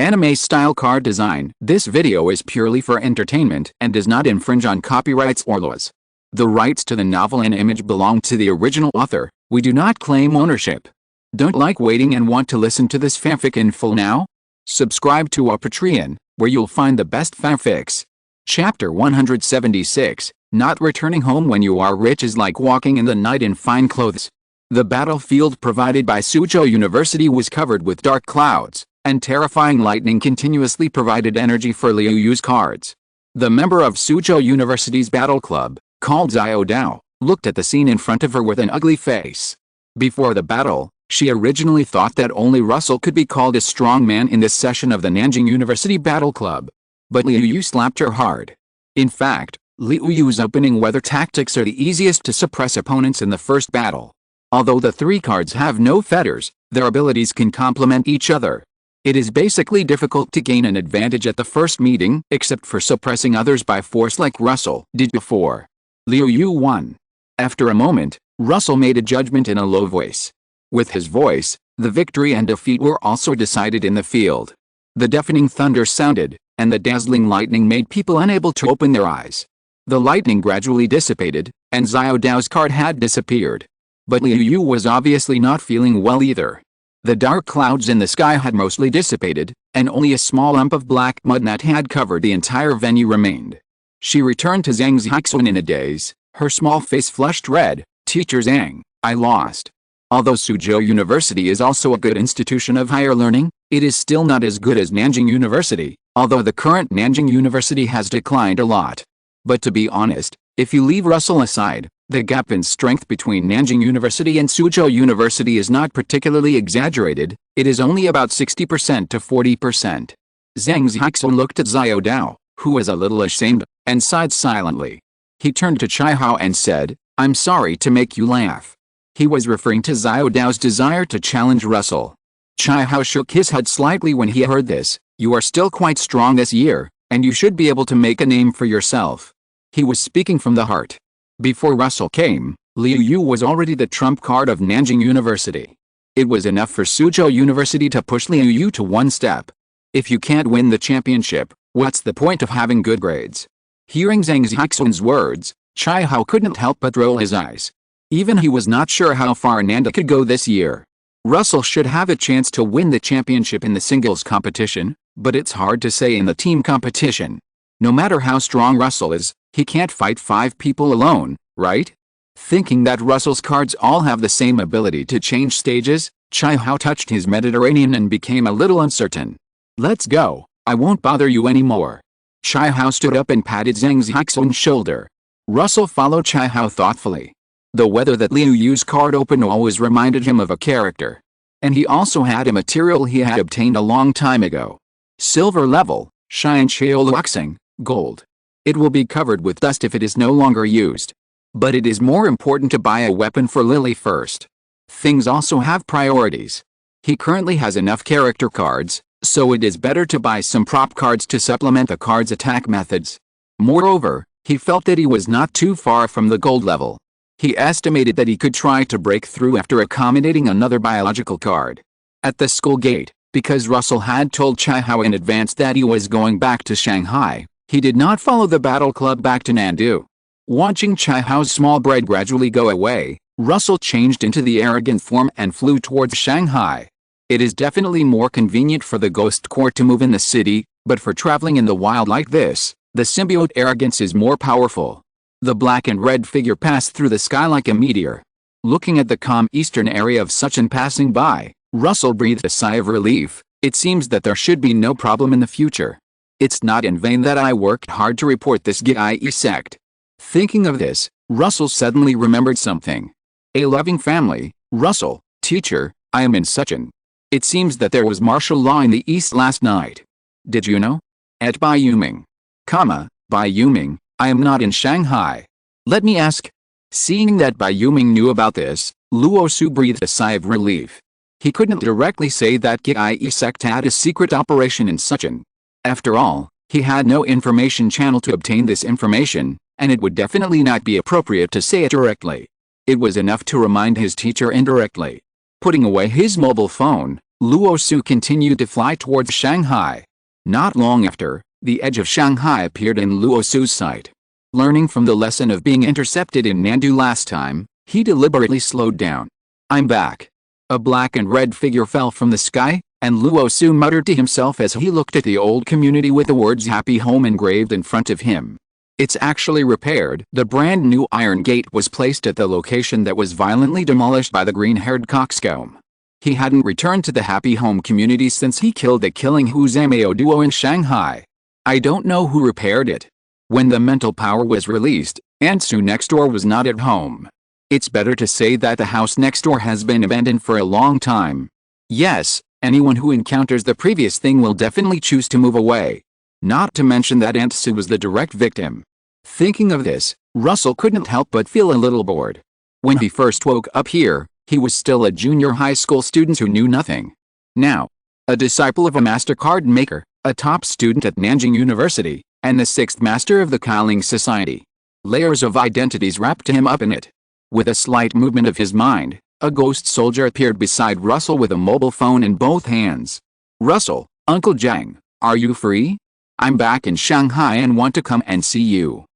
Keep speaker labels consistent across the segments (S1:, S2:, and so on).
S1: Anime-style card design. This video is purely for entertainment and does not infringe on copyrights or laws. The rights to the novel and image belong to the original author. We do not claim ownership. Don't like waiting and want to listen to this fanfic in full now? Subscribe to our Patreon, where you'll find the best fanfics. Chapter 176, Not returning home when you are rich is like walking in the night in fine clothes. The battlefield provided by Suzhou University was covered with dark clouds, and terrifying lightning continuously provided energy for Liu Yu's cards. The member of Suzhou University's battle club, called Xiao Dao, looked at the scene in front of her with an ugly face. Before the battle, she originally thought that only Russell could be called a strong man in this session of the Nanjing University Battle Club. But Liu Yu slapped her hard. In fact, Liu Yu's opening weather tactics are the easiest to suppress opponents in the first battle. Although the three cards have no fetters, their abilities can complement each other. It is basically difficult to gain an advantage at the first meeting, except for suppressing others by force like Russell did before. Liu Yu won. After a moment, Russell made a judgment in a low voice. With his voice, the victory and defeat were also decided in the field. The deafening thunder sounded, and the dazzling lightning made people unable to open their eyes. The lightning gradually dissipated, and Xiao Dao's card had disappeared. But Liu Yu was obviously not feeling well either. The dark clouds in the sky had mostly dissipated, and only a small lump of black mud that had covered the entire venue remained. She returned to Zhang Zixun in a daze, her small face flushed red. "Teacher Zhang, I lost." Although Suzhou University is also a good institution of higher learning, it is still not as good as Nanjing University, although the current Nanjing University has declined a lot. But to be honest, if you leave Russell aside, the gap in strength between Nanjing University and Suzhou University is not particularly exaggerated, it is only about 60% to 40%. Zhang Zixun looked at Xiao Dao, who was a little ashamed, and sighed silently. He turned to Chai Hao and said, "I'm sorry to make you laugh." He was referring to Xiao Dao's desire to challenge Russell. Chai Hao shook his head slightly when he heard this. "You are still quite strong this year, and you should be able to make a name for yourself." He was speaking from the heart. Before Russell came, Liu Yu was already the trump card of Nanjing University. It was enough for Suzhou University to push Liu Yu to one step. If you can't win the championship, what's the point of having good grades? Hearing Zhang Zixun's words, Chai Hao couldn't help but roll his eyes. Even he was not sure how far Nanda could go this year. Russell should have a chance to win the championship in the singles competition, but it's hard to say in the team competition. No matter how strong Russell is, he can't fight 5 people alone, right? Thinking that Russell's cards all have the same ability to change stages, Chai Hao touched his Mediterranean and became a little uncertain. "Let's go, I won't bother you anymore." Chai Hao stood up and patted Zhang Zixun's shoulder. Russell followed Chai Hao thoughtfully. The weather that Liu Yu's card opened always reminded him of a character. And he also had a material he had obtained a long time ago. Silver level, Shine Luxing, gold. It will be covered with dust if it is no longer used. But it is more important to buy a weapon for Lily first. Things also have priorities. He currently has enough character cards, so it is better to buy some prop cards to supplement the card's attack methods. Moreover, he felt that he was not too far from the gold level. He estimated that he could try to break through after accommodating another biological card. At the school gate, because Russell had told Chai Hao in advance that he was going back to Shanghai, he did not follow the battle club back to Nandu. Watching Chai Hao's small bread gradually go away, Russell changed into the arrogant form and flew towards Shanghai. It is definitely more convenient for the Ghost Court to move in the city, but for traveling in the wild like this, the symbiote arrogance is more powerful. The black and red figure passed through the sky like a meteor. Looking at the calm eastern area of Suchin passing by, Russell breathed a sigh of relief. It seems that there should be no problem in the future. It's not in vain that I worked hard to report this Qi sect. Thinking of this, Russell suddenly remembered something. A loving family, Russell, teacher, I am in Suchin. It seems that there was martial law in the east last night. Did you know? At Bai Yuming. Bai Yuming, I am not in Shanghai. Let me ask. Seeing that Bai Yuming knew about this, Luo Su breathed a sigh of relief. He couldn't directly say that Qi sect had a secret operation in Suchin. After all, he had no information channel to obtain this information, and it would definitely not be appropriate to say it directly. It was enough to remind his teacher indirectly. Putting away his mobile phone, Luo Su continued to fly towards Shanghai. Not long after, the edge of Shanghai appeared in Luo Su's sight. Learning from the lesson of being intercepted in Nandu last time, he deliberately slowed down. "I'm back." A black and red figure fell from the sky, and Luo Su muttered to himself as he looked at the old community with the words "Happy Home" engraved in front of him. "It's actually repaired." The brand new iron gate was placed at the location that was violently demolished by the green-haired coxcomb. He hadn't returned to the Happy Home community since he killed the Killing Huzameo duo in Shanghai. I don't know who repaired it. When the mental power was released, Antsu next door was not at home. It's better to say that the house next door has been abandoned for a long time. Yes, anyone who encounters the previous thing will definitely choose to move away. Not to mention that Antsu was the direct victim. Thinking of this, Russell couldn't help but feel a little bored. When he first woke up here, he was still a junior high school student who knew nothing. Now, a disciple of a master card maker, a top student at Nanjing University, and the sixth master of the Qi Ling Society. Layers of identities wrapped him up in it. With a slight movement of his mind, a ghost soldier appeared beside Russell with a mobile phone in both hands. "Russell, Uncle Jang, are you free? I'm back in Shanghai and want to come and see you."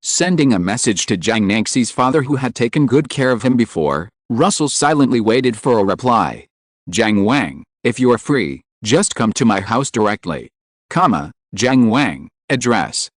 S1: Sending a message to Jiang Naxi's father who had taken good care of him before, Russell silently waited for a reply. "Jiang Wang, if you're free, just come to my house directly. Jiang Wang, address."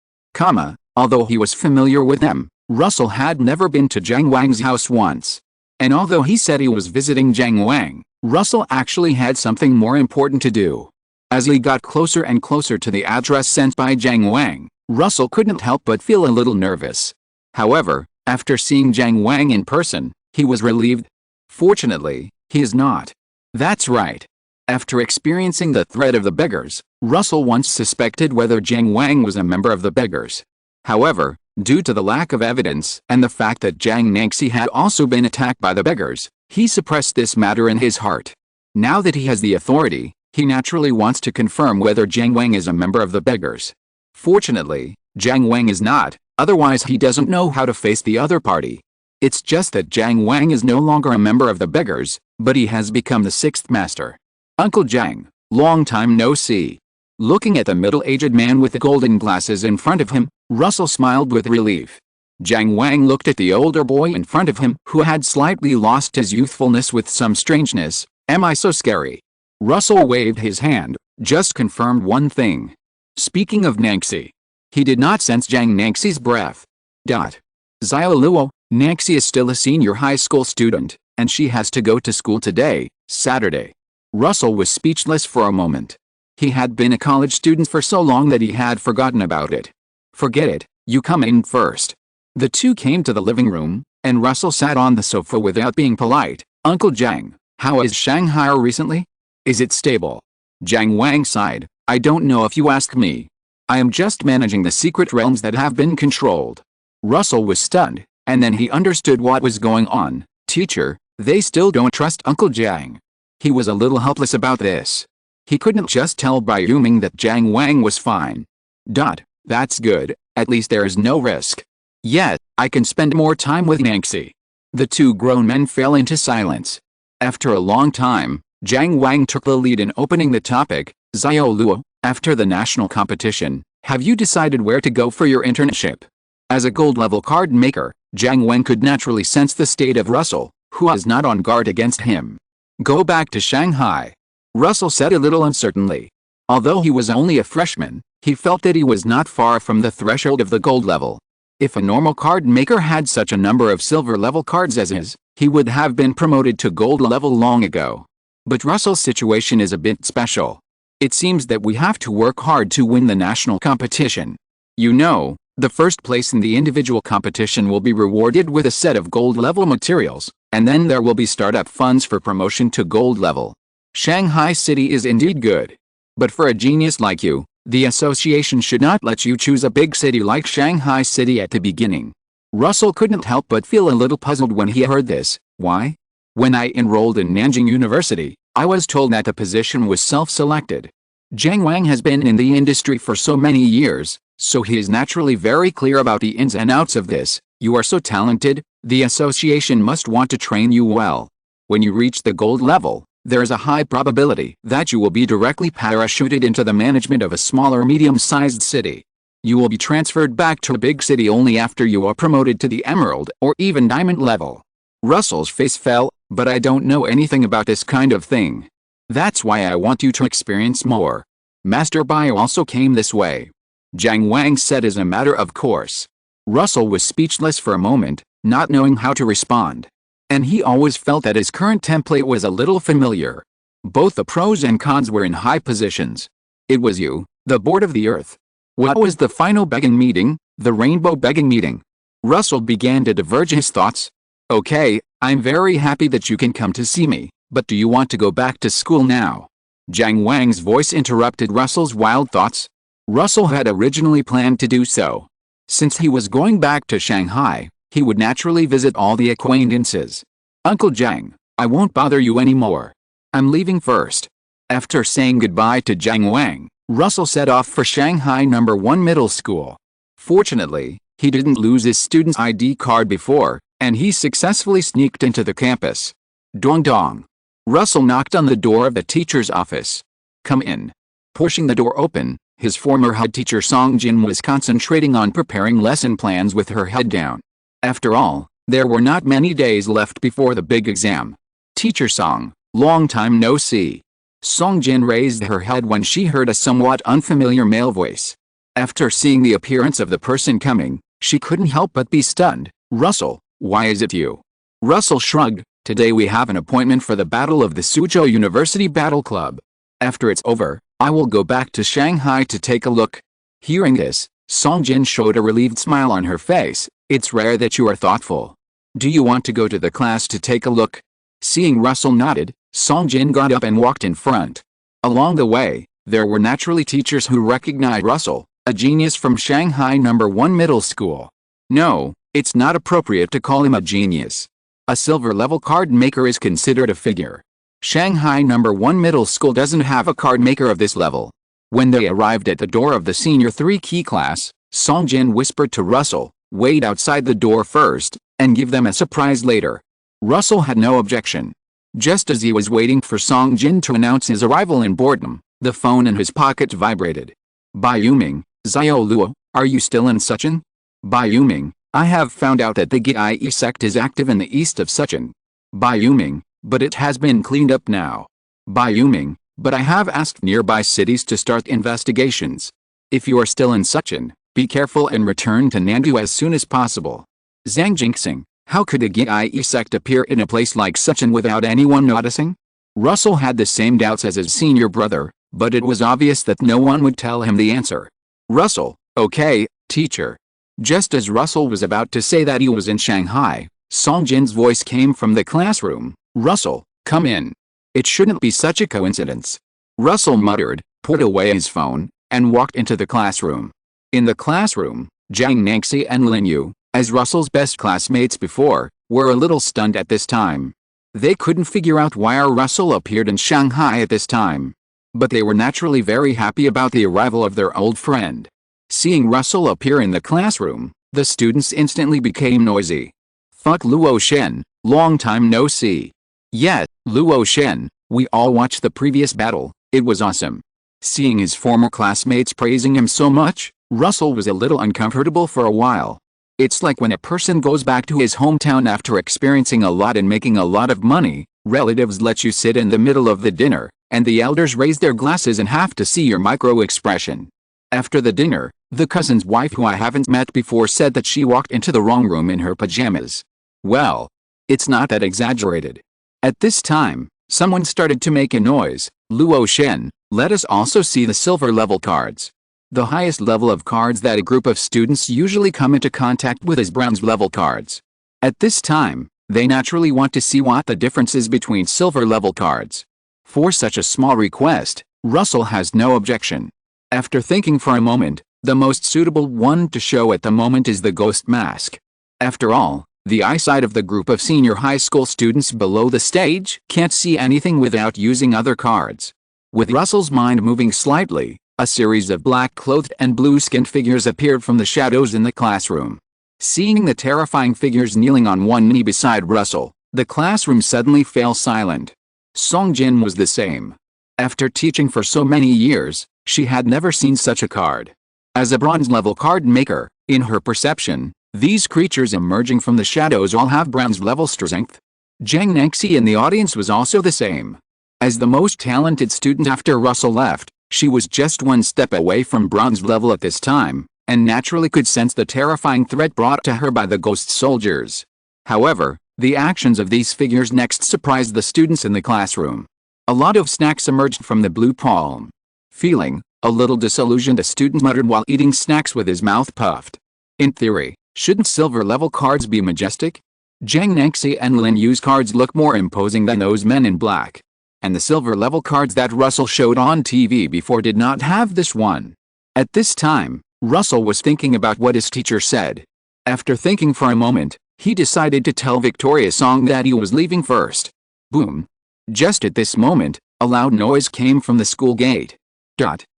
S1: Although he was familiar with them, Russell had never been to Jiang Wang's house once. And although he said he was visiting Jiang Wang, Russell actually had something more important to do. As he got closer and closer to the address sent by Jiang Wang, Russell couldn't help but feel a little nervous. However, after seeing Jiang Wang in person, he was relieved. Fortunately, he is not. That's right. After experiencing the threat of the beggars, Russell once suspected whether Jiang Wang was a member of the beggars. However, due to the lack of evidence and the fact that Jiang Naxi had also been attacked by the beggars, he suppressed this matter in his heart. Now that he has the authority, he naturally wants to confirm whether Jiang Wang is a member of the beggars. Fortunately, Jiang Wang is not, otherwise he doesn't know how to face the other party. It's just that Jiang Wang is no longer a member of the beggars, but he has become the sixth master. "Uncle Jiang, long time no see." Looking at the middle-aged man with the golden glasses in front of him, Russell smiled with relief. Jiang Wang looked at the older boy in front of him who had slightly lost his youthfulness with some strangeness. "Am I so scary?" Russell waved his hand, just confirmed one thing. Speaking of Naxi, he did not sense Jiang Naxi's breath. Xiao Luo, Naxi is still a senior high school student, and she has to go to school today, Saturday. Russell was speechless for a moment. He had been a college student for so long that he had forgotten about it. "Forget it, you come in first." The two came to the living room, and Russell sat on the sofa without being polite. "Uncle Jiang, how is Shanghai recently? Is it stable?" Jiang Wang sighed. "I don't know if you ask me. I am just managing the secret realms that have been controlled." Russell was stunned, and then he understood what was going on. "Teacher, they still don't trust Uncle Jiang." He was a little helpless about this. He couldn't just tell by assuming that Jiang Wang was fine. "That's good, at least there is no risk. Yes, I can spend more time with Naxi." The two grown men fell into silence. After a long time, Jiang Wang took the lead in opening the topic. "Xiao Luo, after the national competition, have you decided where to go for your internship?" As a gold-level card maker, Jiang Wang could naturally sense the state of Russell, who was not on guard against him. "Go back to Shanghai," Russell said a little uncertainly. Although he was only a freshman, he felt that he was not far from the threshold of the gold level. If a normal card maker had such a number of silver-level cards as his, he would have been promoted to gold level long ago. But Russell's situation is a bit special. It seems that we have to work hard to win the national competition. You know, the first place in the individual competition will be rewarded with a set of gold-level materials, and then there will be startup funds for promotion to gold level. Shanghai City is indeed good. But for a genius like you, the association should not let you choose a big city like Shanghai City at the beginning. Russell couldn't help but feel a little puzzled when he heard this. "Why? When I enrolled in Nanjing University, I was told that the position was self-selected. Jiang Wang has been in the industry for so many years, so he is naturally very clear about the ins and outs of this. You are so talented, the association must want to train you well. When you reach the gold level, There is a high probability that you will be directly parachuted into the management of a small or medium-sized city. You will be transferred back to a big city only after you are promoted to the emerald or even diamond level. Russell's face fell, but I don't know anything about this kind of thing. That's why I want you to experience more. Master Bio also came this way. Jiang Wang said as a matter of course. Russell was speechless for a moment, not knowing how to respond. And he always felt that his current template was a little familiar. Both the pros and cons were in high positions. It was you, the Board of the Earth. What was the final begging meeting, the rainbow begging meeting? Russell began to diverge his thoughts. Okay, I'm very happy that you can come to see me, but do you want to go back to school now? Jiang Wang's voice interrupted Russell's wild thoughts. Russell had originally planned to do so. Since he was going back to Shanghai, he would naturally visit all the acquaintances. Uncle Jiang, I won't bother you anymore. I'm leaving first. After saying goodbye to Jiang Wang, Russell set off for Shanghai No. 1 Middle School. Fortunately, he didn't lose his student's ID card before, and he successfully sneaked into the campus. Dong dong. Russell knocked on the door of the teacher's office. Come in. Pushing the door open, his former head teacher Song Jin was concentrating on preparing lesson plans with her head down. After all, there were not many days left before the big exam. Teacher Song, long time no see. Song Jin raised her head when she heard a somewhat unfamiliar male voice. After seeing the appearance of the person coming, she couldn't help but be stunned. Russell, why is it you? Russell shrugged. Today we have an appointment for the battle of the Suzhou University Battle Club. After it's over, I will go back to Shanghai to take a look. Hearing this, Song Jin showed a relieved smile on her face. It's rare that you are thoughtful. Do you want to go to the class to take a look? Seeing Russell nodded, Song Jin got up and walked in front. Along the way, there were naturally teachers who recognized Russell, a genius from Shanghai No. 1 Middle School. No, it's not appropriate to call him a genius. A silver-level card maker is considered a figure. Shanghai No. 1 Middle School doesn't have a card maker of this level. When they arrived at the door of the Senior 3 Key class, Song Jin whispered to Russell, wait outside the door first, and give them a surprise later. Russell had no objection. Just as he was waiting for Song Jin to announce his arrival in boredom, the phone in his pocket vibrated. Bai Yuming, Xiao Luo, are you still in Suchun? Bai Yuming, I have found out that the Gyi sect is active in the east of Suchun. Bai Yuming, but it has been cleaned up now. Bai Yuming, but I have asked nearby cities to start investigations. If you are still in Suchun, be careful and return to Nandu as soon as possible. Zhang Jinxing, how could a Gyi sect appear in a place like Suchun without anyone noticing? Russell had the same doubts as his senior brother, but it was obvious that no one would tell him the answer. Russell, okay, teacher. Just as Russell was about to say that he was in Shanghai, Song Jin's voice came from the classroom. Russell, come in. It shouldn't be such a coincidence. Russell muttered, put away his phone, and walked into the classroom. In the classroom, Jiang Nangxi and Lin Yu, as Russell's best classmates before, were a little stunned at this time. They couldn't figure out why Russell appeared in Shanghai at this time. But they were naturally very happy about the arrival of their old friend. Seeing Russell appear in the classroom, the students instantly became noisy. Fuck Luo Shen, long time no see. Yeah, Luo Shen, we all watched the previous battle, it was awesome. Seeing his former classmates praising him so much, Russell was a little uncomfortable for a while. It's like when a person goes back to his hometown after experiencing a lot and making a lot of money, relatives let you sit in the middle of the dinner, and the elders raise their glasses and have to see your micro-expression. After the dinner, the cousin's wife who I haven't met before said that she walked into the wrong room in her pajamas. Well, it's not that exaggerated. At this time, someone started to make a noise. Luo Shen, let us also see the silver level cards. The highest level of cards that a group of students usually come into contact with is bronze level cards. At this time, they naturally want to see what the difference is between silver level cards. For such a small request, Russell has no objection. After thinking for a moment, the most suitable one to show at the moment is the ghost mask. After all, the eyesight of the group of senior high school students below the stage can't see anything without using other cards. With Russell's mind moving slightly, a series of black-clothed and blue-skinned figures appeared from the shadows in the classroom. Seeing the terrifying figures kneeling on one knee beside Russell, the classroom suddenly fell silent. Song Jin was the same. After teaching for so many years, she had never seen such a card. As a bronze-level card maker, in her perception, these creatures emerging from the shadows all have bronze-level strength. Zhang Nengxi in the audience was also the same. As the most talented student after Russell left, she was just one step away from bronze level at this time, and naturally could sense the terrifying threat brought to her by the ghost soldiers. However, the actions of these figures next surprised the students in the classroom. A lot of snacks emerged from the blue palm. Feeling a little disillusioned, a student muttered while eating snacks with his mouth puffed. In theory, shouldn't silver-level cards be majestic? Zhang Nengxi and Lin Yu's cards look more imposing than those men in black. And the silver-level cards that Russell showed on TV before did not have this one. At this time, Russell was thinking about what his teacher said. After thinking for a moment, he decided to tell Victoria Song that he was leaving first. Boom. Just at this moment, a loud noise came from the school gate.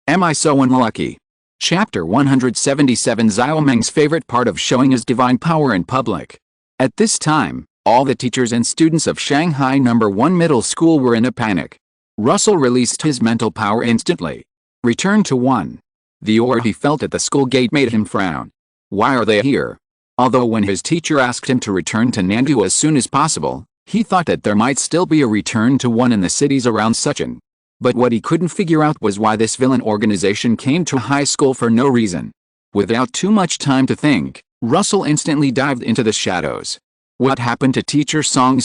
S1: Am I so unlucky? Chapter 177. Xiao Meng's favorite part of showing his divine power in public. At this time, all the teachers and students of Shanghai No. 1 Middle School were in a panic. Russell released his mental power instantly. Return to 1. The aura he felt at the school gate made him frown. Why are they here? Although when his teacher asked him to return to Nandu as soon as possible, he thought that there might still be a return to 1 in the cities around Suchun. But what he couldn't figure out was why this villain organization came to high school for no reason. Without too much time to think, Russell instantly dived into the shadows. What happened to Teacher Song?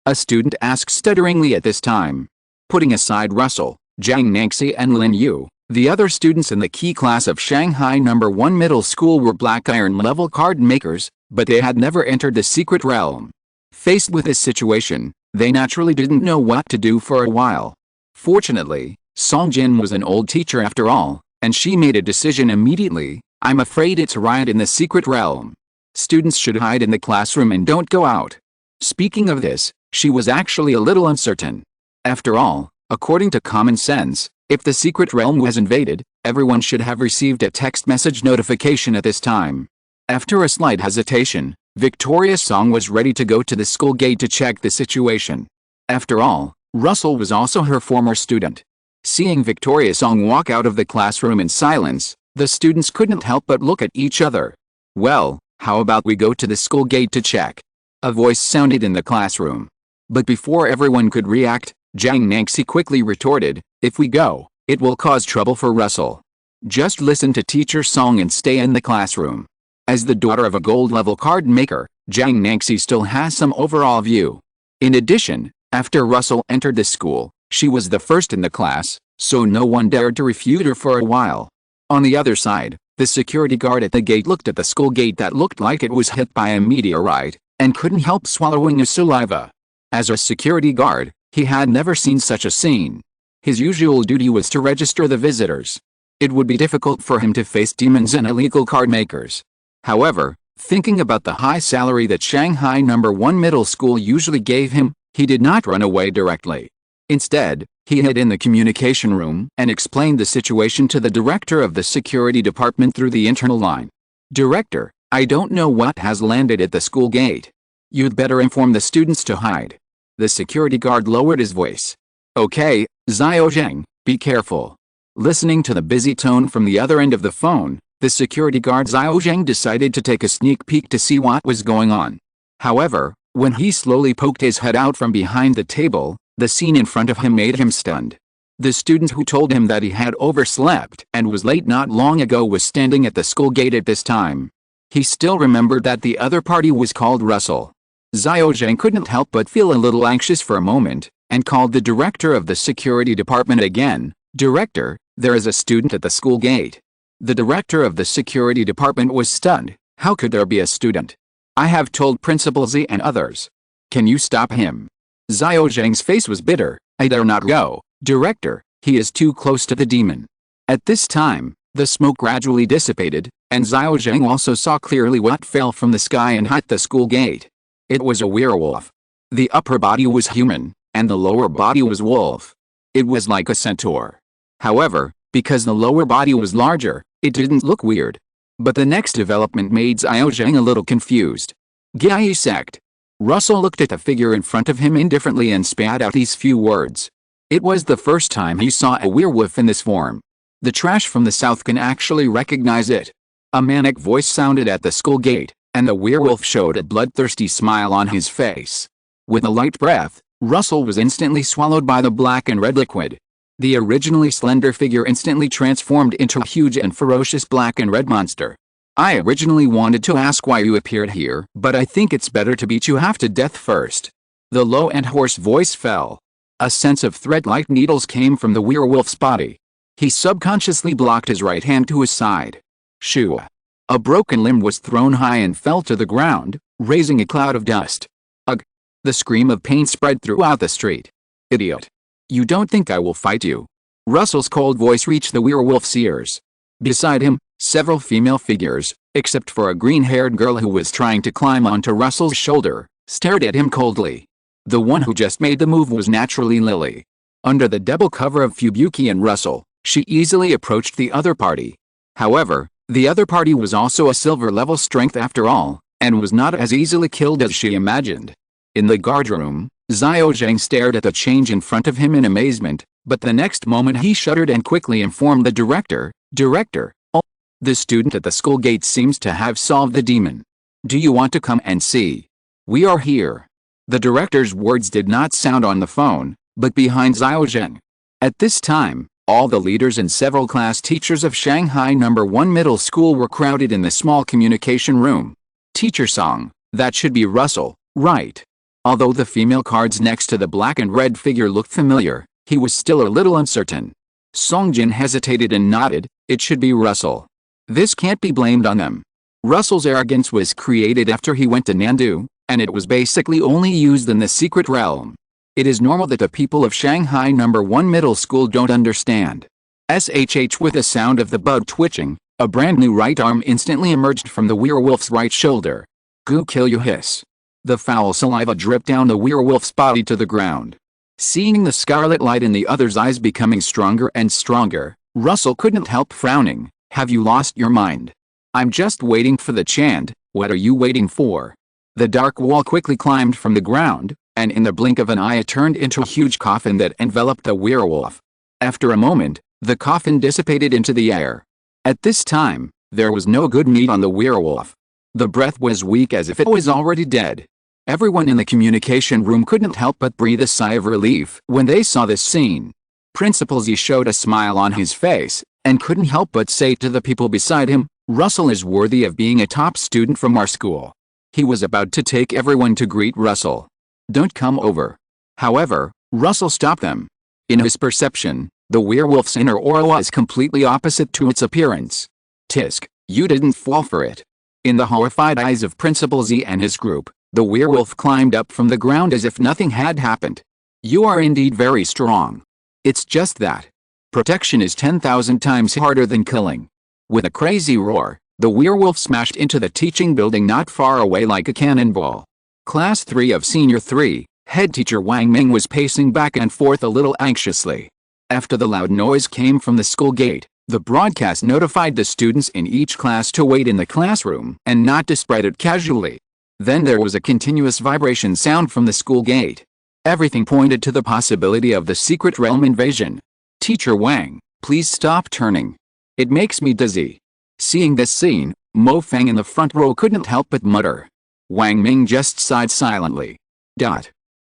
S1: A student asked stutteringly at this time. Putting aside Russell, Zhang Nengxi and Lin Yu, the other students in the key class of Shanghai No. 1 Middle School were black iron level card makers, but they had never entered the secret realm. Faced with this situation, they naturally didn't know what to do for a while. Fortunately, Song Jin was an old teacher after all, and she made a decision immediately. I'm afraid it's a riot in the secret realm. Students should hide in the classroom and don't go out. Speaking of this, she was actually a little uncertain. After all, according to common sense, if the secret realm was invaded, everyone should have received a text message notification at this time. After a slight hesitation, Victoria Song was ready to go to the school gate to check the situation. After all, Russell was also her former student. Seeing Victoria Song walk out of the classroom in silence, the students couldn't help but look at each other. Well, how about we go to the school gate to check? A voice sounded in the classroom. But before everyone could react, Zhang Nengxi quickly retorted, if we go, it will cause trouble for Russell. Just listen to Teacher Song and stay in the classroom. As the daughter of a gold-level card maker, Zhang Nengxi still has some overall view. In addition, after Russell entered the school, she was the first in the class, so no one dared to refute her for a while. On the other side, the security guard at the gate looked at the school gate that looked like it was hit by a meteorite, and couldn't help swallowing his saliva. As a security guard, he had never seen such a scene. His usual duty was to register the visitors. It would be difficult for him to face demons and illegal card makers. However, thinking about the high salary that Shanghai No. 1 Middle School usually gave him, he did not run away directly. Instead, he hid in the communication room and explained the situation to the director of the security department through the internal line. Director, I don't know what has landed at the school gate. You'd better inform the students to hide. The security guard lowered his voice. Okay, Xiao Zheng, be careful. Listening to the busy tone from the other end of the phone, the security guard Xiao Zheng decided to take a sneak peek to see what was going on. However, when he slowly poked his head out from behind the table, the scene in front of him made him stunned. The student who told him that he had overslept and was late not long ago was standing at the school gate at this time. He still remembered that the other party was called Russell. Xiao Zheng couldn't help but feel a little anxious for a moment, and called the director of the security department again. Director, there is a student at the school gate. The director of the security department was stunned. How could there be a student? I have told Principal Z and others. Can you stop him? Xiao Zheng's face was bitter. I dare not go, Director, he is too close to the demon. At this time, the smoke gradually dissipated, and Xiao Zheng also saw clearly what fell from the sky and hit the school gate. It was a werewolf. The upper body was human, and the lower body was wolf. It was like a centaur. However, because the lower body was larger, it didn't look weird. But the next development made Xiao Zheng a little confused. Gai sect. Russell looked at the figure in front of him indifferently and spat out these few words. It was the first time he saw a werewolf in this form. The trash from the south can actually recognize it. A manic voice sounded at the school gate, and the werewolf showed a bloodthirsty smile on his face. With a light breath, Russell was instantly swallowed by the black and red liquid. The originally slender figure instantly transformed into a huge and ferocious black and red monster. I originally wanted to ask why you appeared here, but I think it's better to beat you half to death first. The low and hoarse voice fell. A sense of thread-like needles came from the werewolf's body. He subconsciously blocked his right hand to his side. Shoo! A broken limb was thrown high and fell to the ground, raising a cloud of dust. Ugh! The scream of pain spread throughout the street. Idiot! You don't think I will fight you? Russell's cold voice reached the werewolf's ears. Beside him, several female figures, except for a green-haired girl who was trying to climb onto Russell's shoulder, stared at him coldly. The one who just made the move was naturally Lily. Under the double cover of Fubuki and Russell, she easily approached the other party. However, the other party was also a silver-level strength after all, and was not as easily killed as she imagined. In the guardroom, Xiao Zhang stared at the change in front of him in amazement, but the next moment he shuddered and quickly informed the director, "Director, oh, the student at the school gate seems to have solved the demon. Do you want to come and see? We are here." The director's words did not sound on the phone, but behind Xiao Zheng. At this time, all the leaders and several class teachers of Shanghai No. 1 Middle School were crowded in the small communication room. Teacher Song, that should be Russell, right? Although the female cards next to the black and red figure looked familiar, he was still a little uncertain. Songjin hesitated and nodded, it should be Russell. This can't be blamed on them. Russell's arrogance was created after he went to Nandu, and it was basically only used in the secret realm. It is normal that the people of Shanghai No. 1 Middle School don't understand. SHH with the sound of the bug twitching, a brand new right arm instantly emerged from the werewolf's right shoulder. Goo kill you hiss. The foul saliva dripped down the werewolf's body to the ground. Seeing the scarlet light in the other's eyes becoming stronger and stronger, Russell couldn't help frowning. Have you lost your mind? I'm just waiting for the chant, what are you waiting for? The dark wall quickly climbed from the ground, and in the blink of an eye it turned into a huge coffin that enveloped the werewolf. After a moment, the coffin dissipated into the air. At this time, there was no good meat on the werewolf. The breath was weak as if it was already dead. Everyone in the communication room couldn't help but breathe a sigh of relief when they saw this scene. Principal Z showed a smile on his face, and couldn't help but say to the people beside him, Russell is worthy of being a top student from our school. He was about to take everyone to greet Russell. Don't come over. However, Russell stopped them. In his perception, the werewolf's inner aura was completely opposite to its appearance. Tisk, you didn't fall for it. In the horrified eyes of Principal Z and his group, the werewolf climbed up from the ground as if nothing had happened. You are indeed very strong. It's just that protection is 10,000 times harder than killing. With a crazy roar, the werewolf smashed into the teaching building not far away like a cannonball. Class 3 of Senior 3, head teacher Wang Ming was pacing back and forth a little anxiously. After the loud noise came from the school gate, the broadcast notified the students in each class to wait in the classroom and not to spread it casually. Then there was a continuous vibration sound from the school gate. Everything pointed to the possibility of the secret realm invasion. Teacher Wang, please stop turning. It makes me dizzy. Seeing this scene, Mo Fang in the front row couldn't help but mutter. Wang Ming just sighed silently.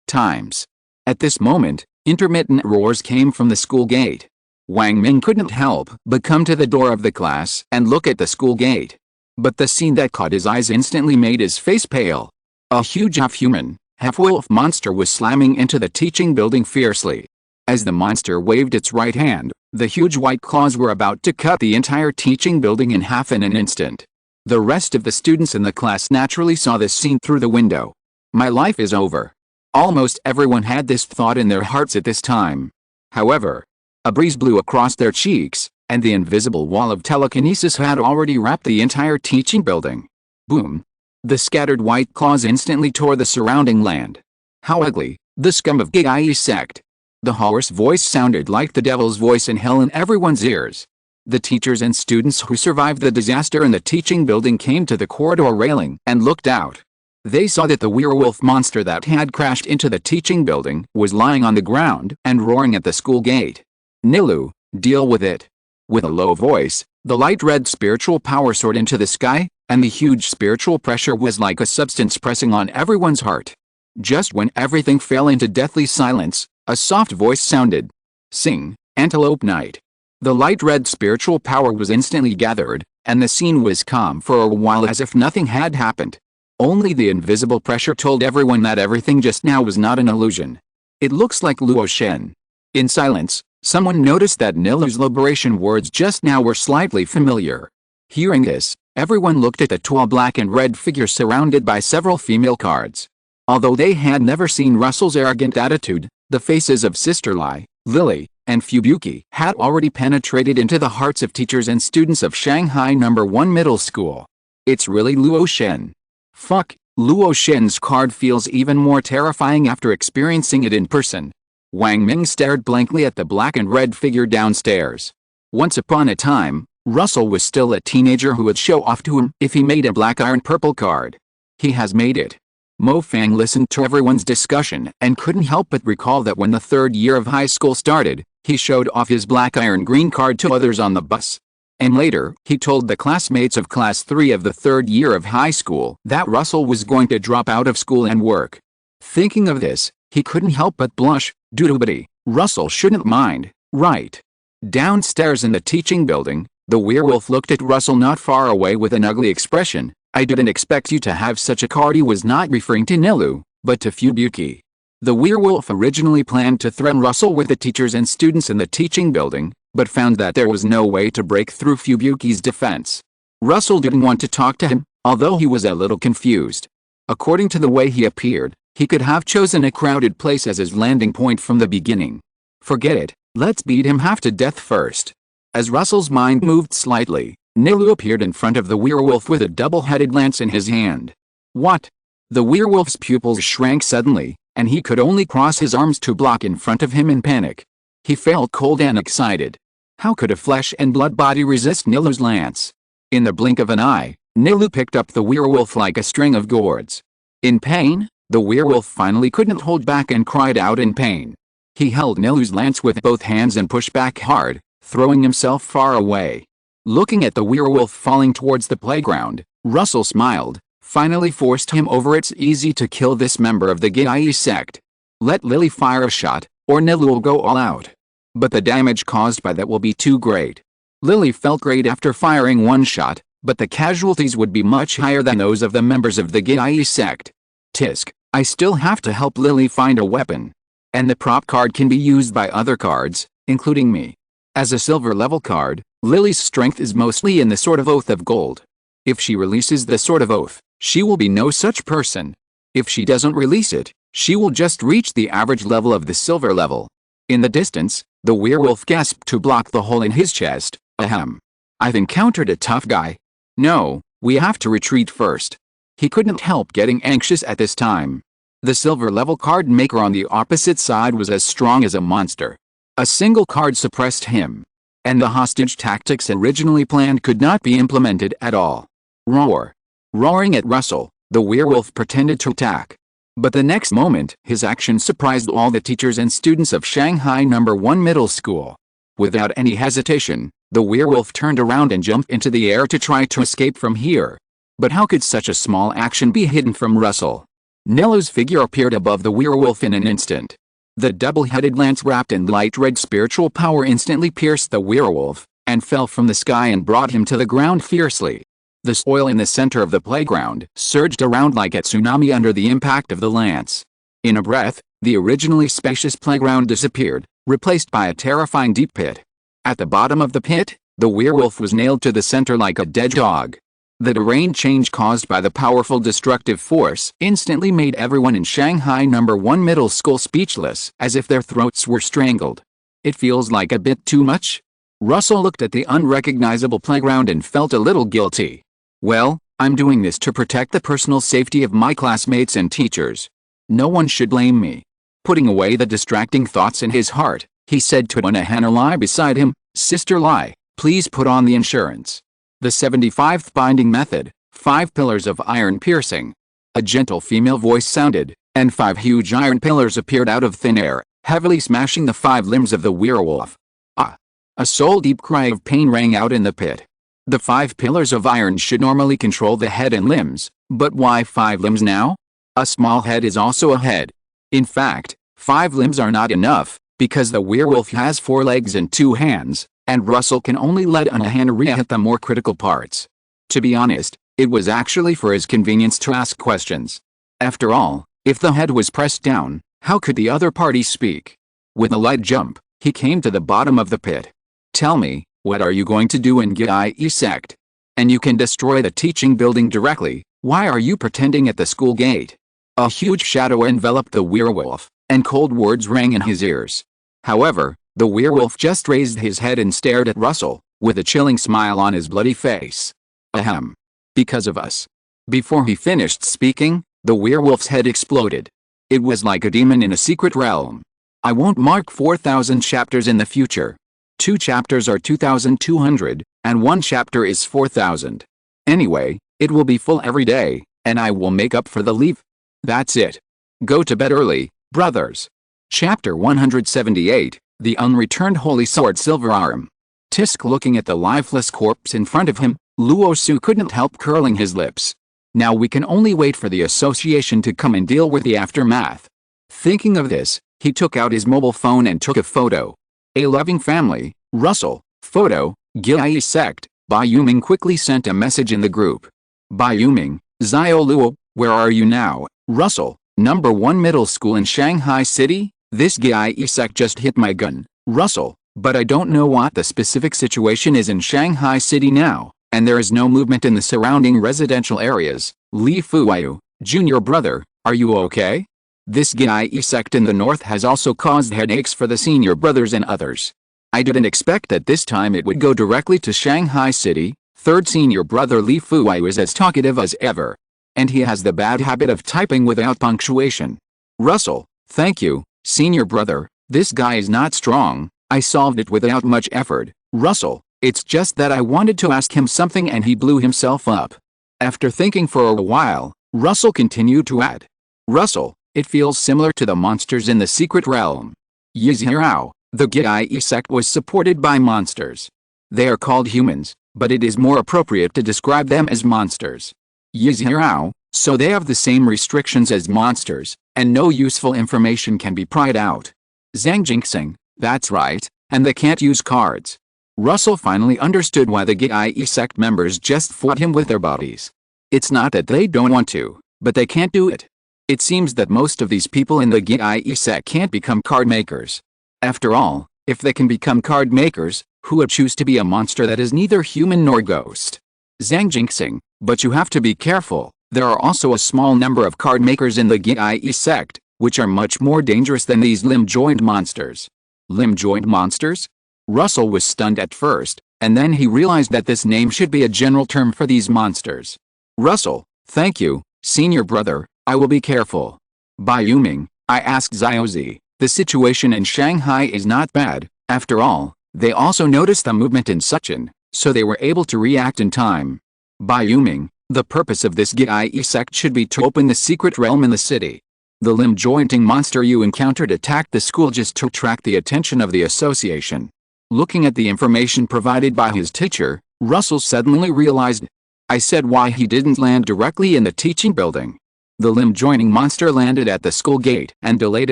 S1: Times. At this moment, intermittent roars came from the school gate. Wang Ming couldn't help but come to the door of the class and look at the school gate. But the scene that caught his eyes instantly made his face pale. A huge half-human, half-wolf monster was slamming into the teaching building fiercely. As the monster waved its right hand, the huge white claws were about to cut the entire teaching building in half in an instant. The rest of the students in the class naturally saw this scene through the window. My life is over. Almost everyone had this thought in their hearts at this time. However, a breeze blew across their cheeks, and the invisible wall of telekinesis had already wrapped the entire teaching building. Boom! The scattered white claws instantly tore the surrounding land. How ugly, the scum of Gai sect! The hoarse voice sounded like the devil's voice in hell in everyone's ears. The teachers and students who survived the disaster in the teaching building came to the corridor railing and looked out. They saw that the werewolf monster that had crashed into the teaching building was lying on the ground and roaring at the school gate. "Nilu, deal with it." With a low voice, the light red spiritual power soared into the sky, and the huge spiritual pressure was like a substance pressing on everyone's heart. Just when everything fell into deathly silence, a soft voice sounded. "Sing, Antelope Night." The light red spiritual power was instantly gathered, and the scene was calm for a while as if nothing had happened. Only the invisible pressure told everyone that everything just now was not an illusion. "It looks like Luo Shen." In silence, someone noticed that Nilu's liberation words just now were slightly familiar. Hearing this, everyone looked at the tall black and red figure surrounded by several female cards. Although they had never seen Russell's arrogant attitude, the faces of Sister Lai, Lily, and Fubuki had already penetrated into the hearts of teachers and students of Shanghai No. 1 Middle School. "It's really Luo Shen." "Fuck, Luo Shen's card feels even more terrifying after experiencing it in person." Wang Ming stared blankly at the black and red figure downstairs. Once upon a time, Russell was still a teenager who would show off to him if he made a black iron purple card. He has made it. Mo Fang listened to everyone's discussion and couldn't help but recall that when the third year of high school started, he showed off his black iron green card to others on the bus. And later, he told the classmates of Class 3 of the third year of high school that Russell was going to drop out of school and work. Thinking of this, he couldn't help but blush. Doodly, Russell shouldn't mind, right? Downstairs in the teaching building, the werewolf looked at Russell not far away with an ugly expression. "I didn't expect you to have such a card." He was not referring to Nilu, but to Fubuki. The werewolf originally planned to threaten Russell with the teachers and students in the teaching building, but found that there was no way to break through Fubuki's defense. Russell didn't want to talk to him, although he was a little confused. According to the way he appeared, he could have chosen a crowded place as his landing point from the beginning. "Forget it, let's beat him half to death first." As Russell's mind moved slightly, Nilu appeared in front of the werewolf with a double-headed lance in his hand. "What?" The werewolf's pupils shrank suddenly, and he could only cross his arms to block in front of him in panic. He felt cold and excited. How could a flesh and blood body resist Nilu's lance? In the blink of an eye, Nilu picked up the werewolf like a string of gourds. In pain, the werewolf finally couldn't hold back and cried out in pain. He held Nilu's lance with both hands and pushed back hard, throwing himself far away. Looking at the werewolf falling towards the playground, Russell smiled. Finally forced him over. "It's easy to kill this member of the Yoriichi sect. Let Lily fire a shot, or Nilu will go all out. But the damage caused by that will be too great." Lily felt great after firing one shot, but the casualties would be much higher than those of the members of the Yoriichi sect. "Tisk, I still have to help Lily find a weapon. And the prop card can be used by other cards, including me. As a silver level card, Lily's strength is mostly in the Sword of Oath of Gold. If she releases the Sword of Oath, she will be no such person. If she doesn't release it, she will just reach the average level of the silver level." In the distance, the werewolf gasped to block the hole in his chest. "Ahem. I've encountered a tough guy. No, we have to retreat first." He couldn't help getting anxious at this time. The silver level card maker on the opposite side was as strong as a monster. A single card suppressed him. And the hostage tactics originally planned could not be implemented at all. Roar. Roaring at Russell, the werewolf pretended to attack. But the next moment, his action surprised all the teachers and students of Shanghai No. 1 Middle School. Without any hesitation, the werewolf turned around and jumped into the air to try to escape from here. But how could such a small action be hidden from Russell? Nilu's figure appeared above the werewolf in an instant. The double-headed lance wrapped in light red spiritual power instantly pierced the werewolf, and fell from the sky and brought him to the ground fiercely. The soil in the center of the playground surged around like a tsunami under the impact of the lance. In a breath, the originally spacious playground disappeared, replaced by a terrifying deep pit. At the bottom of the pit, the werewolf was nailed to the center like a dead dog. The deranged change caused by the powerful destructive force instantly made everyone in Shanghai No. 1 Middle School speechless, as if their throats were strangled. "It feels like a bit too much?" Russell looked at the unrecognizable playground and felt a little guilty. "Well, I'm doing this to protect the personal safety of my classmates and teachers. No one should blame me." Putting away the distracting thoughts in his heart, he said to Hannah Lai beside him, "Sister Lai, please put on the insurance. The 75th binding method, 5 pillars of iron piercing." A gentle female voice sounded, and 5 huge iron pillars appeared out of thin air, heavily smashing the 5 limbs of the werewolf. Ah! A soul-deep cry of pain rang out in the pit. The 5 pillars of iron should normally control the head and limbs, but why 5 limbs now? A small head is also a head. In fact, 5 limbs are not enough, because the werewolf has 4 legs and 2 hands, and Russell can only let a hand hit the more critical parts. To be honest, it was actually for his convenience to ask questions. After all, if the head was pressed down, how could the other party speak? With a light jump, he came to the bottom of the pit. Tell me, what are you going to do in Yoriichi sect? And you can destroy the teaching building directly, why are you pretending at the school gate? A huge shadow enveloped the werewolf, and cold words rang in his ears. However, the werewolf just raised his head and stared at Russell, with a chilling smile on his bloody face. Ahem. Because of us. Before he finished speaking, the werewolf's head exploded. It was like a demon in a secret realm. I won't mark 4,000 chapters in the future. 2 chapters are 2,200, and 1 chapter is 4,000. Anyway, it will be full every day, and I will make up for the leave. That's it. Go to bed early, brothers. Chapter 178, The Unreturned Holy Sword Silver Arm. Tisk looking at the lifeless corpse in front of him, Luosu couldn't help curling his lips. Now we can only wait for the association to come and deal with the aftermath. Thinking of this, he took out his mobile phone and took a photo. A loving family, Russell, photo, Yoriichi sect. Bai Yuming quickly sent a message in the group. Bai Yuming, Zio Luo, where are you now? Russell, number 1 middle school in Shanghai City? This Yoriichi sect just hit my gun. Russell, but I don't know what the specific situation is in Shanghai City now, and there is no movement in the surrounding residential areas. Li Fuyu, junior brother, are you okay? This Yoriichi sect in the north has also caused headaches for the senior brothers and others. I didn't expect that this time it would go directly to Shanghai City. Third senior brother Li Fuyu is as talkative as ever. And he has the bad habit of typing without punctuation. Russell, thank you, senior brother, this guy is not strong, I solved it without much effort. Russell, it's just that I wanted to ask him something and he blew himself up. After thinking for a while, Russell continued to add. Russell, it feels similar to the monsters in the secret realm. Yizhirao, the Yoriichi sect was supported by monsters. They are called humans, but it is more appropriate to describe them as monsters. Yizhirao, so they have the same restrictions as monsters, and no useful information can be pried out. Zhang Jinxing, that's right, and they can't use cards. Russell finally understood why the Yoriichi sect members just fought him with their bodies. It's not that they don't want to, but they can't do it. It seems that most of these people in the Yoriichi sect can't become card makers. After all, if they can become card makers, who would choose to be a monster that is neither human nor ghost? Zhang Jinxing, but you have to be careful, there are also a small number of card makers in the Yoriichi sect, which are much more dangerous than these limb-joined monsters. Limb-joined monsters? Russell was stunned at first, and then he realized that this name should be a general term for these monsters. Russell, thank you, senior brother, I will be careful. Bai Yuming, I asked Ziozi, the situation in Shanghai is not bad, after all, they also noticed the movement in Suchin, so they were able to react in time. Bai Yuming, the purpose of this Yoriichi sect should be to open the secret realm in the city. The limb-jointing monster you encountered attacked the school just to attract the attention of the association. Looking at the information provided by his teacher, Russell suddenly realized. I said why he didn't land directly in the teaching building. The limb-joining monster landed at the school gate and delayed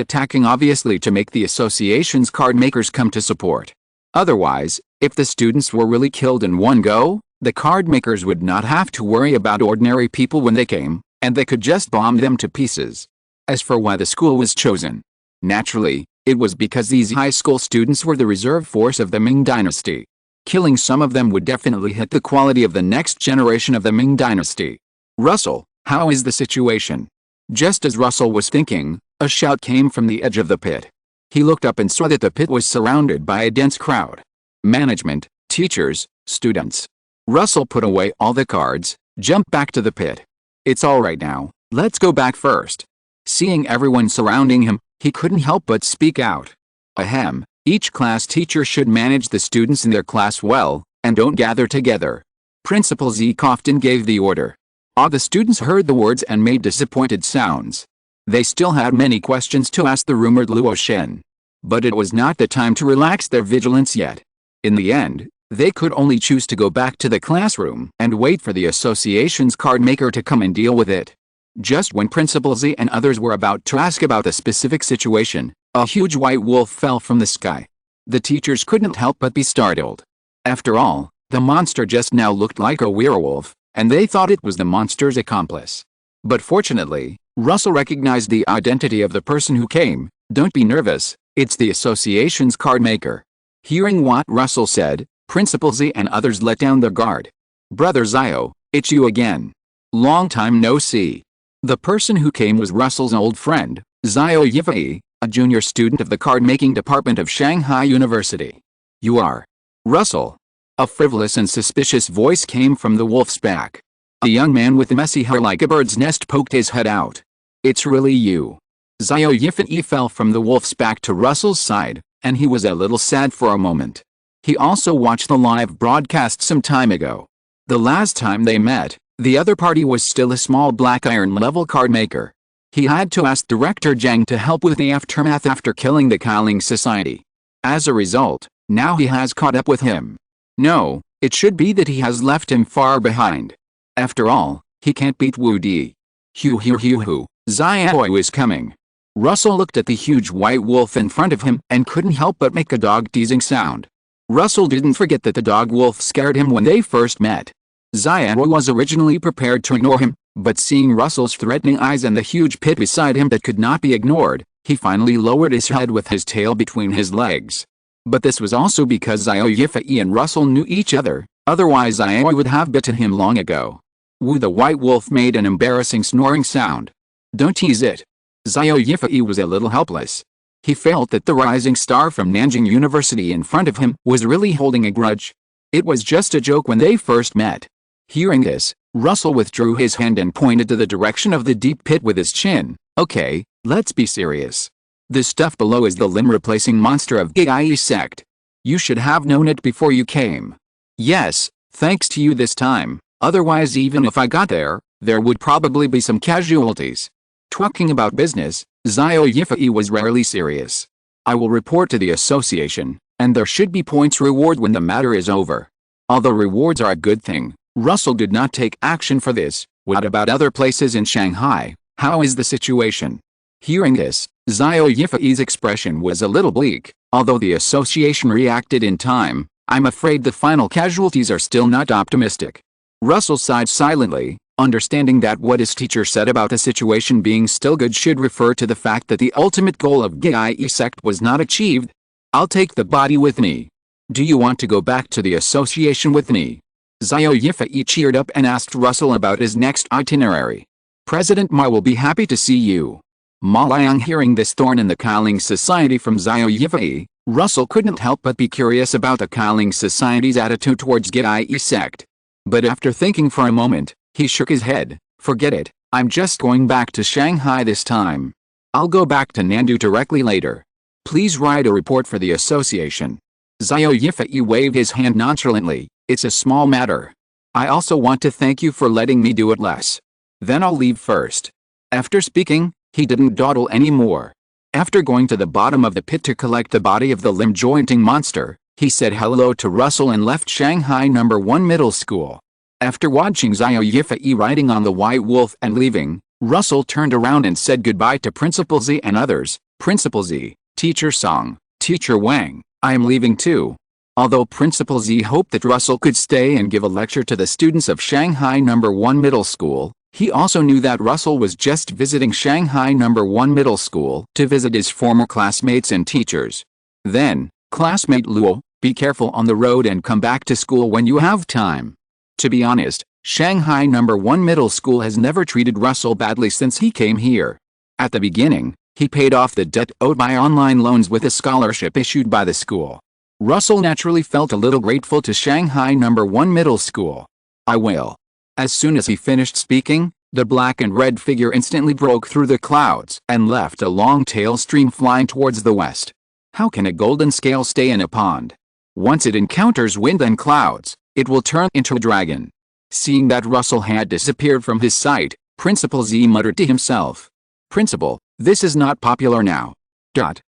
S1: attacking obviously to make the association's card makers come to support. Otherwise, if the students were really killed in one go, the card makers would not have to worry about ordinary people when they came, and they could just bomb them to pieces. As for why the school was chosen, naturally, it was because these high school students were the reserve force of the Ming Dynasty. Killing some of them would definitely hit the quality of the next generation of the Ming Dynasty. Russell, how is the situation? Just as Russell was thinking, a shout came from the edge of the pit. He looked up and saw that the pit was surrounded by a dense crowd. Management, teachers, students. Russell put away all the cards, jumped back to the pit. It's all right now, let's go back first. Seeing everyone surrounding him, he couldn't help but speak out. Ahem, each class teacher should manage the students in their class well, and don't gather together. Principal Z Kofton gave the order. All the students heard the words and made disappointed sounds. They still had many questions to ask the rumored Luo Shen. But it was not the time to relax their vigilance yet. In the end, they could only choose to go back to the classroom and wait for the association's card maker to come and deal with it. Just when Principal Z and others were about to ask about the specific situation, a huge white wolf fell from the sky. The teachers couldn't help but be startled. After all, the monster just now looked like a werewolf, and they thought it was the monster's accomplice. But fortunately, Russell recognized the identity of the person who came. Don't be nervous, it's the association's card maker. Hearing what Russell said, Principal Z and others let down their guard. Brother Zio, it's you again. Long time no see. The person who came was Russell's old friend, Zio Yifei, a junior student of the card-making department of Shanghai University. You are Russell. A frivolous and suspicious voice came from the wolf's back. A young man with messy hair like a bird's nest poked his head out. It's really you. Zio Yifei fell from the wolf's back to Russell's side, and he was a little sad for a moment. He also watched the live broadcast some time ago. The last time they met, the other party was still a small black iron-level card maker. He had to ask Director Zhang to help with the aftermath after killing the Qi Ling Society. As a result, now he has caught up with him. No, it should be that he has left him far behind. After all, he can't beat Wu Di. Hu, Zio is coming. Russell looked at the huge white wolf in front of him and couldn't help but make a dog-teasing sound. Russell didn't forget that the dog wolf scared him when they first met. Zio was originally prepared to ignore him, but seeing Russell's threatening eyes and the huge pit beside him that could not be ignored, he finally lowered his head with his tail between his legs. But this was also because Zio Yifei and Russell knew each other, otherwise Zio would have bitten him long ago. Wu the white wolf made an embarrassing snoring sound. Don't tease it. Zio Yifei was a little helpless. He felt that the rising star from Nanjing University in front of him was really holding a grudge. It was just a joke when they first met. Hearing this, Russell withdrew his hand and pointed to the direction of the deep pit with his chin. Okay, let's be serious. The stuff below is the limb-replacing monster of Qi sect. You should have known it before you came. Yes, thanks to you this time, otherwise even if I got there, there would probably be some casualties. Talking about business, Zio Yifei was rarely serious. I will report to the association, and there should be points reward when the matter is over. Although rewards are a good thing, Russell did not take action for this. What about other places in Shanghai? How is the situation? Hearing this, Zio Yifei's expression was a little bleak. Although the association reacted in time, I'm afraid the final casualties are still not optimistic. Russell sighed silently, understanding that what his teacher said about the situation being still good should refer to the fact that the ultimate goal of Qi sect was not achieved. I'll take the body with me. Do you want to go back to the association with me? Zio Yifei cheered up and asked Russell about his next itinerary. President Ma will be happy to see you. Ma Liang hearing this thorn in the Qi Ling Society from Zio Yifei, Russell couldn't help but be curious about the Qi Ling Society's attitude towards Qi sect. But after thinking for a moment, he shook his head. Forget it, I'm just going back to Shanghai this time. I'll go back to Nandu directly later. Please write a report for the association. Zio Yifei waved his hand nonchalantly. It's a small matter. I also want to thank you for letting me do it less. Then I'll leave first. After speaking, he didn't dawdle anymore. After going to the bottom of the pit to collect the body of the limb-jointing monster, he said hello to Russell and left Shanghai No. 1 Middle School. After watching Zio Yifei riding on the white wolf and leaving, Russell turned around and said goodbye to Principal Z and others. Principal Z, Teacher Song, Teacher Wang, I am leaving too. Although Principal Z hoped that Russell could stay and give a lecture to the students of Shanghai No. 1 Middle School, he also knew that Russell was just visiting Shanghai No. 1 Middle School to visit his former classmates and teachers. Then, classmate Luo, be careful on the road and come back to school when you have time. To be honest, Shanghai No. 1 Middle School has never treated Russell badly since he came here. At the beginning, he paid off the debt owed by online loans with a scholarship issued by the school. Russell naturally felt a little grateful to Shanghai No. 1 Middle School. I will. As soon as he finished speaking, the black and red figure instantly broke through the clouds and left a long tail stream flying towards the west. How can a golden scale stay in a pond? Once it encounters wind and clouds, it will turn into a dragon. Seeing that Russell had disappeared from his sight, Principal Z muttered to himself. Principal, this is not popular now.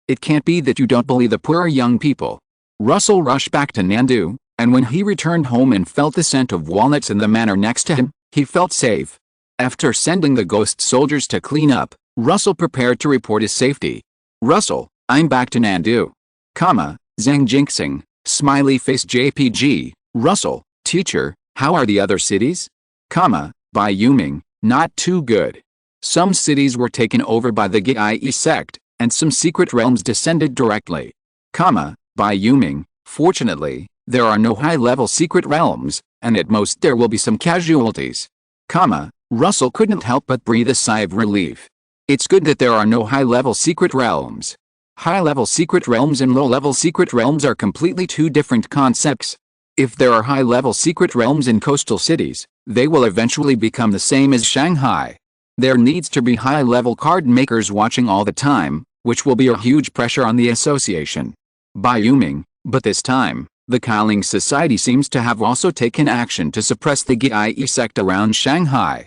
S1: It can't be that you don't believe the poor young people. Russell rushed back to Nandu, and when he returned home and felt the scent of walnuts in the manor next to him, he felt safe. After sending the ghost soldiers to clean up, Russell prepared to report his safety. Russell, I'm back to Nandu. Zhang Jinxing, smiley face JPG. Russell, teacher, how are the other cities? By Yuming, not too good. Some cities were taken over by the Gye sect, and some secret realms descended directly. By Yuming, fortunately, there are no high-level secret realms, and at most there will be some casualties. Russell couldn't help but breathe a sigh of relief. It's good that there are no high-level secret realms. High-level secret realms and low-level secret realms are completely two different concepts. If there are high-level secret realms in coastal cities, they will eventually become the same as Shanghai. There needs to be high-level card makers watching all the time, which will be a huge pressure on the association. By Yuming, but this time, the Qi Ling Society seems to have also taken action to suppress the Gye sect around Shanghai.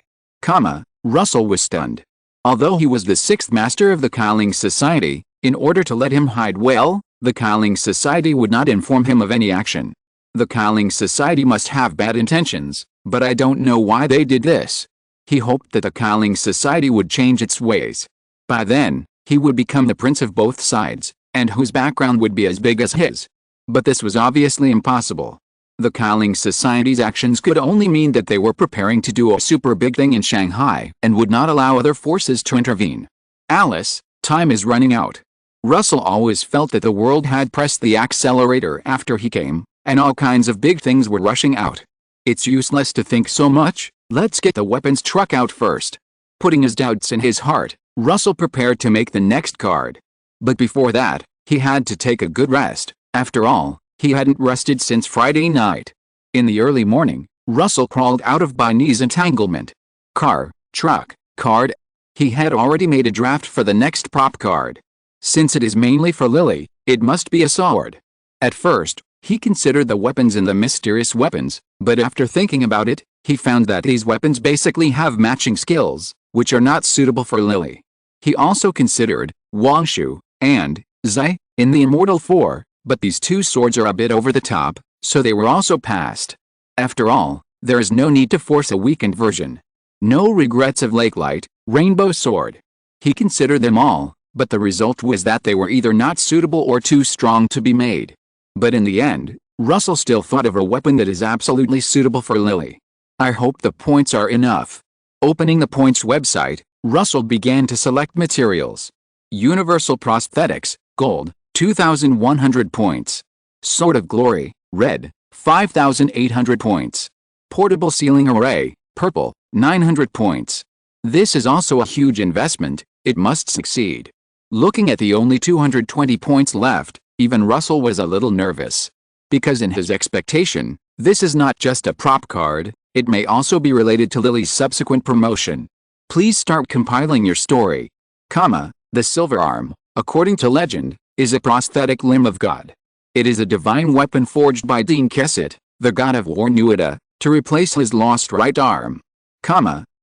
S1: Russell was stunned. Although he was the sixth master of the Qi Ling Society, in order to let him hide well, the Qi Ling Society would not inform him of any action. The Qi Ling Society must have bad intentions, but I don't know why they did this. He hoped that the Qi Ling Society would change its ways. By then, he would become the prince of both sides, and whose background would be as big as his. But this was obviously impossible. The Qi Ling Society's actions could only mean that they were preparing to do a super big thing in Shanghai and would not allow other forces to intervene. Alice, time is running out. Russell always felt that the world had pressed the accelerator after he came, and all kinds of big things were rushing out. It's useless to think so much, let's get the weapons truck out first. Putting his doubts in his heart, Russell prepared to make the next card. But before that, he had to take a good rest. After all, he hadn't rested since Friday night. In the early morning, Russell crawled out of Biney's entanglement. Truck, card. He had already made a draft for the next prop card. Since it is mainly for Lily, it must be a sword. At first, he considered the weapons in the mysterious weapons, but after thinking about it, he found that these weapons basically have matching skills, which are not suitable for Lily. He also considered Wangshu and Zai in the Immortal Four, but these two swords are a bit over the top, so they were also passed. After all, there is no need to force a weakened version. No regrets of Lakelight, Rainbow Sword. He considered them all, but the result was that they were either not suitable or too strong to be made. But in the end, Russell still thought of a weapon that is absolutely suitable for Lily. I hope the points are enough. Opening the points website, Russell began to select materials. Universal Prosthetics, Gold, 2,100 points. Sword of Glory, Red, 5,800 points. Portable Ceiling Array, Purple, 900 points. This is also a huge investment, it must succeed. Looking at the only 220 points left, even Russell was a little nervous. Because in his expectation, this is not just a prop card, it may also be related to Lily's subsequent promotion. Please start compiling your story. The Silver Arm, according to legend, is a prosthetic limb of God. It is a divine weapon forged by Dean Kesset, the god of war Nuida, to replace his lost right arm.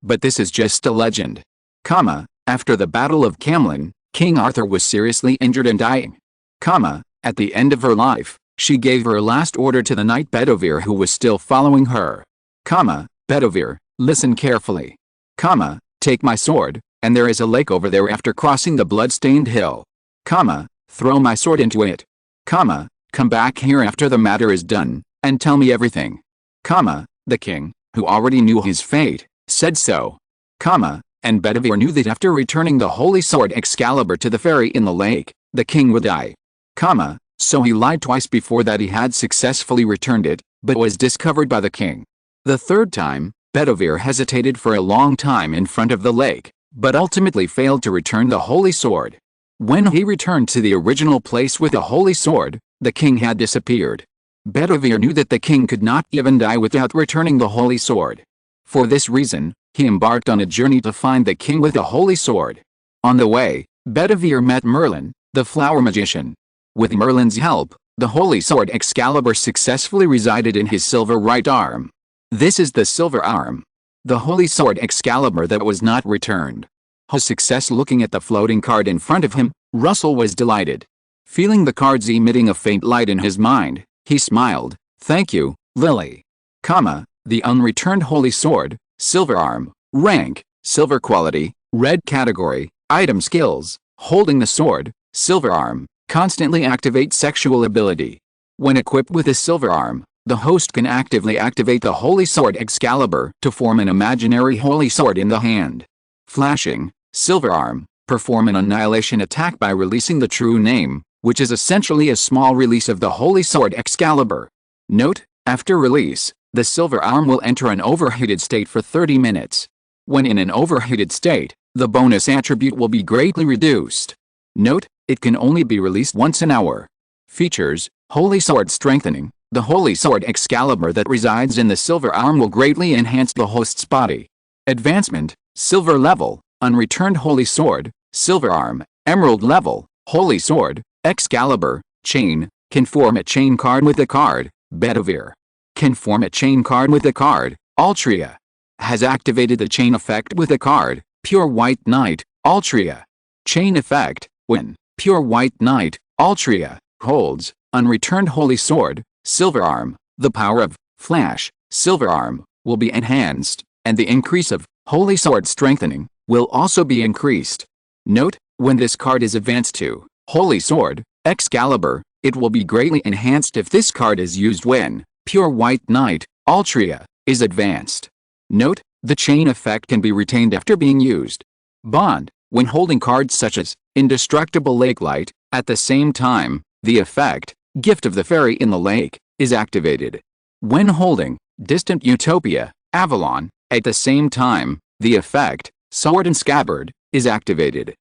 S1: But this is just a legend. After the Battle of Camlin, King Arthur was seriously injured and dying. At the end of her life, she gave her last order to the knight Bedivere who was still following her. Bedivere, listen carefully. Take my sword, and there is a lake over there after crossing the blood-stained hill. Throw my sword into it. Come back here after the matter is done, and tell me everything. The king, who already knew his fate, said so. And Bedivere knew that after returning the holy sword Excalibur to the fairy in the lake, the king would die. So he lied twice before that he had successfully returned it, but was discovered by the king. The third time, Bedivere hesitated for a long time in front of the lake, but ultimately failed to return the holy sword. When he returned to the original place with the holy sword, the king had disappeared. Bedivere knew that the king could not even die without returning the holy sword. For this reason, he embarked on a journey to find the king with the holy sword. On the way, Bedivere met Merlin, the flower magician. With Merlin's help, the holy sword Excalibur successfully resided in his silver right arm. This is the silver arm. The holy sword Excalibur that was not returned. His success. Looking at the floating card in front of him, Russell was delighted. Feeling the cards emitting a faint light in his mind, he smiled. Thank you, Lily. The unreturned holy sword, silver arm, rank, silver quality, red category, item skills, holding the sword, silver arm, constantly activate sexual ability. When equipped with a silver arm, the host can actively activate the holy sword Excalibur to form an imaginary holy sword in the hand. Flashing, silver arm, perform an annihilation attack by releasing the true name, which is essentially a small release of the holy sword Excalibur. Note, after release, the silver arm will enter an overheated state for 30 minutes. When in an overheated state, the bonus attribute will be greatly reduced. Note, it can only be released once an hour. Features, Holy Sword Strengthening. The Holy Sword Excalibur that resides in the silver arm will greatly enhance the host's body. Advancement, Silver level, Unreturned Holy Sword, Silver Arm, Emerald level, Holy Sword, Excalibur, Chain, can form a chain card with the card, Bedivere. Can form a chain card with the card, Altria. Has activated the chain effect with the card, Pure White Knight, Altria. Chain effect, when Pure White Knight, Altria, holds, Unreturned Holy Sword, Silver Arm, the power of Flash, Silver Arm, will be enhanced, and the increase of Holy Sword Strengthening will also be increased. Note, when this card is advanced to Holy Sword, Excalibur, it will be greatly enhanced if this card is used when Pure White Knight, Altria, is advanced. Note, the chain effect can be retained after being used. Bond, when holding cards such as Indestructible Lake Light, at the same time, the effect, Gift of the Fairy in the Lake, is activated. When holding Distant Utopia, Avalon, at the same time, the effect, Sword and Scabbard, is activated.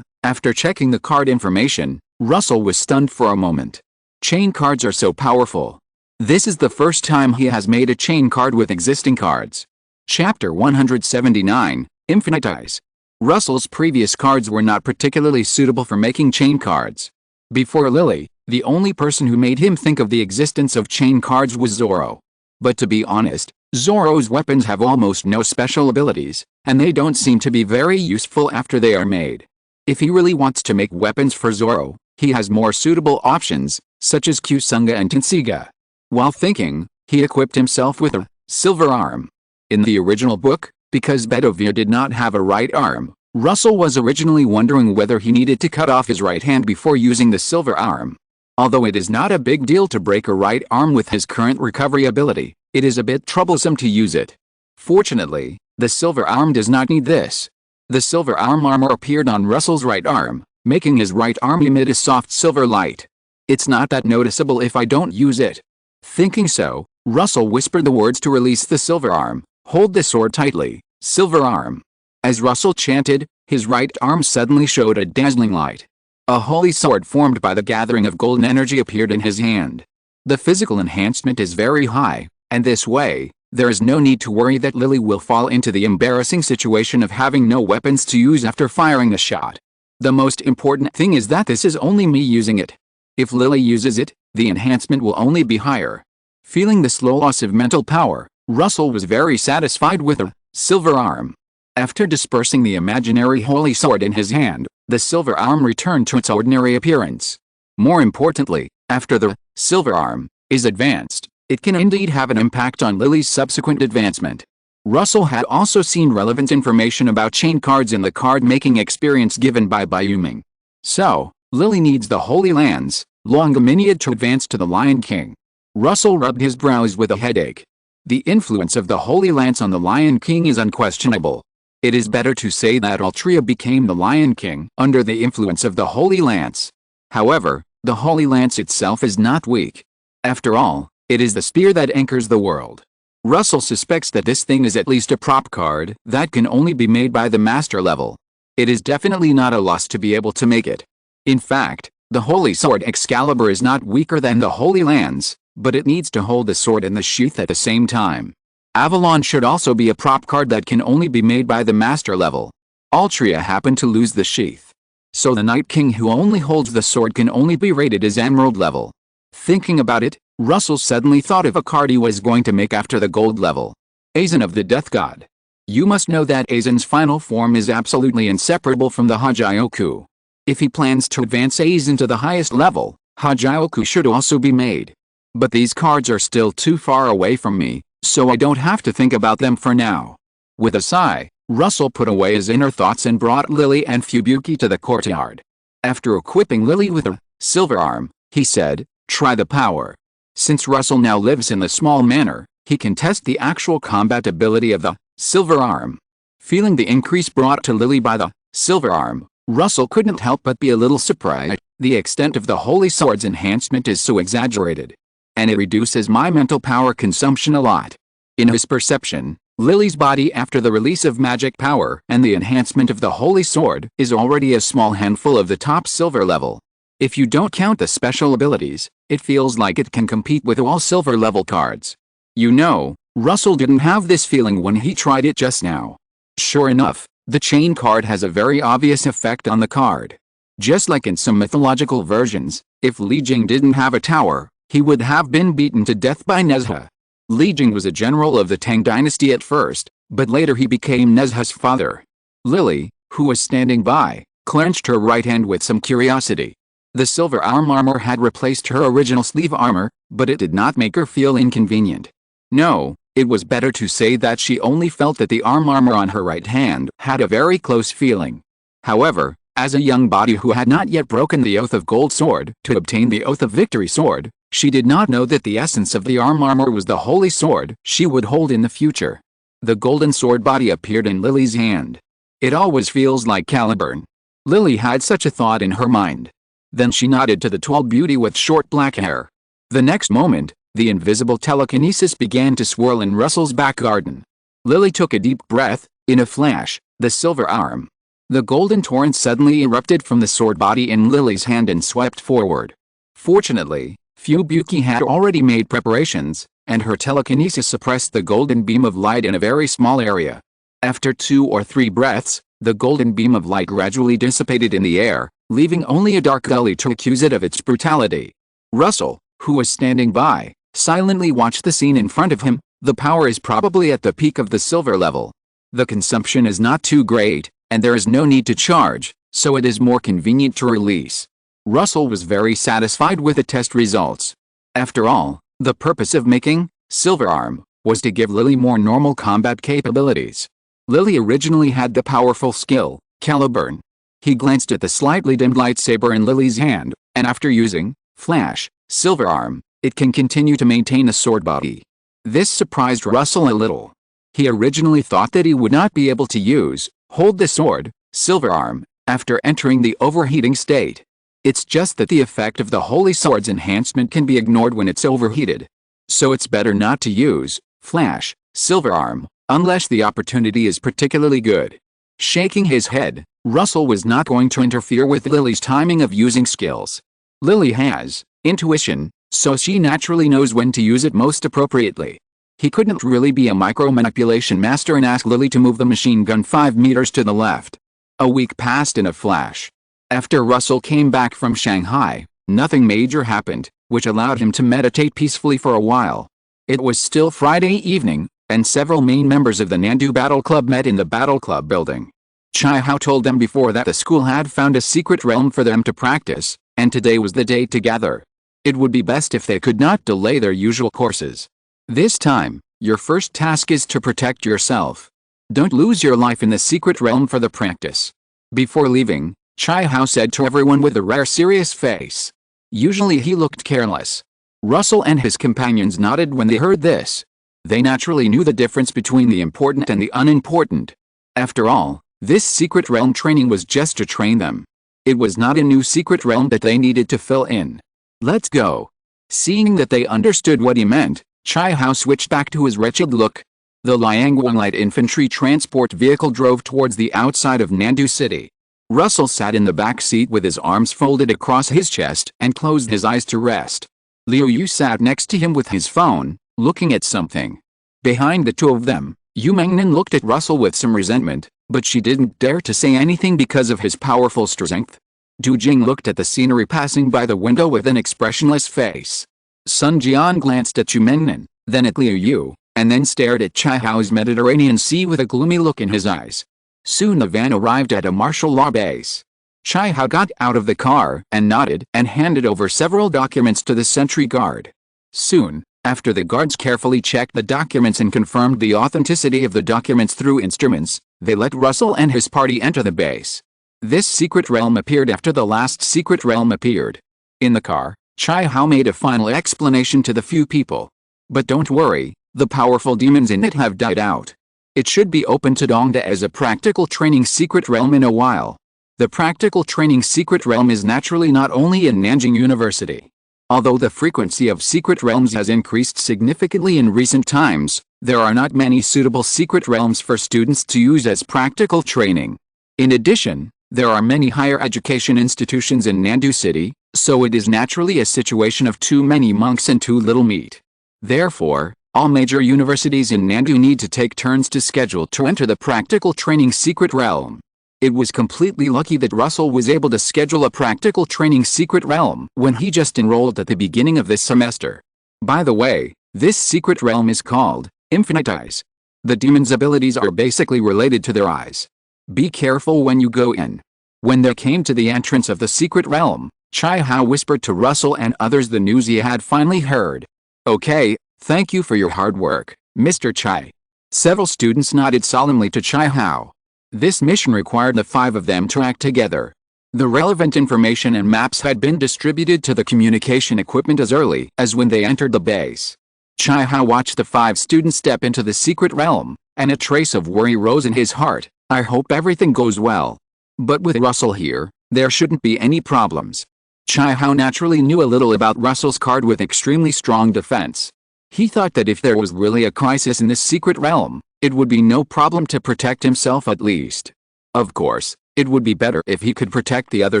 S1: After checking the card information, Russell was stunned for a moment. Chain cards are so powerful. This is the first time he has made a chain card with existing cards. Chapter 179, Infinitize. Russell's previous cards were not particularly suitable for making chain cards. Before Lily, the only person who made him think of the existence of chain cards was Zoro. But to be honest, Zoro's weapons have almost no special abilities, and they don't seem to be very useful after they are made. If he really wants to make weapons for Zoro, he has more suitable options, such as Kusunga and Tensiga. While thinking, he equipped himself with a silver arm. In the original book, because Bedivere did not have a right arm, Russell was originally wondering whether he needed to cut off his right hand before using the silver arm. Although it is not a big deal to break a right arm with his current recovery ability, it is a bit troublesome to use it. Fortunately, the silver arm does not need this. The silver arm armor appeared on Russell's right arm, making his right arm emit a soft silver light. It's not that noticeable if I don't use it. Thinking so, Russell whispered the words to release the silver arm. Hold the sword tightly, silver arm. As Russell chanted, his right arm suddenly showed a dazzling light. A holy sword formed by the gathering of golden energy appeared in his hand. The physical enhancement is very high, and this way, there is no need to worry that Lily will fall into the embarrassing situation of having no weapons to use after firing a shot. The most important thing is that this is only me using it. If Lily uses it, the enhancement will only be higher. Feeling the slow loss of mental power, Russell was very satisfied with a silver arm. After dispersing the imaginary holy sword in his hand, the silver arm returned to its ordinary appearance. More importantly, after the silver arm is advanced, it can indeed have an impact on Lily's subsequent advancement. Russell had also seen relevant information about chain cards in the card-making experience given by Bayuming. So, Lily needs the Holy Lands, Longaminiad to advance to the Lion King. Russell rubbed his brows with a headache. The influence of the Holy Lance on the Lion King is unquestionable. It is better to say that Altria became the Lion King under the influence of the Holy Lance. However, the Holy Lance itself is not weak. After all, it is the spear that anchors the world. Russell suspects that this thing is at least a prop card that can only be made by the master level. It is definitely not a loss to be able to make it. In fact, the Holy Sword Excalibur is not weaker than the Holy Lance, but it needs to hold the sword in the sheath at the same time. Avalon should also be a prop card that can only be made by the master level. Altria happened to lose the sheath. So the Night King who only holds the sword can only be rated as Emerald level. Thinking about it, Russell suddenly thought of a card he was going to make after the gold level. Aizen of the Death God. You must know that Aizen's final form is absolutely inseparable from the Hagioku. If he plans to advance Aizen to the highest level, Hagioku should also be made. But these cards are still too far away from me, so I don't have to think about them for now. With a sigh, Russell put away his inner thoughts and brought Lily and Fubuki to the courtyard. After equipping Lily with a silver arm, he said, "Try the power." Since Russell now lives in the small manor, he can test the actual combat ability of the silver arm. Feeling the increase brought to Lily by the silver arm, Russell couldn't help but be a little surprised. The extent of the Holy Sword's enhancement is so exaggerated. And it reduces my mental power consumption a lot. In his perception, Lily's body after the release of magic power and the enhancement of the Holy Sword is already a small handful of the top silver level. If you don't count the special abilities, it feels like it can compete with all silver level cards. You know, Russell didn't have this feeling when he tried it just now. Sure enough, the chain card has a very obvious effect on the card. Just like in some mythological versions, if Li Jing didn't have a tower, he would have been beaten to death by Nezha. Li Jing was a general of the Tang dynasty at first, but later he became Nezha's father. Lily, who was standing by, clenched her right hand with some curiosity. The silver armor had replaced her original sleeve armor, but it did not make her feel inconvenient. No, it was better to say that she only felt that the armor on her right hand had a very close feeling. However, as a young body who had not yet broken the Oath of Gold Sword to obtain the Oath of Victory Sword, she did not know that the essence of the armor was the Holy Sword she would hold in the future. The golden sword body appeared in Lily's hand. It always feels like Caliburn. Lily had such a thought in her mind. Then she nodded to the tall beauty with short black hair. The next moment, the invisible telekinesis began to swirl in Russell's back garden. Lily took a deep breath. In a flash, the silver arm. The golden torrent suddenly erupted from the sword body in Lily's hand and swept forward. Fortunately, Fubuki had already made preparations, and her telekinesis suppressed the golden beam of light in a very small area. After 2 or 3 breaths, the golden beam of light gradually dissipated in the air, leaving only a dark gully to accuse it of its brutality. Russell, who was standing by, silently watched the scene in front of him. The power is probably at the peak of the silver level. The consumption is not too great, and there is no need to charge, so it is more convenient to release. Russell was very satisfied with the test results. After all, the purpose of making Silver Arm was to give Lily more normal combat capabilities. Lily originally had the powerful skill, Caliburn. He glanced at the slightly dimmed lightsaber in Lily's hand, and after using Flash, Silver Arm, it can continue to maintain a sword body. This surprised Russell a little. He originally thought that he would not be able to hold the sword, Silver Arm, after entering the overheating state. It's just that the effect of the Holy Sword's enhancement can be ignored when it's overheated. So it's better not to use Flash, Silver Arm, unless the opportunity is particularly good. Shaking his head, Russell was not going to interfere with Lily's timing of using skills. Lily has intuition, so she naturally knows when to use it most appropriately. He couldn't really be a micro-manipulation master and ask Lily to move the machine gun 5 meters to the left. A week passed in a flash. After Russell came back from Shanghai, nothing major happened, which allowed him to meditate peacefully for a while. It was still Friday evening, and several main members of the Nandu Battle Club met in the Battle Club building. Chai Hao told them before that the school had found a secret realm for them to practice, and today was the day to gather. It would be best if they could not delay their usual courses. This time, your first task is to protect yourself. Don't lose your life in the secret realm for the practice. Before leaving, Chai Hao said to everyone with a rare serious face. Usually he looked careless. Russell and his companions nodded when they heard this. They naturally knew the difference between the important and the unimportant. After all, this secret realm training was just to train them. It was not a new secret realm that they needed to fill in. Let's go. Seeing that they understood what he meant, Chai Hao switched back to his wretched look. The Liangwang light infantry transport vehicle drove towards the outside of Nandu City. Russell sat in the back seat with his arms folded across his chest and closed his eyes to rest. Liu Yu sat next to him with his phone, looking at something. Behind the two of them, Yu Mengnan looked at Russell with some resentment, but she didn't dare to say anything because of his powerful strength. Du Jing looked at the scenery passing by the window with an expressionless face. Sun Jian glanced at Chu Mengnan, then at Liu Yu, and then stared at Chai Hao's Mediterranean Sea with a gloomy look in his eyes. Soon the van arrived at a martial law base. Chai Hao got out of the car and nodded and handed over several documents to the sentry guard. Soon, after the guards carefully checked the documents and confirmed the authenticity of the documents through instruments, they let Russell and his party enter the base. This secret realm appeared after the last secret realm appeared. In the car, Chai Hao made a final explanation to the few people. But don't worry, the powerful demons in it have died out. It should be open to Dongda as a practical training secret realm in a while. The practical training secret realm is naturally not only in Nanjing University. Although the frequency of secret realms has increased significantly in recent times, there are not many suitable secret realms for students to use as practical training. In addition, there are many higher education institutions in Nandu City, so it is naturally a situation of too many monks and too little meat. Therefore, all major universities in Nandu need to take turns to schedule to enter the practical training secret realm. It was completely lucky that Russell was able to schedule a practical training secret realm when he just enrolled at the beginning of this semester. By the way, this secret realm is called Infinite Eyes. The demons' abilities are basically related to their eyes. Be careful when you go in. When they came to the entrance of the secret realm, Chai Hao whispered to Russell and others the news he had finally heard. Okay, thank you for your hard work, Mr. Chai. Several students nodded solemnly to Chai Hao. This mission required the 5 of them to act together. The relevant information and maps had been distributed to the communication equipment as early as when they entered the base. Chai Hao watched the 5 students step into the secret realm, and a trace of worry rose in his heart. I hope everything goes well. But with Russell here, there shouldn't be any problems. Chai Hao naturally knew a little about Russell's card with extremely strong defense. He thought that if there was really a crisis in this secret realm, it would be no problem to protect himself at least. Of course, it would be better if he could protect the other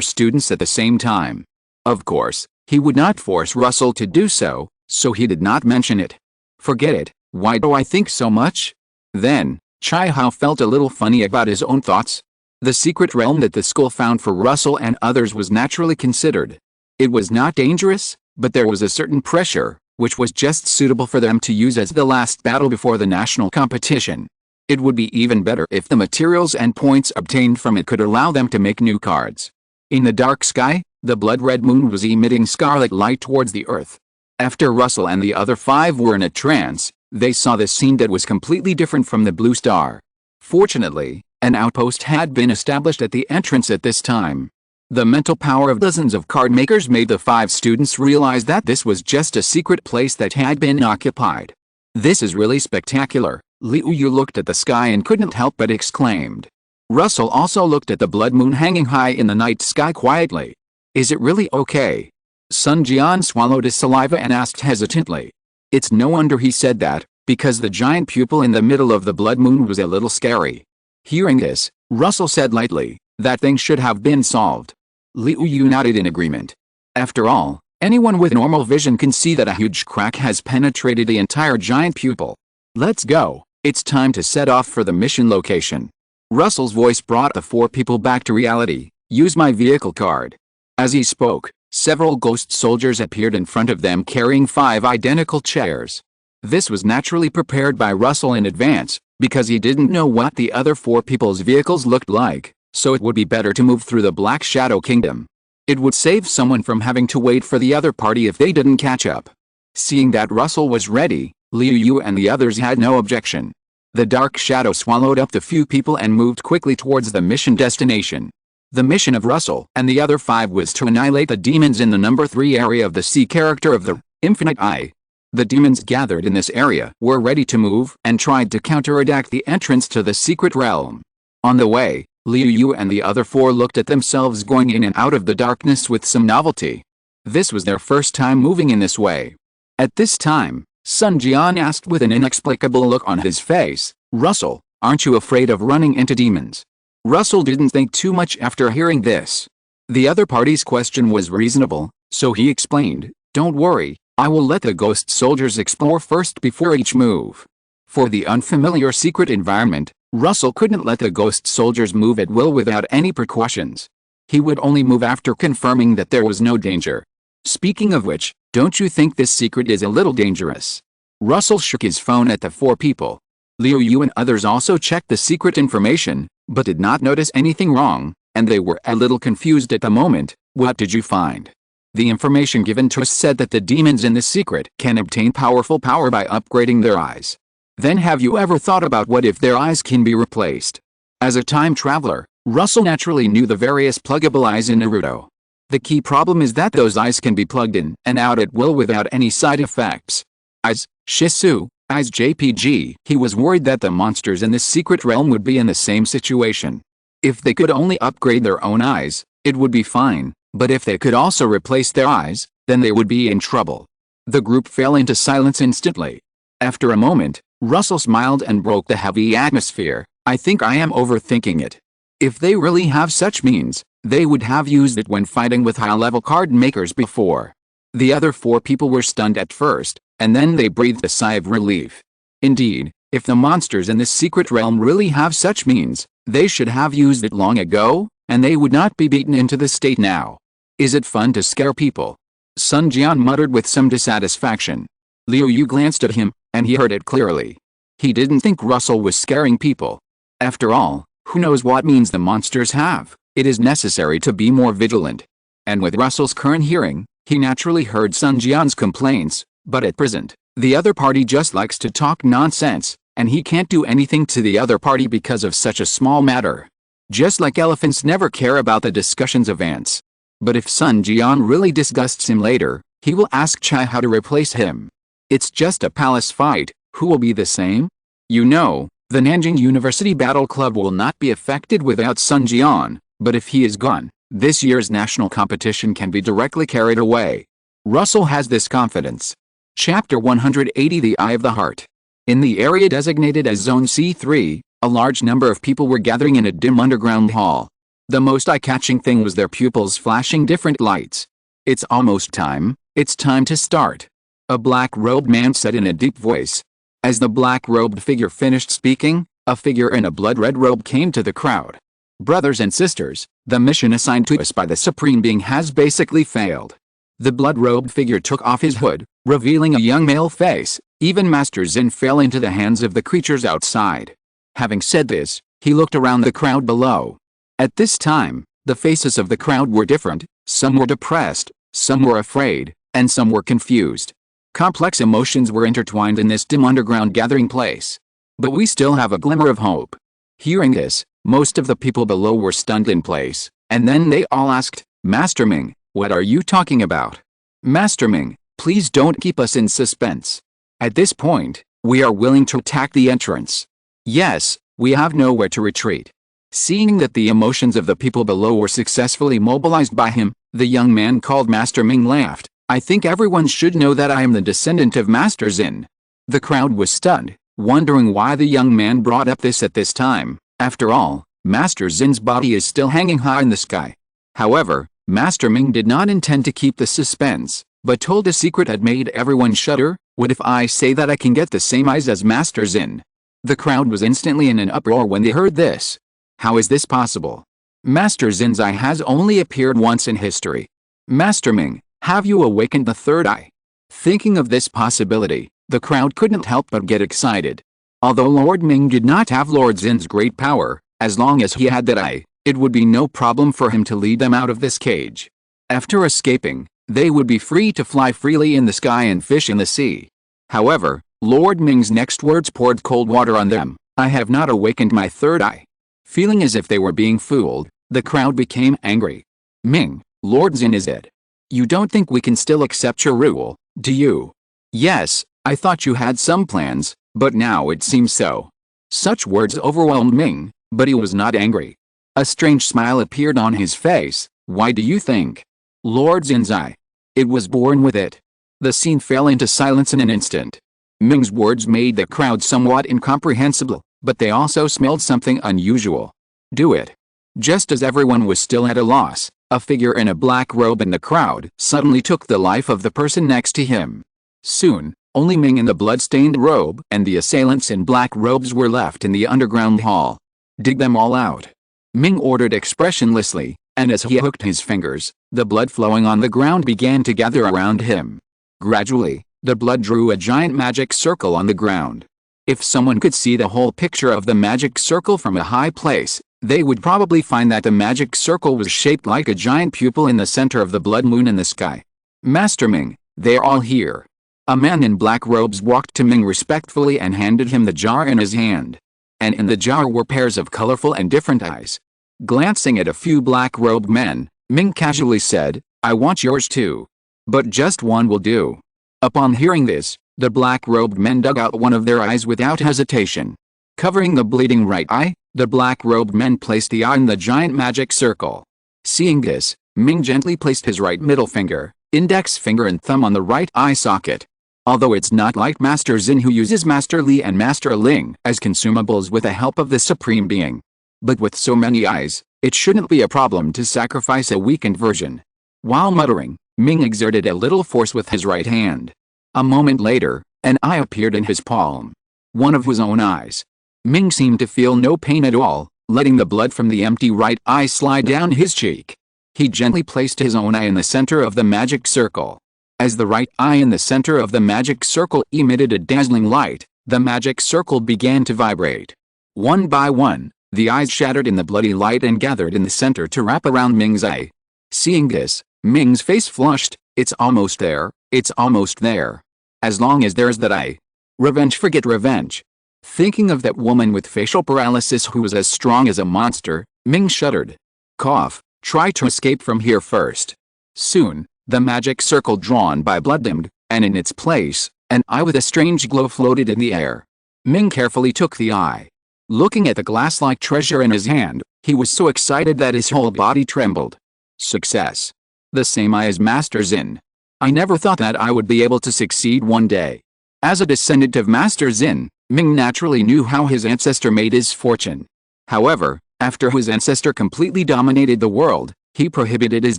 S1: students at the same time. Of course, he would not force Russell to do so, so he did not mention it. Forget it, why do I think so much? Then, Chai Hao felt a little funny about his own thoughts. The secret realm that the school found for Russell and others was naturally considered. It was not dangerous, but there was a certain pressure, which was just suitable for them to use as the last battle before the national competition. It would be even better if the materials and points obtained from it could allow them to make new cards. In the dark sky, the blood-red moon was emitting scarlet light towards the earth. After Russell and the other 5 were in a trance, they saw this scene that was completely different from the blue star. Fortunately, an outpost had been established at the entrance at this time. The mental power of dozens of card makers made the 5 students realize that this was just a secret place that had been occupied. This is really spectacular. Liu Yu looked at the sky and couldn't help but exclaimed. Russell also looked at the blood moon hanging high in the night sky quietly. Is it really okay? Sun Jian swallowed his saliva and asked hesitantly. It's no wonder he said that, because the giant pupil in the middle of the blood moon was a little scary. Hearing this, Russell said lightly, that thing should have been solved. Liu Yu nodded in agreement. After all, anyone with normal vision can see that a huge crack has penetrated the entire giant pupil. Let's go, it's time to set off for the mission location. Russell's voice brought the 4 people back to reality. Use my vehicle card. As he spoke, several ghost soldiers appeared in front of them carrying 5 identical chairs. This was naturally prepared by Russell in advance, because he didn't know what the other 4 people's vehicles looked like, so it would be better to move through the Black Shadow Kingdom. It would save someone from having to wait for the other party if they didn't catch up. Seeing that Russell was ready, Liu Yu and the others had no objection. The dark shadow swallowed up the few people and moved quickly towards the mission destination. The mission of Russell and the other 5 was to annihilate the demons in the number 3 area of the sea character of the Infinite Eye. The demons gathered in this area were ready to move and tried to counterattack the entrance to the secret realm. On the way, Liu Yu and the other 4 looked at themselves going in and out of the darkness with some novelty. This was their first time moving in this way. At this time, Sun Jian asked with an inexplicable look on his face, Russell, aren't you afraid of running into demons? Russell didn't think too much after hearing this. The other party's question was reasonable, so he explained, don't worry, I will let the ghost soldiers explore first before each move. For the unfamiliar secret environment, Russell couldn't let the ghost soldiers move at will without any precautions. He would only move after confirming that there was no danger. Speaking of which, don't you think this secret is a little dangerous? Russell shook his phone at the four people. Liu Yu and others also checked the secret information, but did not notice anything wrong, and they were a little confused at the moment. What did you find? The information given to us said that the demons in this secret can obtain powerful power by upgrading their eyes. Then have you ever thought about what if their eyes can be replaced? As a time traveler, Russell naturally knew the various pluggable eyes in Naruto. The key problem is that those eyes can be plugged in and out at will without any side effects. Eyes, Shisu, eyes JPG. He was worried that the monsters in this secret realm would be in the same situation. If they could only upgrade their own eyes, it would be fine, but if they could also replace their eyes, then they would be in trouble. The group fell into silence instantly. After a moment, Russell smiled and broke the heavy atmosphere. I think I am overthinking it. If they really have such means, they would have used it when fighting with high-level card makers before. The other four people were stunned at first, and then they breathed a sigh of relief. Indeed, if the monsters in this secret realm really have such means, they should have used it long ago, and they would not be beaten into this state now. Is it fun to scare people? Sun Jian muttered with some dissatisfaction. Liu Yu glanced at him, and he heard it clearly. He didn't think Russell was scaring people. After all, who knows what means the monsters have? It is necessary to be more vigilant. And with Russell's current hearing, he naturally heard Sun Jian's complaints, but at present, the other party just likes to talk nonsense, and he can't do anything to the other party because of such a small matter. Just like elephants never care about the discussions of ants. But if Sun Jian really disgusts him later, he will ask Chai how to replace him. It's just a palace fight, who will be the same? You know, the Nanjing University Battle Club will not be affected without Sun Jian, but if he is gone, this year's national competition can be directly carried away. Russell has this confidence. Chapter 180 The Eye of the Heart. In the area designated as Zone C3, a large number of people were gathering in a dim underground hall. The most eye-catching thing was their pupils flashing different lights. It's almost time, it's time to start. A black-robed man said in a deep voice. As the black-robed figure finished speaking, a figure in a blood-red robe came to the crowd. Brothers and sisters, the mission assigned to us by the Supreme Being has basically failed. The blood-robed figure took off his hood, revealing a young male face. Even Master Zin fell into the hands of the creatures outside. Having said this, he looked around the crowd below. At this time, the faces of the crowd were different. Some were depressed, some were afraid, and some were confused. Complex emotions were intertwined in this dim underground gathering place. But we still have a glimmer of hope. Hearing this, most of the people below were stunned in place, and then they all asked, Master Ming, what are you talking about? Master Ming, please don't keep us in suspense. At this point, we are willing to attack the entrance. Yes, we have nowhere to retreat. Seeing that the emotions of the people below were successfully mobilized by him, the young man called Master Ming laughed. I think everyone should know that I am the descendant of Master Zin. The crowd was stunned, wondering why the young man brought up this at this time. After all, Master Zin's body is still hanging high in the sky. However, Master Ming did not intend to keep the suspense, but told a secret that made everyone shudder. What if I say that I can get the same eyes as Master Zin? The crowd was instantly in an uproar when they heard this. How is this possible? Master Zin's eye has only appeared once in history. Master Ming, have you awakened the third eye? Thinking of this possibility, the crowd couldn't help but get excited. Although Lord Ming did not have Lord Zin's great power, as long as he had that eye, it would be no problem for him to lead them out of this cage. After escaping, they would be free to fly freely in the sky and fish in the sea. However, Lord Ming's next words poured cold water on them. I have not awakened my third eye. Feeling as if they were being fooled, the crowd became angry. Ming, Lord Zin is it? You don't think we can still accept your rule, do you? Yes, I thought you had some plans, but now it seems so. Such words overwhelmed Ming, but he was not angry. A strange smile appeared on his face. Why do you think? Lord Zin's eye. It was born with it. The scene fell into silence in an instant. Ming's words made the crowd somewhat incomprehensible, but they also smelled something unusual. Do it. Just as everyone was still at a loss, a figure in a black robe in the crowd suddenly took the life of the person next to him. Soon, only Ming in the blood-stained robe and the assailants in black robes were left in the underground hall. Dig them all out. Ming ordered expressionlessly, and as he hooked his fingers, the blood flowing on the ground began to gather around him. Gradually, the blood drew a giant magic circle on the ground. If someone could see the whole picture of the magic circle from a high place, they would probably find that the magic circle was shaped like a giant pupil in the center of the blood moon in the sky. Master Ming, they're all here. A man in black robes walked to Ming respectfully and handed him the jar in his hand. And in the jar were pairs of colorful and different eyes. Glancing at a few black-robed men, Ming casually said, "I want yours too. But just one will do." Upon hearing this, the black-robed men dug out one of their eyes without hesitation. Covering the bleeding right eye, the black-robed men placed the eye in the giant magic circle. Seeing this, Ming gently placed his right middle finger, index finger and thumb on the right eye socket. Although it's not like Master Xin who uses Master Li and Master Ling as consumables with the help of the Supreme Being. But with so many eyes, it shouldn't be a problem to sacrifice a weakened version. While muttering, Ming exerted a little force with his right hand. A moment later, an eye appeared in his palm. One of his own eyes. Ming seemed to feel no pain at all, letting the blood from the empty right eye slide down his cheek. He gently placed his own eye in the center of the magic circle. As the right eye in the center of the magic circle emitted a dazzling light, the magic circle began to vibrate. One by one, the eyes shattered in the bloody light and gathered in the center to wrap around Ming's eye. Seeing this, Ming's face flushed. It's almost there, it's almost there. As long as there's that eye. Revenge, forget revenge. Thinking of that woman with facial paralysis who was as strong as a monster, Ming shuddered. Cough, try to escape from here first. Soon, the magic circle drawn by blood dimmed, and in its place, an eye with a strange glow floated in the air. Ming carefully took the eye. Looking at the glass-like treasure in his hand, he was so excited that his whole body trembled. Success. The same eye as Master Xin. I never thought that I would be able to succeed one day. As a descendant of Master Xin, Ming naturally knew how his ancestor made his fortune. However, after his ancestor completely dominated the world, he prohibited his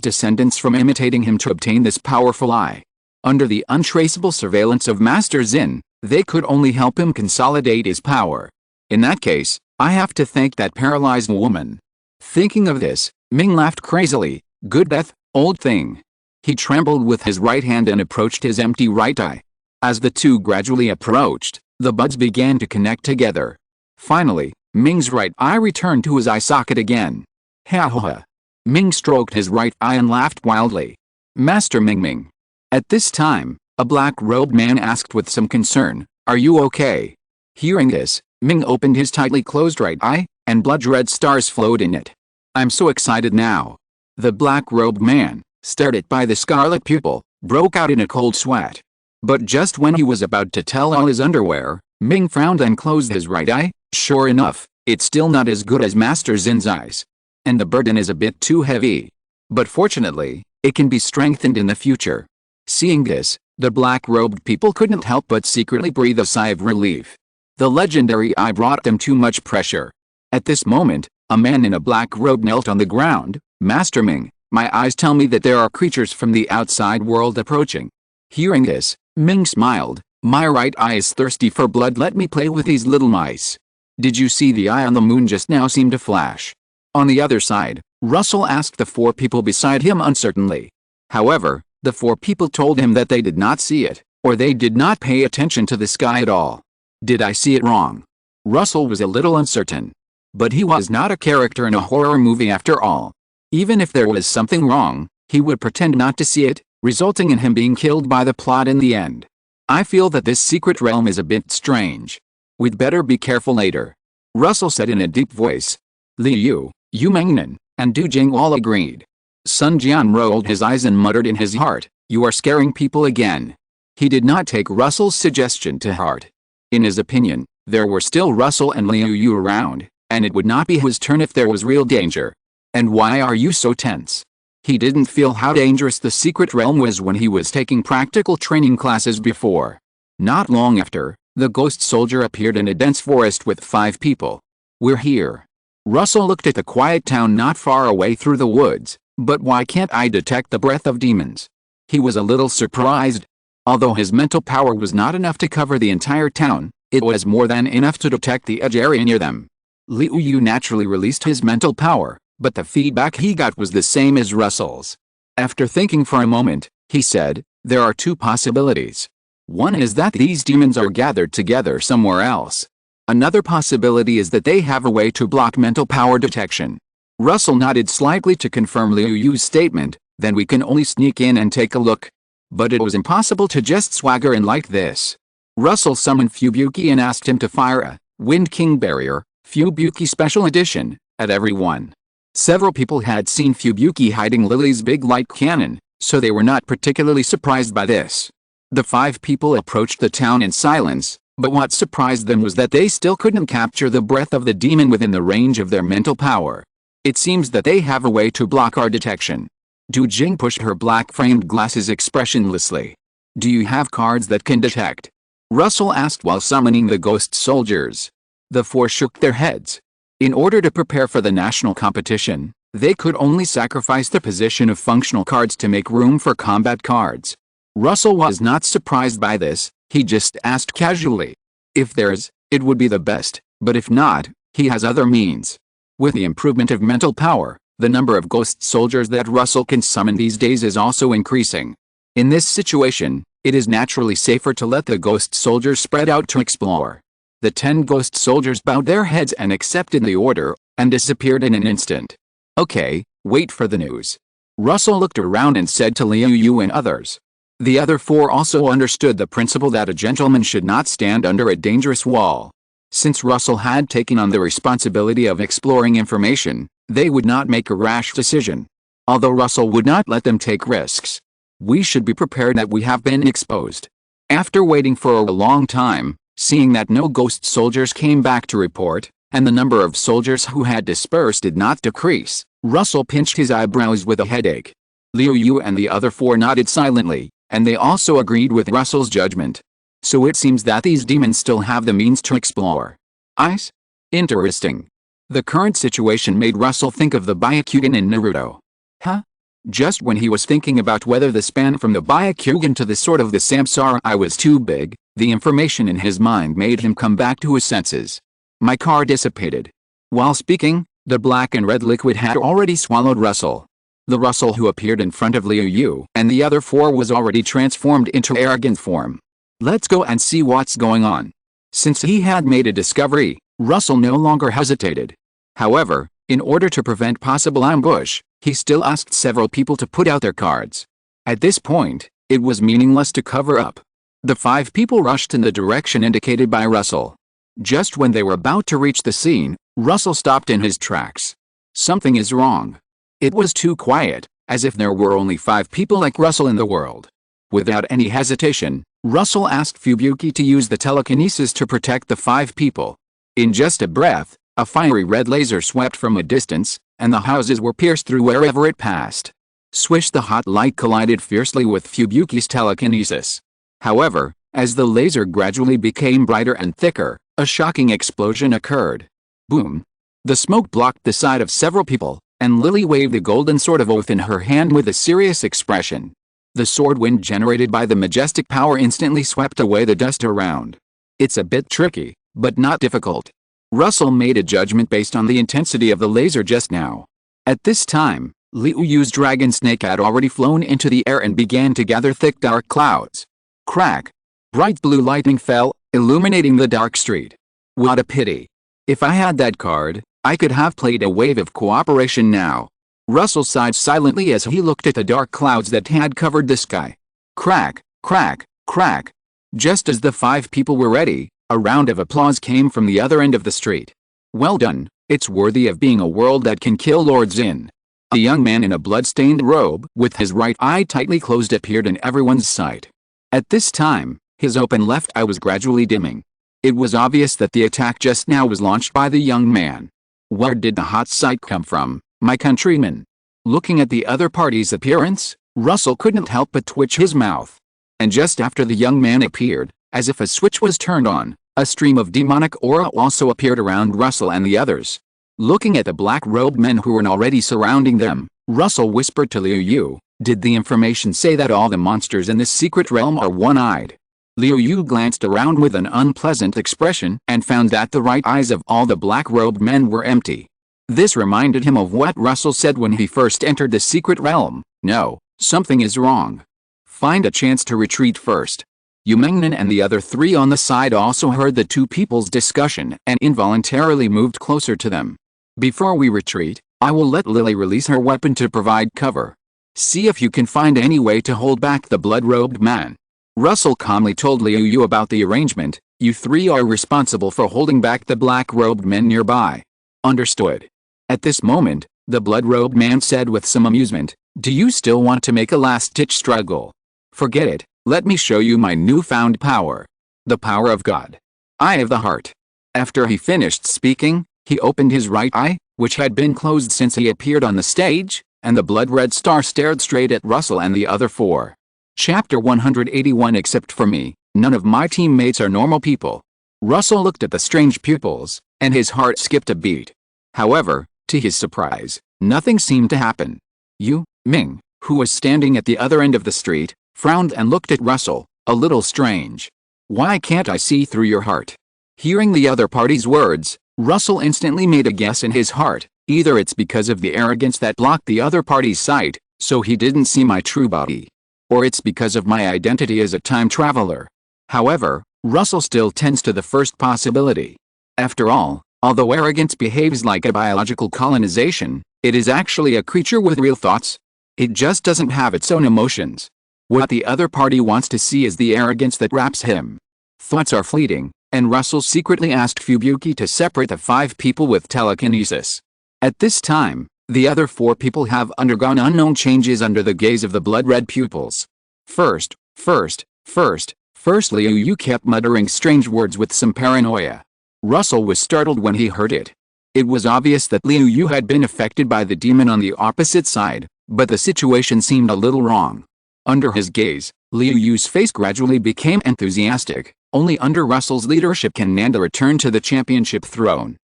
S1: descendants from imitating him to obtain this powerful eye. Under the untraceable surveillance of Master Xin, they could only help him consolidate his power. In that case, I have to thank that paralyzed woman. Thinking of this, Ming laughed crazily. Good death, old thing. He trembled with his right hand and approached his empty right eye. As the two gradually approached, the buds began to connect together. Finally, Ming's right eye returned to his eye socket again. Ha ha ha. Ming stroked his right eye and laughed wildly. Master Ming. At this time, a black-robed man asked with some concern, "Are you okay?" Hearing this, Ming opened his tightly closed right eye, and blood-red stars flowed in it. I'm so excited now. The black-robed man, startled by the scarlet pupil, broke out in a cold sweat. But just when he was about to tell all his underwear, Ming frowned and closed his right eye. Sure enough, it's still not as good as Master Xin's eyes. And the burden is a bit too heavy. But fortunately, it can be strengthened in the future. Seeing this, the black-robed people couldn't help but secretly breathe a sigh of relief. The legendary eye brought them too much pressure. At this moment, a man in a black robe knelt on the ground. Master Ming, my eyes tell me that there are creatures from the outside world approaching. Hearing this, Ming smiled. My right eye is thirsty for blood. Let me play with these little mice. Did you see the eye on the moon just now seem to flash? On the other side, Russell asked the four people beside him uncertainly. However, the four people told him that they did not see it, or they did not pay attention to the sky at all. Did I see it wrong? Russell was a little uncertain. But he was not a character in a horror movie after all. Even if there was something wrong, he would pretend not to see it, resulting in him being killed by the plot in the end. I feel that this secret realm is a bit strange. We'd better be careful later. Russell said in a deep voice. Li Yu, Yu Mengnan, and Du Jing all agreed. Sun Jian rolled his eyes and muttered in his heart, you are scaring people again. He did not take Russell's suggestion to heart. In his opinion, there were still Russell and Liu Yu around, and it would not be his turn if there was real danger. And why are you so tense? He didn't feel how dangerous the secret realm was when he was taking practical training classes before. Not long after, the ghost soldier appeared in a dense forest with 5 people. We're here. Russell looked at the quiet town not far away through the woods, but why can't I detect the breath of demons? He was a little surprised. Although his mental power was not enough to cover the entire town, it was more than enough to detect the edge area near them. Liu Yu naturally released his mental power, but the feedback he got was the same as Russell's. After thinking for a moment, he said, "There are two possibilities. One is that these demons are gathered together somewhere else. Another possibility is that they have a way to block mental power detection." Russell nodded slightly to confirm Liu Yu's statement. "Then we can only sneak in and take a look." But it was impossible to just swagger in like this. Russell summoned Fubuki and asked him to fire a Wind King Barrier, Fubuki Special Edition, at everyone. Several people had seen Fubuki hiding Lily's big light cannon, so they were not particularly surprised by this. The 5 people approached the town in silence, but what surprised them was that they still couldn't capture the breath of the demon within the range of their mental power. "It seems that they have a way to block our detection." Du Jing pushed her black-framed glasses expressionlessly. "Do you have cards that can detect?" Russell asked while summoning the ghost soldiers. The 4 shook their heads. In order to prepare for the national competition, they could only sacrifice the position of functional cards to make room for combat cards. Russell was not surprised by this, he just asked casually. "If there's, it would be the best, but if not, he has other means." With the improvement of mental power, the number of ghost soldiers that Russell can summon these days is also increasing. In this situation, it is naturally safer to let the ghost soldiers spread out to explore. The 10 ghost soldiers bowed their heads and accepted the order, and disappeared in an instant. "Okay, wait for the news." Russell looked around and said to Liu Yu and others. The other 4 also understood the principle that a gentleman should not stand under a dangerous wall. Since Russell had taken on the responsibility of exploring information, they would not make a rash decision. Although Russell would not let them take risks. "We should be prepared that we have been exposed." After waiting for a long time, seeing that no ghost soldiers came back to report, and the number of soldiers who had dispersed did not decrease, Russell pinched his eyebrows with a headache. Liu Yu and the other 4 nodded silently, and they also agreed with Russell's judgment. So it seems that these demons still have the means to explore. Ice? Interesting. The current situation made Russell think of the Byakugan in Naruto. Huh? Just when he was thinking about whether the span from the Byakugan to the sword of the Samsara was too big, the information in his mind made him come back to his senses. My car dissipated. While speaking, the black and red liquid had already swallowed Russell. The Russell who appeared in front of Liu Yu and the other 4 was already transformed into arrogant form. "Let's go and see what's going on." Since he had made a discovery, Russell no longer hesitated. However, in order to prevent possible ambush, he still asked several people to put out their cards. At this point, it was meaningless to cover up. The 5 people rushed in the direction indicated by Russell. Just when they were about to reach the scene, Russell stopped in his tracks. Something is wrong. It was too quiet, as if there were only 5 people like Russell in the world. Without any hesitation, Russell asked Fubuki to use the telekinesis to protect the 5 people. In just a breath, a fiery red laser swept from a distance, and the houses were pierced through wherever it passed. Swish! The hot light collided fiercely with Fubuki's telekinesis. However, as the laser gradually became brighter and thicker, a shocking explosion occurred. Boom! The smoke blocked the sight of several people, and Lily waved the golden sword of oath in her hand with a serious expression. The sword wind generated by the majestic power instantly swept away the dust around. It's a bit tricky, but not difficult. Russell made a judgment based on the intensity of the laser just now. At this time, Liu Yu's dragon snake had already flown into the air and began to gather thick dark clouds. Crack! Bright blue lightning fell, illuminating the dark street. What a pity. If I had that card, I could have played a wave of cooperation now. Russell sighed silently as he looked at the dark clouds that had covered the sky. Crack, crack, crack. Just as the 5 people were ready, a round of applause came from the other end of the street. Well done, it's worthy of being a world that can kill Lord Zin. A young man in a blood-stained robe with his right eye tightly closed appeared in everyone's sight. At this time, his open left eye was gradually dimming. It was obvious that the attack just now was launched by the young man. Where did the hot sight come from, my countrymen? Looking at the other party's appearance, Russell couldn't help but twitch his mouth. And just after the young man appeared, as if a switch was turned on, a stream of demonic aura also appeared around Russell and the others. Looking at the black-robed men who were already surrounding them, Russell whispered to Liu Yu, "Did the information say that all the monsters in this secret realm are one-eyed?" Liu Yu glanced around with an unpleasant expression and found that the right eyes of all the black-robed men were empty. This reminded him of what Russell said when he first entered the secret realm. No, something is wrong. Find a chance to retreat first. Yamamoto and the other three on the side also heard the two people's discussion and involuntarily moved closer to them. Before we retreat, I will let Lily release her weapon to provide cover. See if you can find any way to hold back the blood-robed man. Russell calmly told Liu Yu about the arrangement. You three are responsible for holding back the black-robed men nearby. Understood. At this moment, the blood-robed man said with some amusement, do you still want to make a last-ditch struggle? Forget it, let me show you my newfound power. The power of God. Eye of the heart. After he finished speaking, he opened his right eye, which had been closed since he appeared on the stage, and the blood-red star stared straight at Russell and the other four. Chapter 181. Except for me, none of my teammates are normal people. Russell looked at the strange pupils, and his heart skipped a beat. However, to his surprise, nothing seemed to happen. Yu Ming, who was standing at the other end of the street, frowned and looked at Russell, a little strange. Why can't I see through your heart? Hearing the other party's words, Russell instantly made a guess in his heart. Either it's because of the arrogance that blocked the other party's sight, so he didn't see my true body. Or it's because of my identity as a time traveler. However, Russell still tends to the first possibility. After all, although arrogance behaves like a biological colonization, it is actually a creature with real thoughts. It just doesn't have its own emotions. What the other party wants to see is the arrogance that wraps him. Thoughts are fleeting, and Russell secretly asked Fubuki to separate the 5 people with telekinesis. At this time, the other 4 people have undergone unknown changes under the gaze of the blood-red pupils. First, Liu Yu kept muttering strange words with some paranoia. Russell was startled when he heard it. It was obvious that Liu Yu had been affected by the demon on the opposite side, but the situation seemed a little wrong. Under his gaze, Liu Yu's face gradually became enthusiastic. Only under Russell's leadership can Nanda return to the championship throne.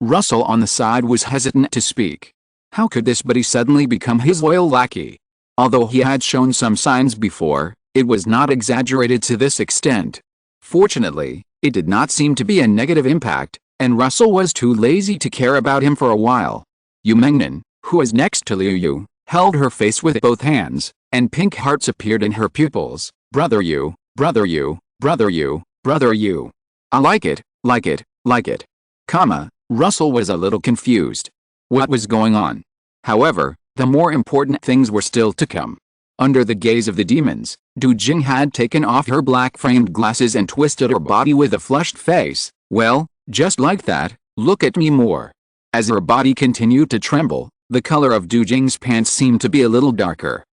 S1: Russell on the side was hesitant to speak. How could this buddy suddenly become his loyal lackey? Although he had shown some signs before, it was not exaggerated to this extent. Fortunately, it did not seem to be a negative impact, and Russell was too lazy to care about him for a while. Yamamoto, who was next to Liu Yu, held her face with both hands, and pink hearts appeared in her pupils. Brother Yu, brother Yu, brother Yu, brother Yu. I like it. Russell was a little confused. What was going on? However, the more important things were still to come. Under the gaze of the demons, Du Jing had taken off her black-framed glasses and twisted her body with a flushed face. Well, just like that, look at me more. As her body continued to tremble, the color of Du Jing's pants seemed to be a little darker.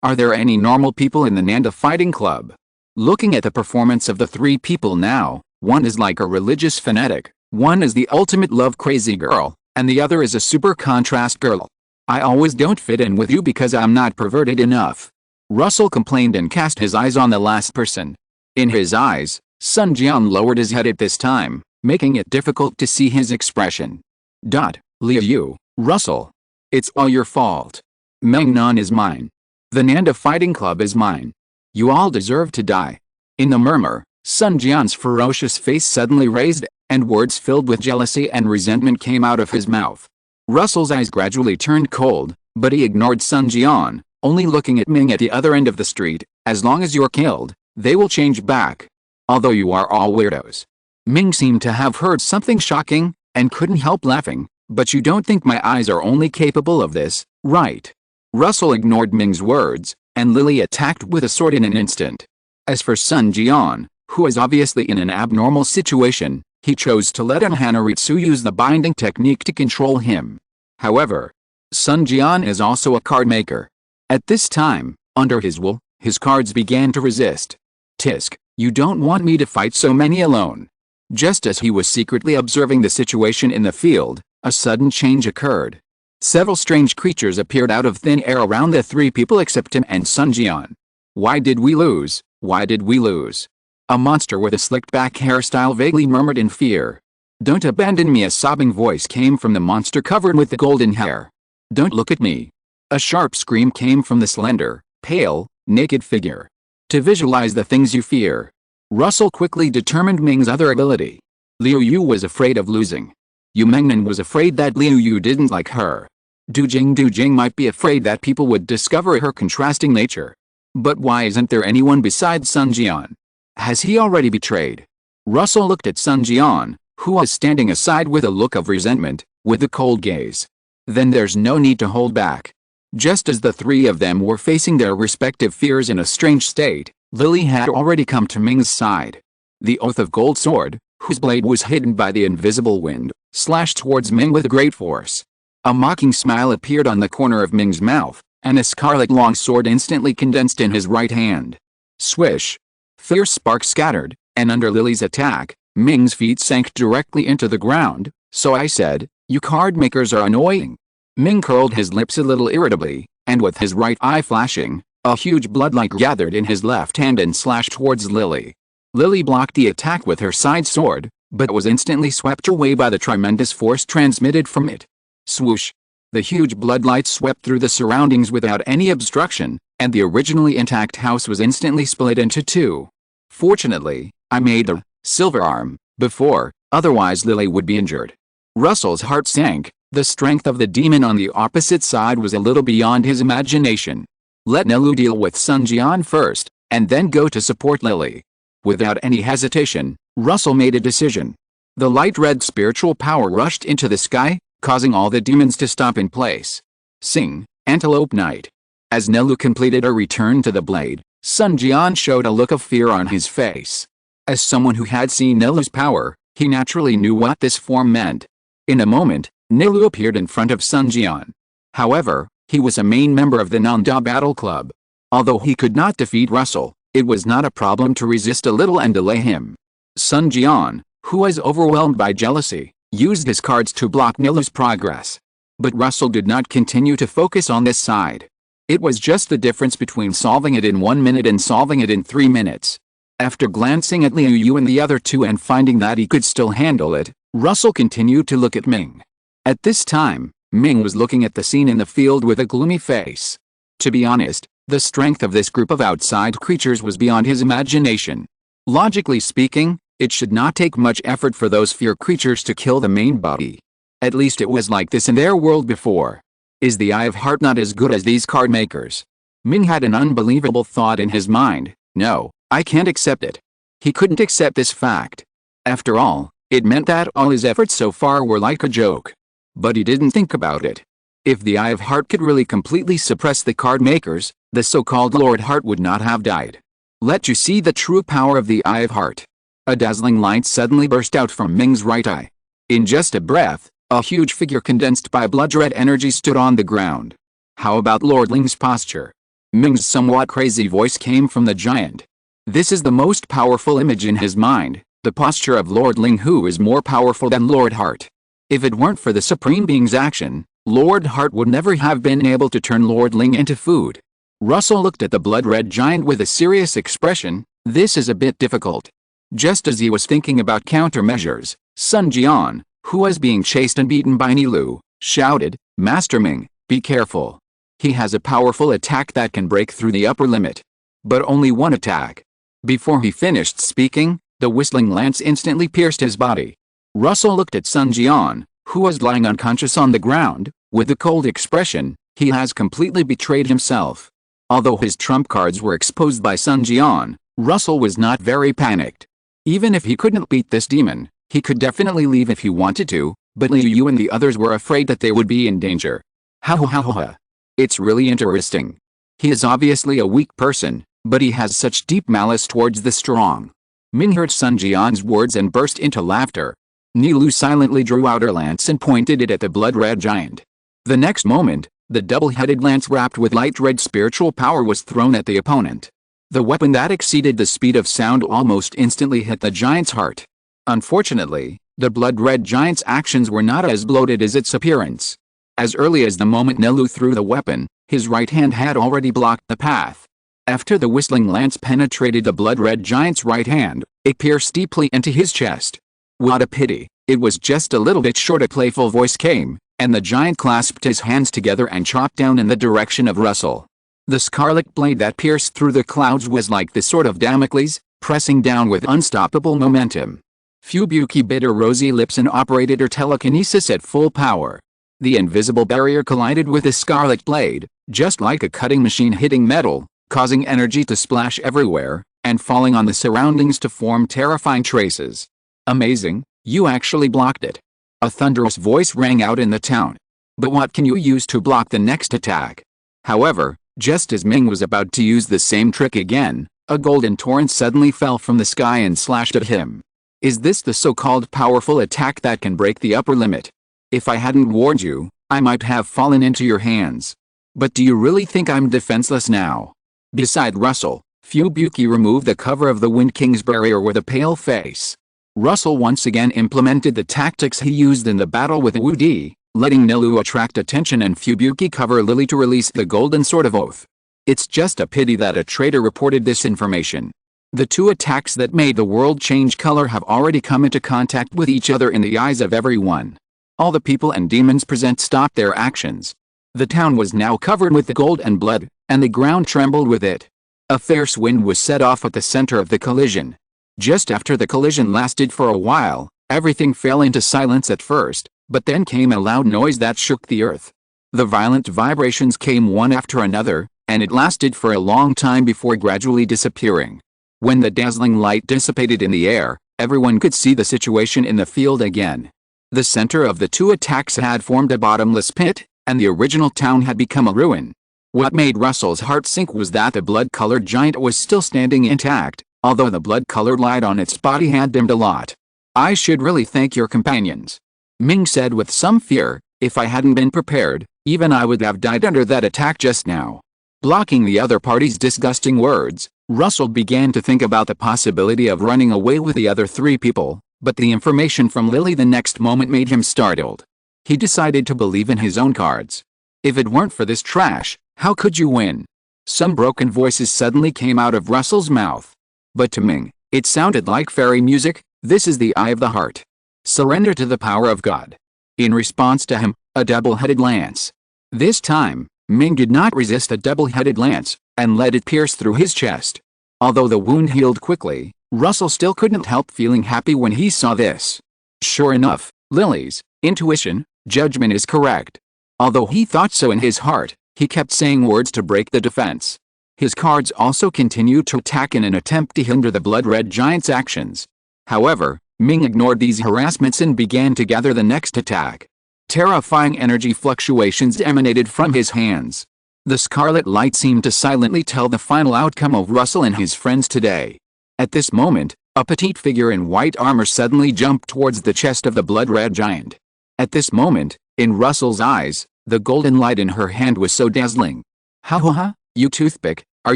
S1: Are there any normal people in the Nanda Fighting Club? Looking at the performance of the 3 people now, one is like a religious fanatic, one is the ultimate love-crazy girl, and the other is a super contrast girl. I always don't fit in with you because I'm not perverted enough. Russell complained and cast his eyes on the last person. In his eyes, Sun Jian lowered his head at this time, making it difficult to see his expression. Liu Yu, Russell. It's all your fault. Mengnan is mine. The Nanda Fighting Club is mine. You all deserve to die. In the murmur, Sun Jian's ferocious face suddenly raised, and words filled with jealousy and resentment came out of his mouth. Russell's eyes gradually turned cold, but he ignored Sun Jian, only looking at Ming at the other end of the street. As long as you're killed, they will change back. Although you are all weirdos. Ming seemed to have heard something shocking, and couldn't help laughing. But you don't think my eyes are only capable of this, right? Russell ignored Ming's words, and Lily attacked with a sword in an instant. As for Sun Jian, who was obviously in an abnormal situation, he chose to let Hanaritsu use the binding technique to control him. However, Sun Jian is also a card maker. At this time, under his will, his cards began to resist. Tisk, you don't want me to fight so many alone. Just as he was secretly observing the situation in the field, a sudden change occurred. Several strange creatures appeared out of thin air around the 3 people except him and Sun Jian. Why did we lose? Why did we lose? A monster with a slicked-back hairstyle vaguely murmured in fear. Don't abandon me. A sobbing voice came from the monster covered with the golden hair. Don't look at me. A sharp scream came from the slender, pale, naked figure. To visualize the things you fear. Russell quickly determined Ming's other ability. Liu Yu was afraid of losing. Yu Mengnan was afraid that Liu Yu didn't like her. Du Jing might be afraid that people would discover her contrasting nature. But why isn't there anyone besides Sun Jian? Has he already betrayed? Russell looked at Sun Jian, who was standing aside with a look of resentment, with a cold gaze. Then there's no need to hold back. Just as the three of them were facing their respective fears in a strange state, Lily had already come to Ming's side. The Oath of Gold Sword, whose blade was hidden by the invisible wind, slashed towards Ming with great force. A mocking smile appeared on the corner of Ming's mouth, and a scarlet long sword instantly condensed in his right hand. Swish! Fierce sparks scattered, and under Lily's attack, Ming's feet sank directly into the ground. So I said, you card makers are annoying. Ming curled his lips a little irritably, and with his right eye flashing, a huge bloodlight gathered in his left hand and slashed towards Lily. Lily blocked the attack with her side sword, but was instantly swept away by the tremendous force transmitted from it. Swoosh! The huge bloodlight swept through the surroundings without any obstruction, and the originally intact house was instantly split into two. Fortunately, I made the silver arm before, otherwise Lily would be injured. Russell's heart sank. The strength of the demon on the opposite side was a little beyond his imagination. Let Nelu deal with Sun Jian first, and then go to support Lily. Without any hesitation, Russell made a decision. The light red spiritual power rushed into the sky, causing all the demons to stop in place. Sing, Antelope Knight. As Nelu completed a return to the blade, Sun Jian showed a look of fear on his face. As someone who had seen Nelu's power, he naturally knew what this form meant. In a moment, Nelu appeared in front of Sun Jian. However, he was a main member of the Nanda Battle Club. Although he could not defeat Russell, it was not a problem to resist a little and delay him. Sun Jian, who was overwhelmed by jealousy, used his cards to block Nelu's progress. But Russell did not continue to focus on this side. It was just the difference between solving it in 1 minute and solving it in 3 minutes. After glancing at Liu Yu and the other two and finding that he could still handle it, Russell continued to look at Ming. At this time, Ming was looking at the scene in the field with a gloomy face. To be honest, the strength of this group of outside creatures was beyond his imagination. Logically speaking, it should not take much effort for those fear creatures to kill the main body. At least it was like this in their world before. Is the Eye of Heart not as good as these card makers? Ming had an unbelievable thought in his mind. No, I can't accept it. He couldn't accept this fact. After all, it meant that all his efforts so far were like a joke. But he didn't think about it. If the Eye of Heart could really completely suppress the card makers, the so-called Lord Heart would not have died. Let you see the true power of the Eye of Heart. A dazzling light suddenly burst out from Ming's right eye. In just a breath, a huge figure condensed by blood-red energy stood on the ground. How about Lord Ling's posture? Ming's somewhat crazy voice came from the giant. This is the most powerful image in his mind, the posture of Lord Ling, who is more powerful than Lord Heart. If it weren't for the Supreme Being's action, Lord Heart would never have been able to turn Lord Ling into food. Russell looked at the blood-red giant with a serious expression. This is a bit difficult. Just as he was thinking about countermeasures, Sun Jian, who was being chased and beaten by Nelu, shouted, Master Ming, be careful. He has a powerful attack that can break through the upper limit. But only one attack. Before he finished speaking, the whistling lance instantly pierced his body. Russell looked at Sun Jian, who was lying unconscious on the ground, with a cold expression. He has completely betrayed himself. Although his trump cards were exposed by Sun Jian, Russell was not very panicked. Even if he couldn't beat this demon, he could definitely leave if he wanted to, but Liu Yu and the others were afraid that they would be in danger. Ha. It's really interesting. He is obviously a weak person, but he has such deep malice towards the strong. Ming heard Sun Jian's words and burst into laughter. Nelu silently drew out her lance and pointed it at the blood-red giant. The next moment, the double-headed lance wrapped with light red spiritual power was thrown at the opponent. The weapon that exceeded the speed of sound almost instantly hit the giant's heart. Unfortunately, the blood-red giant's actions were not as bloated as its appearance. As early as the moment Nelu threw the weapon, his right hand had already blocked the path. After the whistling lance penetrated the blood-red giant's right hand, it pierced deeply into his chest. What a pity, it was just a little bit short. A playful voice came, and the giant clasped his hands together and chopped down in the direction of Russell. The scarlet blade that pierced through the clouds was like the sword of Damocles, pressing down with unstoppable momentum. Fubuki bit her rosy lips and operated her telekinesis at full power. The invisible barrier collided with the scarlet blade, just like a cutting machine hitting metal, causing energy to splash everywhere, and falling on the surroundings to form terrifying traces. Amazing, you actually blocked it. A thunderous voice rang out in the town. But what can you use to block the next attack? However, just as Ming was about to use the same trick again, a golden torrent suddenly fell from the sky and slashed at him. Is this the so-called powerful attack that can break the upper limit? If I hadn't warned you, I might have fallen into your hands. But do you really think I'm defenseless now? Beside Russell, Fubuki removed the cover of the Wind King's barrier with a pale face. Russell once again implemented the tactics he used in the battle with Wu Di, letting Nilu attract attention and Fubuki cover Lily to release the Golden Sword of Oath. It's just a pity that a traitor reported this information. The two attacks that made the world change color have already come into contact with each other in the eyes of everyone. All the people and demons present stopped their actions. The town was now covered with the gold and blood, and the ground trembled with it. A fierce wind was set off at the center of the collision. Just after the collision lasted for a while, everything fell into silence at first, but then came a loud noise that shook the earth. The violent vibrations came one after another, and it lasted for a long time before gradually disappearing. When the dazzling light dissipated in the air, everyone could see the situation in the field again. The center of the two attacks had formed a bottomless pit, and the original town had become a ruin. What made Russell's heart sink was that the blood-colored giant was still standing intact, although the blood-colored light on its body had dimmed a lot. I should really thank your companions, Ming said with some fear. If I hadn't been prepared, even I would have died under that attack just now. Blocking the other party's disgusting words, Russell began to think about the possibility of running away with the other three people, but the information from Lily the next moment made him startled. He decided to believe in his own cards. If it weren't for this trash, how could you win? Some broken voices suddenly came out of Russell's mouth. But to Ming, it sounded like fairy music. This is the eye of the heart. Surrender to the power of God. In response to him, a double-headed lance. This time, Ming did not resist a double-headed lance, and let it pierce through his chest. Although the wound healed quickly, Russell still couldn't help feeling happy when he saw this. Sure enough, Lily's intuition, judgment is correct. Although he thought so in his heart, he kept saying words to break the defense. His cards also continued to attack in an attempt to hinder the blood-red giant's actions. However, Ming ignored these harassments and began to gather the next attack. Terrifying energy fluctuations emanated from his hands. The scarlet light seemed to silently tell the final outcome of Russell and his friends today. At this moment, a petite figure in white armor suddenly jumped towards the chest of the blood-red giant. At this moment, in Russell's eyes, the golden light in her hand was so dazzling. Ha ha ha, you toothpick, are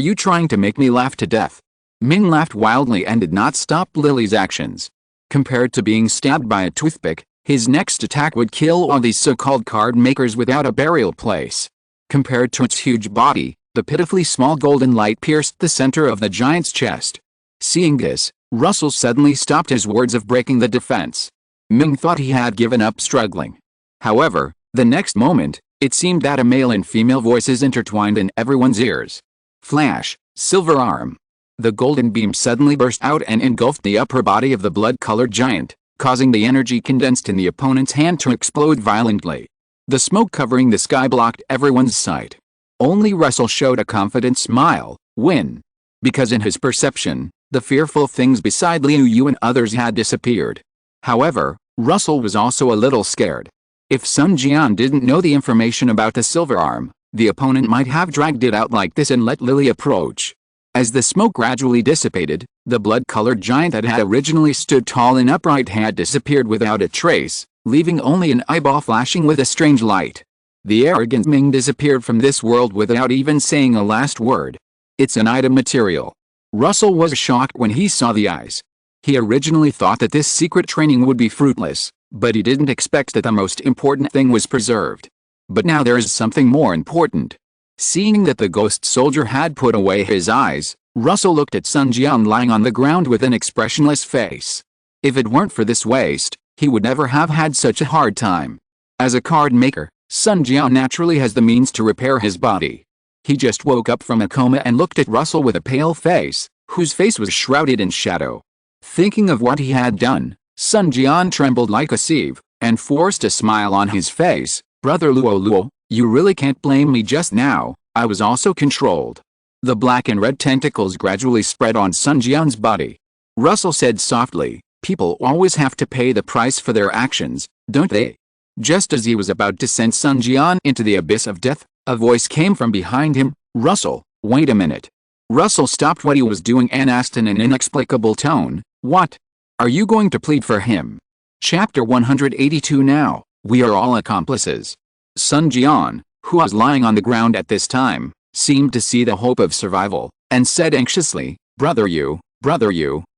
S1: you trying to make me laugh to death? Ming laughed wildly and did not stop Lily's actions. Compared to being stabbed by a toothpick, his next attack would kill all these so-called card makers without a burial place. Compared to its huge body, the pitifully small golden light pierced the center of the giant's chest. Seeing this, Russell suddenly stopped his words of breaking the defense. Ming thought he had given up struggling. However, the next moment, it seemed that a male and female voices intertwined in everyone's ears. Flash, silver arm. The golden beam suddenly burst out and engulfed the upper body of the blood-colored giant, causing the energy condensed in the opponent's hand to explode violently. The smoke covering the sky blocked everyone's sight. Only Russell showed a confident smile. Win. Because in his perception, the fearful things beside Liu Yu and others had disappeared. However, Russell was also a little scared. If Sun Jian didn't know the information about the silver arm, the opponent might have dragged it out like this and let Lily approach. As the smoke gradually dissipated, the blood-colored giant that had originally stood tall and upright had disappeared without a trace, leaving only an eyeball flashing with a strange light. The arrogant Ming disappeared from this world without even saying a last word. It's an item material. Russell was shocked when he saw the eyes. He originally thought that this secret training would be fruitless, but he didn't expect that the most important thing was preserved. But now there is something more important. Seeing that the ghost soldier had put away his eyes, Russell looked at Sun Jian lying on the ground with an expressionless face. If it weren't for this waste, he would never have had such a hard time. As a card maker, Sun Jian naturally has the means to repair his body. He just woke up from a coma and looked at Russell with a pale face, whose face was shrouded in shadow. Thinking of what he had done, Sun Jian trembled like a sieve, and forced a smile on his face. Brother Luo, you really can't blame me just now, I was also controlled. The black and red tentacles gradually spread on Sun Jian's body. Russell said softly, people always have to pay the price for their actions, don't they? Just as he was about to send Sun Jian into the abyss of death, a voice came from behind him. Russell, wait a minute. Russell stopped what he was doing and asked in an inexplicable tone, what? Are you going to plead for him? Chapter 182. Now, we are all accomplices. Sun Jian, who was lying on the ground at this time, seemed to see the hope of survival, and said anxiously, Brother Yu,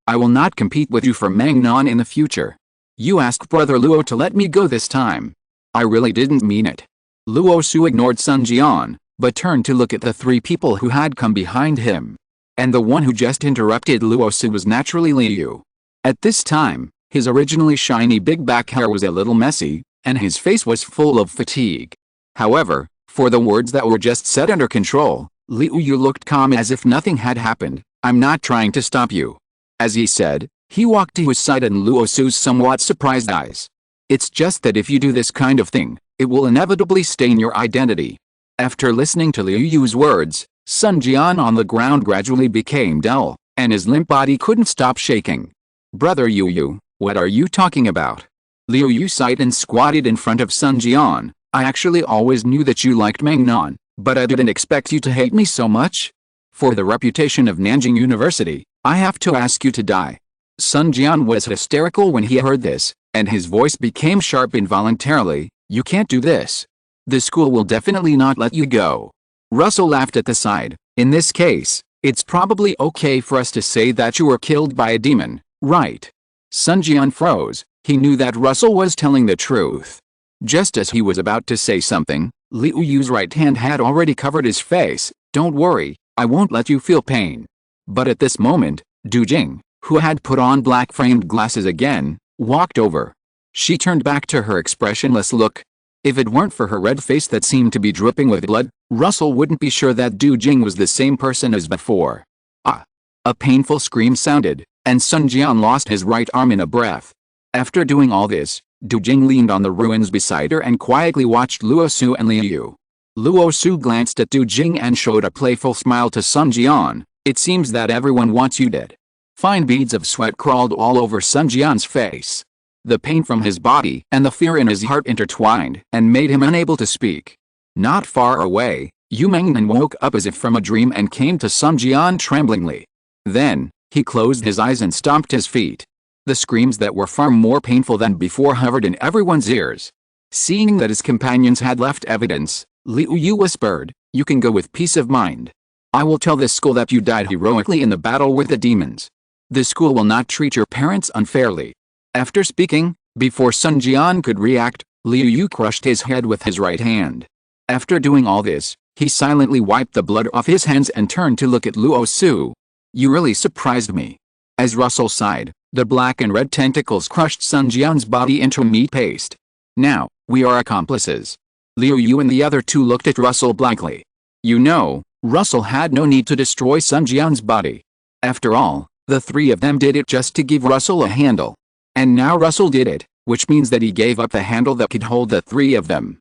S1: I will not compete with you for Mangnan in the future. You asked Brother Luo to let me go this time. I really didn't mean it. Luo Su ignored Sun Jian, but turned to look at the three people who had come behind him. And the one who just interrupted Luo Su was naturally Liu. At this time, his originally shiny big back hair was a little messy, and his face was full of fatigue. However, for the words that were just set under control, Liu Yu looked calm as if nothing had happened. I'm not trying to stop you. As he said, he walked to his side and Luo Su's somewhat surprised eyes. It's just that if you do this kind of thing, it will inevitably stain your identity. After listening to Liu Yu's words, Sun Jian on the ground gradually became dull, and his limp body couldn't stop shaking. Brother Yu, what are you talking about? Liu Yu sighed and squatted in front of Sun Jian. I actually always knew that you liked Mangnan, but I didn't expect you to hate me so much. For the reputation of Nanjing University, I have to ask you to die. Sun Jian was hysterical when he heard this, and his voice became sharp involuntarily. You can't do this. The school will definitely not let you go. Russell laughed at the side. In this case, it's probably okay for us to say that you were killed by a demon, right? Sun Jian froze. He knew that Russell was telling the truth. Just as he was about to say something, Liu Yu's right hand had already covered his face. Don't worry, I won't let you feel pain. But at this moment, Du Jing, who had put on black-framed glasses again, walked over. She turned back to her expressionless look. If it weren't for her red face that seemed to be dripping with blood, Russell wouldn't be sure that Du Jing was the same person as before. Ah! A painful scream sounded, and Sun Jian lost his right arm in a breath. After doing all this, Du Jing leaned on the ruins beside her and quietly watched Luo Su and Liu Yu. Luo Su glanced at Du Jing and showed a playful smile to Sun Jian. It seems that everyone wants you dead. Fine beads of sweat crawled all over Sun Jian's face. The pain from his body and the fear in his heart intertwined and made him unable to speak. Not far away, Yu Mengnan woke up as if from a dream and came to Sun Jian tremblingly. Then, he closed his eyes and stomped his feet. The screams that were far more painful than before hovered in everyone's ears. Seeing that his companions had left evidence, Liu Yu whispered, you can go with peace of mind. I will tell this school that you died heroically in the battle with the demons. The school will not treat your parents unfairly. After speaking, before Sun Jian could react, Liu Yu crushed his head with his right hand. After doing all this, he silently wiped the blood off his hands and turned to look at Luo Su. You really surprised me. As Russell sighed, the black and red tentacles crushed Sun Jian's body into meat paste. Now, we are accomplices. Liu Yu and the other two looked at Russell blankly. You know, Russell had no need to destroy Sun Jian's body. After all, the three of them did it just to give Russell a handle. And now Russell did it, which means that he gave up the handle that could hold the three of them.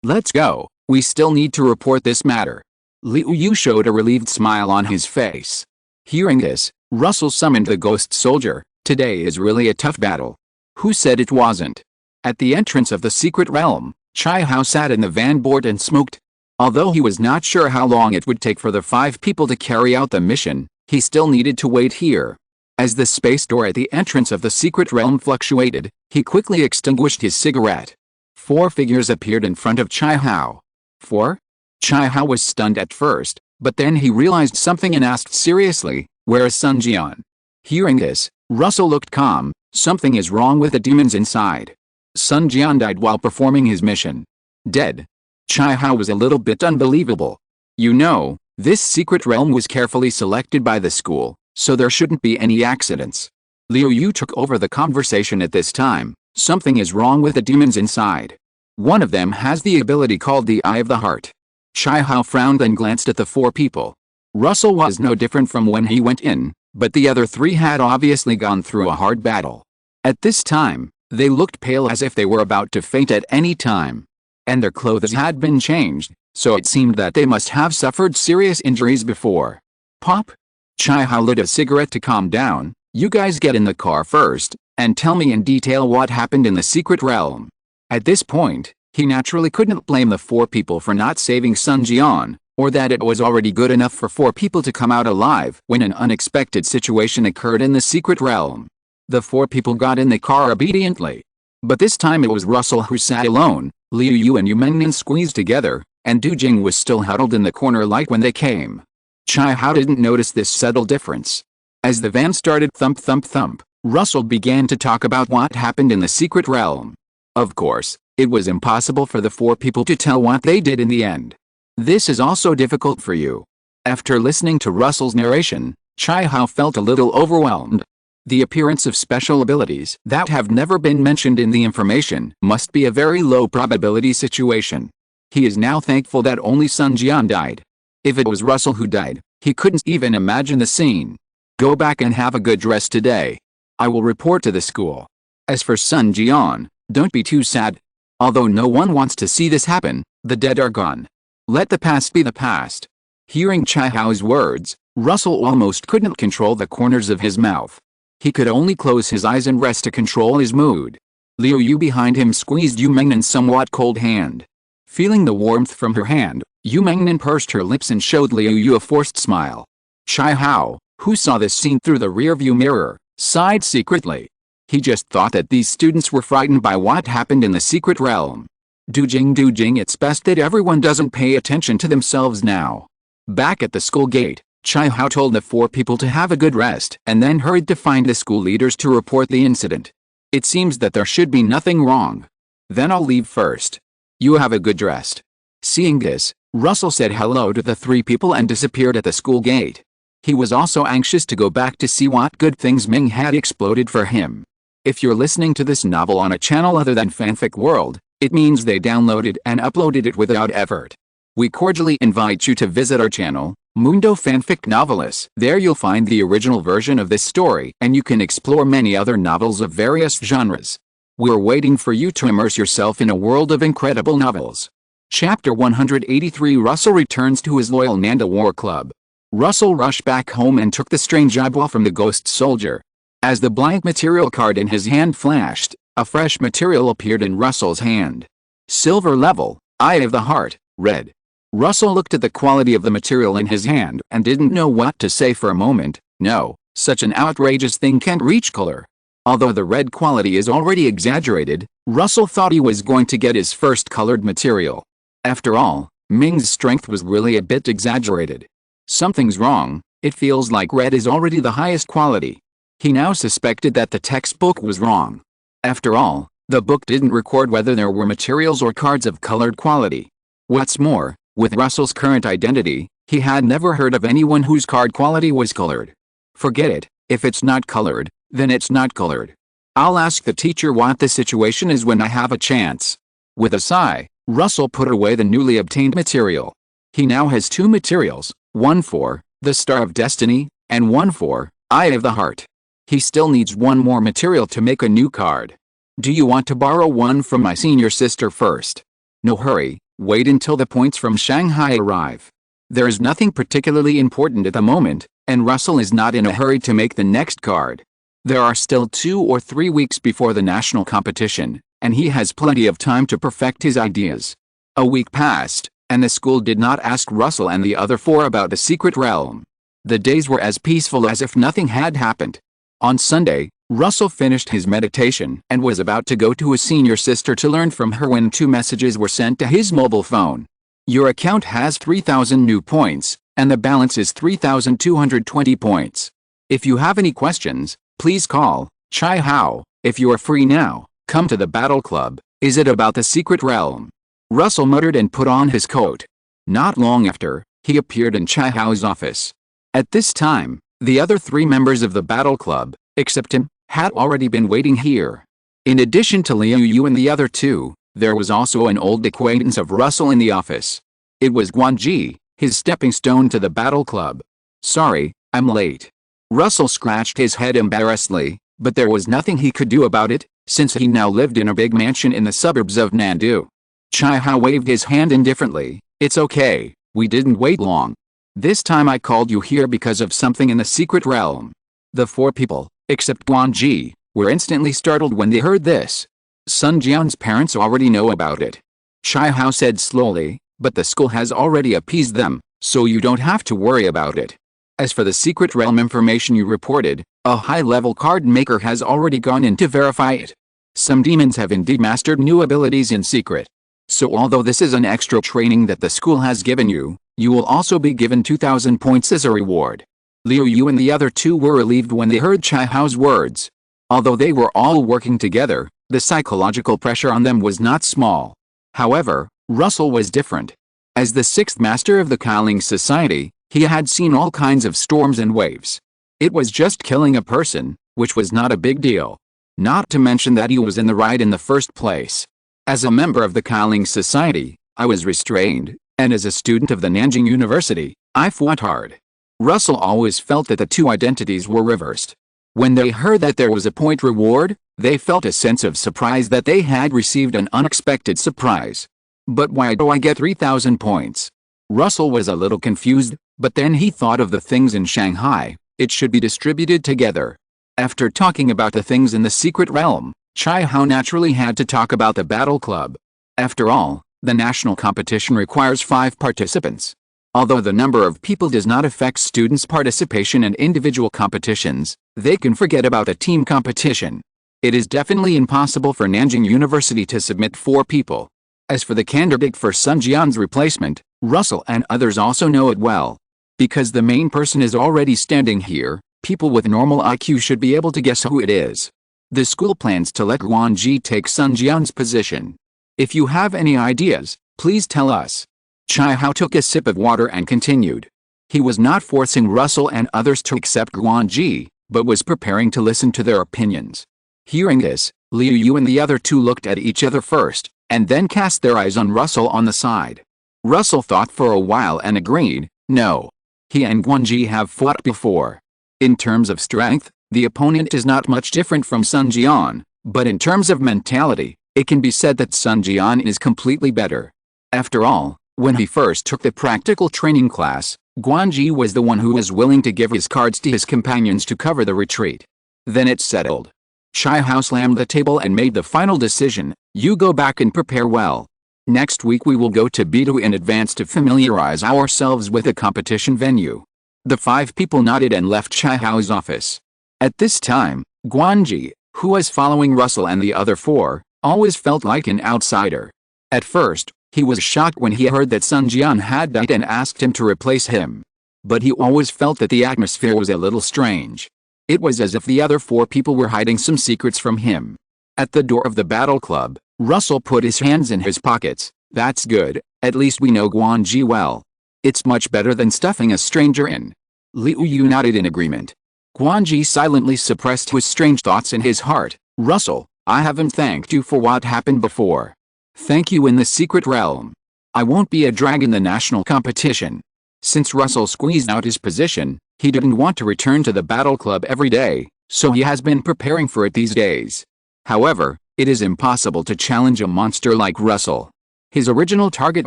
S1: Let's go, we still need to report this matter. Liu Yu showed a relieved smile on his face. Hearing this, Russell summoned the ghost soldier. Today is really a tough battle. Who said it wasn't? At the entrance of the secret realm, Chai Hao sat in the vanboard and smoked. Although he was not sure how long it would take for the 5 people to carry out the mission, he still needed to wait here. As the space door at the entrance of the secret realm fluctuated, he quickly extinguished his cigarette. 4 figures appeared in front of Chai Hao. 4? Chai Hao was stunned at first, but then he realized something and asked seriously, where is Sun Jian? Hearing this, Russell looked calm. Something is wrong with the demons inside. Sun Jian died while performing his mission. Dead. Chai Hao was a little bit unbelievable. You know, this secret realm was carefully selected by the school, so there shouldn't be any accidents. Liu Yu took over the conversation at this time. Something is wrong with the demons inside. One of them has the ability called the Eye of the Heart. Chai Hao frowned and glanced at the 4 people. Russell was no different from when he went in, but the other 3 had obviously gone through a hard battle. At this time, they looked pale as if they were about to faint at any time. And their clothes had been changed, so it seemed that they must have suffered serious injuries before. Pop? Chihao lit a cigarette to calm down. You guys get in the car first, and tell me in detail what happened in the secret realm. At this point, he naturally couldn't blame the 4 people for not saving Sun Jian, or that it was already good enough for 4 people to come out alive when an unexpected situation occurred in the secret realm. The 4 people got in the car obediently. But this time it was Russell who sat alone, Liu Yu and Yu Mengnan squeezed together, and Du Jing was still huddled in the corner light when they came. Chihao didn't notice this subtle difference. As the van started thump thump thump, Russell began to talk about what happened in the secret realm. Of course, it was impossible for the 4 people to tell what they did in the end. This is also difficult for you. After listening to Russell's narration, Chihao felt a little overwhelmed. The appearance of special abilities that have never been mentioned in the information must be a very low probability situation. He is now thankful that only Sun Jian died. If it was Russell who died, he couldn't even imagine the scene. Go back and have a good rest today. I will report to the school. As for Sun Jian, don't be too sad. Although no one wants to see this happen, the dead are gone. Let the past be the past. Hearing Chihao's words, Russell almost couldn't control the corners of his mouth. He could only close his eyes and rest to control his mood. Liu Yu behind him squeezed Yu Mengnan's somewhat cold hand. Feeling the warmth from her hand, Yu Mengnan pursed her lips and showed Liu Yu a forced smile. Chihao, who saw this scene through the rearview mirror, sighed secretly. He just thought that these students were frightened by what happened in the secret realm. Du Jing, it's best that everyone doesn't pay attention to themselves now. Back at the school gate, Chihao told the 4 people to have a good rest and then hurried to find the school leaders to report the incident. It seems that there should be nothing wrong. Then I'll leave first. You have a good rest. Seeing this, Russell said hello to the 3 people and disappeared at the school gate. He was also anxious to go back to see what good things Ming had exploded for him. If you're listening to this novel on a channel other than Fanfic World, it means they downloaded and uploaded it without effort. We cordially invite you to visit our channel, Mundo Fanfic Novelis. There you'll find the original version of this story and you can explore many other novels of various genres. We're waiting for you to immerse yourself in a world of incredible novels. Chapter 183 Russell returns to his loyal Nanda War Club. Russell rushed back home and took the strange eyeball from the ghost soldier. As the blank material card in his hand flashed, a fresh material appeared in Russell's hand. Silver level, Eye of the Heart, red. Russell looked at the quality of the material in his hand and didn't know what to say for a moment. No, such an outrageous thing can't reach color. Although the red quality is already exaggerated, Russell thought he was going to get his first colored material. After all, Ming's strength was really a bit exaggerated. Something's wrong, it feels like red is already the highest quality. He now suspected that the textbook was wrong. After all, the book didn't record whether there were materials or cards of colored quality. What's more, with Russell's current identity, he had never heard of anyone whose card quality was colored. Forget it, if it's not colored, then it's not colored. I'll ask the teacher what the situation is when I have a chance. With a sigh, Russell put away the newly obtained material. He now has 2 materials, one for the Star of Destiny, and one for Eye of the Heart. He still needs one more material to make a new card. Do you want to borrow one from my senior sister first? No hurry, wait until the points from Shanghai arrive. There is nothing particularly important at the moment, and Russell is not in a hurry to make the next card. There are still 2 or 3 weeks before the national competition, and he has plenty of time to perfect his ideas. A week passed, and the school did not ask Russell and the other 4 about the secret realm. The days were as peaceful as if nothing had happened. On Sunday, Russell finished his meditation and was about to go to his senior sister to learn from her when 2 messages were sent to his mobile phone. Your account has 3,000 new points, and the balance is 3,220 points. If you have any questions, please call Chihao. If you are free now, come to the battle club. Is it about the secret realm? Russell muttered and put on his coat. Not long after, he appeared in Chihao's office. At this time, the other 3 members of the battle club, except him, had already been waiting here. In addition to Liu Yu and the other 2, there was also an old acquaintance of Russell in the office. It was Guanji, his stepping stone to the battle club. Sorry, I'm late. Russell scratched his head embarrassedly. But there was nothing he could do about it, since he now lived in a big mansion in the suburbs of Nandu. Chai Hao waved his hand indifferently. It's okay, we didn't wait long. This time I called you here because of something in the secret realm. The 4 people, except Guanji, were instantly startled when they heard this. Sun Jian's parents already know about it. Chai Hao said slowly, but the school has already appeased them, so you don't have to worry about it. As for the secret realm information you reported, a high-level card maker has already gone in to verify it. Some demons have indeed mastered new abilities in secret. So although this is an extra training that the school has given you, you will also be given 2,000 points as a reward. Liu Yu and the other 2 were relieved when they heard Chai Hao's words. Although they were all working together, the psychological pressure on them was not small. However, Russell was different. As the 6th master of the Qi Ling Society, he had seen all kinds of storms and waves. It was just killing a person, which was not a big deal. Not to mention that he was in the right in the first place. As a member of the Qi Ling Society, I was restrained, and as a student of the Nanjing University, I fought hard. Russell always felt that the 2 identities were reversed. When they heard that there was a point reward, they felt a sense of surprise that they had received an unexpected surprise. But why do I get 3,000 points? Russell was a little confused, but then he thought of the things in Shanghai. It should be distributed together. After talking about the things in the secret realm, Chai Hao naturally had to talk about the battle club. After all, the national competition requires 5 participants. Although the number of people does not affect students' participation in individual competitions, they can forget about a team competition. It is definitely impossible for Nanjing University to submit 4 people. As for the candidate for Sun Jian's replacement, Russell and others also know it well. Because the main person is already standing here, people with normal IQ should be able to guess who it is. The school plans to let Guanji take Sun Jian's position. If you have any ideas, please tell us. Chai Hao took a sip of water and continued. He was not forcing Russell and others to accept Guanji, but was preparing to listen to their opinions. Hearing this, Liu Yu and the other 2 looked at each other first, and then cast their eyes on Russell on the side. Russell thought for a while and agreed, no. He and Guanji have fought before. In terms of strength, the opponent is not much different from Sun Jian, but in terms of mentality, it can be said that Sun Jian is completely better. After all, when he first took the practical training class, Guanji was the one who was willing to give his cards to his companions to cover the retreat. Then it settled. Chai Hao slammed the table and made the final decision, you go back and prepare well. Next week we will go to Bidu in advance to familiarize ourselves with the competition venue. The 5 people nodded and left Chai Hao's office. At this time, Guanji, who was following Russell and the other 4, always felt like an outsider. At first, he was shocked when he heard that Sun Jian had died and asked him to replace him. But he always felt that the atmosphere was a little strange. It was as if the other 4 people were hiding some secrets from him. At the door of the battle club, Russell put his hands in his pockets. That's good, at least we know Guanji well. It's much better than stuffing a stranger in. Liu Yu nodded in agreement. Guanji silently suppressed his strange thoughts in his heart. Russell, I haven't thanked you for what happened before. Thank you in the secret realm. I won't be a drag in the national competition. Since Russell squeezed out his position, he didn't want to return to the battle club every day, so he has been preparing for it these days. However, it is impossible to challenge a monster like Russell. His original target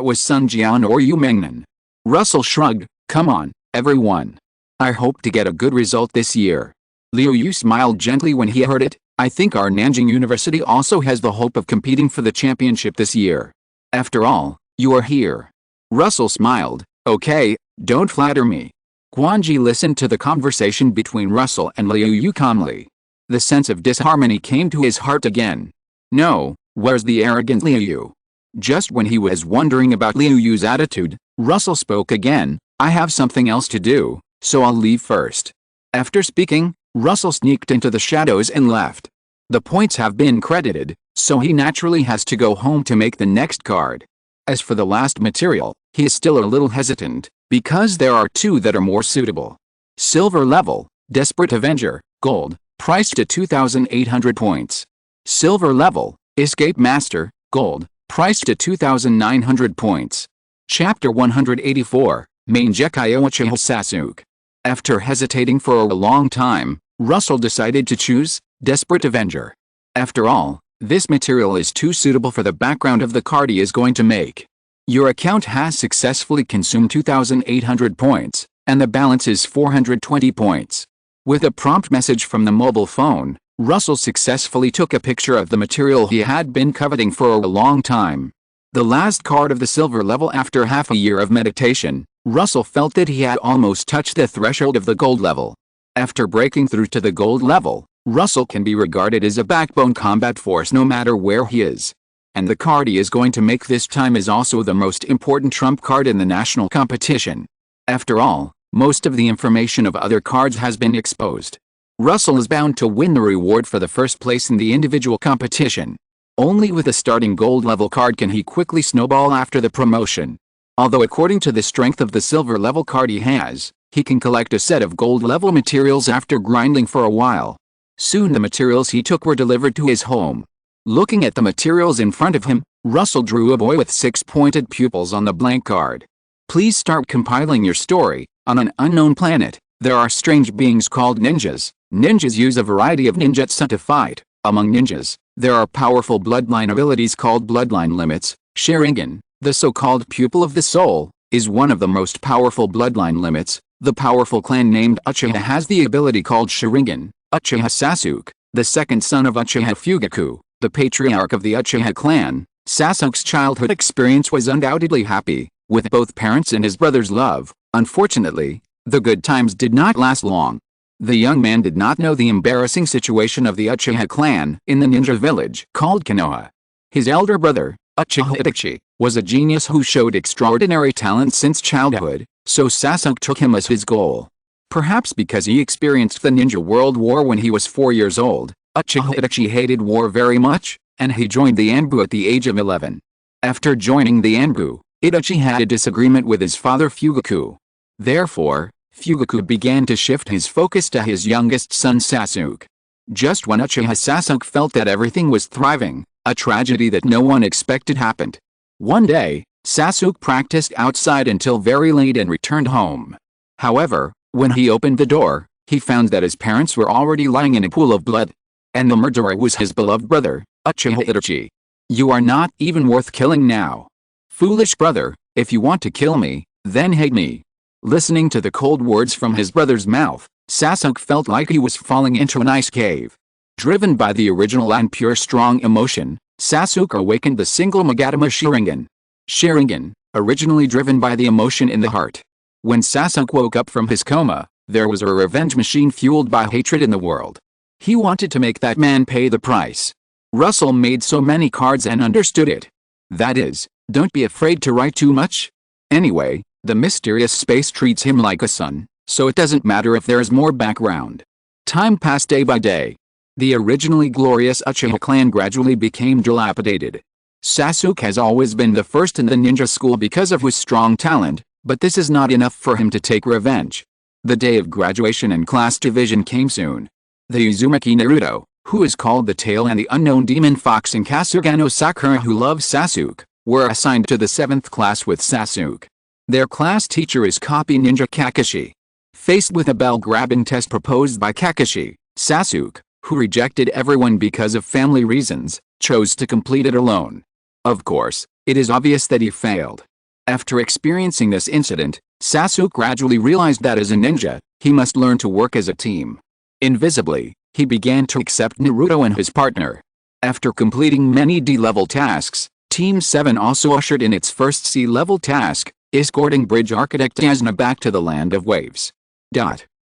S1: was Sun Jian or Yu Mengnan. Russell shrugged, come on, everyone. I hope to get a good result this year. Liu Yu smiled gently when he heard it. I think our Nanjing University also has the hope of competing for the championship this year. After all, you are here. Russell smiled, okay, don't flatter me. Guanji listened to the conversation between Russell and Liu Yu calmly. The sense of disharmony came to his heart again. No, where's the arrogant Liu Yu? Just when he was wondering about Liu Yu's attitude, Russell spoke again, I have something else to do, so I'll leave first. After speaking, Russell sneaked into the shadows and left. The points have been credited, so he naturally has to go home to make the next card. As for the last material, he is still a little hesitant, because there are 2 that are more suitable. Silver level, Desperate Avenger, gold, priced at 2,800 points. Silver level, Escape Master, gold, priced at 2,900 points. Chapter 184, Mangekyou Sasuke. After hesitating for a long time, Russell decided to choose desperate avenger. After all, this material is too suitable for the background of the card he is going to make. Your account has successfully consumed 2,800 points, and the balance is 420 points. With a prompt message from the mobile phone, Russell successfully took a picture of the material he had been coveting for a long time. The last card of the silver level. After half a year of meditation, Russell felt that he had almost touched the threshold of the gold level. After breaking through to the gold level, Russell can be regarded as a backbone combat force no matter where he is. And the card he is going to make this time is also the most important trump card in the national competition. After all, most of the information of other cards has been exposed. Russell is bound to win the reward for the first place in the individual competition. Only with a starting gold level card can he quickly snowball after the promotion. Although according to the strength of the silver level card he has, he can collect a set of gold level materials after grinding for a while. Soon the materials he took were delivered to his home. Looking at the materials in front of him, Russell drew a boy with 6 pointed pupils on the blank card. Please start compiling your story. On an unknown planet, there are strange beings called ninjas. Ninjas use a variety of ninjutsu to fight. Among ninjas, there are powerful bloodline abilities called bloodline limits. Sharingan, the so-called pupil of the soul, is one of the most powerful bloodline limits. The powerful clan named Uchiha has the ability called Sharingan. Uchiha Sasuke, the second son of Uchiha Fugaku, the patriarch of the Uchiha clan. Sasuke's childhood experience was undoubtedly happy, with both parents and his brother's love. Unfortunately, the good times did not last long. The young man did not know the embarrassing situation of the Uchiha clan in the ninja village called Konoha. His elder brother, Uchiha Itachi, was a genius who showed extraordinary talent since childhood, so Sasuke took him as his goal. Perhaps because he experienced the Ninja World War when he was 4 years old, Uchiha Itachi hated war very much, and he joined the Anbu at the age of 11. After joining the Anbu, Itachi had a disagreement with his father Fugaku. Therefore, Fugaku began to shift his focus to his youngest son Sasuke. Just when Uchiha Sasuke felt that everything was thriving, a tragedy that no one expected happened. One day, Sasuke practiced outside until very late and returned home. However, when he opened the door, he found that his parents were already lying in a pool of blood. And the murderer was his beloved brother, Uchiha Itachi. You are not even worth killing now. Foolish brother, if you want to kill me, then hate me. Listening to the cold words from his brother's mouth, Sasuke felt like he was falling into an ice cave. Driven by the original and pure strong emotion, Sasuke awakened the single Magatama Sharingan. Sharingan, originally driven by the emotion in the heart. When Sasuke woke up from his coma, there was a revenge machine fueled by hatred in the world. He wanted to make that man pay the price. Russell made so many cards and understood it. That is, don't be afraid to write too much. Anyway, the mysterious space treats him like a son, so it doesn't matter if there's more background. Time passed day by day. The originally glorious Uchiha clan gradually became dilapidated. Sasuke has always been the first in the ninja school because of his strong talent, but this is not enough for him to take revenge. The day of graduation and class division came soon. The Uzumaki Naruto, who is called the Tail, and the unknown demon fox and Kasugano Sakura, who loves Sasuke, were assigned to the 7th class with Sasuke. Their class teacher is Copy Ninja Kakashi. Faced with a bell-grabbing test proposed by Kakashi, Sasuke, who rejected everyone because of family reasons, chose to complete it alone. Of course, it is obvious that he failed. After experiencing this incident, Sasuke gradually realized that as a ninja, he must learn to work as a team. Invisibly, he began to accept Naruto and his partner. After completing many D-level tasks, Team 7 also ushered in its first C-level task, escorting Bridge Architect Asuna back to the Land of Waves.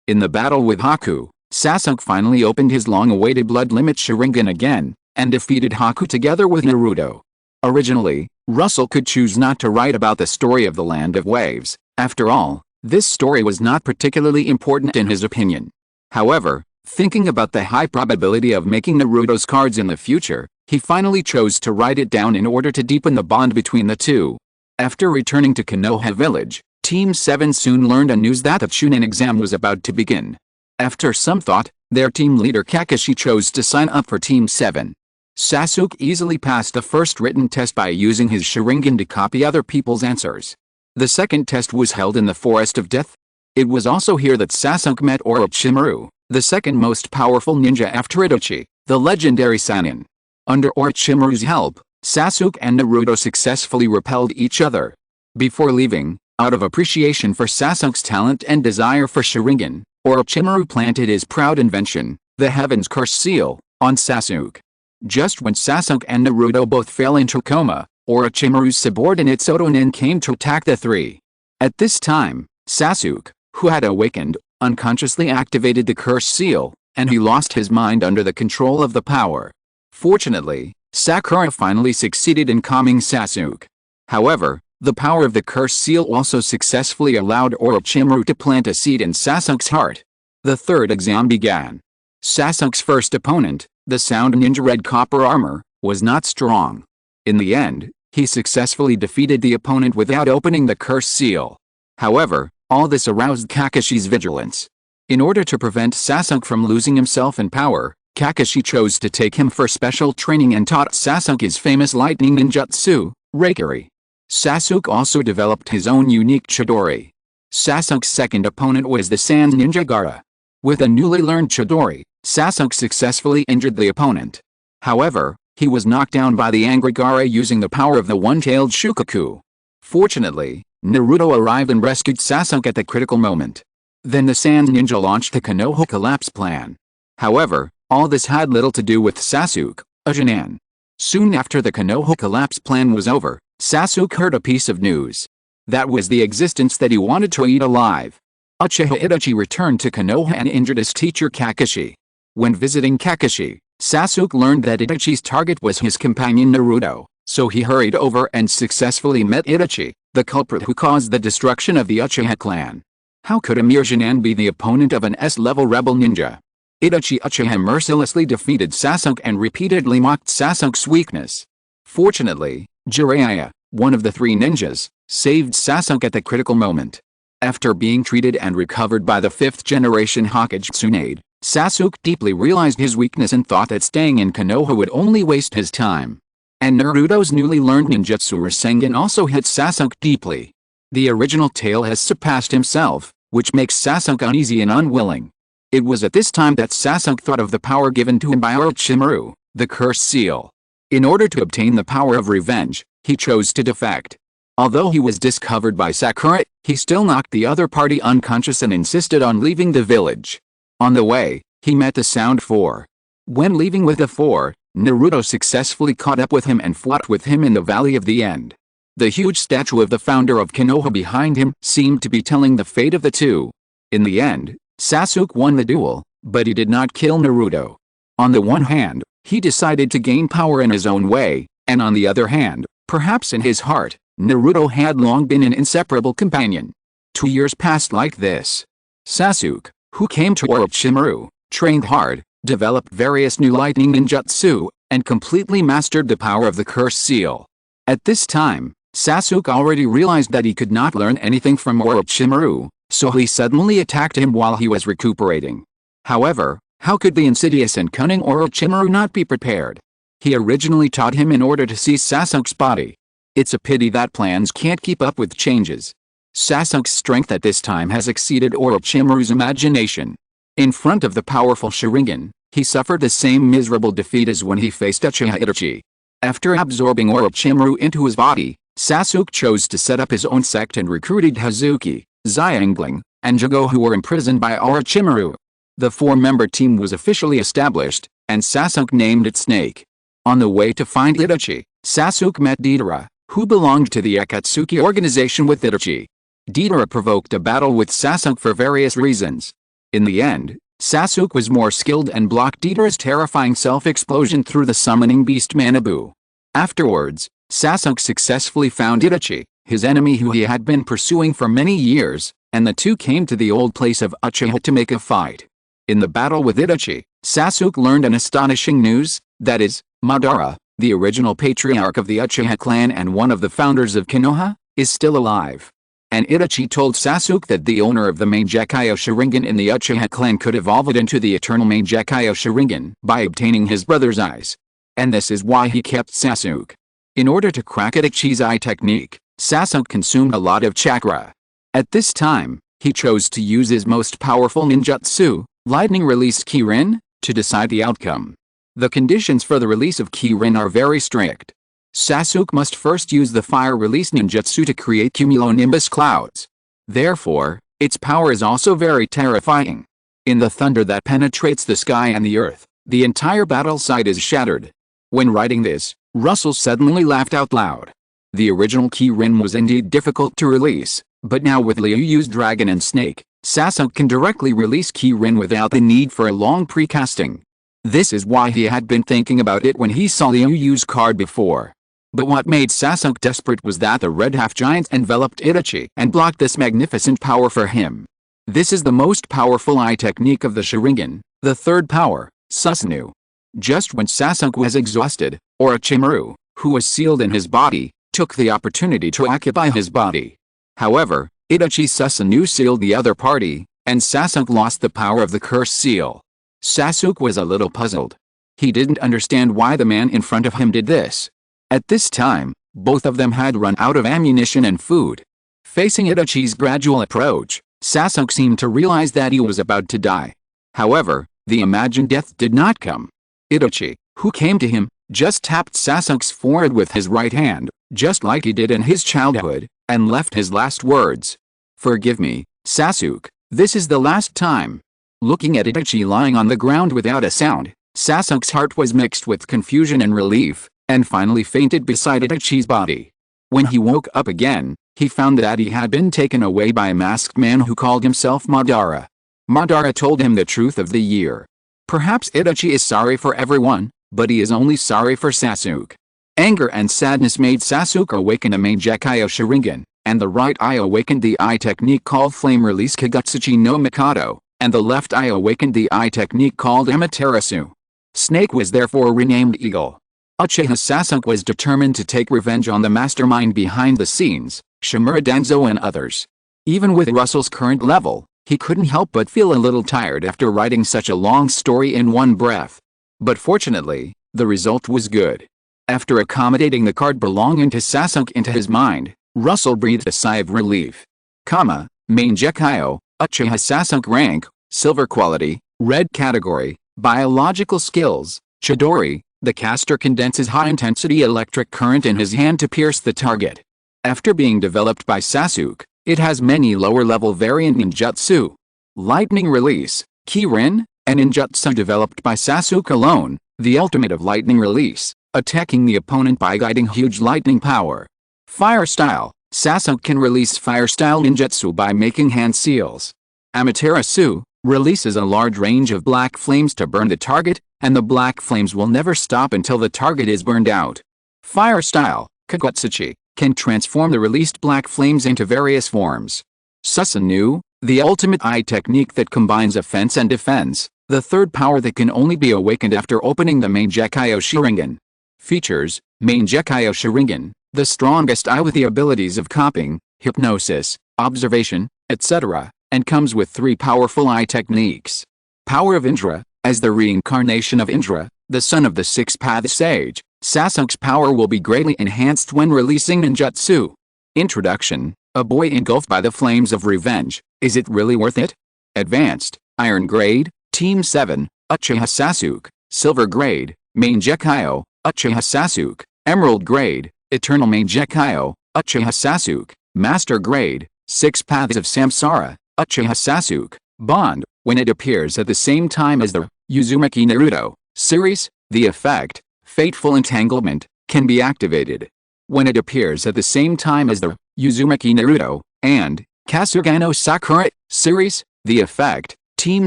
S1: In the battle with Haku, Sasuke finally opened his long-awaited blood limit Sharingan again, and defeated Haku together with Naruto. Originally, Russell could choose not to write about the story of the Land of Waves. After all, this story was not particularly important in his opinion. However, thinking about the high probability of making Naruto's cards in the future, he finally chose to write it down in order to deepen the bond between the two. After returning to Konoha village, Team 7 soon learned a news that the Chunin exam was about to begin. After some thought, their team leader Kakashi chose to sign up for Team 7. Sasuke easily passed the first written test by using his Sharingan to copy other people's answers. The second test was held in the Forest of Death. It was also here that Sasuke met Orochimaru, the second most powerful ninja after Itachi, the legendary Sannin. Under Orochimaru's help, Sasuke and Naruto successfully repelled each other. Before leaving, out of appreciation for Sasuke's talent and desire for Sharingan, Orochimaru planted his proud invention, the Heaven's Curse Seal, on Sasuke. Just when Sasuke and Naruto both fell into coma, Orochimaru's subordinate Sotonin came to attack the three. At this time, Sasuke, who had awakened, unconsciously activated the Curse Seal, and he lost his mind under the control of the power. Fortunately, Sakura finally succeeded in calming Sasuke. However, the power of the Curse Seal also successfully allowed Orochimaru to plant a seed in Sasuke's heart. The third exam began. Sasuke's first opponent, the Sound Ninja Red Copper Armor, was not strong. In the end, he successfully defeated the opponent without opening the Curse Seal. However, all this aroused Kakashi's vigilance. In order to prevent Sasuke from losing himself in power, Kakashi chose to take him for special training and taught Sasuke's famous lightning ninjutsu, Raikiri. Sasuke also developed his own unique Chidori. Sasuke's second opponent was the Sand Ninja Gaara. With a newly learned Chidori, Sasuke successfully injured the opponent. However, he was knocked down by the angry Gaara using the power of the one-tailed Shukaku. Fortunately, Naruto arrived and rescued Sasuke at the critical moment. Then the Sand Ninja launched the Konoha Collapse Plan. However, all this had little to do with Sasuke, Ajanan. Soon after the Konoha Collapse Plan was over, Sasuke heard a piece of news. That was the existence that he wanted to eat alive. Uchiha Itachi returned to Konoha and injured his teacher Kakashi. When visiting Kakashi, Sasuke learned that Itachi's target was his companion Naruto, so he hurried over and successfully met Itachi, the culprit who caused the destruction of the Uchiha clan. How could a mere Jonin be the opponent of an S-level rebel ninja? Itachi Uchiha mercilessly defeated Sasuke and repeatedly mocked Sasuke's weakness. Fortunately, Jiraiya, one of the three ninjas, saved Sasuke at the critical moment. After being treated and recovered by the 5th-generation Hokage Tsunade, Sasuke deeply realized his weakness and thought that staying in Konoha would only waste his time. And Naruto's newly learned ninjutsu Rasengan also hit Sasuke deeply. The original tale has surpassed himself, which makes Sasuke uneasy and unwilling. It was at this time that Sasuke thought of the power given to him by Orochimaru, the Curse Seal. In order to obtain the power of revenge, he chose to defect. Although he was discovered by Sakura, he still knocked the other party unconscious and insisted on leaving the village. On the way, he met the Sound Four. When leaving with the Four, Naruto successfully caught up with him and fought with him in the Valley of the End. The huge statue of the founder of Konoha behind him seemed to be telling the fate of the two. In the end, Sasuke won the duel, but he did not kill Naruto. On the one hand, he decided to gain power in his own way, and on the other hand, perhaps in his heart, Naruto had long been an inseparable companion. 2 years passed like this. Sasuke, who came to Orochimaru, trained hard, developed various new lightning ninjutsu, and completely mastered the power of the Curse Seal. At this time, Sasuke already realized that he could not learn anything from Orochimaru, so he suddenly attacked him while he was recuperating. However, how could the insidious and cunning Orochimaru not be prepared? He originally taught him in order to seize Sasuke's body. It's a pity that plans can't keep up with changes. Sasuke's strength at this time has exceeded Orochimaru's imagination. In front of the powerful Sharingan, he suffered the same miserable defeat as when he faced Uchiha Itachi. After absorbing Orochimaru into his body, Sasuke chose to set up his own sect and recruited Hazuki, Xiangling, and Jago, who were imprisoned by Orochimaru. The 4-member team was officially established, and Sasuke named it Snake. On the way to find Itachi, Sasuke met Deidara, who belonged to the Akatsuki organization with Itachi. Deidara provoked a battle with Sasuke for various reasons. In the end, Sasuke was more skilled and blocked Deidara's terrifying self-explosion through the summoning beast Manabu. Afterwards, Sasuke successfully found Itachi, his enemy who he had been pursuing for many years, and the two came to the old place of Uchiha to make a fight. In the battle with Itachi, Sasuke learned an astonishing news, that is, Madara, the original patriarch of the Uchiha clan and one of the founders of Konoha, is still alive. And Itachi told Sasuke that the owner of the Mangekyou Sharingan in the Uchiha clan could evolve it into the eternal Mangekyou Sharingan by obtaining his brother's eyes. And this is why he kept Sasuke. In order to crack Itachi's eye technique, Sasuke consumed a lot of chakra. At this time, he chose to use his most powerful ninjutsu, Lightning release Kirin, to decide the outcome. The conditions for the release of Kirin are very strict. Sasuke must first use the fire release ninjutsu to create cumulonimbus clouds. Therefore, its power is also very terrifying. In the thunder that penetrates the sky and the earth, the entire battle site is shattered. When writing this, Russell suddenly laughed out loud. The original Kirin was indeed difficult to release, but now with Ryu's dragon and snake, Sasuke can directly release Kirin without the need for a long precasting. This is why he had been thinking about it when he saw Ryu's card before. But what made Sasuke desperate was that the red half-giant enveloped Itachi and blocked this magnificent power for him. This is the most powerful eye technique of the Sharingan, the third power, Susanoo. Just when Sasuke was exhausted, Orochimaru, who was sealed in his body, took the opportunity to occupy his body. However, Itachi Susanoo sealed the other party, and Sasuke lost the power of the cursed seal. Sasuke was a little puzzled. He didn't understand why the man in front of him did this. At this time, both of them had run out of ammunition and food. Facing Itachi's gradual approach, Sasuke seemed to realize that he was about to die. However, the imagined death did not come. Itachi, who came to him, just tapped Sasuke's forehead with his right hand, just like he did in his childhood, and left his last words. "Forgive me, Sasuke, this is the last time." Looking at Itachi lying on the ground without a sound, Sasuke's heart was mixed with confusion and relief, and finally fainted beside Itachi's body. When he woke up again, he found that he had been taken away by a masked man who called himself Madara. Madara told him the truth of the year. Perhaps Itachi is sorry for everyone, but he is only sorry for Sasuke. Anger and sadness made Sasuke awaken a Mangekyo Sharingan, and the right eye awakened the eye technique called Flame Release Kagutsuchi no Mikado, and the left eye awakened the eye technique called Amaterasu. Snake was therefore renamed Eagle. Uchiha Sasuke was determined to take revenge on the mastermind behind the scenes, Shimura Denzo and others. Even with Russell's current level, he couldn't help but feel a little tired after writing such a long story in one breath. But fortunately, the result was good. After accommodating the card belonging to Sasuke into his mind, Russell breathed a sigh of relief. Mangekyo, Uchiha Sasuke rank, silver quality, red category, biological skills, Chidori, the caster condenses high-intensity electric current in his hand to pierce the target. After being developed by Sasuke, it has many lower-level variant ninjutsu. Lightning release, Kirin, a ninjutsu developed by Sasuke alone, the ultimate of lightning release, attacking the opponent by guiding huge lightning power. Fire style, Sasuke can release fire-style ninjutsu by making hand seals. Amaterasu releases a large range of black flames to burn the target, and the black flames will never stop until the target is burned out. Fire style, Kagutsuchi, can transform the released black flames into various forms. Susanoo, the ultimate eye technique that combines offense and defense, the third power that can only be awakened after opening the Mangekyo Sharingan. Features, Mangekyo Sharingan, the strongest eye with the abilities of copying, hypnosis, observation, etc., and comes with 3 powerful eye techniques. Power of Indra, as the reincarnation of Indra, the son of the Six-Path Sage, Sasuke's power will be greatly enhanced when releasing ninjutsu. Introduction, a boy engulfed by the flames of revenge, is it really worth it? Advanced, Iron Grade, Team 7, Uchiha Sasuke, Silver Grade, Mangekyo, Uchiha Sasuke, Emerald Grade, Eternal Mangekyo, Uchiha Sasuke, Master Grade, Six Paths of Samsara, Uchiha Sasuke, Bond, when it appears at the same time as the Uzumaki Naruto series, the effect, Fateful Entanglement, can be activated. When it appears at the same time as the Uzumaki Naruto and Kasugano Sakura series, the effect, Team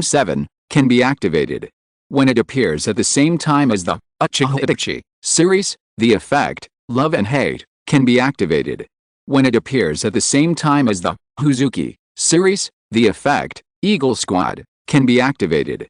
S1: 7, can be activated. When it appears at the same time as the Uchiha Itachi series, the effect, Love and Hate, can be activated. When it appears at the same time as the Huzuki series, the effect, Eagle Squad, can be activated.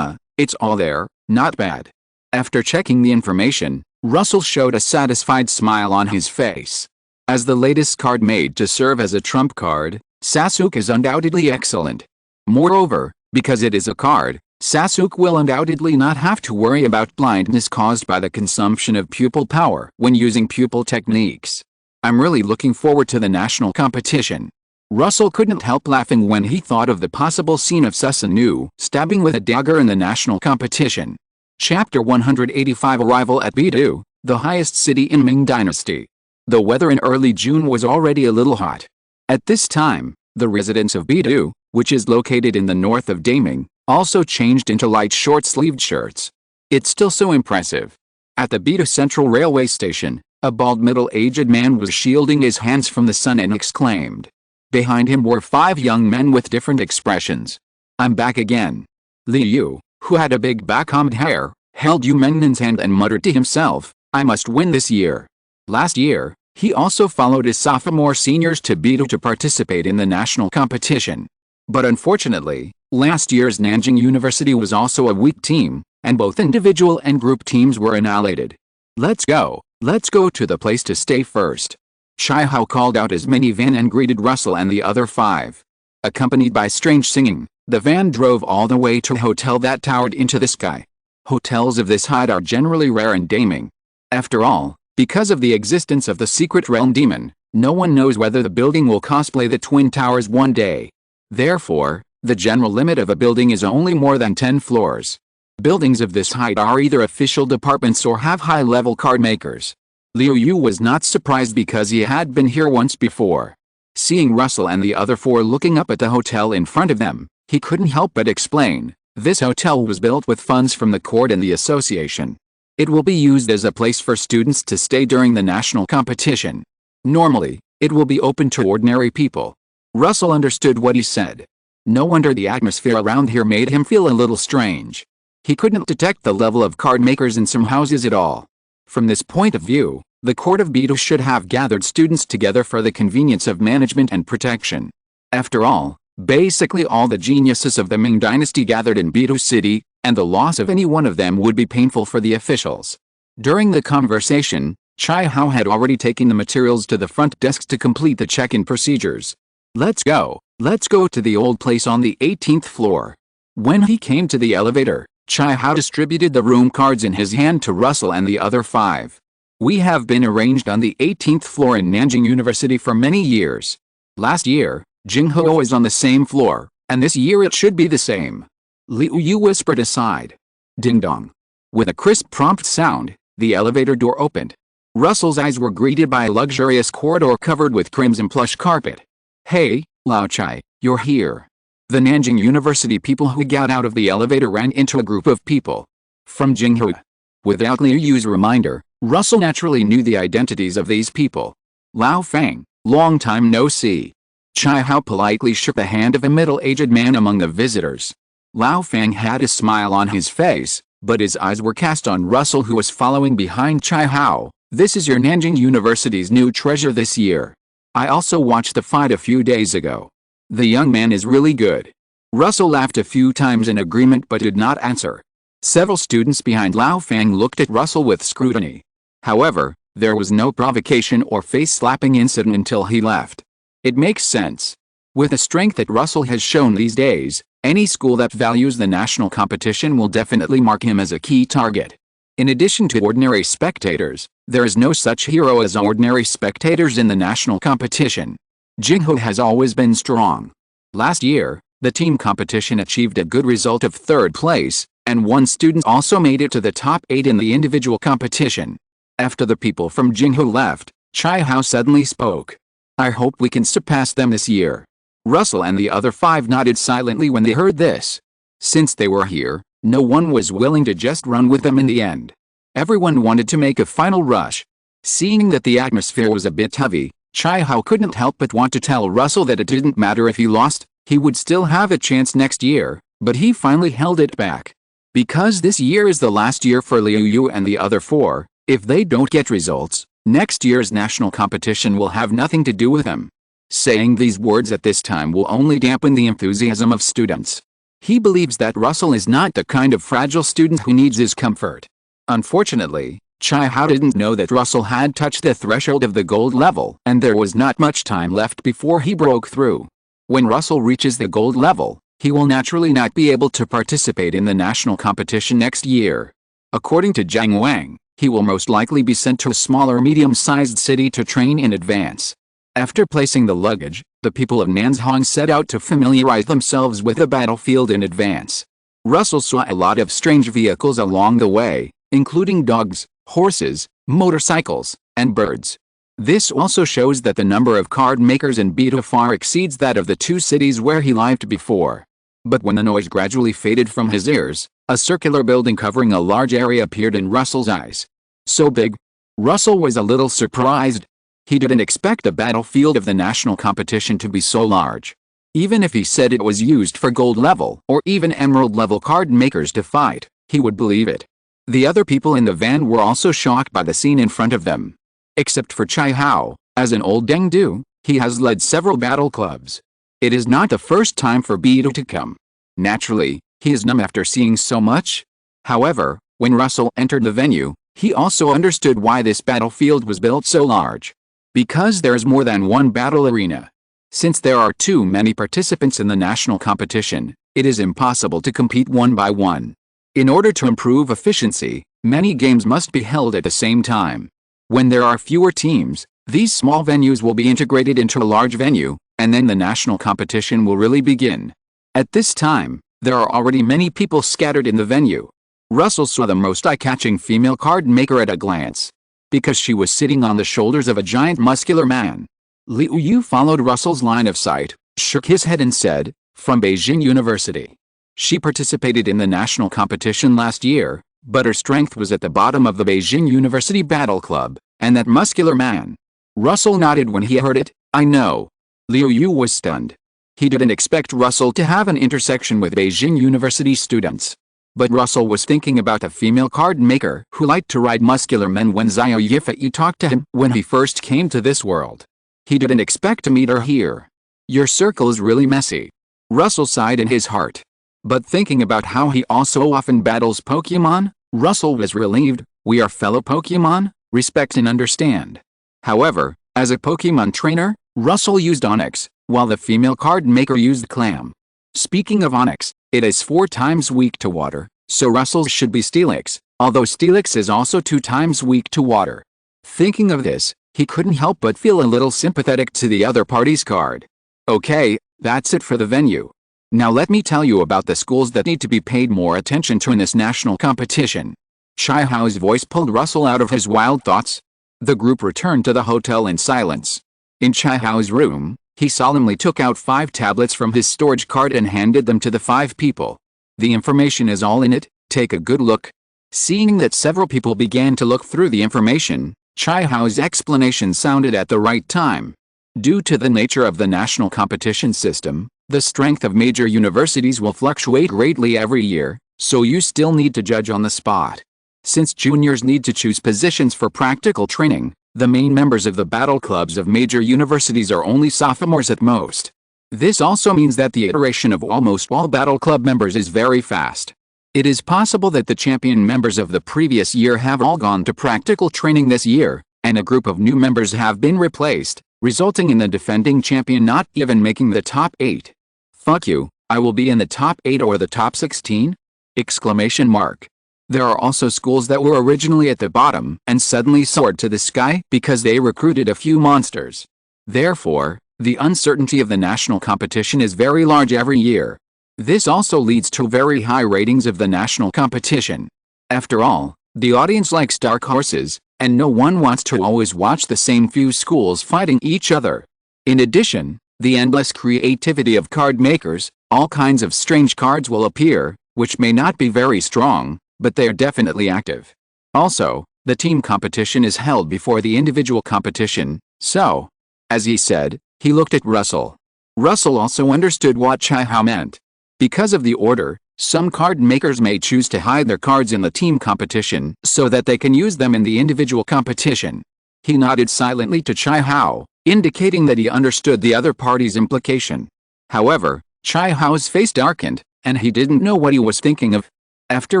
S1: It's all there, not bad. After checking the information, Russell showed a satisfied smile on his face. As the latest card made to serve as a trump card, Sasuke is undoubtedly excellent. Moreover, because it is a card, Sasuke will undoubtedly not have to worry about blindness caused by the consumption of pupil power when using pupil techniques. I'm really looking forward to the national competition. Russell couldn't help laughing when he thought of the possible scene of Susanoo stabbing with a dagger in the national competition. Chapter 185 Arrival at Beidou, the highest city in Ming Dynasty. The weather in early June was already a little hot. At this time, the residents of Beidou, which is located in the north of Daming, also changed into light short-sleeved shirts. It's still so impressive. At the Beidou Central Railway Station, a bald middle-aged man was shielding his hands from the sun and exclaimed. Behind him were 5 young men with different expressions. I'm back again. Liu Yu, who had a big backcombed hair, held Yu Mengnan's hand and muttered to himself, I must win this year. Last year, he also followed his sophomore seniors to Beidou to participate in the national competition. But unfortunately, last year's Nanjing University was also a weak team, and both individual and group teams were annihilated. Let's go to the place to stay first. Chai Hao called out his minivan and greeted Russell and the other 5. Accompanied by strange singing, the van drove all the way to a hotel that towered into the sky. Hotels of this height are generally rare in Daming. After all, because of the existence of the secret realm demon, no one knows whether the building will cosplay the Twin Towers one day. Therefore, the general limit of a building is only more than 10 floors. Buildings of this height are either official departments or have high-level card makers. Liu Yu was not surprised because he had been here once before. Seeing Russell and the other 4 looking up at the hotel in front of them, he couldn't help but explain, this hotel was built with funds from the court and the association. It will be used as a place for students to stay during the national competition. Normally, it will be open to ordinary people. Russell understood what he said. No wonder the atmosphere around here made him feel a little strange. He couldn't detect the level of card makers in some houses at all. From this point of view, the court of Beidou should have gathered students together for the convenience of management and protection. After all, basically all the geniuses of the Ming Dynasty gathered in Beidou City, and the loss of any one of them would be painful for the officials. During the conversation, Chai Hao had already taken the materials to the front desk to complete the check-in procedures. Let's go to the old place on the 18th floor. When he came to the elevator, Chai Hao distributed the room cards in his hand to Russell and the other 5. We have been arranged on the 18th floor in Nanjing University for many years. Last year, Jinghuo is on the same floor, and this year it should be the same. Liu Yu whispered aside. Ding dong. With a crisp prompt sound, the elevator door opened. Russell's eyes were greeted by a luxurious corridor covered with crimson plush carpet. Hey, Lao Chai, you're here. The Nanjing University people who got out of the elevator ran into a group of people from Jinghuo. Without Liu Yu's reminder, Russell naturally knew the identities of these people. Lao Fang, long time no see. Chai Hao politely shook the hand of a middle-aged man among the visitors. Lao Fang had a smile on his face, but his eyes were cast on Russell who was following behind Chai Hao. This is your Nanjing University's new treasure this year. I also watched the fight a few days ago. The young man is really good. Russell laughed a few times in agreement but did not answer. Several students behind Lao Fang looked at Russell with scrutiny. However, there was no provocation or face-slapping incident until he left. It makes sense. With the strength that Russell has shown these days, any school that values the national competition will definitely mark him as a key target. In addition to ordinary spectators, there is no such hero as ordinary spectators in the national competition. Jinghuo has always been strong. Last year, the team competition achieved a good result of 3rd place, and 1 student also made it to the top 8 in the individual competition. After the people from Jinghuo left, Chai Hao suddenly spoke. I hope we can surpass them this year. Russell and the other 5 nodded silently when they heard this. Since they were here, no one was willing to just run with them in the end. Everyone wanted to make a final rush. Seeing that the atmosphere was a bit heavy, Chai Hao couldn't help but want to tell Russell that it didn't matter if he lost, he would still have a chance next year, but he finally held it back. Because this year is the last year for Liu Yu and the other 4, if they don't get results, next year's national competition will have nothing to do with them. Saying these words at this time will only dampen the enthusiasm of students. He believes that Russell is not the kind of fragile student who needs his comfort. Unfortunately, Chai Hao didn't know that Russell had touched the threshold of the gold level and there was not much time left before he broke through. When Russell reaches the gold level, he will naturally not be able to participate in the national competition next year. According to Zhang Wang, he will most likely be sent to a smaller medium-sized city to train in advance. After placing the luggage, the people of Nanzhong set out to familiarize themselves with the battlefield in advance. Russell saw a lot of strange vehicles along the way, including dogs, horses, motorcycles, and birds. This also shows that the number of card makers in Beta far exceeds that of the two cities where he lived before. But when the noise gradually faded from his ears, a circular building covering a large area appeared in Russell's eyes. So big. Russell was a little surprised. He didn't expect the battlefield of the national competition to be so large. Even if he said it was used for gold level or even emerald level card makers to fight, he would believe it. The other people in the van were also shocked by the scene in front of them. Except for Chai Hao, as an old Dengdu, he has led several battle clubs. It is not the first time for Beto to come. Naturally, he is numb after seeing so much. However, when Russell entered the venue, he also understood why this battlefield was built so large. Because there is more than one battle arena. Since there are too many participants in the national competition, it is impossible to compete one by one. In order to improve efficiency, many games must be held at the same time. When there are fewer teams, these small venues will be integrated into a large venue, and then the national competition will really begin. At this time, there are already many people scattered in the venue. Russell saw the most eye-catching female card maker at a glance. Because she was sitting on the shoulders of a giant muscular man. Liu Yu followed Russell's line of sight, shook his head and said, "From Beijing University." She participated in the national competition last year, but her strength was at the bottom of the Beijing University Battle Club, and that muscular man. Russell nodded when he heard it. "I know." Liu Yu was stunned. He didn't expect Russell to have an intersection with Beijing University students. But Russell was thinking about a female card maker who liked to ride muscular men when Xiao Yifei talked to him when he first came to this world. He didn't expect to meet her here. "Your circle is really messy." Russell sighed in his heart. But thinking about how he also often battles Pokemon, Russell was relieved. "We are fellow Pokemon, respect and understand." However, as a Pokemon trainer, Russell used Onyx, while the female card maker used Clam. Speaking of Onyx, it is 4 times weak to water, so Russell's should be Steelix, although Steelix is also 2 times weak to water. Thinking of this, he couldn't help but feel a little sympathetic to the other party's card. Okay, that's it for the venue. Now let me tell you about the schools that need to be paid more attention to in this national competition. Chai Hao's voice pulled Russell out of his wild thoughts. The group returned to the hotel in silence. In Chai Hao's room, he solemnly took out 5 tablets from his storage cart and handed them to the 5 people. "The information is all in it, take a good look." Seeing that several people began to look through the information, Chai Hao's explanation sounded at the right time. Due to the nature of the national competition system, the strength of major universities will fluctuate greatly every year, so you still need to judge on the spot. Since juniors need to choose positions for practical training, the main members of the battle clubs of major universities are only sophomores at most. This also means that the iteration of almost all battle club members is very fast. It is possible that the champion members of the previous year have all gone to practical training this year, and a group of new members have been replaced, resulting in the defending champion not even making the top 8. "Fuck you, I will be in the top 8 or the top 16? Exclamation mark. There are also schools that were originally at the bottom and suddenly soared to the sky because they recruited a few monsters. Therefore, the uncertainty of the national competition is very large every year. This also leads to very high ratings of the national competition. After all, the audience likes dark horses, and no one wants to always watch the same few schools fighting each other. In addition, the endless creativity of card makers, all kinds of strange cards will appear, which may not be very strong, but they are definitely active. Also, the team competition is held before the individual competition, so, as he said, he looked at Russell. Russell also understood what Chai Hao meant. Because of the order, some card makers may choose to hide their cards in the team competition so that they can use them in the individual competition. He nodded silently to Chai Hao, indicating that he understood the other party's implication. However, Chai Hao's face darkened, and he didn't know what he was thinking of. After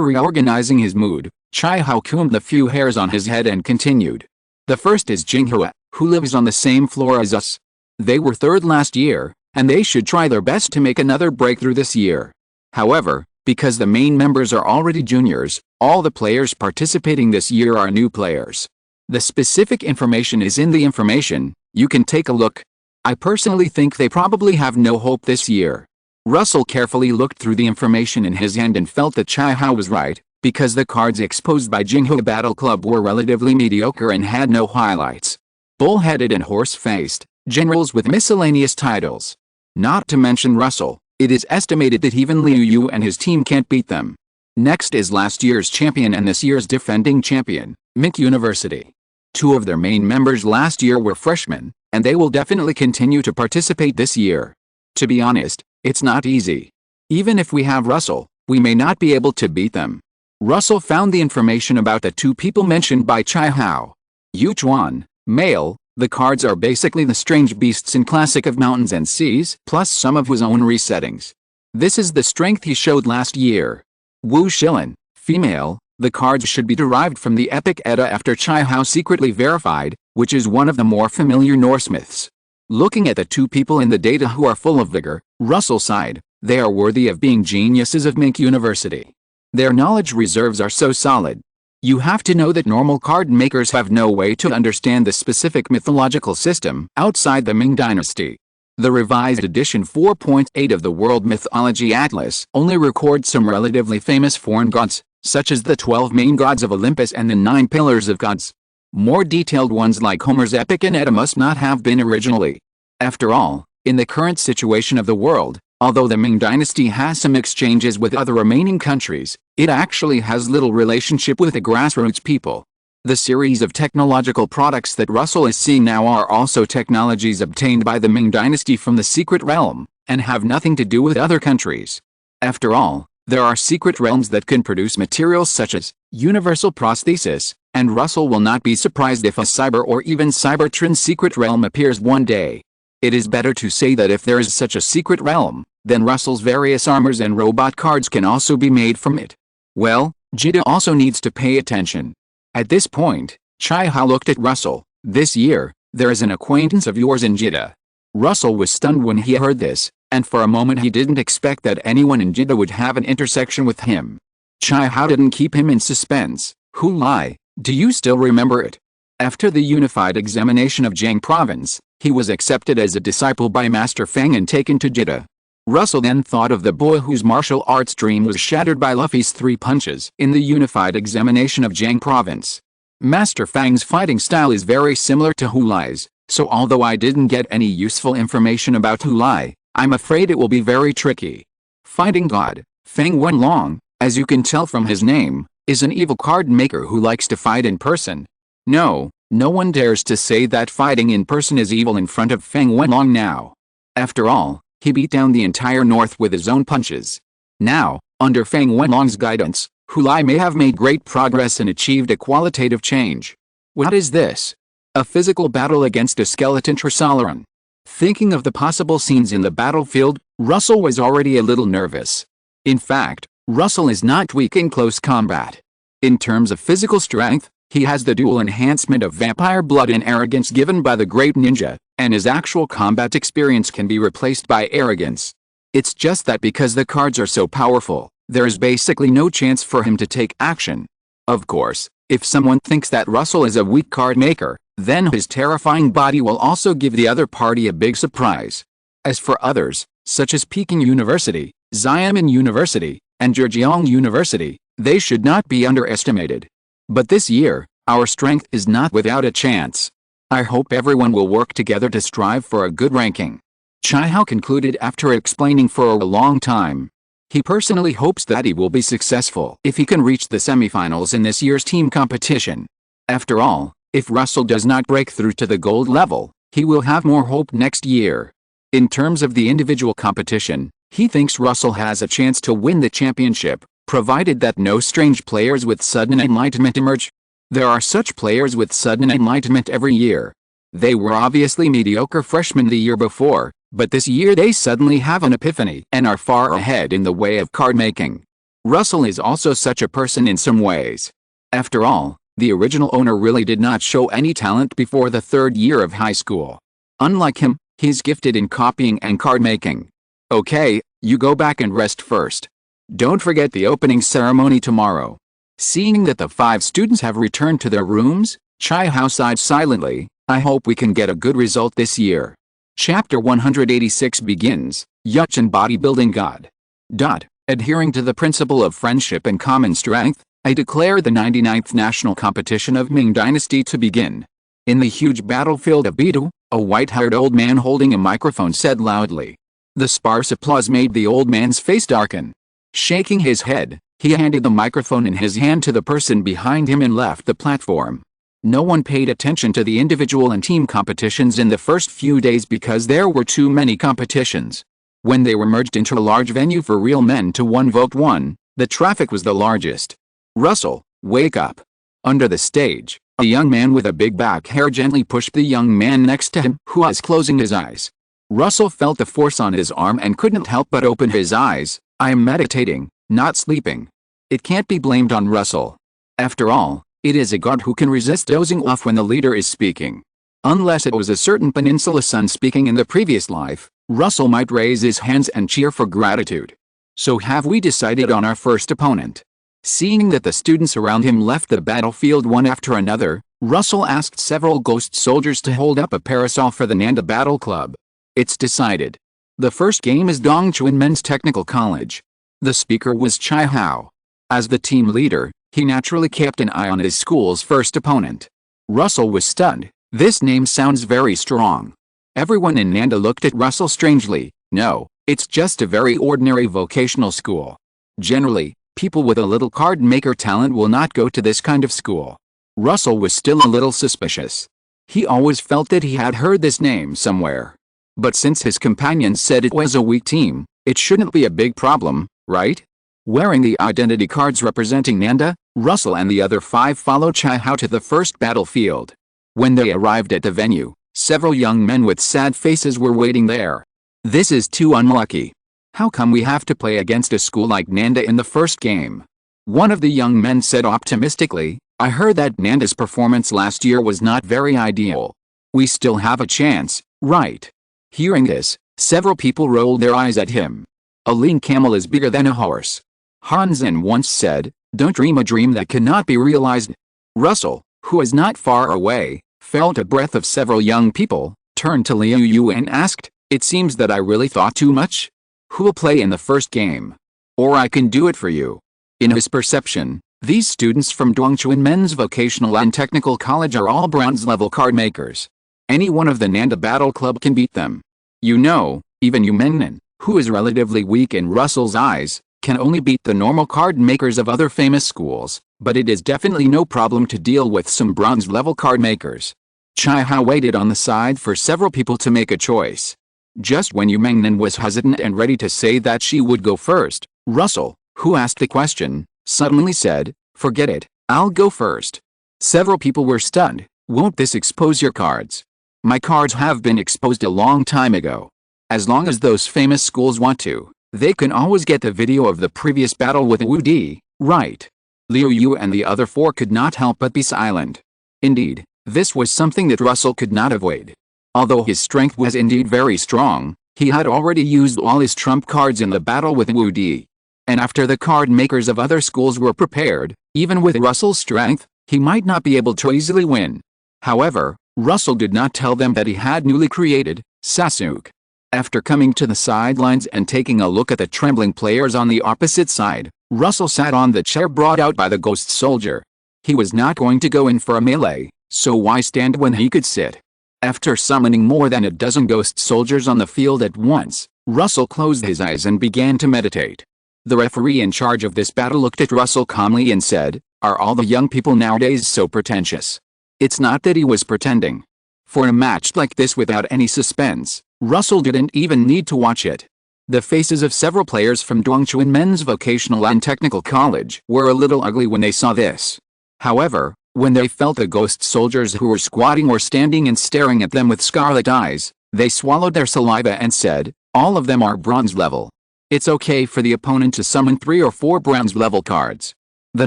S1: reorganizing his mood, Chai Hao combed the few hairs on his head and continued. "The first is Jinghua, who lives on the same floor as us. They were 3rd last year, and they should try their best to make another breakthrough this year. However, because the main members are already juniors, all the players participating this year are new players. The specific information is in the information, you can take a look. I personally think they probably have no hope this year. Russell carefully looked through the information in his hand and felt that Chihao was right, because the cards exposed by Jinghua Battle Club were relatively mediocre and had no highlights. Bull-headed and horse-faced, generals with miscellaneous titles. Not to mention Russell, it is estimated that even Liu Yu and his team can't beat them. Next is last year's champion and this year's defending champion, Mink University. Two of their main members last year were freshmen, and they will definitely continue to participate this year. To be honest, it's not easy. Even if we have Russell, we may not be able to beat them. Russell found the information about the two people mentioned by Chihao. Yu Chuan, male, the cards are basically the strange beasts in Classic of Mountains and Seas, plus some of his own resettings. This is the strength he showed last year. Wu Shilin, female, the cards should be derived from the epic Edda after Chihao secretly verified, which is one of the more familiar Norse myths. Looking at the two people in the data who are full of vigor, Russell sighed, they are worthy of being geniuses of Mink University. Their knowledge reserves are so solid. You have to know that normal card makers have no way to understand the specific mythological system outside the Ming dynasty. The revised edition 4.8 of the World Mythology Atlas only records some relatively famous foreign gods, such as the 12 main gods of Olympus and the 9 pillars of gods. More detailed ones like Homer's Epic and Edda must not have been originally. After all, in the current situation of the world, although the Ming dynasty has some exchanges with other remaining countries, it actually has little relationship with the grassroots people. The series of technological products that Russell is seeing now are also technologies obtained by the Ming dynasty from the secret realm, and have nothing to do with other countries. After all, there are secret realms that can produce materials such as universal prosthesis, and Russell will not be surprised if a Cyber or even Cybertron secret realm appears one day. It is better to say that if there is such a secret realm, then Russell's various armors and robot cards can also be made from it. Well, Jida also needs to pay attention. At this point, Chihao looked at Russell. This year, there is an acquaintance of yours in Jida. Russell was stunned when he heard this, and for a moment he didn't expect that anyone in Jida would have an intersection with him. Chihao didn't keep him in suspense. Who lie? Do you still remember it? After the unified examination of Jiang province, he was accepted as a disciple by Master Feng and taken to Jida. Russell then thought of the boy whose martial arts dream was shattered by Luffy's 3 punches in the unified examination of Jiang province. Master Fang's fighting style is very similar to Hu Lai's, so although I didn't get any useful information about Hu Lai, I'm afraid it will be very tricky. Fighting God, Feng Wenlong, as you can tell from his name, is an evil card maker who likes to fight in person. No one dares to say that fighting in person is evil in front of Feng Wenlong now. After all, he beat down the entire North with his own punches. Now, under Feng Wenlong's guidance, Hu Lai may have made great progress and achieved a qualitative change. What is this? A physical battle against a skeleton Trisolaran. Thinking of the possible scenes in the battlefield, Russell was already a little nervous. In fact, Russell is not weak in close combat. In terms of physical strength, he has the dual enhancement of vampire blood and arrogance given by the great ninja, and his actual combat experience can be replaced by arrogance. It's just that because the cards are so powerful, there is basically no chance for him to take action. Of course, if someone thinks that Russell is a weak card maker, then his terrifying body will also give the other party a big surprise. As for others, such as Peking University, Xiamen University, and Zhejiang University, they should not be underestimated. But this year, our strength is not without a chance. I hope everyone will work together to strive for a good ranking. Chihao concluded after explaining for a long time. He personally hopes that he will be successful if he can reach the semifinals in this year's team competition. After all, if Russell does not break through to the gold level, he will have more hope next year. In terms of the individual competition, he thinks Russell has a chance to win the championship, provided that no strange players with sudden enlightenment emerge. There are such players with sudden enlightenment every year. They were obviously mediocre freshmen the year before, but this year they suddenly have an epiphany and are far ahead in the way of card making. Russell is also such a person in some ways. After all, the original owner really did not show any talent before the 3rd year of high school. Unlike him, he's gifted in copying and card making. Okay, you go back and rest first. Don't forget the opening ceremony tomorrow. Seeing that the 5 students have returned to their rooms, Chihao sighed silently. I hope we can get a good result this year. Chapter 186 begins, Yuchin Bodybuilding God. Adhering to the principle of friendship and common strength, I declare the 99th national competition of Ming Dynasty to begin. In the huge battlefield of Bidu, a white-haired old man holding a microphone said loudly. The sparse applause made the old man's face darken. Shaking his head, he handed the microphone in his hand to the person behind him and left the platform. No one paid attention to the individual and team competitions in the first few days because there were too many competitions. When they were merged into a large venue for real men to vote one, the traffic was the largest. Russell, wake up. Under the stage, a young man with a big back hair gently pushed the young man next to him who was closing his eyes. Russell felt the force on his arm and couldn't help but open his eyes. I am meditating, not sleeping. It can't be blamed on Russell. After all, it is a god who can resist dozing off when the leader is speaking. Unless it was a certain peninsula sun speaking in the previous life, Russell might raise his hands and cheer for gratitude. So have we decided on our first opponent? Seeing that the students around him left the battlefield one after another, Russell asked several ghost soldiers to hold up a parasol for the Nanda Battle Club. It's decided. The first game is Dongchuan Men's Technical College. The speaker was Chihao. As the team leader, he naturally kept an eye on his school's first opponent. Russell was stunned. This name sounds very strong. Everyone in Nanda looked at Russell strangely. No, it's just a very ordinary vocational school. Generally, people with a little card maker talent will not go to this kind of school. Russell was still a little suspicious. He always felt that he had heard this name somewhere. But since his companions said it was a weak team, it shouldn't be a big problem, right? Wearing the identity cards representing Nanda, Russell and the other 5 followed Chihao to the first battlefield. When they arrived at the venue, several young men with sad faces were waiting there. This is too unlucky. How come we have to play against a school like Nanda in the first game? One of the young men said optimistically, I heard that Nanda's performance last year was not very ideal. We still have a chance, right? Hearing this, several people rolled their eyes at him. A lean camel is bigger than a horse. Hansen once said, don't dream a dream that cannot be realized. Russell, who is not far away, felt a breath of several young people, turned to Liu Yu and asked, it seems that I really thought too much? Who will play in the first game? Or I can do it for you. In his perception, these students from Dongchuan Men's Vocational and Technical College are all bronze-level card makers. Any one of the Nanda Battle Club can beat them. You know, even Yumennan, who is relatively weak in Russell's eyes, can only beat the normal card makers of other famous schools, but it is definitely no problem to deal with some bronze-level card makers. Chihao waited on the side for several people to make a choice. Just when Yumennan was hesitant and ready to say that she would go first, Russell, who asked the question, suddenly said, forget it, I'll go first. Several people were stunned. Won't this expose your cards? My cards have been exposed a long time ago. As long as those famous schools want to, they can always get the video of the previous battle with Wu Di, right? Liu Yu and the other 4 could not help but be silent. Indeed, this was something that Russell could not avoid. Although his strength was indeed very strong, he had already used all his trump cards in the battle with Wu Di. And after the card makers of other schools were prepared, even with Russell's strength, he might not be able to easily win. However, Russell did not tell them that he had newly created Sasuke. After coming to the sidelines and taking a look at the trembling players on the opposite side, Russell sat on the chair brought out by the ghost soldier. He was not going to go in for a melee, so why stand when he could sit? After summoning more than a dozen ghost soldiers on the field at once, Russell closed his eyes and began to meditate. The referee in charge of this battle looked at Russell calmly and said, are all the young people nowadays so pretentious? It's not that he was pretending. For a match like this without any suspense, Russell didn't even need to watch it. The faces of several players from Dongchuan Men's Vocational and Technical College were a little ugly when they saw this. However, when they felt the ghost soldiers who were squatting or standing and staring at them with scarlet eyes, they swallowed their saliva and said, all of them are bronze level. It's okay for the opponent to summon 3 or 4 bronze level cards. The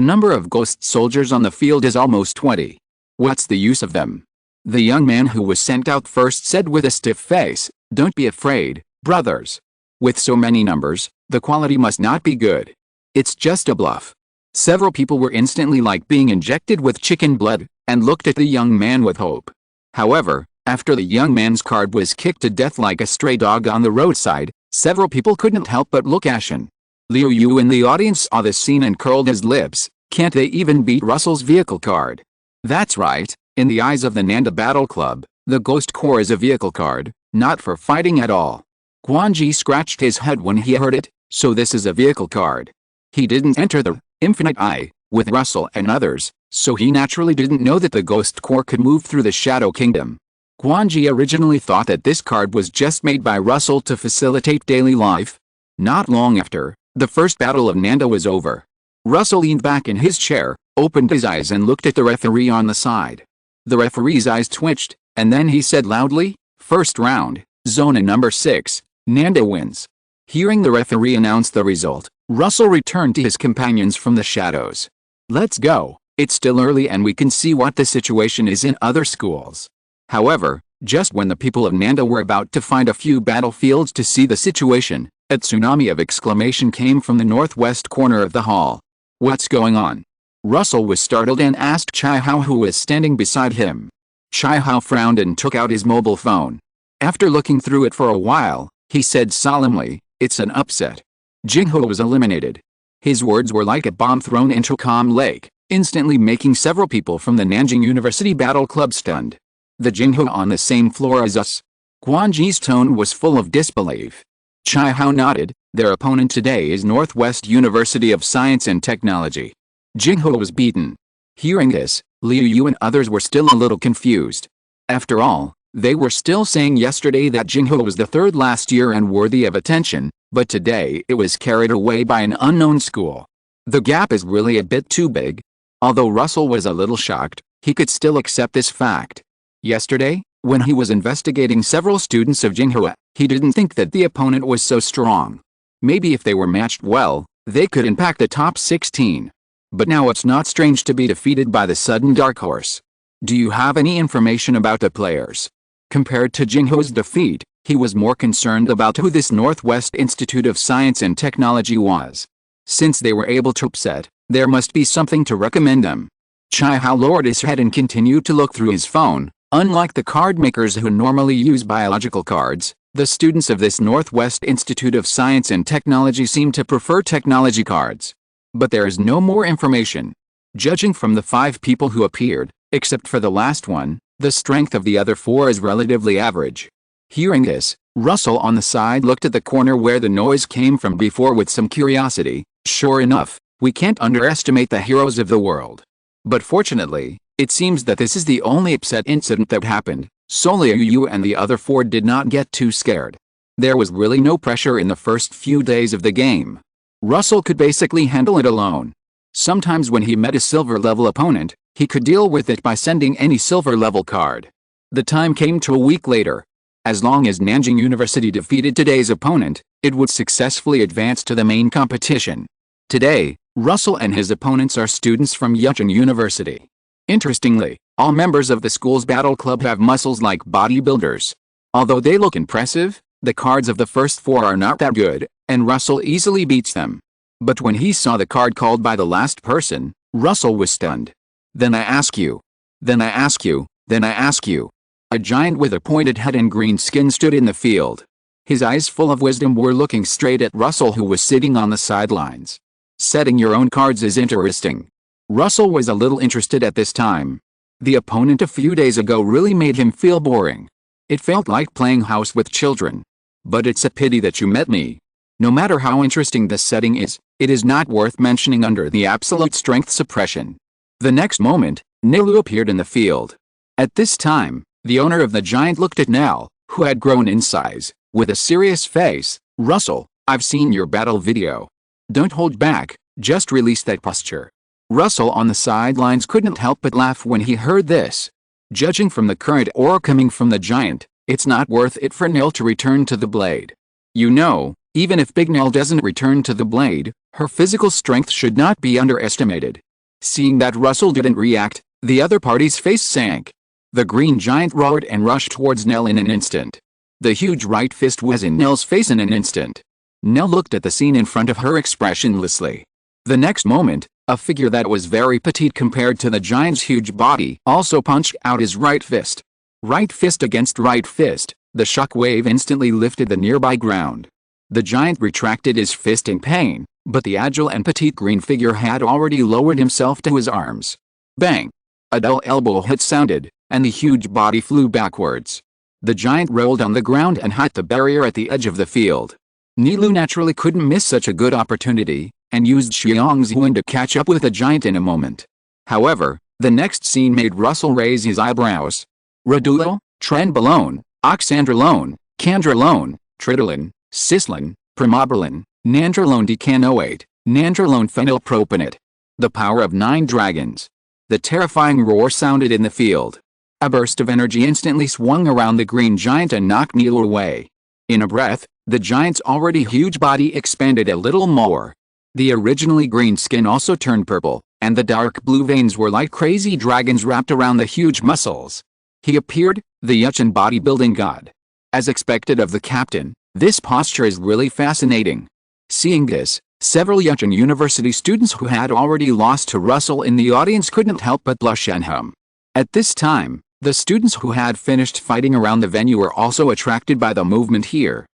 S1: number of ghost soldiers on the field is almost 20. What's the use of them? The young man who was sent out first said with a stiff face, don't be afraid, brothers. With so many numbers, the quality must not be good. It's just a bluff. Several people were instantly like being injected with chicken blood. and looked at the young man with hope. However, after the young man's card was kicked to death like a stray dog on the roadside, several people couldn't help but look ashen. Liu Yu in the audience saw this scene and curled his lips. Can't they even beat Russell's vehicle card? That's right, in the eyes of the Nanda Battle Club, the Ghost Core is a vehicle card, not for fighting at all. Quan Ji scratched his head when he heard it, so this is a vehicle card. He didn't enter the Infinite Eye with Russell and others, so he naturally didn't know that the Ghost Core could move through the Shadow Kingdom. Quan Ji originally thought that this card was just made by Russell to facilitate daily life. Not long after, the first battle of Nanda was over. Russell leaned back in his chair, opened his eyes and looked at the referee on the side. The referee's eyes twitched, and then he said loudly, "First round, Zona number 6, Nanda wins." Hearing the referee announce the result, Russell returned to his companions from the shadows. "Let's go, it's still early and we can see what the situation is in other schools." However, just when the people of Nanda were about to find a few battlefields to see the situation, a tsunami of exclamation came from the northwest corner of the hall. "What's going on?" Russell was startled and asked Chai Hao, who was standing beside him. Chai Hao frowned and took out his mobile phone. After looking through it for a while, he said solemnly, "It's an upset. Jingho was eliminated." His words were like a bomb thrown into a calm lake, instantly making several people from the Nanjing University Battle Club stunned. "The Jingho on the same floor as us?" Quan Ji's tone was full of disbelief. Chai Hao nodded. "Their opponent today is Northwest University of Science and Technology. Jingho was beaten." Hearing this, Liu Yu and others were still a little confused. After all, they were still saying yesterday that Jingho was the third last year and worthy of attention, but today it was carried away by an unknown school. The gap is really a bit too big. Although Russell was a little shocked, he could still accept this fact. Yesterday, when he was investigating several students of Jingho, he didn't think that the opponent was so strong. Maybe if they were matched well, they could impact the top 16. But now it's not strange to be defeated by the sudden dark horse. "Do you have any information about the players?" Compared to Jingho's defeat, he was more concerned about who this Northwest Institute of Science and Technology was. Since they were able to upset, there must be something to recommend them. Chai Hao lowered his head and continued to look through his phone. Unlike the card makers who normally use biological cards, the students of this Northwest Institute of Science and Technology seem to prefer technology cards. But there is no more information. Judging from the 5 people who appeared, except for the last one, the strength of the other 4 is relatively average. Hearing this, Russell on the side looked at the corner where the noise came from before with some curiosity. "Sure enough, we can't underestimate the heroes of the world. But fortunately, it seems that this is the only upset incident that happened, so Liu Yu and the other 4 did not get too scared. There was really no pressure in the first few days of the game. Russell could basically handle it alone. Sometimes when he met a silver-level opponent, he could deal with it by sending any silver-level card. The time came to a week later. As long as Nanjing University defeated today's opponent, it would successfully advance to the main competition. Today, Russell and his opponents are students from Yuncheng University. Interestingly, all members of the school's battle club have muscles like bodybuilders. Although they look impressive, the cards of the first 4 are not that good, and Russell easily beats them. But when he saw the card called by the last person, Russell was stunned. "Then I ask you. Then I ask you. Then I ask you." A giant with a pointed head and green skin stood in the field. His eyes full of wisdom were looking straight at Russell, who was sitting on the sidelines. "Setting your own cards is interesting." Russell was a little interested at this time. The opponent a few days ago really made him feel boring. It felt like playing house with children. "But it's a pity that you met me. No matter how interesting the setting is, it is not worth mentioning under the absolute strength suppression." The next moment, Nilu appeared in the field. At this time, the owner of the giant looked at Nell, who had grown in size, with a serious face. "Russell, I've seen your battle video. Don't hold back, just release that posture." Russell on the sidelines couldn't help but laugh when he heard this. Judging from the current aura coming from the giant, it's not worth it for Nell to return to the blade. You know, even if Big Nell doesn't return to the blade, her physical strength should not be underestimated. Seeing that Russell didn't react, the other party's face sank. The green giant roared and rushed towards Nell in an instant. The huge right fist was in Nell's face in an instant. Nell looked at the scene in front of her expressionlessly. The next moment, A figure that was very petite compared to the giant's huge body also punched out his right fist. Right fist against right fist, the shock wave instantly lifted the nearby ground. The giant retracted his fist in pain, but the agile and petite green figure had already lowered himself to his arms. Bang! A dull elbow hit sounded, and the huge body flew backwards. The giant rolled on the ground and hit the barrier at the edge of the field. Nilu naturally couldn't miss such a good opportunity, and used Xiang's wind to catch up with the giant in a moment. However, the next scene made Russell raise his eyebrows. Radulo, Trenbolone, Oxandrolone, Candrolone, Tridolone, Cislin, Primobolan, Nandrolone decanoate, Nandrolone phenylpropanate. The power of 9 dragons. The terrifying roar sounded in the field. A burst of energy instantly swung around the green giant and knocked Nilu away. In a breath, the giant's already huge body expanded a little more. The originally green skin also turned purple, and the dark blue veins were like crazy dragons wrapped around the huge muscles. He appeared, the Yuchin bodybuilding god. As expected of the captain, this posture is really fascinating. Seeing this, several Yuchin University students who had already lost to Russell in the audience couldn't help but blush and hum. At this time, the students who had finished fighting around the venue were also attracted by the movement here.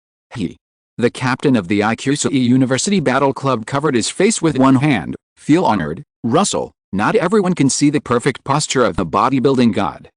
S1: The captain of the Ikusei University Battle Club covered his face with one hand. Feel honored, Russell. Not everyone can see the perfect posture of the bodybuilding god.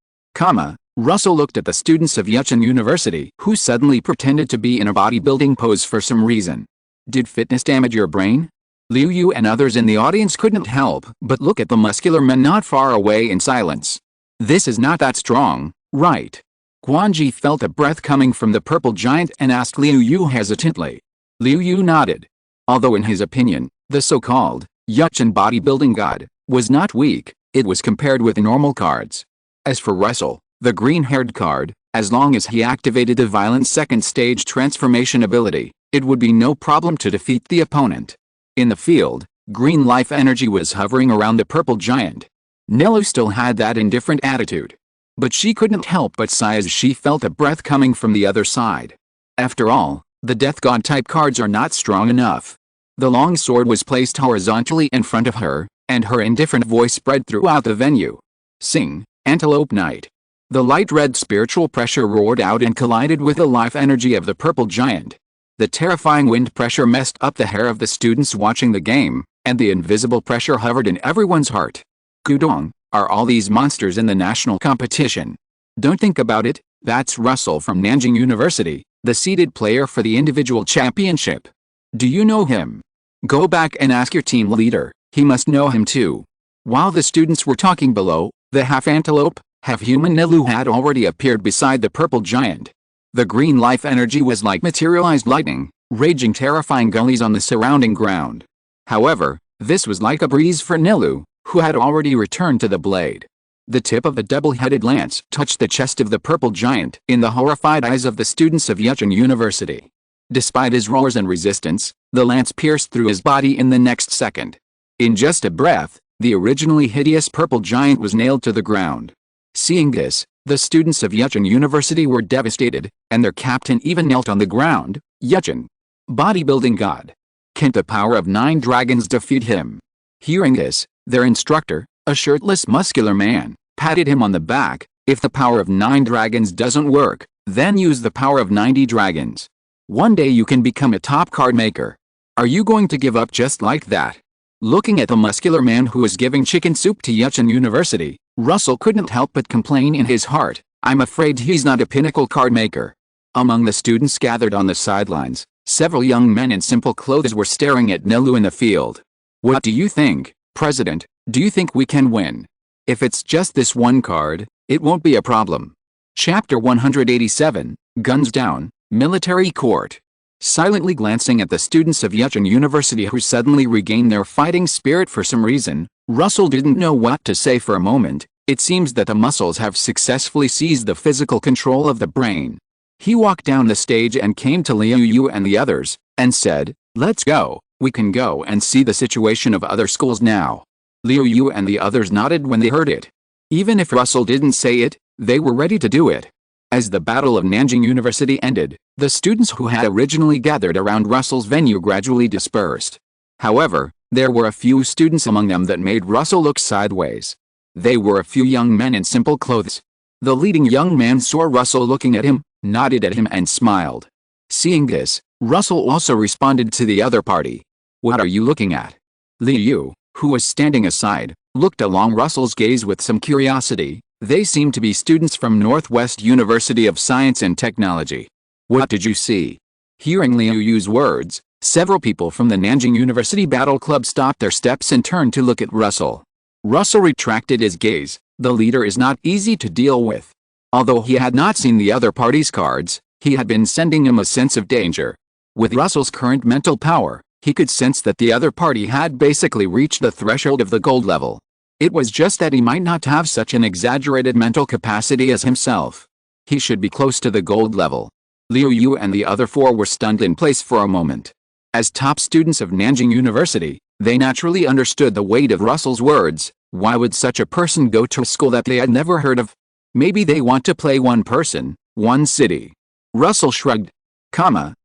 S1: Russell looked at the students of Yuchin University who suddenly pretended to be in a bodybuilding pose for some reason. Did fitness damage your brain? Liu Yu and others in the audience couldn't help but look at the muscular men not far away in silence. This is not that strong, right? Guanji felt a breath coming from the purple giant and asked Liu Yu hesitantly. Liu Yu nodded. Although in his opinion, the so-called Yuchin bodybuilding god was not weak, it was compared with normal cards. As for Russell, the green-haired card, as long as he activated the violent second stage transformation ability, it would be no problem to defeat the opponent. In the field, green life energy was hovering around the purple giant. Nilu still had that indifferent attitude. But she couldn't help but sigh as she felt a breath coming from the other side. After all, the Death God type cards are not strong enough. The long sword was placed horizontally in front of her, and her indifferent voice spread throughout the venue. Sing, Antelope Knight. The light red spiritual pressure roared out and collided with the life energy of the purple giant. The terrifying wind pressure messed up the hair of the students watching the game, and the invisible pressure hovered in everyone's heart. Gudong, are all these monsters in the national competition? Don't think about it, that's Russell from Nanjing University, the seeded player for the individual championship. Do you know him? Go back and ask your team leader, he must know him too. While the students were talking below, the half-antelope, half-human Nilu had already appeared beside the purple giant. The green life energy was like materialized lightning, raging terrifying gullies on the surrounding ground. However, this was like a breeze for Nilu, who had already returned to the blade. The tip of the double-headed lance touched the chest of the purple giant in the horrified eyes of the students of Yuchin University. Despite his roars and resistance, the lance pierced through his body in the next second. In just a breath, the originally hideous purple giant was nailed to the ground. Seeing this, the students of Yuchin University were devastated, and their captain even knelt on the ground. Yuchin, bodybuilding god. Can't the power of 9 dragons defeat him? Hearing this, their instructor, a shirtless muscular man, patted him on the back. If the power of 9 dragons doesn't work, then use the power of 90 dragons. One day you can become a top card maker. Are you going to give up just like that? Looking at the muscular man who was giving chicken soup to Yuchin University, Russell couldn't help but complain in his heart, I'm afraid he's not a pinnacle card maker. Among the students gathered on the sidelines, several young men in simple clothes were staring at Nilu in the field. What do you think, President? Do you think we can win? If it's just this one card, it won't be a problem. Chapter 187, Guns Down, Military Court. Silently glancing at the students of Yuchin University who suddenly regained their fighting spirit for some reason, Russell didn't know what to say for a moment. It seems that the muscles have successfully seized the physical control of the brain. He walked down the stage and came to Liu Yu and the others, and said, let's go, we can go and see the situation of other schools now. Liu Yu and the others nodded when they heard it. Even if Russell didn't say it, they were ready to do it. As the Battle of Nanjing University ended, the students who had originally gathered around Russell's venue gradually dispersed. However, There were a few students among them that made Russell look sideways. They were a few young men in simple clothes. The leading young man saw Russell looking at him, nodded at him and smiled. Seeing this, Russell also responded to the other party. "What are you looking at?" Liu Yu, who was standing aside, looked along Russell's gaze with some curiosity. They seemed to be students from Northwest University of Science and Technology. "What did you see?" Hearing Liu Yu's words, several people from the Nanjing University Battle Club stopped their steps and turned to look at Russell. Russell retracted his gaze. The leader is not easy to deal with. Although he had not seen the other party's cards, he had been sending him a sense of danger. With Russell's current mental power, he could sense that the other party had basically reached the threshold of the gold level. It was just that he might not have such an exaggerated mental capacity as himself. He should be close to the gold level. Liu Yu and the other four were stunned in place for a moment. As top students of Nanjing University, they naturally understood the weight of Russell's words. Why would such a person go to a school that they had never heard of? Maybe they want to play one person, one city. Russell shrugged.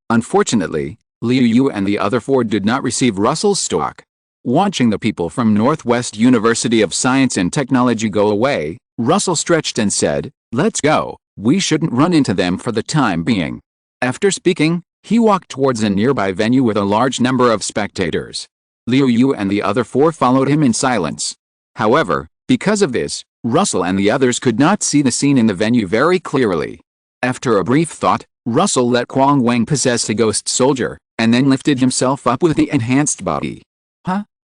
S1: Unfortunately, Liu Yu and the other four did not receive Russell's stock. Watching the people from Northwest University of Science and Technology go away, Russell stretched and said, "Let's go, we shouldn't run into them for the time being." After speaking, he walked towards a nearby venue with a large number of spectators. Liu Yu and the other four followed him in silence. However, because of this, Russell and the others could not see the scene in the venue very clearly. After a brief thought, Russell let Kwang Wang possess the ghost soldier, and then lifted himself up with the enhanced body.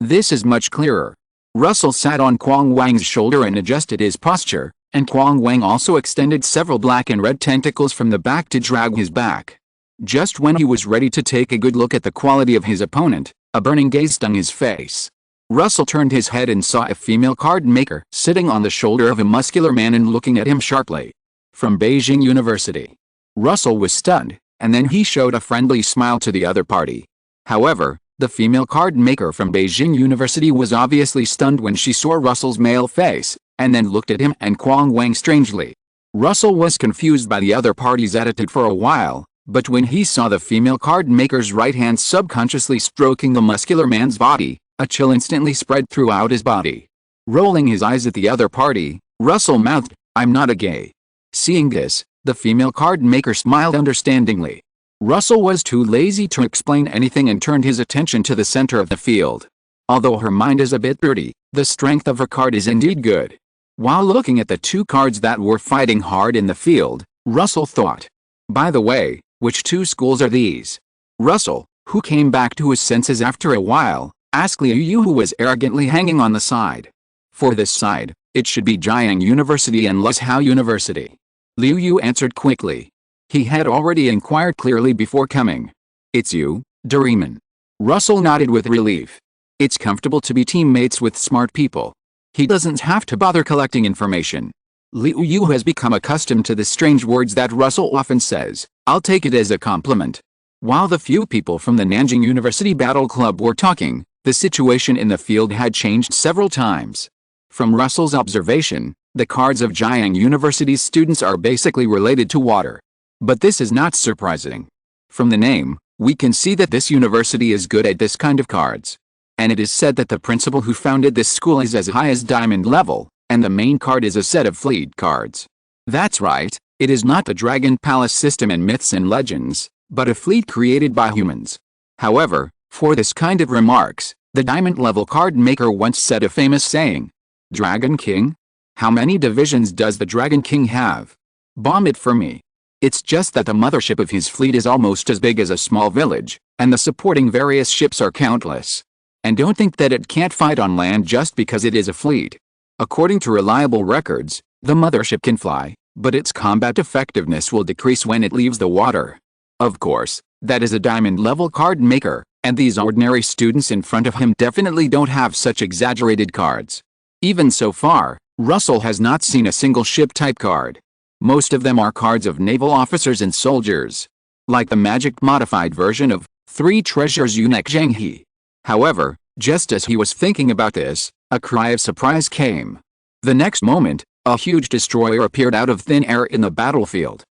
S1: This is much clearer. Russell sat on Kwang Wang's shoulder and adjusted his posture, and Kwang Wang also extended several black and red tentacles from the back to drag his back. Just when he was ready to take a good look at the quality of his opponent, a burning gaze stung his face. Russell turned his head and saw a female card maker sitting on the shoulder of a muscular man and looking at him sharply. From Beijing University. Russell was stunned, and then he showed a friendly smile to the other party. However, the female card maker from Beijing University was obviously stunned when she saw Russell's male face, and then looked at him and Kwang Wang strangely. Russell was confused by the other party's attitude for a while, but when he saw the female card maker's right hand subconsciously stroking the muscular man's body, a chill instantly spread throughout his body. Rolling his eyes at the other party, Russell mouthed, "I'm not a gay." Seeing this, the female card maker smiled understandingly. Russell was too lazy to explain anything and turned his attention to the center of the field. Although her mind is a bit dirty, the strength of her card is indeed good. While looking at the two cards that were fighting hard in the field, Russell thought, "By the way, which two schools are these?" Russell, who came back to his senses after a while, asked Liu Yu, who was arrogantly hanging on the side. "For this side, it should be Jiang University and Lushao University." Liu Yu answered quickly. He had already inquired clearly before coming. "It's you, Doraemon." Russell nodded with relief. It's comfortable to be teammates with smart people. He doesn't have to bother collecting information. Liu Yu has become accustomed to the strange words that Russell often says. I'll take it as a compliment. While the few people from the Nanjing University Battle Club were talking, the situation in the field had changed several times. From Russell's observation, the cards of Jiang University's students are basically related to water. But this is not surprising. From the name, we can see that this university is good at this kind of cards. And it is said that the principal who founded this school is as high as diamond level, and the main card is a set of fleet cards. That's right, it is not the Dragon Palace system in myths and legends, but a fleet created by humans. However, for this kind of remarks, the diamond level card maker once said a famous saying. Dragon King? How many divisions does the Dragon King have? Bomb it for me. It's just that the mothership of his fleet is almost as big as a small village, and the supporting various ships are countless. And don't think that it can't fight on land just because it is a fleet. According to reliable records, the mothership can fly, but its combat effectiveness will decrease when it leaves the water. Of course, that is a diamond-level card maker, and these ordinary students in front of him definitely don't have such exaggerated cards. Even so far, Russell has not seen a single ship-type card. Most of them are cards of naval officers and soldiers. Like the magic-modified version of Three Treasures Eunuch Zhenghe. However, just as he was thinking about this, a cry of surprise came. The next moment, a huge destroyer appeared out of thin air in the battlefield.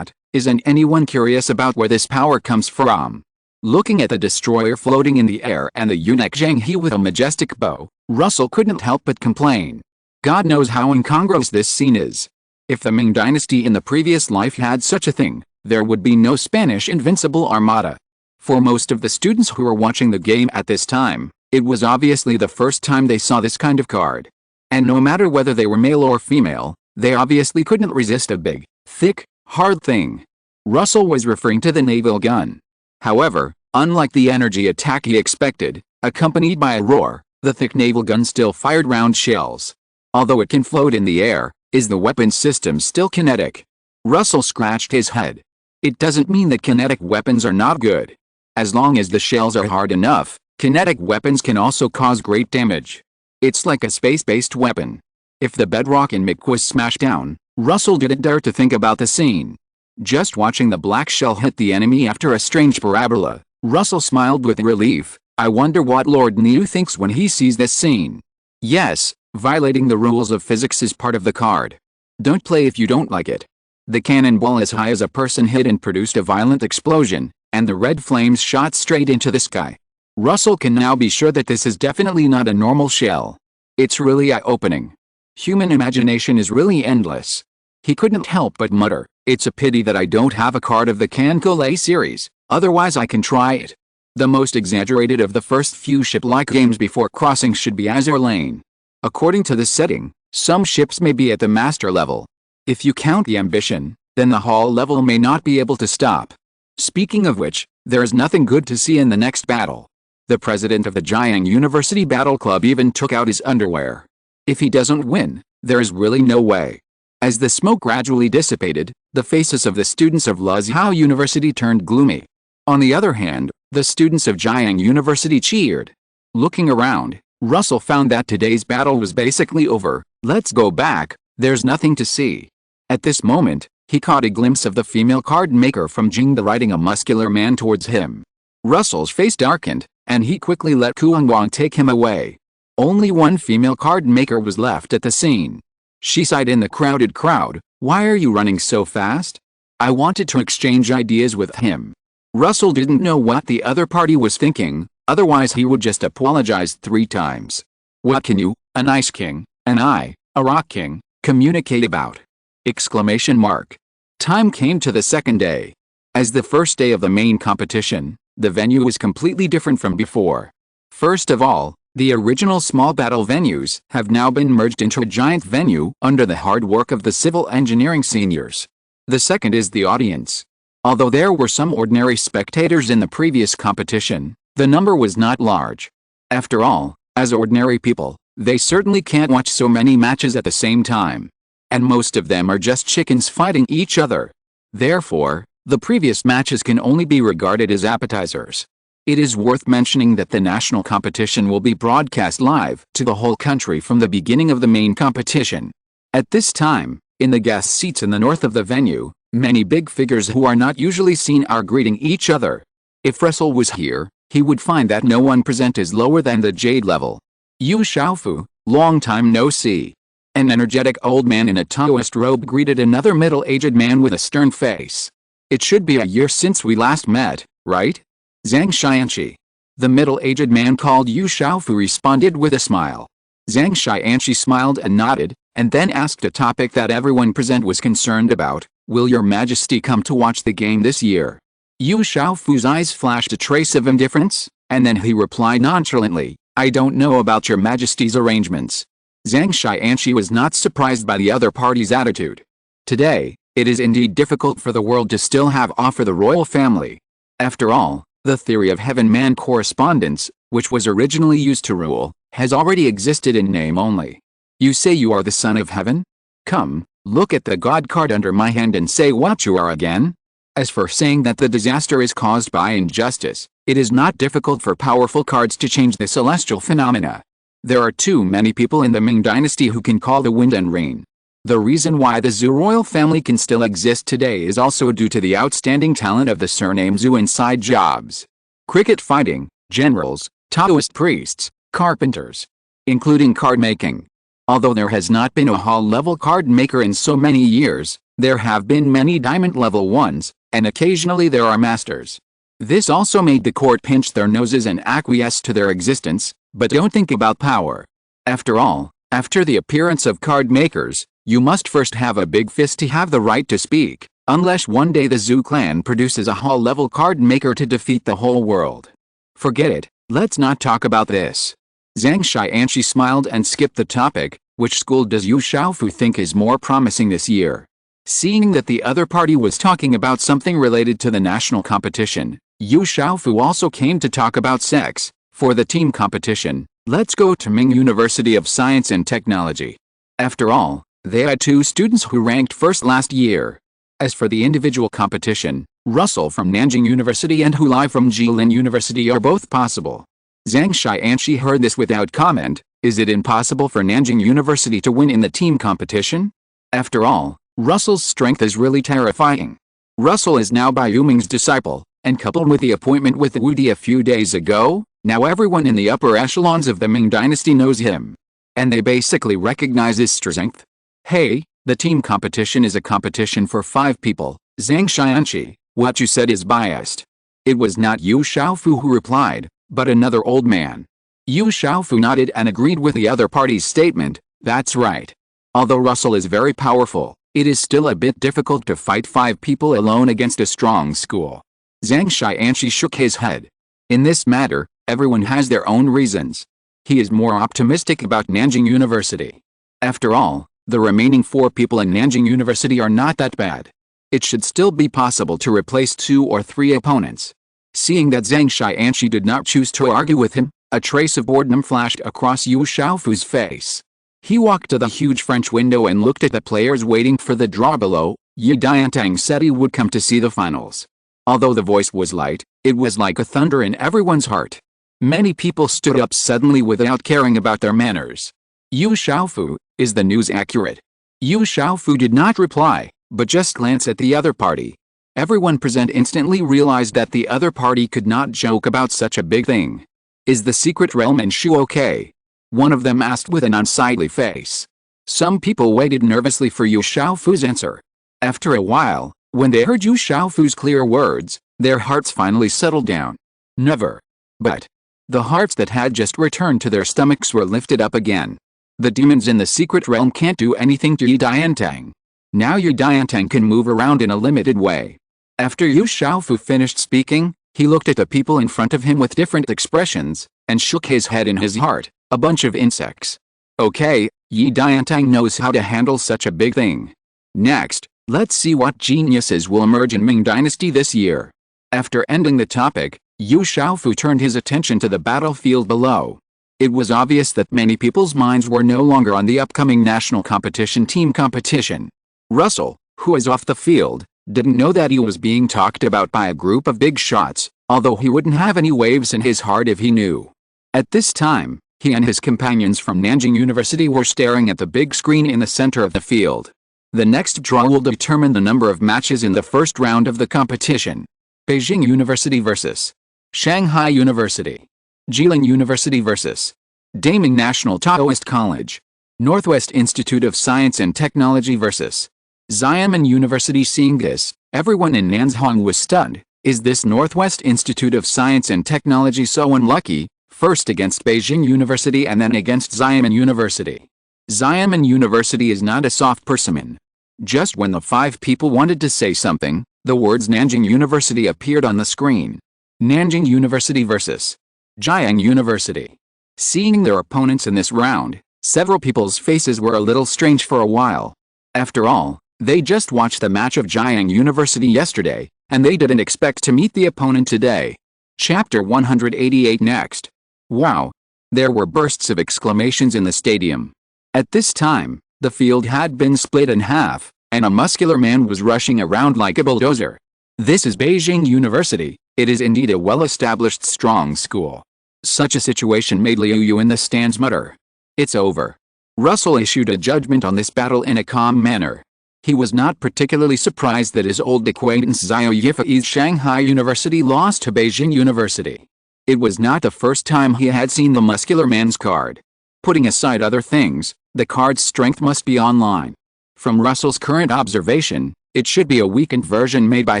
S1: Isn't anyone curious about where this power comes from? Looking at the destroyer floating in the air and the eunuch Zhang He with a majestic bow, Russell couldn't help but complain. God knows how incongruous this scene is. If the Ming Dynasty in the previous life had such a thing, there would be no Spanish Invincible Armada. For most of the students who were watching the game at this time, it was obviously the first time they saw this kind of card. And no matter whether they were male or female, they obviously couldn't resist a big, thick, hard thing. Russell was referring to the naval gun. However, unlike the energy attack he expected, accompanied by a roar, the thick naval gun still fired round shells. Although it can float in the air, is the weapon system still kinetic? Russell scratched his head. It doesn't mean that kinetic weapons are not good. As long as the shells are hard enough, kinetic weapons can also cause great damage. It's like a space-based weapon. If the bedrock in Mick was smashed down, Russell didn't dare to think about the scene. Just watching the black shell hit the enemy after a strange parabola, Russell smiled with relief. I wonder what Lord Niu thinks when he sees this scene. Yes, violating the rules of physics is part of the card. Don't play if you don't like it. The cannonball as high as a person hit and produced a violent explosion, and the red flames shot straight into the sky. Russell can now be sure that this is definitely not a normal shell. It's really eye-opening. Human imagination is really endless. He couldn't help but mutter, it's a pity that I don't have a card of the Cancole series, otherwise I can try it. The most exaggerated of the first few ship-like games before crossing should be Azure Lane. According to the setting, some ships may be at the master level. If you count the ambition, then the hall level may not be able to stop. Speaking of which, there is nothing good to see in the next battle. The president of the Jiang University Battle Club even took out his underwear. If he doesn't win, there is really no way. As the smoke gradually dissipated, the faces of the students of Luzhou University turned gloomy. On the other hand, the students of Jiang University cheered. Looking around, Russell found that today's battle was basically over. Let's go back, there's nothing to see. At this moment, he caught a glimpse of the female card maker from Jingda riding a muscular man towards him. Russell's face darkened, and he quickly let Kuang Wang take him away. Only one female card maker was left at the scene. She sighed in the crowded crowd, why are you running so fast? I wanted to exchange ideas with him. Russell didn't know what the other party was thinking, otherwise he would just apologize 3 times. What can you, an ice king, and I, a rock king, communicate about? Exclamation mark. Time came to the second day. As the first day of the main competition, the venue was completely different from before. First of all, the original small battle venues have now been merged into a giant venue under the hard work of the civil engineering seniors. The second is the audience. Although there were some ordinary spectators in the previous competition, the number was not large. After all, as ordinary people, they certainly can't watch so many matches at the same time. And most of them are just chickens fighting each other. Therefore, the previous matches can only be regarded as appetizers. It is worth mentioning that the national competition will be broadcast live to the whole country from the beginning of the main competition. At this time, in the guest seats in the north of the venue, many big figures who are not usually seen are greeting each other. If Russell was here, he would find that no one present is lower than the jade level. Yu Xiaofu, long time no see. An energetic old man in a Taoist robe greeted another middle-aged man with a stern face. It should be a year since we last met, right? Zhang Xianqi. The middle-aged man called Yu Xiaofu responded with a smile. Zhang Xianqi smiled and nodded, and then asked a topic that everyone present was concerned about. Will your majesty come to watch the game this year? Yu Xiaofu's eyes flashed a trace of indifference, and then he replied nonchalantly, I don't know about your majesty's arrangements. Zhang Xianqi was not surprised by the other party's attitude. Today, it is indeed difficult for the world to still have offer the royal family. After all, the theory of heaven-man correspondence, which was originally used to rule, has already existed in name only. You say you are the son of heaven? Come, look at the god card under my hand and say what you are again. As for saying that the disaster is caused by injustice, it is not difficult for powerful cards to change the celestial phenomena. There are too many people in the Ming dynasty who can call the wind and rain. The reason why the Zhou royal family can still exist today is also due to the outstanding talent of the surname Zhou inside jobs. Cricket fighting, generals, Taoist priests, carpenters, including card making. Although there has not been a hall-level card maker in so many years, there have been many diamond-level ones, and occasionally there are masters. This also made the court pinch their noses and acquiesce to their existence, but don't think about power. After all, after the appearance of card makers, you must first have a big fist to have the right to speak, unless one day the Zhu clan produces a hall-level card maker to defeat the whole world. Forget it, let's not talk about this. Zhang Xianxi smiled and skipped the topic. Which school does Yu Xiaofu think is more promising this year? Seeing that the other party was talking about something related to the national competition, Yu Xiaofu also came to talk about sex. For the team competition, let's go to Ming University of Science and Technology. After all, they had 2 students who ranked first last year. As for the individual competition, Russell from Nanjing University and Hu Lai from Qi Ling University are both possible. Zhang Xianxi heard this without comment. Is it impossible for Nanjing University to win in the team competition? After all, Russell's strength is really terrifying. Russell is now Bai Yuming's disciple, and coupled with the appointment with Wu Di a few days ago, now everyone in the upper echelons of the Ming dynasty knows him. And they basically recognize his strength. Hey, the team competition is a competition for 5 people, Zhang Xianxi, what you said is biased. It was not Yu Xiaofu who replied, but another old man. Yu Xiaofu nodded and agreed with the other party's statement. That's right. Although Russell is very powerful, it is still a bit difficult to fight 5 people alone against a strong school. Zhang Xianxi shook his head. In this matter, everyone has their own reasons. He is more optimistic about Nanjing University. After all, the remaining 4 people in Nanjing University are not that bad. It should still be possible to replace 2 or 3 opponents. Seeing that Zhang Xianxi did not choose to argue with him, a trace of boredom flashed across Yu Xiaofu's face. He walked to the huge French window and looked at the players waiting for the draw below. Yi Diantang said he would come to see the finals. Although the voice was light, it was like a thunder in everyone's heart. Many people stood up suddenly without caring about their manners. Yu Xiaofu, is the news accurate? Yu Xiaofu did not reply, but just glanced at the other party. Everyone present instantly realized that the other party could not joke about such a big thing. Is the secret realm and Shu okay? One of them asked with an unsightly face. Some people waited nervously for Yu Xiaofu's answer. After a while, when they heard Yu Xiaofu's clear words, their hearts finally settled down. Never. But the hearts that had just returned to their stomachs were lifted up again. The demons in the secret realm can't do anything to Yi Diantang. Now Yi Diantang can move around in a limited way. After Yu Xiaofu finished speaking, he looked at the people in front of him with different expressions, and shook his head in his heart. A bunch of insects. Okay, Yi Diantang knows how to handle such a big thing. Next, let's see what geniuses will emerge in Ming Dynasty this year. After ending the topic, Yu Xiaofu turned his attention to the battlefield below. It was obvious that many people's minds were no longer on the upcoming national team competition. Russell, who was off the field, didn't know that he was being talked about by a group of big shots, although he wouldn't have any waves in his heart if he knew. At this time, he and his companions from Nanjing University were staring at the big screen in the center of the field. The next draw will determine the number of matches in the first round of the competition. Beijing University vs. Shanghai University. Qi University vs. Daming National Taoist College. Northwest Institute of Science and Technology vs. Xiamen University. Seeing this, everyone in Nanzhong was stunned. Is this Northwest Institute of Science and Technology so unlucky, first against Beijing University and then against Xiamen University? Xiamen University is not a soft persimmon. Just when the 5 people wanted to say something, the words Nanjing University appeared on the screen. Nanjing University vs. Jiang University. Seeing their opponents in this round, several people's faces were a little strange for a while. After all, they just watched the match of Jiang University yesterday, and they didn't expect to meet the opponent today. Chapter 188 next. Wow! There were bursts of exclamations in the stadium. At this time, the field had been split in half, and a muscular man was rushing around like a bulldozer. This is Beijing University. It is indeed a well-established strong school. Such a situation made Liu Yu in the stands mutter. It's over. Russell issued a judgment on this battle in a calm manner. He was not particularly surprised that his old acquaintance Xiao Yifei's Shanghai University lost to Beijing University. It was not the first time he had seen the muscular man's card. Putting aside other things, the card's strength must be online. From Russell's current observation, it should be a weakened version made by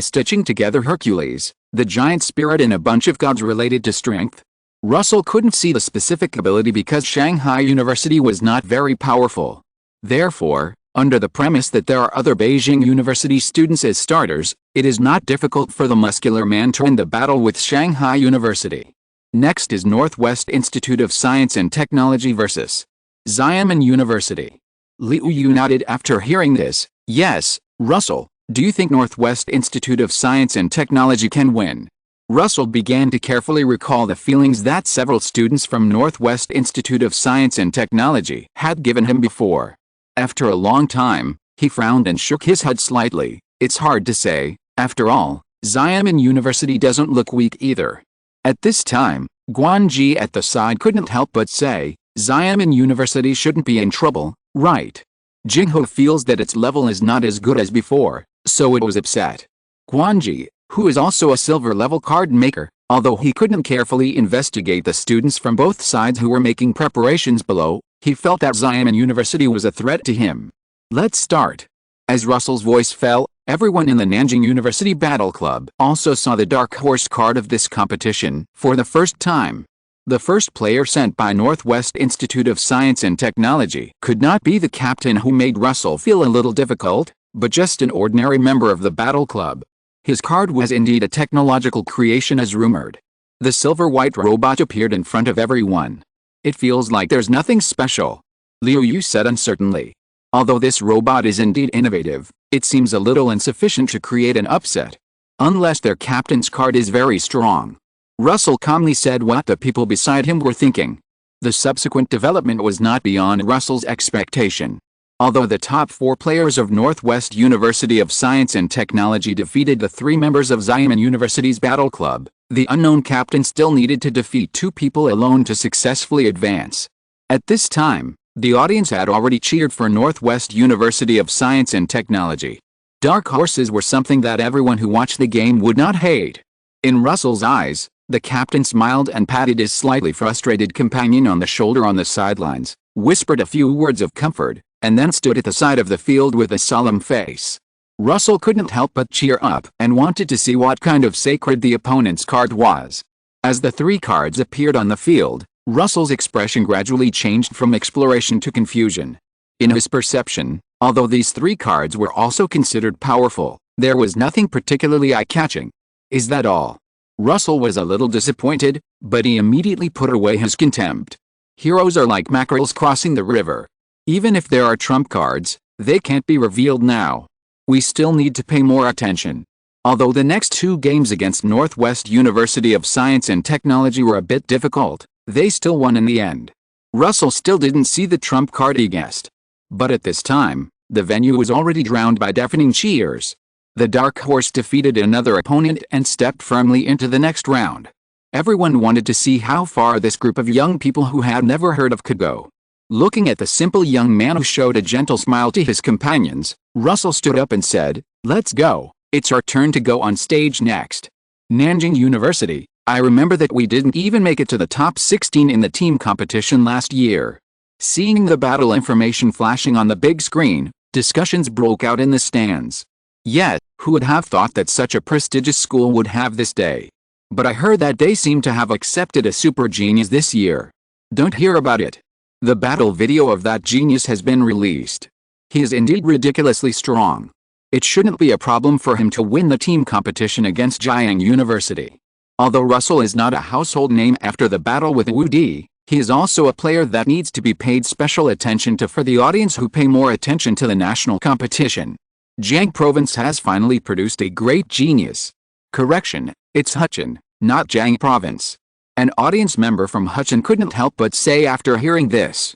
S1: stitching together Hercules, The giant spirit and a bunch of gods related to strength? Russell couldn't see the specific ability because Shanghai University was not very powerful. Therefore, under the premise that there are other Beijing University students as starters, it is not difficult for the muscular man to win the battle with Shanghai University. Next is Northwest Institute of Science and Technology versus Xiamen University. Liu Yu nodded after hearing this. Yes, Russell, do you think Northwest Institute of Science and Technology can win? Russell began to carefully recall the feelings that several students from Northwest Institute of Science and Technology had given him before. After a long time, he frowned and shook his head slightly. It's hard to say. After all, Xiamen University doesn't look weak either. At this time, Guanji at the side couldn't help but say, Xiamen University shouldn't be in trouble, right? Jingho feels that its level is not as good as before, so it was upset. Guanji, who is also a silver-level card maker, although he couldn't carefully investigate the students from both sides who were making preparations below, he felt that Xiamen University was a threat to him. Let's start. As Russell's voice fell, everyone in the Nanjing University Battle Club also saw the Dark Horse card of this competition for the first time. The first player sent by Northwest Institute of Science and Technology could not be the captain who made Russell feel a little difficult, but just an ordinary member of the Battle Club. His card was indeed a technological creation as rumored. The silver-white robot appeared in front of everyone. It feels like there's nothing special, Liu Yu said uncertainly. Although this robot is indeed innovative, it seems a little insufficient to create an upset. Unless their captain's card is very strong. Russell calmly said what the people beside him were thinking. The subsequent development was not beyond Russell's expectation. Although the top 4 players of Northwest University of Science and Technology defeated the 3 members of Xiamen University's Battle Club, the unknown captain still needed to defeat 2 people alone to successfully advance. At this time, the audience had already cheered for Northwest University of Science and Technology. Dark horses were something that everyone who watched the game would not hate. In Russell's eyes, the captain smiled and patted his slightly frustrated companion on the shoulder on the sidelines, whispered a few words of comfort, and then stood at the side of the field with a solemn face. Russell couldn't help but cheer up and wanted to see what kind of sacred the opponent's card was. As the 3 cards appeared on the field, Russell's expression gradually changed from exploration to confusion. In his perception, although these 3 cards were also considered powerful, there was nothing particularly eye-catching. Is that all? Russell was a little disappointed, but he immediately put away his contempt. Heroes are like mackerels crossing the river. Even if there are trump cards, they can't be revealed now. We still need to pay more attention. Although the next 2 games against Northwest University of Science and Technology were a bit difficult, they still won in the end. Russell still didn't see the trump card he guessed. But at this time, the venue was already drowned by deafening cheers. The Dark Horse defeated another opponent and stepped firmly into the next round. Everyone wanted to see how far this group of young people who had never heard of could go. Looking at the simple young man who showed a gentle smile to his companions, Russell stood up and said, "Let's go, it's our turn to go on stage next." Nanjing University, I remember that we didn't even make it to the top 16 in the team competition last year. Seeing the battle information flashing on the big screen, discussions broke out in the stands. Yet, who would have thought that such a prestigious school would have this day? But I heard that they seem to have accepted a super genius this year. Don't hear about it. The battle video of that genius has been released. He is indeed ridiculously strong. It shouldn't be a problem for him to win the team competition against Jiang University. Although Russell is not a household name after the battle with Wu Di, he is also a player that needs to be paid special attention to for the audience who pay more attention to the national competition. Jiang Province has finally produced a great genius. Correction, it's Huchin, not Jiang Province. An audience member from Huchin couldn't help but say after hearing this.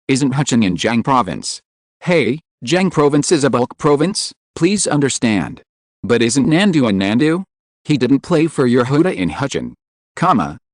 S1: Isn't Huchin in Jiang Province? Hey, Jiang Province is a bulk province, please understand. But isn't Nandu a Nandu? He didn't play for your Huda in Huchin.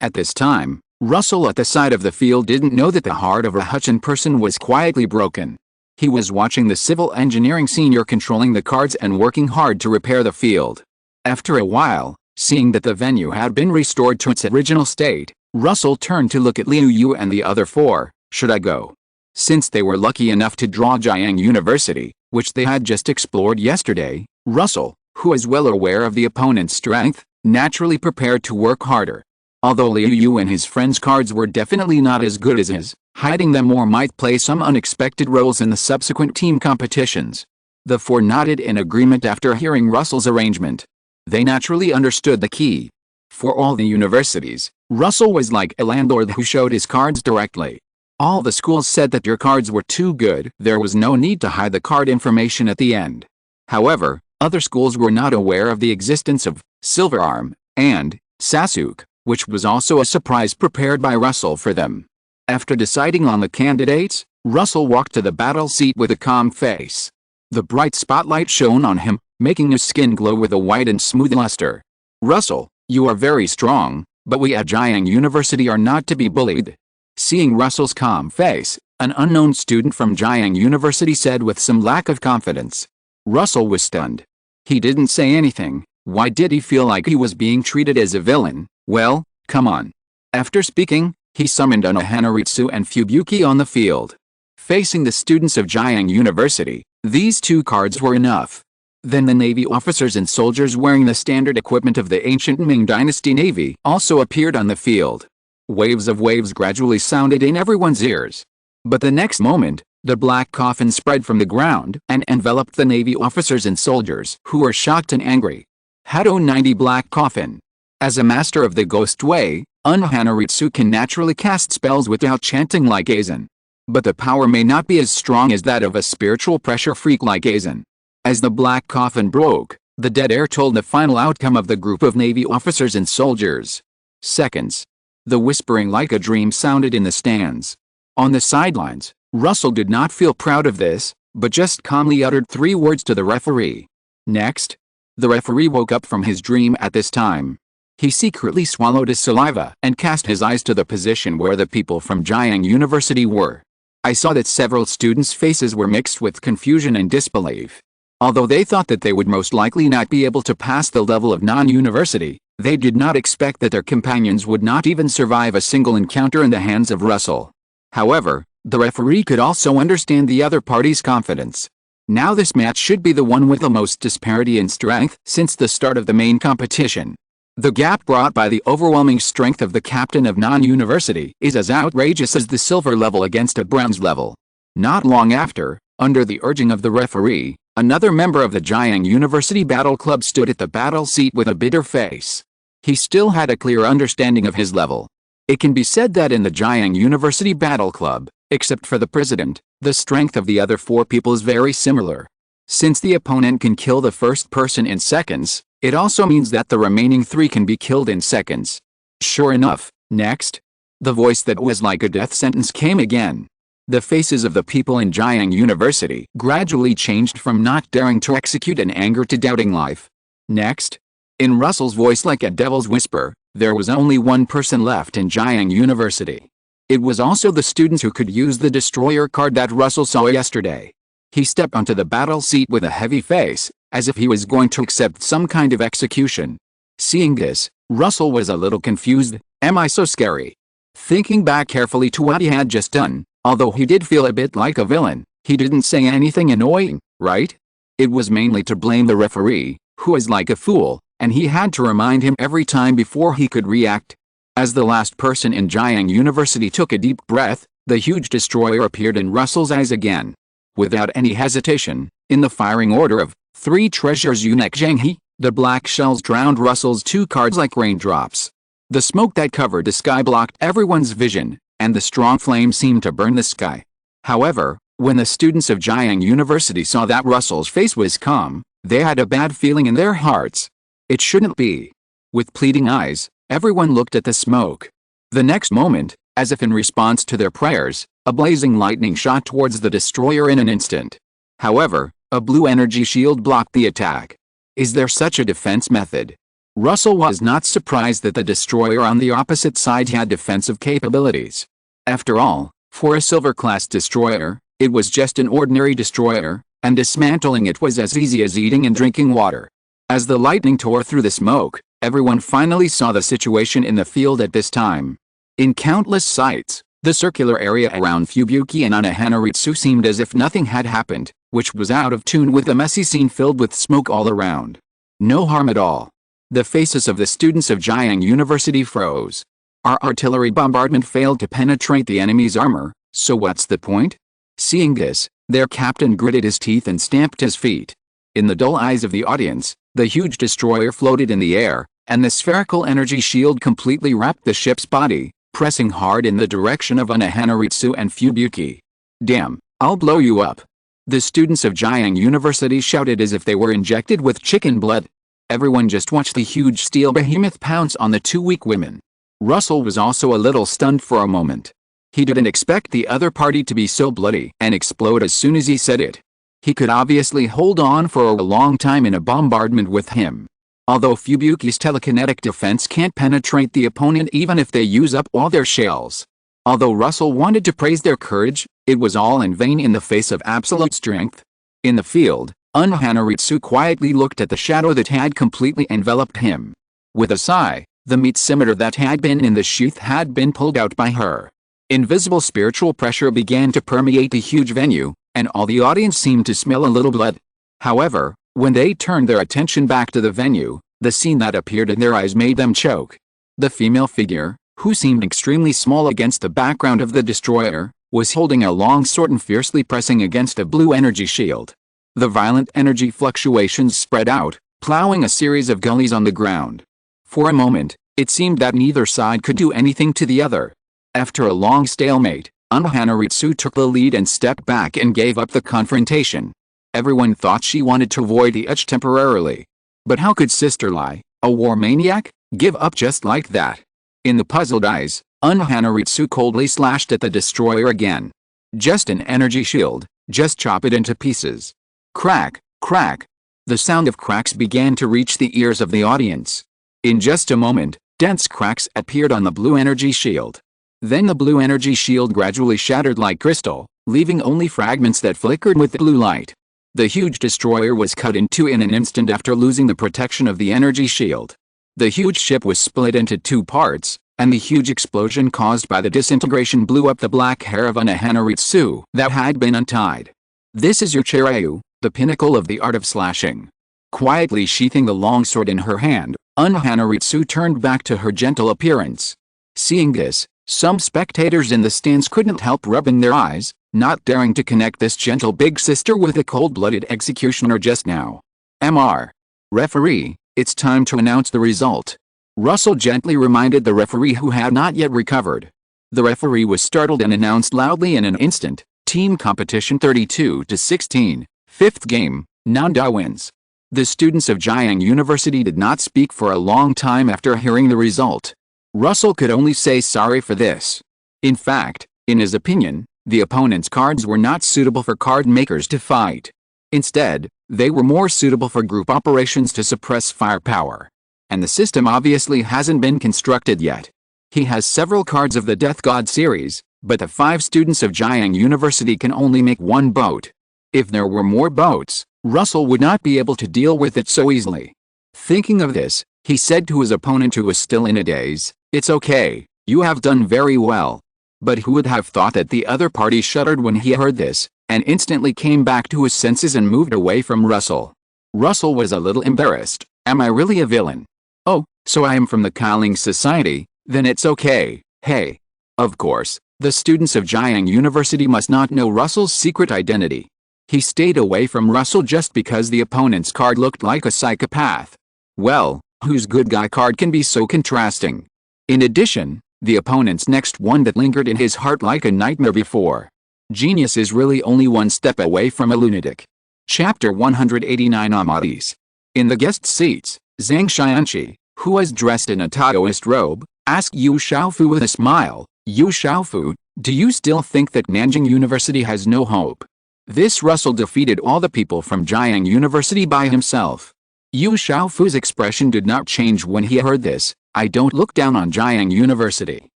S1: At this time, Russell at the side of the field didn't know that the heart of a Huchin person was quietly broken. He was watching the civil engineering senior controlling the cards and working hard to repair the field. After a while, seeing that the venue had been restored to its original state, Russell turned to look at Liu Yu and the other 4. Should I go? Since they were lucky enough to draw Jiang University, which they had just explored yesterday, Russell, who is well aware of the opponent's strength, naturally prepared to work harder. Although Liu Yu and his friends' cards were definitely not as good as his, hiding them more might play some unexpected roles in the subsequent team competitions. The four nodded in agreement after hearing Russell's arrangement. They naturally understood the key. For all the universities, Russell was like a landlord who showed his cards directly. All the schools said that your cards were too good. There was no need to hide the card information at the end. However, other schools were not aware of the existence of Silverarm and Sasuke, which was also a surprise prepared by Russell for them. After deciding on the candidates, Russell walked to the battle seat with a calm face. The bright spotlight shone on him, making his skin glow with a white and smooth luster. "Russell, you are very strong, but we at Jiang University are not to be bullied." Seeing Russell's calm face, an unknown student from Jiang University said with some lack of confidence. Russell was stunned. He didn't say anything. Why did he feel like he was being treated as a villain? Well, come on. After speaking, he summoned Hanaritsu and Fubuki on the field. Facing the students of Jiang University, these two cards were enough. Then the Navy officers and soldiers wearing the standard equipment of the ancient Ming Dynasty Navy also appeared on the field. Waves of waves gradually sounded in everyone's ears. But the next moment, the black coffin spread from the ground and enveloped the Navy officers and soldiers, who were shocked and angry. Hado 90 Black Coffin. As a master of the ghost way, Hanaritsu can naturally cast spells without chanting like Aizen. But the power may not be as strong as that of a spiritual pressure freak like Aizen. As the black coffin broke, the dead air told the final outcome of the group of Navy officers and soldiers. Seconds. The whispering like a dream sounded in the stands. On the sidelines, Russell did not feel proud of this, but just calmly uttered 3 words to the referee. Next. The referee woke up from his dream at this time. He secretly swallowed his saliva and cast his eyes to the position where the people from Jiang University were. I saw that several students' faces were mixed with confusion and disbelief. Although they thought that they would most likely not be able to pass the level of non-university, they did not expect that their companions would not even survive a single encounter in the hands of Russell. However, the referee could also understand the other party's confidence. Now this match should be the one with the most disparity in strength since the start of the main competition. The gap brought by the overwhelming strength of the captain of non-university is as outrageous as the silver level against a bronze level. Not long after, under the urging of the referee, another member of the Jiang University Battle Club stood at the battle seat with a bitter face. He still had a clear understanding of his level. It can be said that in the Jiang University Battle Club, except for the president, the strength of the other 4 people is very similar. Since the opponent can kill the first person in seconds, it also means that the remaining 3 can be killed in seconds. Sure enough, next. The voice that was like a death sentence came again. The faces of the people in Jiang University gradually changed from not daring to execute in anger to doubting life. Next. In Russell's voice like a devil's whisper, there was only one person left in Jiang University. It was also the students who could use the destroyer card that Russell saw yesterday. He stepped onto the battle seat with a heavy face, as if he was going to accept some kind of execution. Seeing this, Russell was a little confused. Am I so scary? Thinking back carefully to what he had just done, although he did feel a bit like a villain, he didn't say anything annoying, right? It was mainly to blame the referee, who was like a fool, and he had to remind him every time before he could react. As the last person in Jiang University took a deep breath, the huge destroyer appeared in Russell's eyes again. Without any hesitation, in the firing order of 3 treasures Yunek Zhenghe, the black shells drowned Russell's 2 cards like raindrops. The smoke that covered the sky blocked everyone's vision, and the strong flame seemed to burn the sky. However, when the students of Jiang University saw that Russell's face was calm, they had a bad feeling in their hearts. It shouldn't be. With pleading eyes, everyone looked at the smoke. The next moment, as if in response to their prayers, a blazing lightning shot towards the destroyer in an instant. However, a blue energy shield blocked the attack. Is there such a defense method? Russell was not surprised that the destroyer on the opposite side had defensive capabilities. After all, for a silver-class destroyer, it was just an ordinary destroyer, and dismantling it was as easy as eating and drinking water. As the lightning tore through the smoke, everyone finally saw the situation in the field at this time. In countless sights, the circular area around Fubuki and Hanaritsu seemed as if nothing had happened, which was out of tune with the messy scene filled with smoke all around. No harm at all. The faces of the students of Jiang University froze. Our artillery bombardment failed to penetrate the enemy's armor, so what's the point? Seeing this, their captain gritted his teeth and stamped his feet. In the dull eyes of the audience, the huge destroyer floated in the air, and the spherical energy shield completely wrapped the ship's body, pressing hard in the direction of Hanaritsu and Fubuki. Damn, I'll blow you up. The students of Jiang University shouted as if they were injected with chicken blood. Everyone just watched the huge steel behemoth pounce on the two weak women. Russell was also a little stunned for a moment. He didn't expect the other party to be so bloody and explode as soon as he said it. He could obviously hold on for a long time in a bombardment with him. Although Fubuki's telekinetic defense can't penetrate the opponent even if they use up all their shells. Although Russell wanted to praise their courage, it was all in vain in the face of absolute strength. In the field, Hanaritsu quietly looked at the shadow that had completely enveloped him. With a sigh, the meat scimitar that had been in the sheath had been pulled out by her. Invisible spiritual pressure began to permeate the huge venue, and all the audience seemed to smell a little blood. However, when they turned their attention back to the venue, the scene that appeared in their eyes made them choke. The female figure, who seemed extremely small against the background of the destroyer, was holding a long sword and fiercely pressing against a blue energy shield. The violent energy fluctuations spread out, plowing a series of gullies on the ground. For a moment, it seemed that neither side could do anything to the other. After a long stalemate, Hanaritsu took the lead and stepped back and gave up the confrontation. Everyone thought she wanted to avoid the edge temporarily. But how could Sister Lai, a war maniac, give up just like that? In the puzzled eyes, Hanaritsu coldly slashed at the destroyer again. Just an energy shield, just chop it into pieces. Crack, crack. The sound of cracks began to reach the ears of the audience. In just a moment, dense cracks appeared on the blue energy shield. Then the blue energy shield gradually shattered like crystal, leaving only fragments that flickered with the blue light. The huge destroyer was cut in two in an instant after losing the protection of the energy shield. The huge ship was split into two parts, and the huge explosion caused by the disintegration blew up the black hair of Hanaritsu that had been untied. This is your Chiryu, the pinnacle of the art of slashing. Quietly sheathing the longsword in her hand, Hanaritsu turned back to her gentle appearance. Seeing this, some spectators in the stands couldn't help rubbing their eyes, not daring to connect this gentle big sister with a cold-blooded executioner just now. Mr. Referee, it's time to announce the result. Russell gently reminded the referee who had not yet recovered. The referee was startled and announced loudly in an instant, team competition 32-16, fifth game, Nanda wins. The students of Jiang University did not speak for a long time after hearing the result. Russell could only say sorry for this. In fact, in his opinion, the opponent's cards were not suitable for card makers to fight. Instead, they were more suitable for group operations to suppress firepower. And the system obviously hasn't been constructed yet. He has several cards of the Death God series, but the 5 students of Jiang University can only make one boat. If there were more boats, Russell would not be able to deal with it so easily. Thinking of this, he said to his opponent who was still in a daze, "It's okay, you have done very well." But who would have thought that the other party shuddered when he heard this, and instantly came back to his senses and moved away from Russell. Russell was a little embarrassed. Am I really a villain? Oh, so I am from the Qi Ling Society, then it's okay, hey. Of course, the students of Jiang University must not know Russell's secret identity. He stayed away from Russell just because the opponent's card looked like a psychopath. Well, whose good guy card can be so contrasting? In addition, the opponent's next one that lingered in his heart like a nightmare before. Genius is really only one step away from a lunatic. Chapter 189 Amadis. In the guest seats, Zhang Xianqi, who was dressed in a Taoist robe, asked Yu Xiaofu with a smile, "Yu Xiaofu, do you still think that Nanjing University has no hope?" This Russell defeated all the people from Jiang University by himself. Yu Xiaofu's expression did not change when he heard this. I don't look down on Jiang University.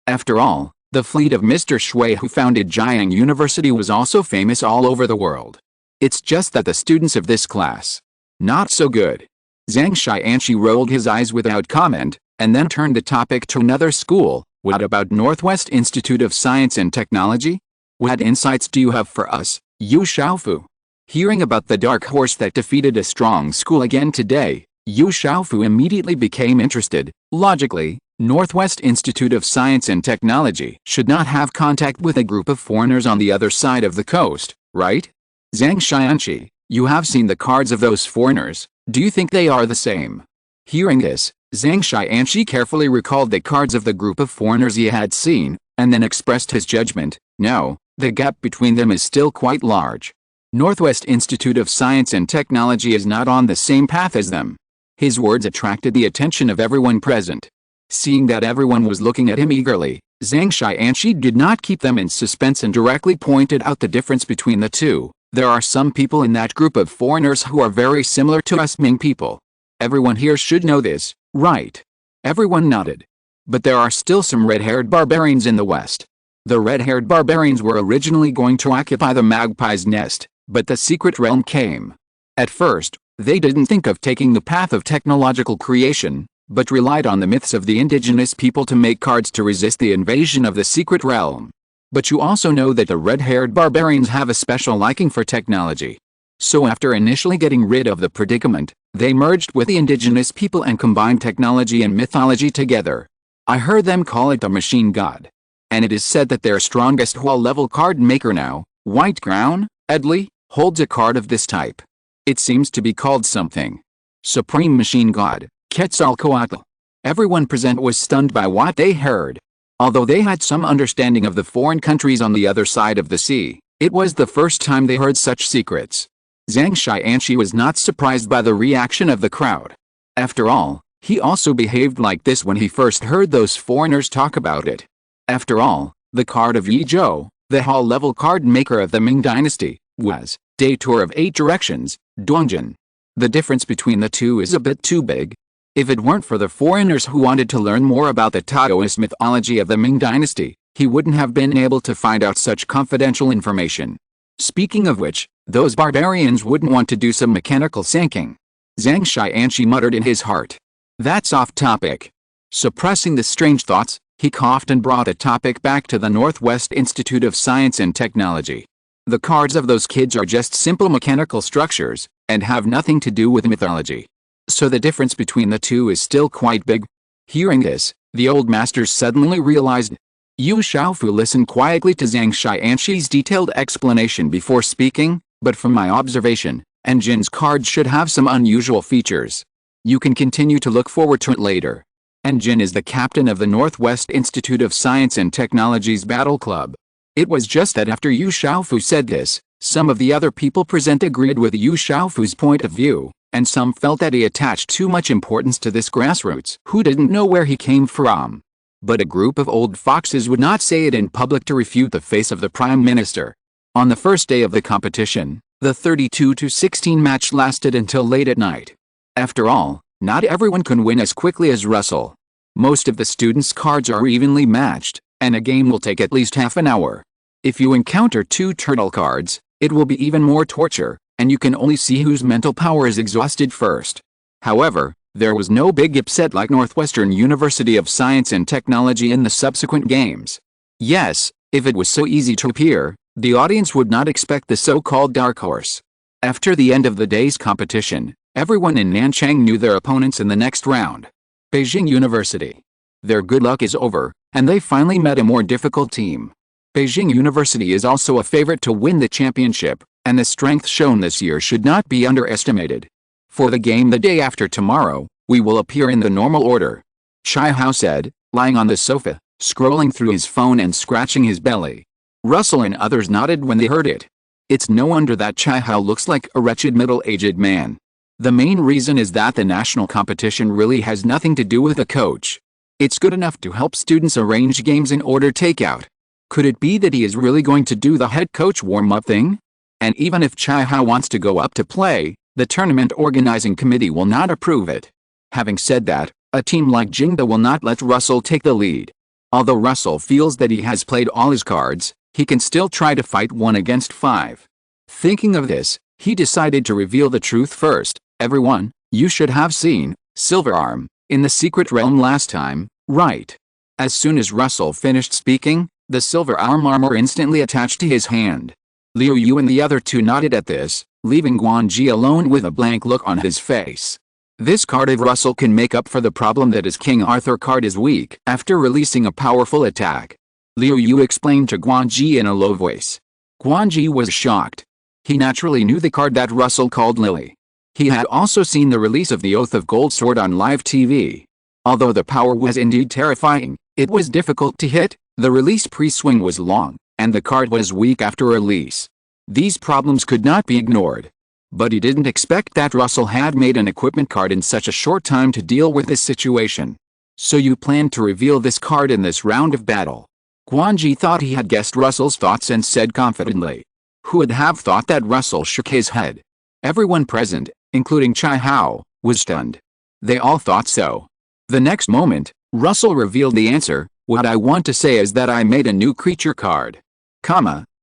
S1: After all, the fleet of Mr. Shui who founded Jiang University was also famous all over the world. It's just that the students of this class, not so good. Zhang Xianqi rolled his eyes without comment, and then turned the topic to another school. What about Northwest Institute of Science and Technology? What insights do you have for us, Yu Xiaofu? Hearing about the dark horse that defeated a strong school again today, Yu Xiaofu immediately became interested. Logically, Northwest Institute of Science and Technology should not have contact with a group of foreigners on the other side of the coast, right? Zhang Xianqi, you have seen the cards of those foreigners. Do you think they are the same? Hearing this, Zhang Xianqi carefully recalled the cards of the group of foreigners he had seen, and then expressed his judgment. No, the gap between them is still quite large. Northwest Institute of Science and Technology is not on the same path as them. His words attracted the attention of everyone present. Seeing that everyone was looking at him eagerly, Zhang Xianqi did not keep them in suspense and directly pointed out the difference between the two. There are some people in that group of foreigners who are very similar to us Ming people. Everyone here should know this, right? Everyone nodded. But there are still some red-haired barbarians in the west. The red-haired barbarians were originally going to occupy the magpie's nest, but the secret realm came. At first, they didn't think of taking the path of technological creation, but relied on the myths of the indigenous people to make cards to resist the invasion of the secret realm. But you also know that the red-haired barbarians have a special liking for technology. So after initially getting rid of the predicament, they merged with the indigenous people and combined technology and mythology together. I heard them call it the machine god. And it is said that their strongest whole-level card maker now, White Crown, Edley, holds a card of this type. It seems to be called something. Supreme Machine God, Quetzalcoatl. Everyone present was stunned by what they heard. Although they had some understanding of the foreign countries on the other side of the sea, it was the first time they heard such secrets. Zhang Xianqi was not surprised by the reaction of the crowd. After all, he also behaved like this when he first heard those foreigners talk about it. After all, the card of Yi Zhou, the hall-level card maker of the Ming Dynasty, was Detour of 8 Directions, Dongjin. The difference between the two is a bit too big. If it weren't for the foreigners who wanted to learn more about the Taoist mythology of the Ming Dynasty, he wouldn't have been able to find out such confidential information. Speaking of which, those barbarians wouldn't want to do some mechanical sinking. Zhang Xianqi muttered in his heart. That's off topic. Suppressing the strange thoughts, he coughed and brought the topic back to the Northwest Institute of Science and Technology. The cards of those kids are just simple mechanical structures, and have nothing to do with mythology. So the difference between the two is still quite big. Hearing this, the old masters suddenly realized. Yu Xiaofu listened quietly to Zhang Xianqi's detailed explanation before speaking, but from my observation, Enjin's card should have some unusual features. You can continue to look forward to it later. Enjin is the captain of the Northwest Institute of Science and Technology's Battle Club. It was just that after Yu Xiaofu said this, some of the other people present agreed with Yu Xiaofu's point of view, and some felt that he attached too much importance to this grassroots who didn't know where he came from. But a group of old foxes would not say it in public to refute the face of the Prime Minister. On the first day of the competition, the 32-16 match lasted until late at night. After all, not everyone can win as quickly as Russell. Most of the students' cards are evenly matched, and a game will take at least half an hour. If you encounter 2 turtle cards, it will be even more torture, and you can only see whose mental power is exhausted first. However, there was no big upset like Northwestern University of Science and Technology in the subsequent games. Yes, if it was so easy to appear, the audience would not expect the so-called dark horse. After the end of the day's competition, everyone in Nanchang knew their opponents in the next round. Beijing University. Their good luck is over, and they finally met a more difficult team. Beijing University is also a favorite to win the championship, and the strength shown this year should not be underestimated. For the game the day after tomorrow, we will appear in the normal order. Chai Hao said, lying on the sofa, scrolling through his phone and scratching his belly. Russell and others nodded when they heard it. It's no wonder that Chai Hao looks like a wretched middle-aged man. The main reason is that the national competition really has nothing to do with the coach. It's good enough to help students arrange games in order takeout. Could it be that he is really going to do the head coach warm-up thing? And even if Chai Hao wants to go up to play, the tournament organizing committee will not approve it. Having said that, a team like Jingda will not let Russell take the lead. Although Russell feels that he has played all his cards, he can still try to fight 1 against 5. Thinking of this, he decided to reveal the truth first. Everyone, you should have seen Silver Arm in the secret realm last time, right? As soon as Russell finished speaking, the silver arm armor instantly attached to his hand. Liu Yu and the other 2 nodded at this, leaving Guan Ji alone with a blank look on his face. This card of Russell can make up for the problem that his King Arthur card is weak after releasing a powerful attack. Liu Yu explained to Guanji in a low voice. Guanji was shocked. He naturally knew the card that Russell called Lily. He had also seen the release of the Oath of Gold Sword on live TV. Although the power was indeed terrifying, it was difficult to hit, the release pre-swing was long, and the card was weak after release. These problems could not be ignored. But he didn't expect that Russell had made an equipment card in such a short time to deal with this situation. So you planned to reveal this card in this round of battle? Guanji thought he had guessed Russell's thoughts and said confidently. Who would have thought that? Russell shook his head. Everyone present, including Chai Hao, was stunned. They all thought so. The next moment, Russell revealed the answer. What I want to say is that I made a new creature card.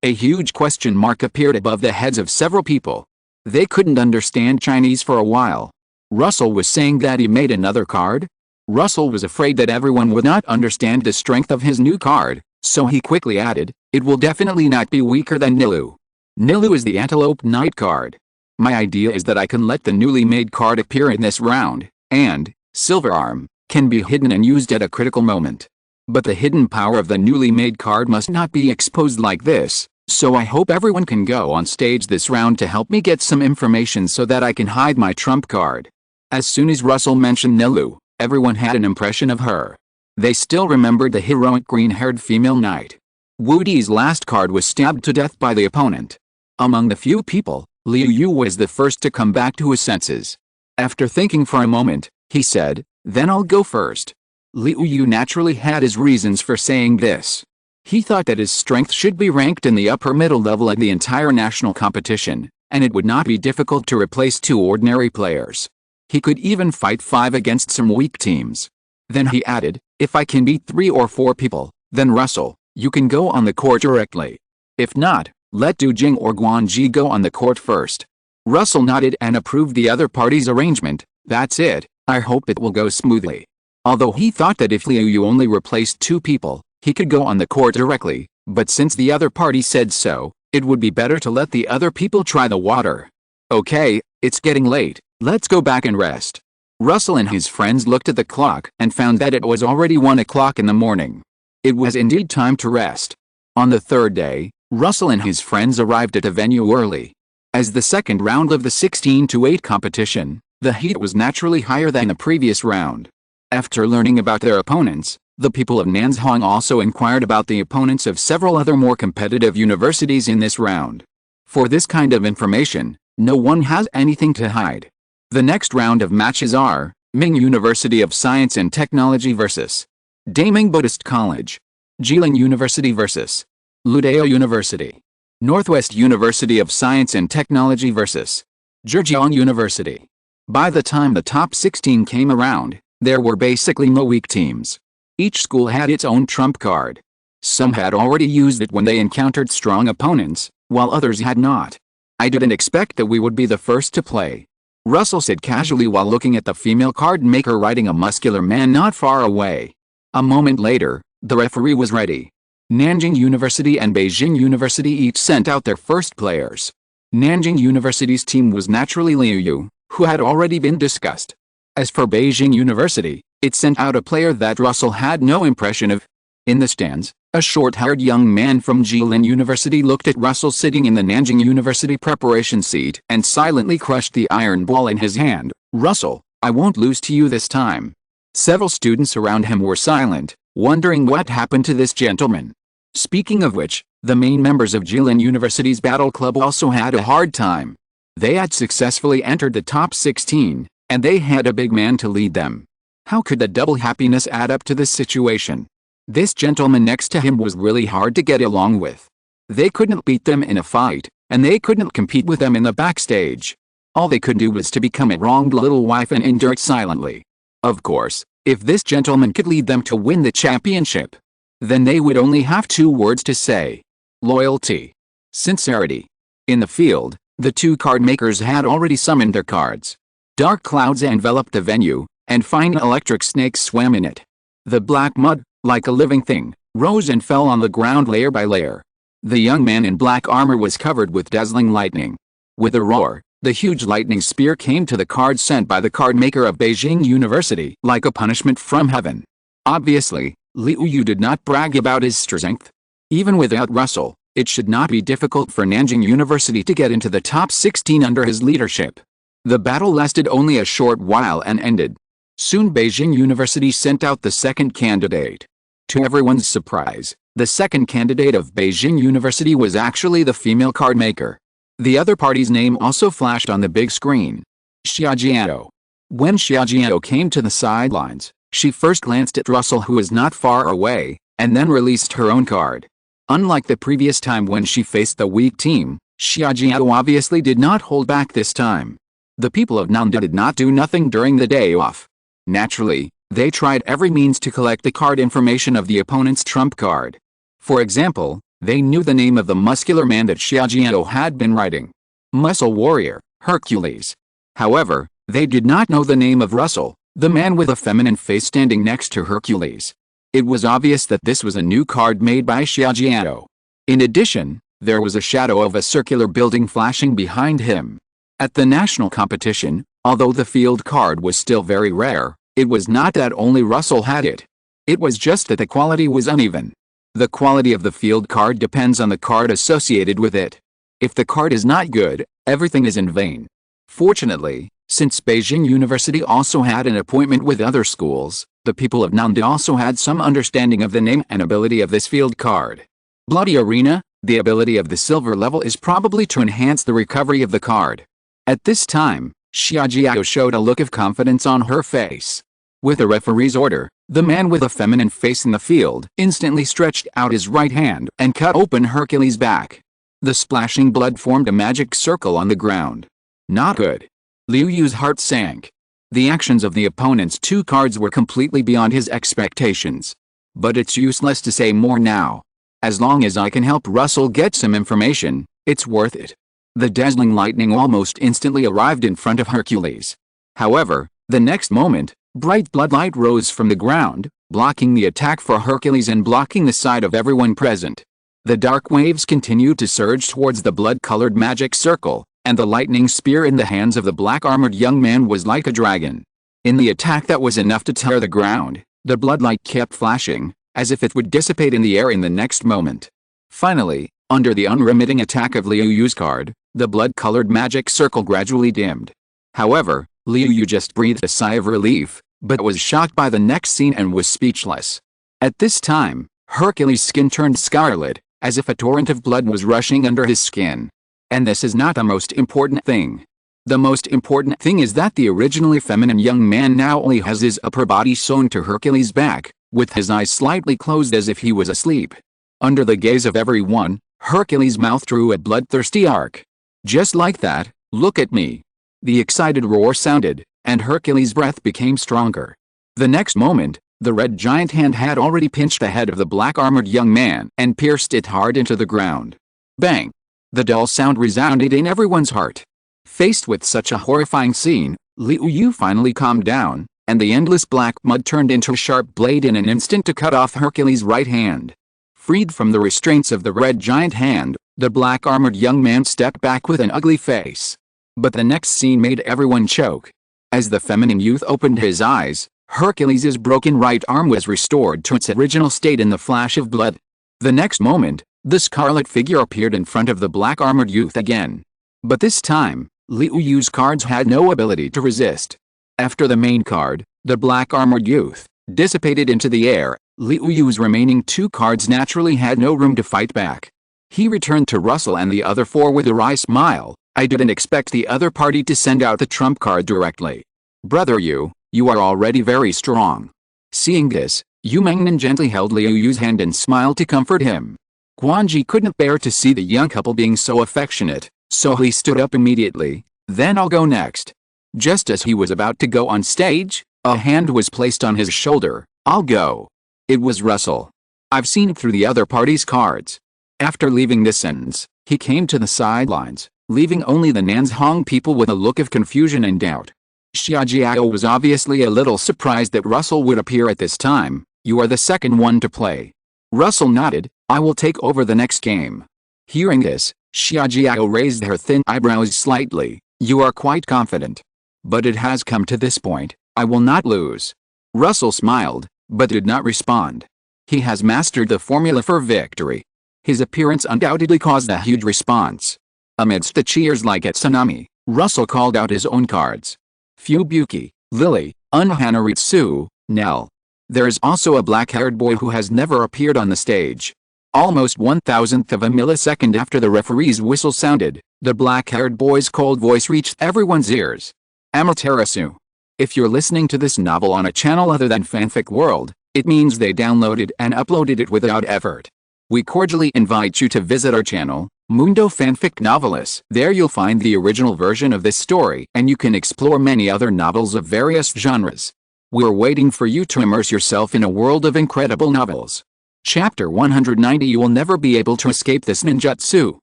S1: A huge question mark appeared above the heads of several people. They couldn't understand Chinese for a while. Russell was saying that he made another card? Russell was afraid that everyone would not understand the strength of his new card, so he quickly added, it will definitely not be weaker than Nilu. Nilu is the Antelope Knight card. My idea is that I can let the newly made card appear in this round, and, Silver Arm, can be hidden and used at a critical moment. But the hidden power of the newly made card must not be exposed like this, so I hope everyone can go on stage this round to help me get some information so that I can hide my trump card. As soon as Russell mentioned Nilu, everyone had an impression of her. They still remembered the heroic green-haired female knight. Wu Di's last card was stabbed to death by the opponent. Among the few people, Liu Yu was the first to come back to his senses. After thinking for a moment, he said, then I'll go first. Liu Yu naturally had his reasons for saying this. He thought that his strength should be ranked in the upper middle level at the entire national competition, and it would not be difficult to replace 2 ordinary players. He could even fight 5 against some weak teams. Then he added, if I can beat 3 or 4 people, then Russell, you can go on the court directly. If not, let Du Jing or Guanji go on the court first. Russell nodded and approved the other party's arrangement. That's it, I hope it will go smoothly. Although he thought that if Liu Yu only replaced 2 people, he could go on the court directly, but since the other party said so, it would be better to let the other people try the water. Okay, it's getting late, let's go back and rest. Russell and his friends looked at the clock and found that it was already 1 o'clock in the morning. It was indeed time to rest. On the third day, Russell and his friends arrived at the venue early. As the second round of the 16-8 competition, the heat was naturally higher than the previous round. After learning about their opponents, the people of Nanzhong also inquired about the opponents of several other more competitive universities in this round. For this kind of information, no one has anything to hide. The next round of matches are Ming University of Science and Technology vs. Daming Buddhist College, Qi Ling University vs. Ludeo University, Northwest University of Science and Technology vs. Zhejiang University. By the time the top 16 came around, there were basically no weak teams. Each school had its own trump card. Some had already used it when they encountered strong opponents, while others had not. I didn't expect that we would be the first to play, Russell said casually while looking at the female card maker riding a muscular man not far away. A moment later, the referee was ready. Nanjing University and Beijing University each sent out their first players. Nanjing University's team was naturally Liu Yu, who had already been discussed. As for Beijing University, it sent out a player that Russell had no impression of. In the stands, a short-haired young man from Qi Ling University looked at Russell sitting in the Nanjing University preparation seat and silently crushed the iron ball in his hand. Russell, I won't lose to you this time. Several students around him were silent, wondering what happened to this gentleman. Speaking of which, the main members of Qi Ling University's battle club also had a hard time. They had successfully entered the top 16, and they had a big man to lead them. How could the double happiness add up to this situation? This gentleman next to him was really hard to get along with. They couldn't beat them in a fight, and they couldn't compete with them in the backstage. All they could do was to become a wronged little wife and endure it silently. Of course, if this gentleman could lead them to win the championship, then they would only have 2 words to say: loyalty, sincerity. In the field, the 2 card makers had already summoned their cards. Dark clouds enveloped the venue, and fine electric snakes swam in it. The black mud, like a living thing, rose and fell on the ground layer by layer. The young man in black armor was covered with dazzling lightning. With a roar, The huge lightning spear came to the card sent by the card maker of Beijing University like a punishment from heaven. Obviously, Liu Yu did not brag about his strength. Even without Russell, it should not be difficult for Nanjing University to get into the top 16 under his leadership. The battle lasted only a short while and ended. Soon Beijing University sent out the second candidate. To everyone's surprise, the second candidate of Beijing University was actually the female card maker. The other party's name also flashed on the big screen. Xiaojiao. When Xiaojiao came to the sidelines, she first glanced at Russell, who was not far away, and then released her own card. Unlike the previous time when she faced the weak team, Xiaojiao obviously did not hold back this time. The people of Nanda did not do nothing during the day off. Naturally, they tried every means to collect the card information of the opponent's trump card. For example, they knew the name of the muscular man that Xiaojiao had been writing. Muscle Warrior, Hercules. However, they did not know the name of Russell, the man with a feminine face standing next to Hercules. It was obvious that this was a new card made by Xiaojiao. In addition, there was a shadow of a circular building flashing behind him. At the national competition, although the field card was still very rare, it was not that only Russell had it. It was just that the quality was uneven. The quality of the field card depends on the card associated with it. If the card is not good, everything is in vain. Fortunately, since Beijing University also had an appointment with other schools, the people of Nanda also had some understanding of the name and ability of this field card. Bloody Arena, the ability of the silver level is probably to enhance the recovery of the card. At this time, Xiaojiao showed a look of confidence on her face. With the referee's order, the man with a feminine face in the field instantly stretched out his right hand and cut open Hercules' back. The splashing blood formed a magic circle on the ground. Not good. Liu Yu's heart sank. The actions of the opponent's two cards were completely beyond his expectations. But it's useless to say more now. As long as I can help Russell get some information, it's worth it. The dazzling lightning almost instantly arrived in front of Hercules. However, the next moment, bright bloodlight rose from the ground, blocking the attack for Hercules and blocking the sight of everyone present. The dark waves continued to surge towards the blood-colored magic circle, and the lightning spear in the hands of the black-armored young man was like a dragon. In the attack that was enough to tear the ground, the bloodlight kept flashing, as if it would dissipate in the air in the next moment. Finally, under the unremitting attack of Liu Yu's card, the blood-colored magic circle gradually dimmed. However, Liu Yu just breathed a sigh of relief, but was shocked by the next scene and was speechless. At this time, Hercules' skin turned scarlet, as if a torrent of blood was rushing under his skin. And this is not the most important thing. The most important thing is that the originally feminine young man now only has his upper body sewn to Hercules' back, with his eyes slightly closed as if he was asleep. Under the gaze of everyone, Hercules' mouth drew a bloodthirsty arc. Just like that, look at me. The excited roar sounded, and Hercules' breath became stronger. The next moment, the red giant hand had already pinched the head of the black-armored young man and pierced it hard into the ground. Bang! The dull sound resounded in everyone's heart. Faced with such a horrifying scene, Liu Yu finally calmed down, and the endless black mud turned into a sharp blade in an instant to cut off Hercules' right hand. Freed from the restraints of the red giant hand, the black-armored young man stepped back with an ugly face. But the next scene made everyone choke. As the feminine youth opened his eyes, Hercules' broken right arm was restored to its original state in the flash of blood. The next moment, the scarlet figure appeared in front of the black-armored youth again. But this time, Liu Yu's cards had no ability to resist. After the main card, the black-armored youth, dissipated into the air, Liu Yu's remaining two cards naturally had no room to fight back. He returned to Russell and the other four with a wry smile. I didn't expect the other party to send out the trump card directly. Brother you are already very strong. Seeing this, Yu Mengnan gently held Liu Yu's hand and smiled to comfort him. Guanji couldn't bear to see the young couple being so affectionate, so he stood up immediately. Then I'll go next. Just as he was about to go on stage, a hand was placed on his shoulder. I'll go. It was Russell. I've seen through the other party's cards. After leaving this sentence, he came to the sidelines, leaving only the Nanzhong people with a look of confusion and doubt. Xiaojiao was obviously a little surprised that Russell would appear at this time. You are the second one to play. Russell nodded. I will take over the next game. Hearing this, Xiaojiao raised her thin eyebrows slightly, You are quite confident. But it has come to this point, I will not lose. Russell smiled, but did not respond. He has mastered the formula for victory. His appearance undoubtedly caused a huge response. Amidst the cheers like at Tsunami, Russell called out his own cards. Fubuki, Lily, Unhanaritsu, Nell. There is also a black-haired boy who has never appeared on the stage. Almost 1,000th of a millisecond after the referee's whistle sounded, the black-haired boy's cold voice reached everyone's ears. Amaterasu. If you're listening to this novel on a channel other than Fanfic World, it means they downloaded and uploaded it without effort. We cordially invite you to visit our channel, Mundo Fanfic Novelis. There you'll find the original version of this story and you can explore many other novels of various genres. We're waiting for you to immerse yourself in a world of incredible novels. Chapter 190. You will never be able to escape this ninjutsu.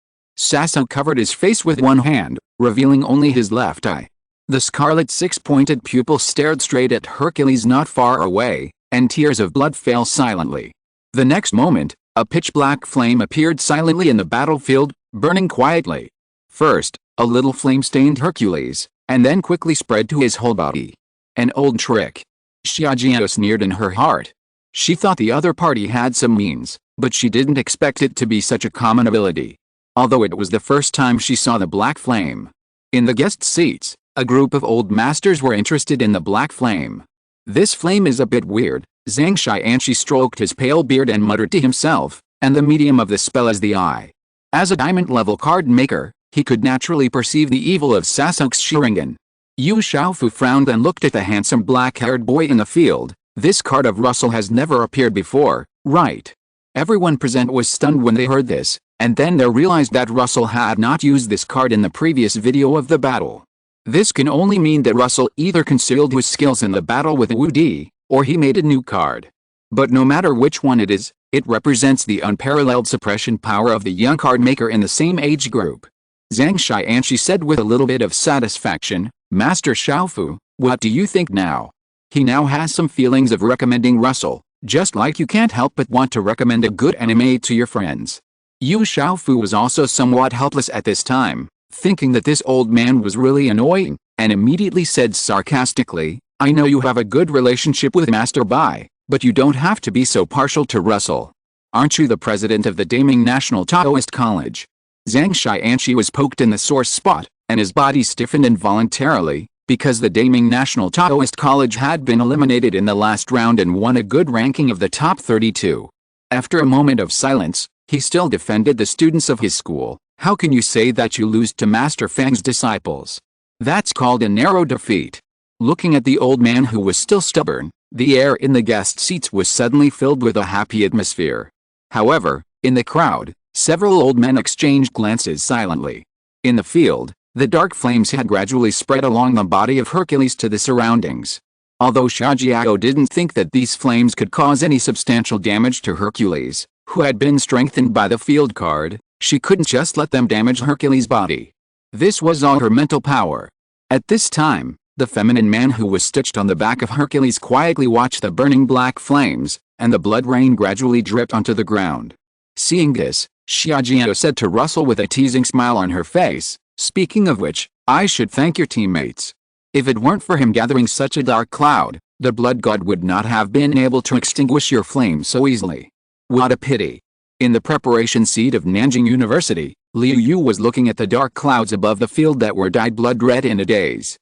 S1: Sasuke covered his face with one hand, revealing only his left eye. The scarlet six-pointed pupil stared straight at Hercules not far away, and tears of blood fell silently. The next moment, a pitch-black flame appeared silently in the battlefield, burning quietly. First, a little flame stained Hercules, and then quickly spread to his whole body. An old trick. Xiaojiao sneered in her heart. She thought the other party had some means, but she didn't expect it to be such a common ability. Although it was the first time she saw the black flame. In the guest seats, a group of old masters were interested in the black flame. This flame is a bit weird, Zhang Xianxi stroked his pale beard and muttered to himself, and the medium of the spell is the eye. As a diamond-level card maker, he could naturally perceive the evil of Sasuke's Sharingan. Yu Xiaofu frowned and looked at the handsome black-haired boy in the field. This card of Russell has never appeared before, right? Everyone present was stunned when they heard this, and then they realized that Russell had not used this card in the previous video of the battle. This can only mean that Russell either concealed his skills in the battle with Wu Di, or he made a new card. But no matter which one it is, it represents the unparalleled suppression power of the young card maker in the same age group. Zhang Xianxi said with a little bit of satisfaction, Master Xiaofu, what do you think now? He now has some feelings of recommending Russell, just like you can't help but want to recommend a good anime to your friends. Yu Xiaofu was also somewhat helpless at this time, thinking that this old man was really annoying, and immediately said sarcastically, I know you have a good relationship with Master Bai, but you don't have to be so partial to Russell. Aren't you the president of the Daming National Taoist College? Zhang Xianxi was poked in the sore spot, and his body stiffened involuntarily, because the Daming National Taoist College had been eliminated in the last round and won a good ranking of the top 32. After a moment of silence, he still defended the students of his school. How can you say that you lose to Master Fang's disciples? That's called a narrow defeat. Looking at the old man who was still stubborn, the air in the guest seats was suddenly filled with a happy atmosphere. However, in the crowd, several old men exchanged glances silently. In the field, the dark flames had gradually spread along the body of Hercules to the surroundings. Although Xiaojiao didn't think that these flames could cause any substantial damage to Hercules, who had been strengthened by the field card, she couldn't just let them damage Hercules' body. This was all her mental power. At this time, the feminine man who was stitched on the back of Hercules quietly watched the burning black flames, and the blood rain gradually dripped onto the ground. Seeing this, Xiaojiao said to Russell with a teasing smile on her face, speaking of which, I should thank your teammates. If it weren't for him gathering such a dark cloud, the blood god would not have been able to extinguish your flame so easily. What a pity. In the preparation seat of Nanjing University, Liu Yu was looking at the dark clouds above the field that were dyed blood red in a daze.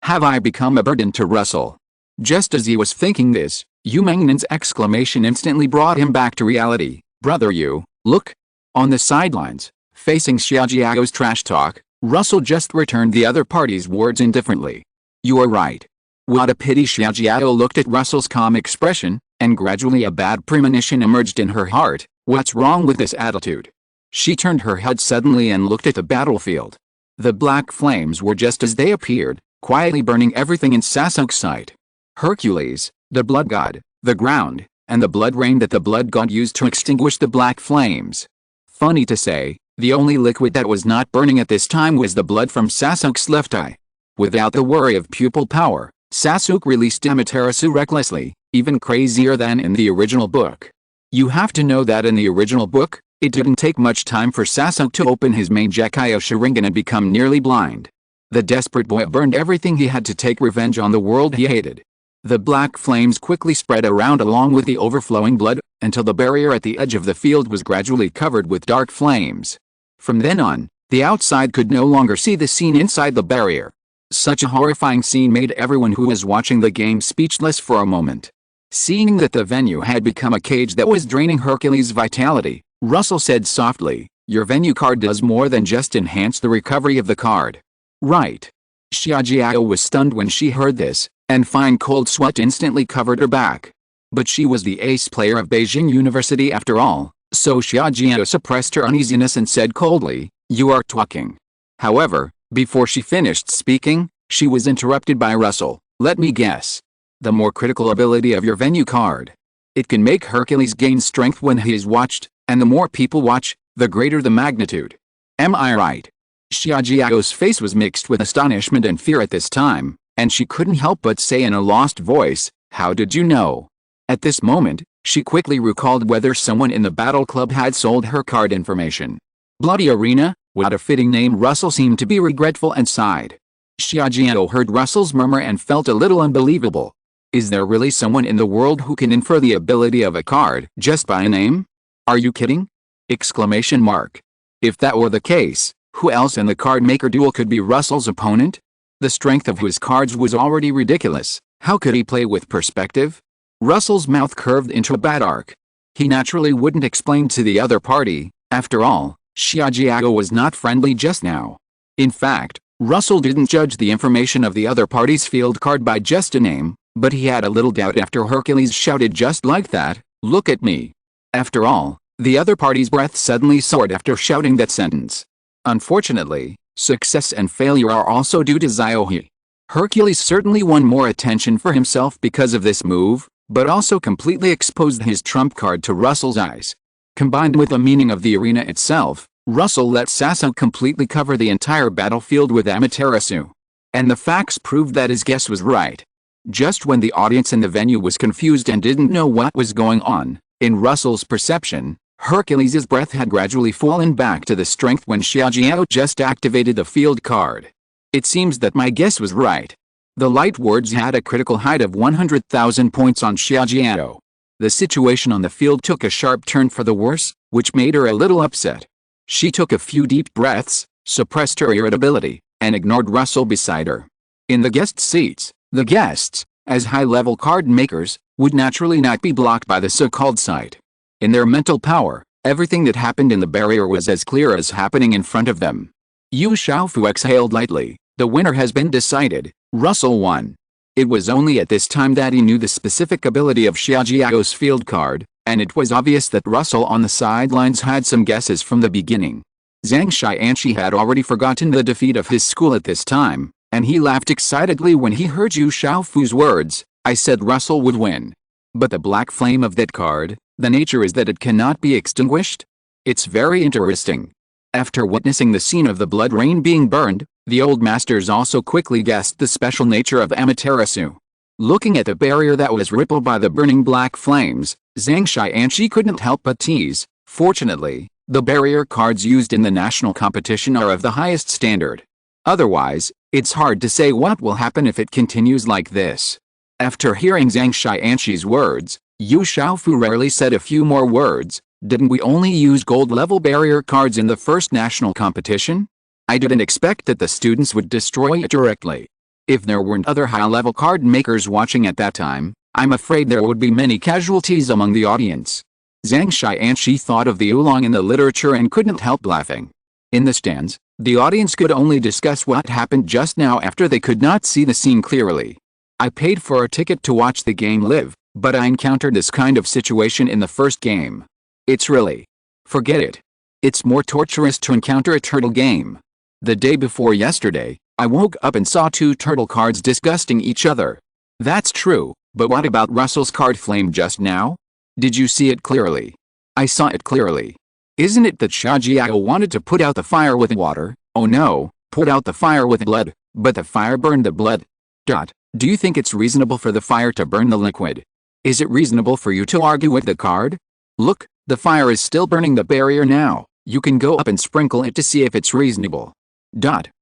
S1: Have I become a burden to Russell? Just as he was thinking this, Yu Mangnan's exclamation instantly brought him back to reality. Brother Yu, look! On the sidelines, facing Xiaojiao's trash talk, Russell just returned the other party's words indifferently. You are right. What a pity. Xiaojiao looked at Russell's calm expression, and gradually a bad premonition emerged in her heart. What's wrong with this attitude? She turned her head suddenly and looked at the battlefield. The black flames were just as they appeared, quietly burning everything in Sasuke's sight. Hercules, the blood god, the ground, and the blood rain that the blood god used to extinguish the black flames. Funny to say, the only liquid that was not burning at this time was the blood from Sasuke's left eye. Without the worry of pupil power, Sasuke released Amaterasu recklessly, even crazier than in the original book. You have to know that in the original book, it didn't take much time for Sasuke to open his main Gekyo Sharingan and become nearly blind. The desperate boy burned everything he had to take revenge on the world he hated. The black flames quickly spread around along with the overflowing blood, until the barrier at the edge of the field was gradually covered with dark flames. From then on, the outside could no longer see the scene inside the barrier. Such a horrifying scene made everyone who was watching the game speechless for a moment. Seeing that the venue had become a cage that was draining Hercules' vitality, Russell said softly, "Your venue card does more than just enhance the recovery of the card." Right. Xiaojiao was stunned when she heard this, and fine cold sweat instantly covered her back. But she was the ace player of Beijing University after all, so Xiaojiao suppressed her uneasiness and said coldly, "You are talking." However, before she finished speaking, she was interrupted by Russell. "Let me guess. The more critical ability of your venue card. It can make Hercules gain strength when he is watched, and the more people watch, the greater the magnitude. Am I right?" Xiaojiao's face was mixed with astonishment and fear at this time, and she couldn't help but say in a lost voice, "How did you know?" At this moment, she quickly recalled whether someone in the battle club had sold her card information. Bloody Arena, what a fitting name. Russell seemed to be regretful and sighed. Xiaojiao heard Russell's murmur and felt a little unbelievable. Is there really someone in the world who can infer the ability of a card just by a name? Are you kidding? Exclamation mark. If that were the case, who else in the card maker duel could be Russell's opponent? The strength of whose cards was already ridiculous. How could he play with perspective? Russell's mouth curved into a bad arc. He naturally wouldn't explain to the other party. After all, Xiaojiao was not friendly just now. In fact, Russell didn't judge the information of the other party's field card by just a name, but he had a little doubt after Hercules shouted just like that, "Look at me." After all, the other party's breath suddenly soared after shouting that sentence. Unfortunately, success and failure are also due to Ziohe. Hercules certainly won more attention for himself because of this move, but also completely exposed his trump card to Russell's eyes. Combined with the meaning of the arena itself, Russell let Sasa completely cover the entire battlefield with Amaterasu. And the facts proved that his guess was right. Just when the audience in the venue was confused and didn't know what was going on, in Russell's perception, Hercules' breath had gradually fallen back to the strength when Xiaojiao just activated the field card. It seems that my guess was right. The light words had a critical height of 100,000 points on Xiaojiao. The situation on the field took a sharp turn for the worse, which made her a little upset. She took a few deep breaths, suppressed her irritability, and ignored Russell beside her. In the guest seats, the guests, as high-level card makers, would naturally not be blocked by the so-called sight. In their mental power, everything that happened in the barrier was as clear as happening in front of them. Yu Shaofu exhaled lightly. The winner has been decided. Russell won. It was only at this time that he knew the specific ability of Xiaojiao's field card, and it was obvious that Russell on the sidelines had some guesses from the beginning. Zhang Xianqi had already forgotten the defeat of his school at this time, and he laughed excitedly when he heard Yu Shaofu's words, "I said Russell would win." But the black flame of that card, the nature is that it cannot be extinguished? It's very interesting. After witnessing the scene of the blood rain being burned, the old masters also quickly guessed the special nature of Amaterasu. Looking at the barrier that was rippled by the burning black flames, Zhang Xianqi couldn't help but tease. Fortunately, the barrier cards used in the national competition are of the highest standard. Otherwise, it's hard to say what will happen if it continues like this. After hearing Zhang Xianqi's words, Yu Shaofu rarely said a few more words. Didn't we only use gold-level barrier cards in the first national competition? I didn't expect that the students would destroy it directly. If there weren't other high-level card makers watching at that time, I'm afraid there would be many casualties among the audience. Zhang Xianqi thought of the oolong in the literature and couldn't help laughing. In the stands, the audience could only discuss what happened just now after they could not see the scene clearly. I paid for a ticket to watch the game live, but I encountered this kind of situation in the first game. It's really... forget it. It's more torturous to encounter a turtle game. The day before yesterday, I woke up and saw two turtle cards disgusting each other. That's true, but what about Russell's card flame just now? Did you see it clearly? I saw it clearly. Isn't it that Xiaojiao wanted to put out the fire with water? Oh no, put out the fire with blood, but the fire burned the blood. Do you think it's reasonable for the fire to burn the liquid? Is it reasonable for you to argue with the card? Look, the fire is still burning the barrier now. You can go up and sprinkle it to see if it's reasonable.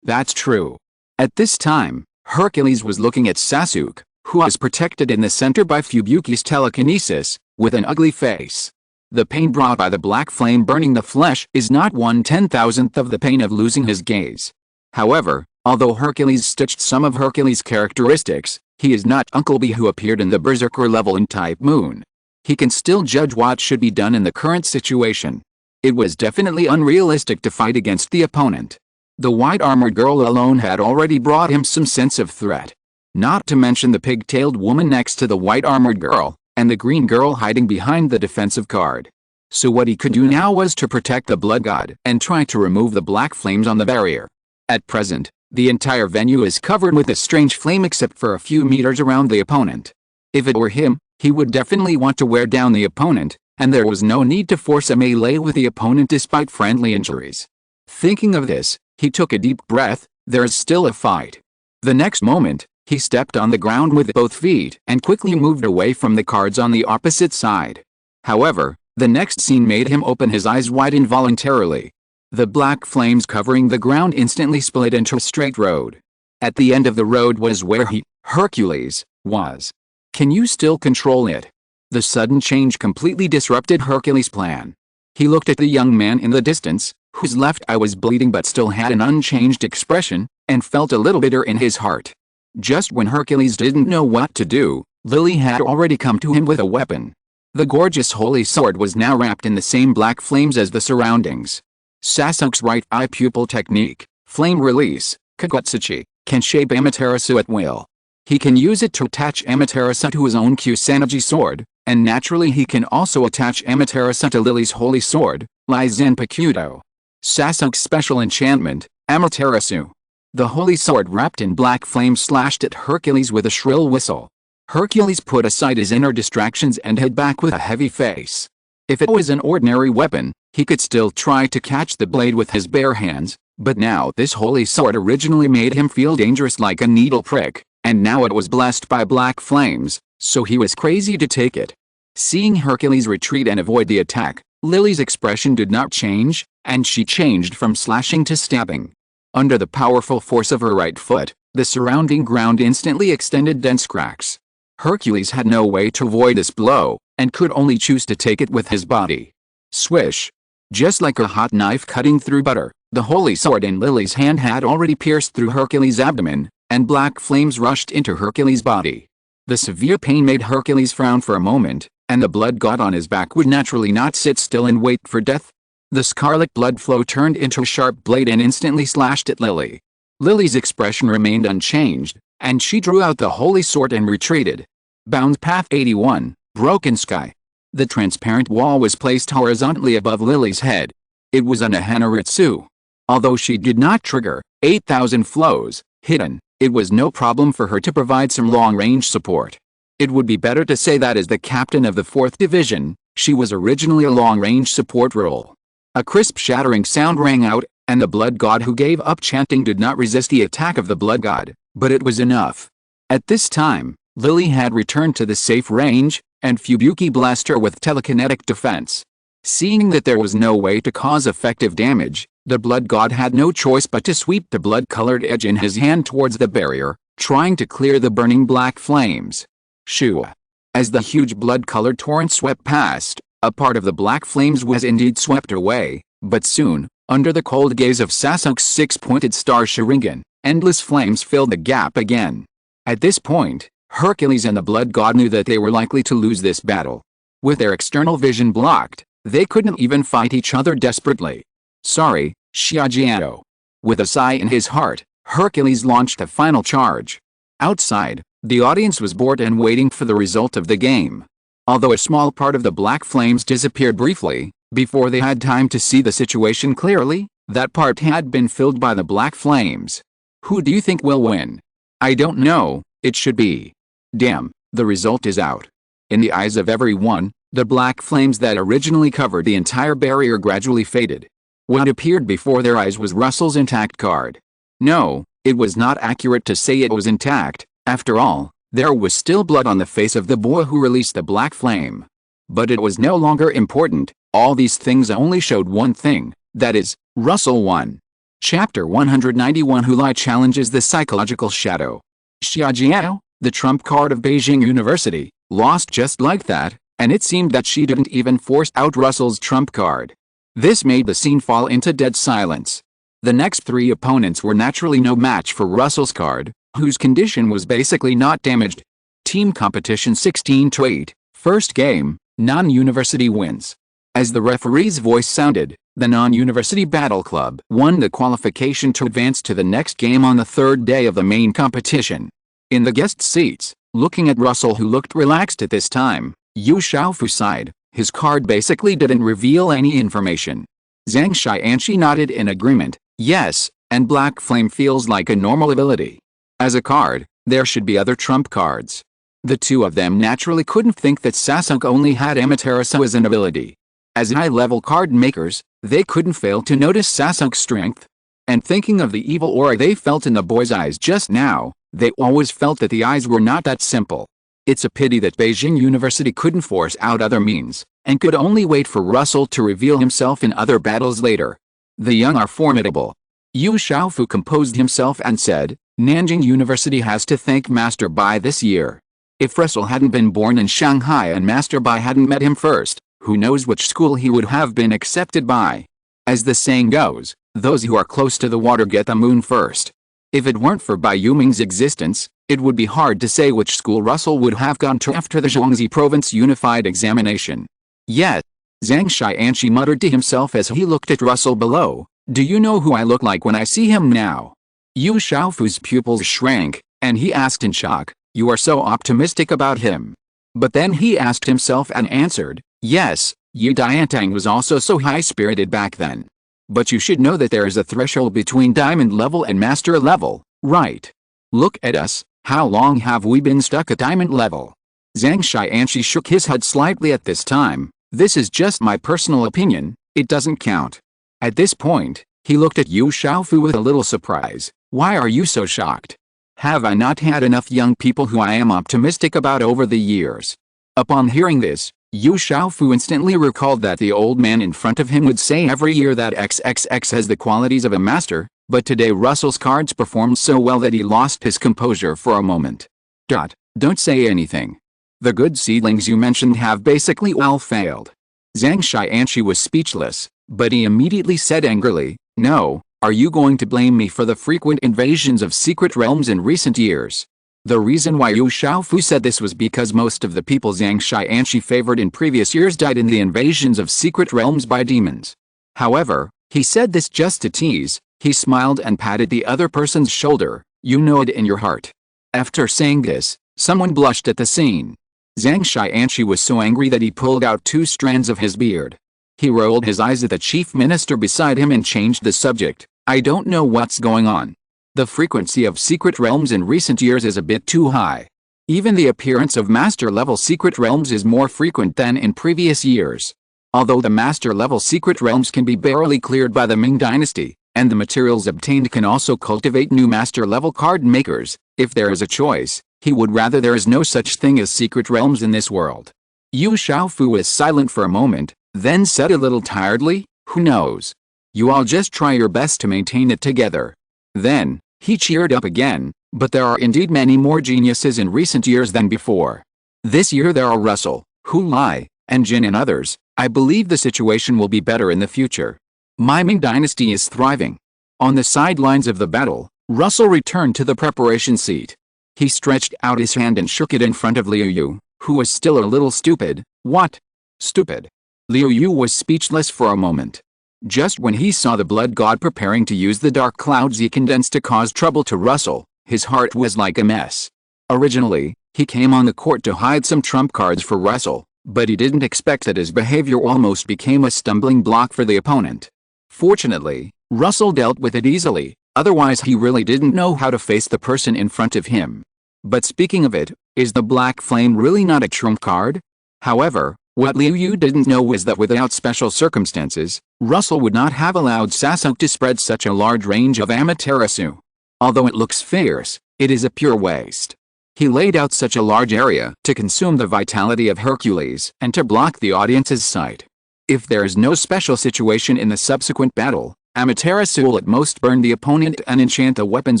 S1: That's true. At this time, Hercules was looking at Sasuke, who was protected in the center by Fubuki's telekinesis, with an ugly face. The pain brought by the black flame burning the flesh is not 1/10,000th of the pain of losing his gaze. However, although Hercules stitched some of Hercules' characteristics, he is not Uncle B who appeared in the Berserker level in Type Moon. He can still judge what should be done in the current situation. It was definitely unrealistic to fight against the opponent. The white-armored girl alone had already brought him some sense of threat. Not to mention the pig-tailed woman next to the white-armored girl, and the green girl hiding behind the defensive card. So what he could do now was to protect the blood god and try to remove the black flames on the barrier. At present, the entire venue is covered with a strange flame except for a few meters around the opponent. If it were him, he would definitely want to wear down the opponent, and there was no need to force a melee with the opponent despite friendly injuries. Thinking of this, he took a deep breath. There's still a fight. The next moment, he stepped on the ground with both feet and quickly moved away from the cards on the opposite side. However, the next scene made him open his eyes wide involuntarily. The black flames covering the ground instantly split into a straight road. At the end of the road was where he, Hercules, was. Can you still control it? The sudden change completely disrupted Hercules' plan. He looked at the young man in the distance, whose left eye was bleeding but still had an unchanged expression, and felt a little bitter in his heart. Just when Hercules didn't know what to do, Lily had already come to him with a weapon. The gorgeous holy sword was now wrapped in the same black flames as the surroundings. Sasuke's right eye pupil technique, flame release, Kagutsuchi, can shape Amaterasu at will. He can use it to attach Amaterasu to his own Kusanagi sword, and naturally he can also attach Amaterasu to Lily's holy sword, Lizen Pakuto. Sasuke's special enchantment, Amaterasu. The holy sword wrapped in black flames slashed at Hercules with a shrill whistle. Hercules put aside his inner distractions and hid back with a heavy face. If it was an ordinary weapon, he could still try to catch the blade with his bare hands, but now this holy sword originally made him feel dangerous like a needle prick, and now it was blessed by black flames, so he was crazy to take it. Seeing Hercules retreat and avoid the attack, Lily's expression did not change, and she changed from slashing to stabbing. Under the powerful force of her right foot, the surrounding ground instantly extended dense cracks. Hercules had no way to avoid this blow, and could only choose to take it with his body. Swish! Just like a hot knife cutting through butter, the holy sword in Lily's hand had already pierced through Hercules' abdomen, and black flames rushed into Hercules' body. The severe pain made Hercules frown for a moment, and the blood god on his back would naturally not sit still and wait for death. The scarlet blood flow turned into a sharp blade and instantly slashed at Lily. Lily's expression remained unchanged, and she drew out the holy sword and retreated. Bound Path 81, Broken Sky. The transparent wall was placed horizontally above Lily's head. It was an Ahanaritsu. Although she did not trigger 8,000 flows, hidden, it was no problem for her to provide some long-range support. It would be better to say that as the captain of the 4th Division, she was originally a long-range support role. A crisp shattering sound rang out, and the blood god who gave up chanting did not resist the attack of the blood god, but it was enough. At this time, Lily had returned to the safe range, and Fubuki blessed her with telekinetic defense. Seeing that there was no way to cause effective damage, the blood god had no choice but to sweep the blood-colored edge in his hand towards the barrier, trying to clear the burning black flames. Shoo! As the huge blood-colored torrent swept past, a part of the black flames was indeed swept away, but soon, under the cold gaze of Sasuke's six-pointed star Sharingan, endless flames filled the gap again. At this point, Hercules and the blood god knew that they were likely to lose this battle. With their external vision blocked, they couldn't even fight each other desperately. Sorry, Shiajiao. With a sigh in his heart, Hercules launched a final charge. Outside, the audience was bored and waiting for the result of the game. Although a small part of the black flames disappeared briefly, before they had time to see the situation clearly, that part had been filled by the black flames. Who do you think will win? I don't know, it should be. Damn, the result is out. In the eyes of everyone, the black flames that originally covered the entire barrier gradually faded. What appeared before their eyes was Russell's intact card. No, it was not accurate to say it was intact. After all, there was still blood on the face of the boy who released the black flame. But it was no longer important. All these things only showed one thing, that is, Russell won. Chapter 191 Hu Lai challenges the psychological shadow. Xiaojiao, the trump card of Beijing University, lost just like that, and it seemed that she didn't even force out Russell's trump card. This made the scene fall into dead silence. The next three opponents were naturally no match for Russell's card, whose condition was basically not damaged. Team competition 16-8, first game, non-university wins. As the referee's voice sounded, the non-university battle club won the qualification to advance to the next game on the third day of the main competition. In the guest seats, looking at Russell, who looked relaxed at this time, Yu Xiaofu sighed. His card basically didn't reveal any information. Zhang Xianxi nodded in agreement. Yes, and Black Flame feels like a normal ability. As a card, there should be other trump cards. The two of them naturally couldn't think that Sasuke only had Amaterasu as an ability. As high-level card makers, they couldn't fail to notice Sasuke's strength. And thinking of the evil aura they felt in the boy's eyes just now, they always felt that the eyes were not that simple. It's a pity that Beijing University couldn't force out other means, and could only wait for Russell to reveal himself in other battles later. The young are formidable. Yu Xiaofu composed himself and said, Nanjing University has to thank Master Bai this year. If Russell hadn't been born in Shanghai and Master Bai hadn't met him first, who knows which school he would have been accepted by. As the saying goes, those who are close to the water get the moon first. If it weren't for Bai Yuming's existence, it would be hard to say which school Russell would have gone to after the Zhuangzi Province Unified Examination. Yet, Zhang Xianxi muttered to himself as he looked at Russell below, do you know who I look like when I see him now? Yu Xiaofu's pupils shrank, and he asked in shock, you are so optimistic about him. But then he asked himself and answered, yes, Yi Diantang was also so high-spirited back then. But you should know that there is a threshold between diamond level and master level, right? Look at us, how long have we been stuck at diamond level? Zhang Xianxi shook his head slightly at this time. This is just my personal opinion, it doesn't count. At this point, he looked at Yu Xiaofu with a little surprise. Why are you so shocked? Have I not had enough young people who I am optimistic about over the years? Upon hearing this, Yu Xiaofu instantly recalled that the old man in front of him would say every year that XXX has the qualities of a master, but today Russell's cards performed so well that he lost his composure for a moment. Don't say anything. The good seedlings you mentioned have basically all failed. Zhang Xianxi was speechless, but he immediately said angrily, no, are you going to blame me for the frequent invasions of secret realms in recent years? The reason why Yu Xiaofu said this was because most of the people Zhang Xianxi favored in previous years died in the invasions of secret realms by demons. However, he said this just to tease. He smiled and patted the other person's shoulder. You know it in your heart. After saying this, someone blushed at the scene. Zhang Xianxi was so angry that he pulled out 2 strands of his beard. He rolled his eyes at the chief minister beside him and changed the subject. I don't know what's going on. The frequency of secret realms in recent years is a bit too high. Even the appearance of master-level secret realms is more frequent than in previous years. Although the master-level secret realms can be barely cleared by the Ming Dynasty, and the materials obtained can also cultivate new master-level card makers, if there is a choice, he would rather there is no such thing as secret realms in this world. Yu Xiaofu was silent for a moment, then said a little tiredly, who knows? You all just try your best to maintain it together. Then, he cheered up again, but there are indeed many more geniuses in recent years than before. This year there are Russell, Hu Lai, and Jin and others. I believe the situation will be better in the future. My Ming Dynasty is thriving. On the sidelines of the battle, Russell returned to the preparation seat. He stretched out his hand and shook it in front of Liu Yu, who was still a little stupid. What? Stupid? Liu Yu was speechless for a moment. Just when he saw the blood god preparing to use the dark clouds he condensed to cause trouble to Russell, his heart was like a mess. Originally, he came on the court to hide some trump cards for Russell, but he didn't expect that his behavior almost became a stumbling block for the opponent. Fortunately, Russell dealt with it easily, otherwise he really didn't know how to face the person in front of him. But speaking of it, is the Black Flame really not a trump card? However, what Liu Yu didn't know was that without special circumstances, Russell would not have allowed Sasuke to spread such a large range of Amaterasu. Although it looks fierce, it is a pure waste. He laid out such a large area to consume the vitality of Hercules and to block the audience's sight. If there is no special situation in the subsequent battle, Amaterasu will at most burn the opponent and enchant the weapons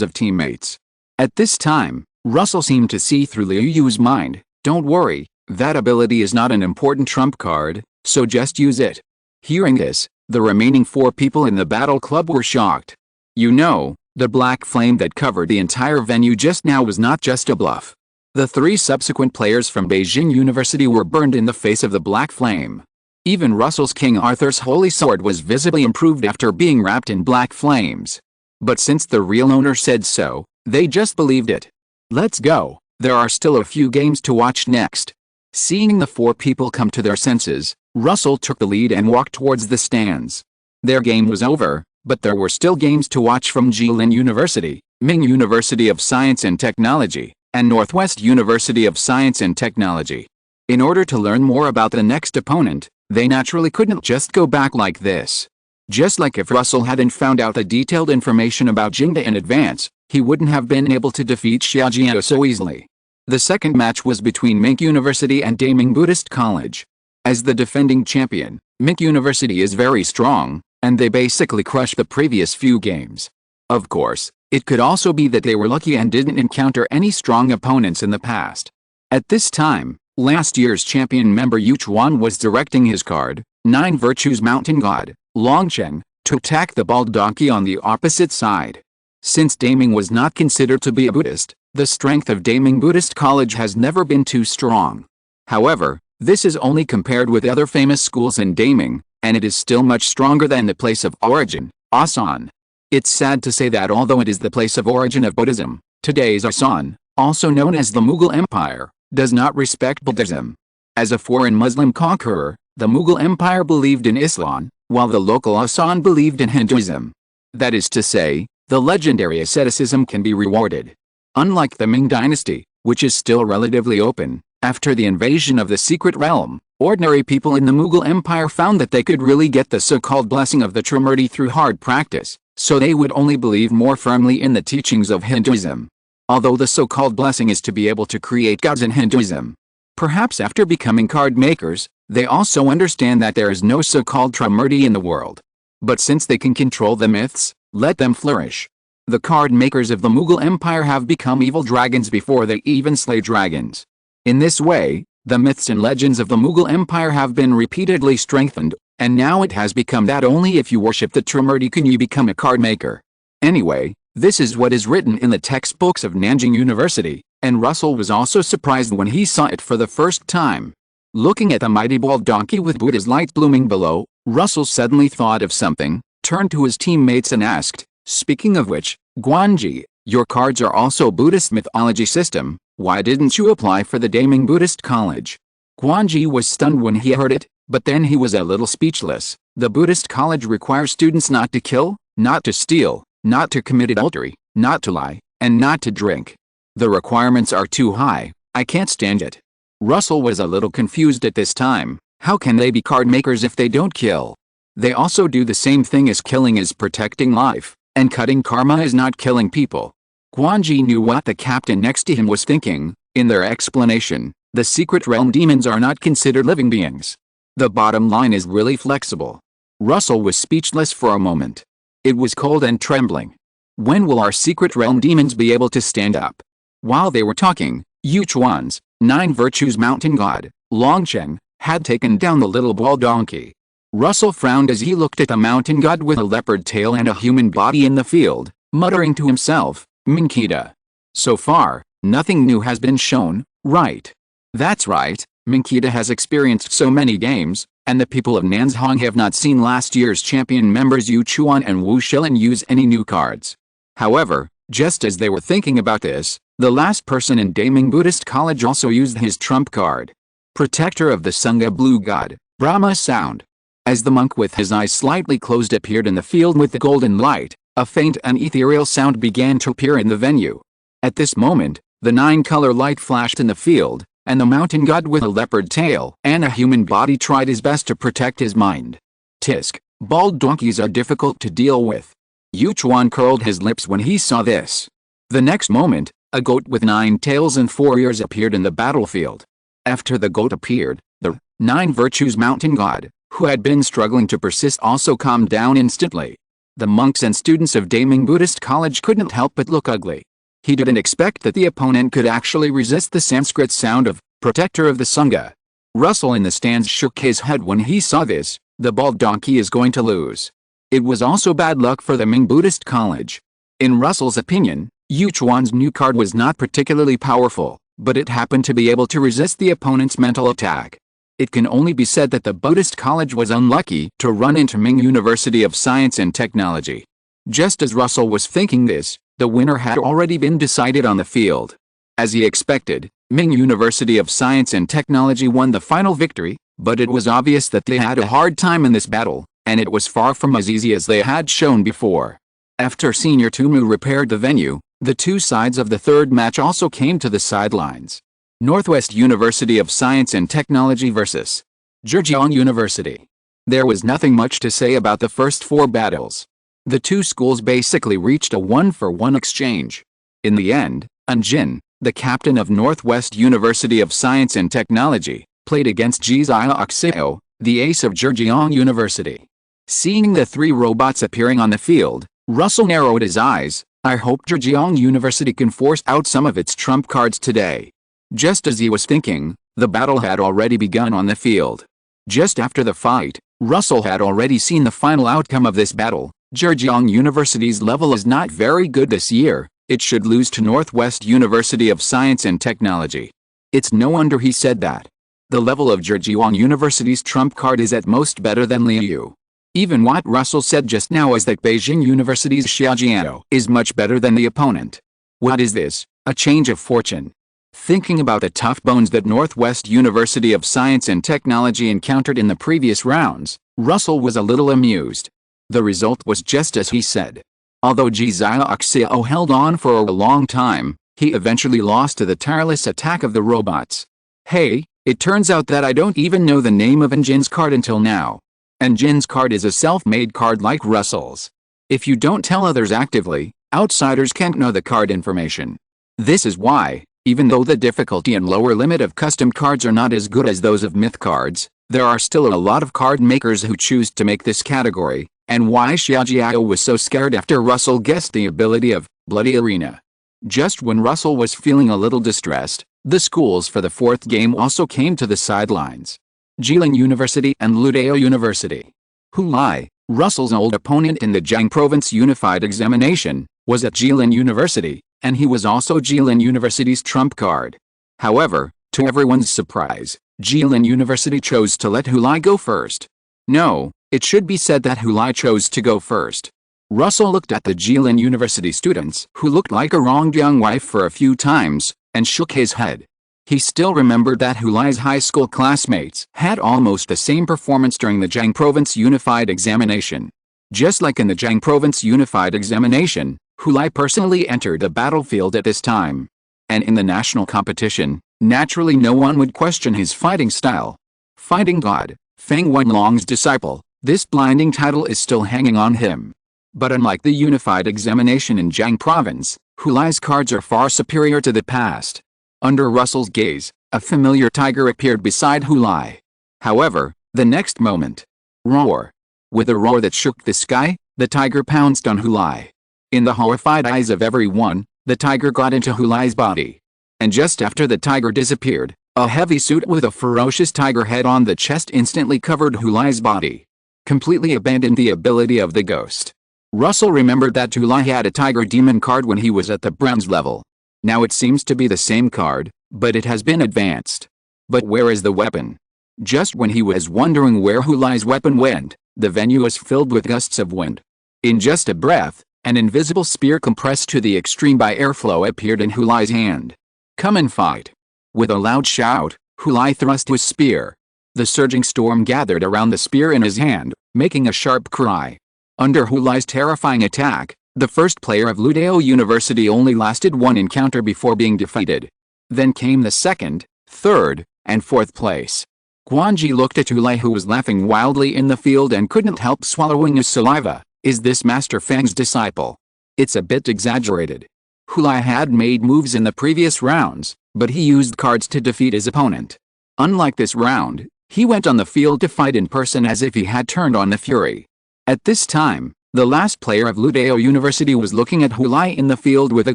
S1: of teammates. At this time, Russell seemed to see through Liu Yu's mind. Don't worry, that ability is not an important trump card, so just use it. Hearing this, the remaining 4 people in the battle club were shocked. You know, the black flame that covered the entire venue just now was not just a bluff. The 3 subsequent players from Beijing University were burned in the face of the black flame. Even Russell's King Arthur's holy sword was visibly improved after being wrapped in black flames. But since the real owner said so, they just believed it. Let's go, there are still a few games to watch next. Seeing the 4 people come to their senses, Russell took the lead and walked towards the stands. Their game was over, but there were still games to watch from Qi Ling University, Ming University of Science and Technology, and Northwest University of Science and Technology. In order to learn more about the next opponent, they naturally couldn't just go back like this. Just like if Russell hadn't found out the detailed information about Jingda in advance, he wouldn't have been able to defeat Xiaojiao so easily. The second match was between Mink University and Daming Buddhist College. As the defending champion, Mink University is very strong, and they basically crushed the previous few games. Of course, it could also be that they were lucky and didn't encounter any strong opponents in the past. At this time, last year's champion member Yu Chuan was directing his card, 9 Virtues Mountain God, Longcheng, to attack the bald donkey on the opposite side. Since Daming was not considered to be a Buddhist, the strength of Daming Buddhist College has never been too strong. However, this is only compared with other famous schools in Daming, and it is still much stronger than the place of origin, Asan. It's sad to say that although it is the place of origin of Buddhism, today's Asan, also known as the Mughal Empire, does not respect Buddhism. As a foreign Muslim conqueror, the Mughal Empire believed in Islam, while the local Asan believed in Hinduism. That is to say, the legendary asceticism can be rewarded. Unlike the Ming dynasty, which is still relatively open, after the invasion of the secret realm, ordinary people in the Mughal Empire found that they could really get the so-called blessing of the Trimurti through hard practice, so they would only believe more firmly in the teachings of Hinduism. Although the so-called blessing is to be able to create gods in Hinduism. Perhaps after becoming card makers, they also understand that there is no so-called Trimurti in the world. But since they can control the myths, let them flourish. The card makers of the Mughal Empire have become evil dragons before they even slay dragons. In this way, the myths and legends of the Mughal Empire have been repeatedly strengthened, and now it has become that only if you worship the Trimurti can you become a card maker. Anyway, this is what is written in the textbooks of Nanjing University, and Russell was also surprised when he saw it for the first time. Looking at the mighty bald donkey with Buddha's light blooming below, Russell suddenly thought of something, turned to his teammates and asked, "Speaking of which, Guanji, your cards are also Buddhist mythology system, why didn't you apply for the Daming Buddhist College?" Guanji was stunned when he heard it, but then he was a little speechless. The Buddhist college requires students not to kill, not to steal, not to commit adultery, not to lie, and not to drink. The requirements are too high, I can't stand it. Russell was a little confused at this time. How can they be card makers if they don't kill? They also do the same thing as killing is protecting life, and cutting karma is not killing people. Guanji knew what the captain next to him was thinking. In their explanation, the secret realm demons are not considered living beings. The bottom line is really flexible. Russell was speechless for a moment. It was cold and trembling. When will our secret realm demons be able to stand up? While they were talking, Yu Chuan's 9 Virtues Mountain God, Longcheng, had taken down the little bald donkey. Russell frowned as he looked at the mountain god with a leopard tail and a human body in the field, muttering to himself, "Minkita. So far, nothing new has been shown, right?" That's right, Minkita has experienced so many games, and the people of Nanzhong have not seen last year's champion members Yu Chuan and Wu Shilin use any new cards. However, just as they were thinking about this, the last person in Daming Buddhist College also used his trump card. Protector of the Sangha Blue God, Brahma Sound. As the monk with his eyes slightly closed appeared in the field with the golden light, a faint and ethereal sound began to appear in the venue. At this moment, the 9-color light flashed in the field, and the mountain god with a leopard tail and a human body tried his best to protect his mind. Tisk, bald donkeys are difficult to deal with. Yu Chuan curled his lips when he saw this. The next moment, a goat with 9 tails and 4 ears appeared in the battlefield. After the goat appeared, the 9 Virtues Mountain God, who had been struggling to persist, also calmed down instantly. The monks and students of Daming Buddhist College couldn't help but look ugly. He didn't expect that the opponent could actually resist the Sanskrit sound of protector of the Sangha. Russell in the stands shook his head when he saw this. The bald donkey is going to lose. It was also bad luck for the Ming Buddhist College. In Russell's opinion, Yu Chuan's new card was not particularly powerful, but it happened to be able to resist the opponent's mental attack. It can only be said that the Buddhist College was unlucky to run into Ming University of Science and Technology. Just as Russell was thinking this, the winner had already been decided on the field. As he expected, Ming University of Science and Technology won the final victory, but it was obvious that they had a hard time in this battle, and it was far from as easy as they had shown before. After Senior Tumu repaired the venue, the two sides of the third match also came to the sidelines. Northwest University of Science and Technology vs. Zhejiang University. There was nothing much to say about the first four battles. The two schools basically reached a one-for-one exchange. In the end, An Jin, the captain of Northwest University of Science and Technology, played against Jizaya Oxeo, the ace of Zhejiang University. Seeing the three robots appearing on the field, Russell narrowed his eyes. I hope Zhejiang University can force out some of its trump cards today. Just as he was thinking, the battle had already begun on the field. Just after the fight, Russell had already seen the final outcome of this battle. Zhejiang University's level is not very good this year. It should lose to Northwest University of Science and Technology. It's no wonder he said that. The level of Zhejiang University's trump card is at most better than Liu. Even what Russell said just now is that Beijing University's Xiaojiao is much better than the opponent. What is this? A change of fortune. Thinking about the tough bones that Northwest University of Science and Technology encountered in the previous rounds, Russell was a little amused. The result was just as he said. Although Jizaya Oxeo held on for a long time, he eventually lost to the tireless attack of the robots. Hey, it turns out that I don't even know the name of An Jin's card until now. An Jin's card is a self-made card like Russell's. If you don't tell others actively, outsiders can't know the card information. This is why, even though the difficulty and lower limit of custom cards are not as good as those of myth cards, there are still a lot of card makers who choose to make this category, and why Xiaojiao was so scared after Russell guessed the ability of Bloody Arena. Just when Russell was feeling a little distressed, the schools for the fourth game also came to the sidelines. Qi Ling University and Ludao University. Hulai, Russell's old opponent in the Jiang Province Unified Examination, was at Qi Ling University, and he was also Qi Ling University's trump card. However, to everyone's surprise, Qi Ling University chose to let Hulai go first. No, it should be said that Hulai chose to go first. Russell looked at the Qi Ling University students who looked like a wronged young wife for a few times, and shook his head. He still remembered that Hulai's high school classmates had almost the same performance during the Jiang Province Unified Examination. Just like in the Jiang Province Unified Examination, Hulai personally entered the battlefield at this time. And in the national competition, naturally no one would question his fighting style. Fighting God, Feng Wenlong's disciple, this blinding title is still hanging on him. But unlike the Unified Examination in Jiang Province, Hulai's cards are far superior to the past. Under Russell's gaze, a familiar tiger appeared beside Hulai. However, the next moment, roar. With a roar that shook the sky, the tiger pounced on Hulai. In the horrified eyes of everyone, the tiger got into Hulai's body. And just after the tiger disappeared, a heavy suit with a ferocious tiger head on the chest instantly covered Hulai's body. Completely abandoned the ability of the ghost. Russell remembered that Hulai had a tiger demon card when he was at the bronze level. Now it seems to be the same card, but it has been advanced. But where is the weapon? Just when he was wondering where Hulai's weapon went, the venue was filled with gusts of wind. In just a breath, an invisible spear compressed to the extreme by airflow appeared in Hulai's hand. Come and fight. With a loud shout, Hulai thrust his spear. The surging storm gathered around the spear in his hand, making a sharp cry. Under Hulai's terrifying attack, the first player of Ludao University only lasted one encounter before being defeated. Then came the second, third, and fourth place. Guanji looked at Hulai, who was laughing wildly in the field and couldn't help swallowing his saliva. Is this Master Feng's disciple? It's a bit exaggerated. Hulai had made moves in the previous rounds, but he used cards to defeat his opponent. Unlike this round, he went on the field to fight in person as if he had turned on the Fury. At this time, The last player of Ludeo University was looking at Hulai in the field with a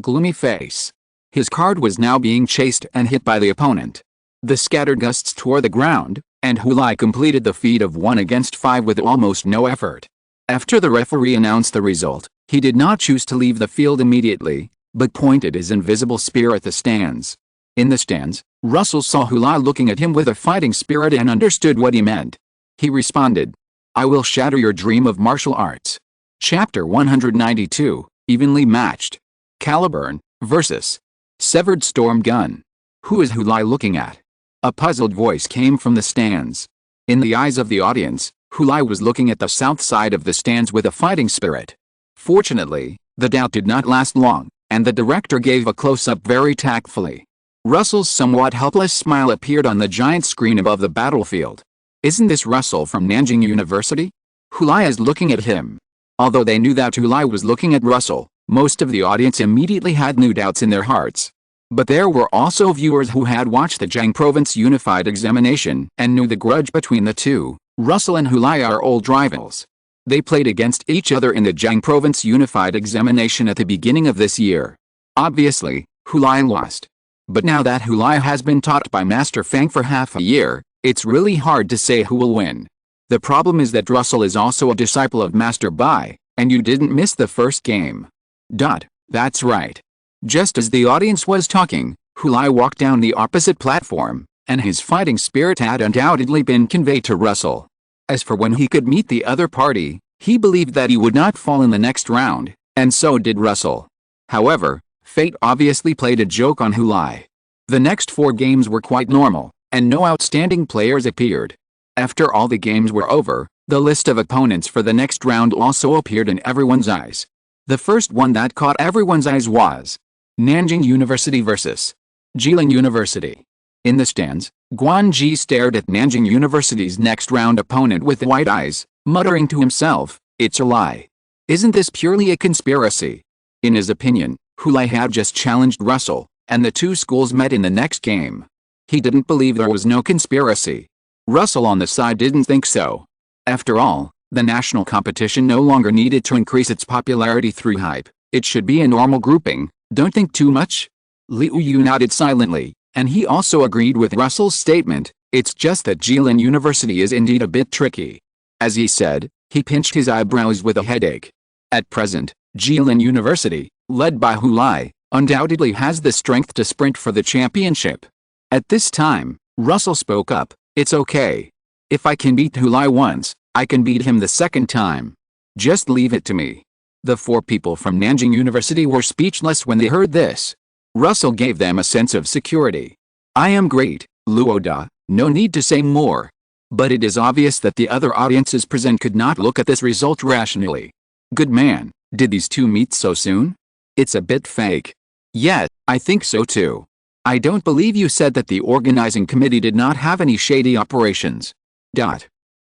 S1: gloomy face. His card was now being chased and hit by the opponent. The scattered gusts tore the ground, and Hulai completed the feat of 1 against 5 with almost no effort. After the referee announced the result, he did not choose to leave the field immediately, but pointed his invisible spear at the stands. In the stands, Russell saw Hulai looking at him with a fighting spirit and understood what he meant. He responded, "I will shatter your dream of martial arts." Chapter 192, Evenly Matched. Caliburn vs. Severed Storm Gun. Who is Hulai looking at? A puzzled voice came from the stands. In the eyes of the audience, Hulai was looking at the south side of the stands with a fighting spirit. Fortunately, the doubt did not last long, and the director gave a close-up very tactfully. Russell's somewhat helpless smile appeared on the giant screen above the battlefield. Isn't this Russell from Nanjing University? Hulai is looking at him. Although they knew that Hulai was looking at Russell, most of the audience immediately had new doubts in their hearts. But there were also viewers who had watched the Jiang Province Unified Examination and knew the grudge between the two. Russell and Hulai are old rivals. They played against each other in the Jiang Province Unified Examination at the beginning of this year. Obviously, Hulai lost. But now that Hulai has been taught by Master Fang for half a year, it's really hard to say who will win. The problem is that Russell is also a disciple of Master Bai, and you didn't miss the first game. That's right. Just as the audience was talking, Hulai walked down the opposite platform, and his fighting spirit had undoubtedly been conveyed to Russell. As for when he could meet the other party, he believed that he would not fall in the next round, and so did Russell. However, fate obviously played a joke on Hulai. The next 4 games were quite normal, and no outstanding players appeared. After all the games were over, the list of opponents for the next round also appeared in everyone's eyes. The first one that caught everyone's eyes was Nanjing University vs. Qi Ling University. In the stands, Guanji stared at Nanjing University's next round opponent with wide eyes, muttering to himself, "It's a lie. Isn't this purely a conspiracy?" In his opinion, Hulai had just challenged Russell, and the two schools met in the next game. He didn't believe there was no conspiracy. Russell on the side didn't think so. After all, the national competition no longer needed to increase its popularity through hype. It should be a normal grouping. Don't think too much. Liu Yu nodded silently, and he also agreed with Russell's statement. It's just that Qi Ling University is indeed a bit tricky. As he said, he pinched his eyebrows with a headache. At present, Qi Ling University, led by Hulai, undoubtedly has the strength to sprint for the championship. At this time, Russell spoke up, "It's okay. If I can beat Hulai once, I can beat him the second time. Just leave it to me." The 4 people from Nanjing University were speechless when they heard this. Russell gave them a sense of security. "I am great, Luoda, no need to say more." But it is obvious that the other audiences present could not look at this result rationally. "Good man, did these two meet so soon? It's a bit fake." "Yeah, I think so too. I don't believe you said that the organizing committee did not have any shady operations."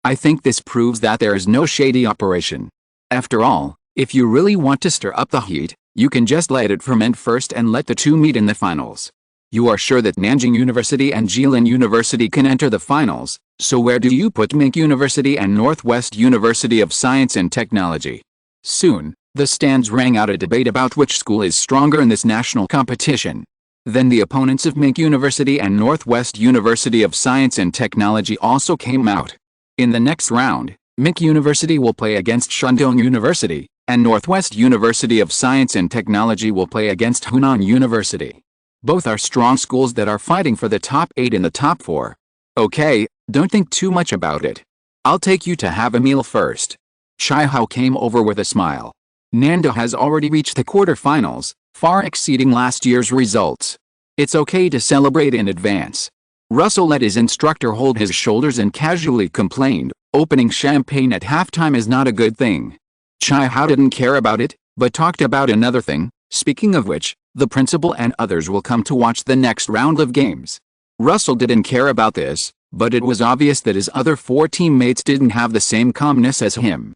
S1: I think this proves that there is no shady operation. After all, if you really want to stir up the heat, you can just let it ferment first and let the two meet in the finals. You are sure that Nanjing University and Qi Ling University can enter the finals, so where do you put Mink University and Northwest University of Science and Technology? Soon, the stands rang out a debate about which school is stronger in this national competition. Then the opponents of Mink University and Northwest University of Science and Technology also came out. In the next round, Mink University will play against Shandong University, and Northwest University of Science and Technology will play against Hunan University. Both are strong schools that are fighting for the top 8 and the top 4. Okay, don't think too much about it. I'll take you to have a meal first. Chai Hao came over with a smile. Nanda has already reached the quarterfinals, far exceeding last year's results. It's okay to celebrate in advance. Russell let his instructor hold his shoulders and casually complained, "Opening champagne at halftime is not a good thing." Chai Hao didn't care about it, but talked about another thing. Speaking of which, the principal and others will come to watch the next round of games. Russell didn't care about this, but it was obvious that his other 4 teammates didn't have the same calmness as him.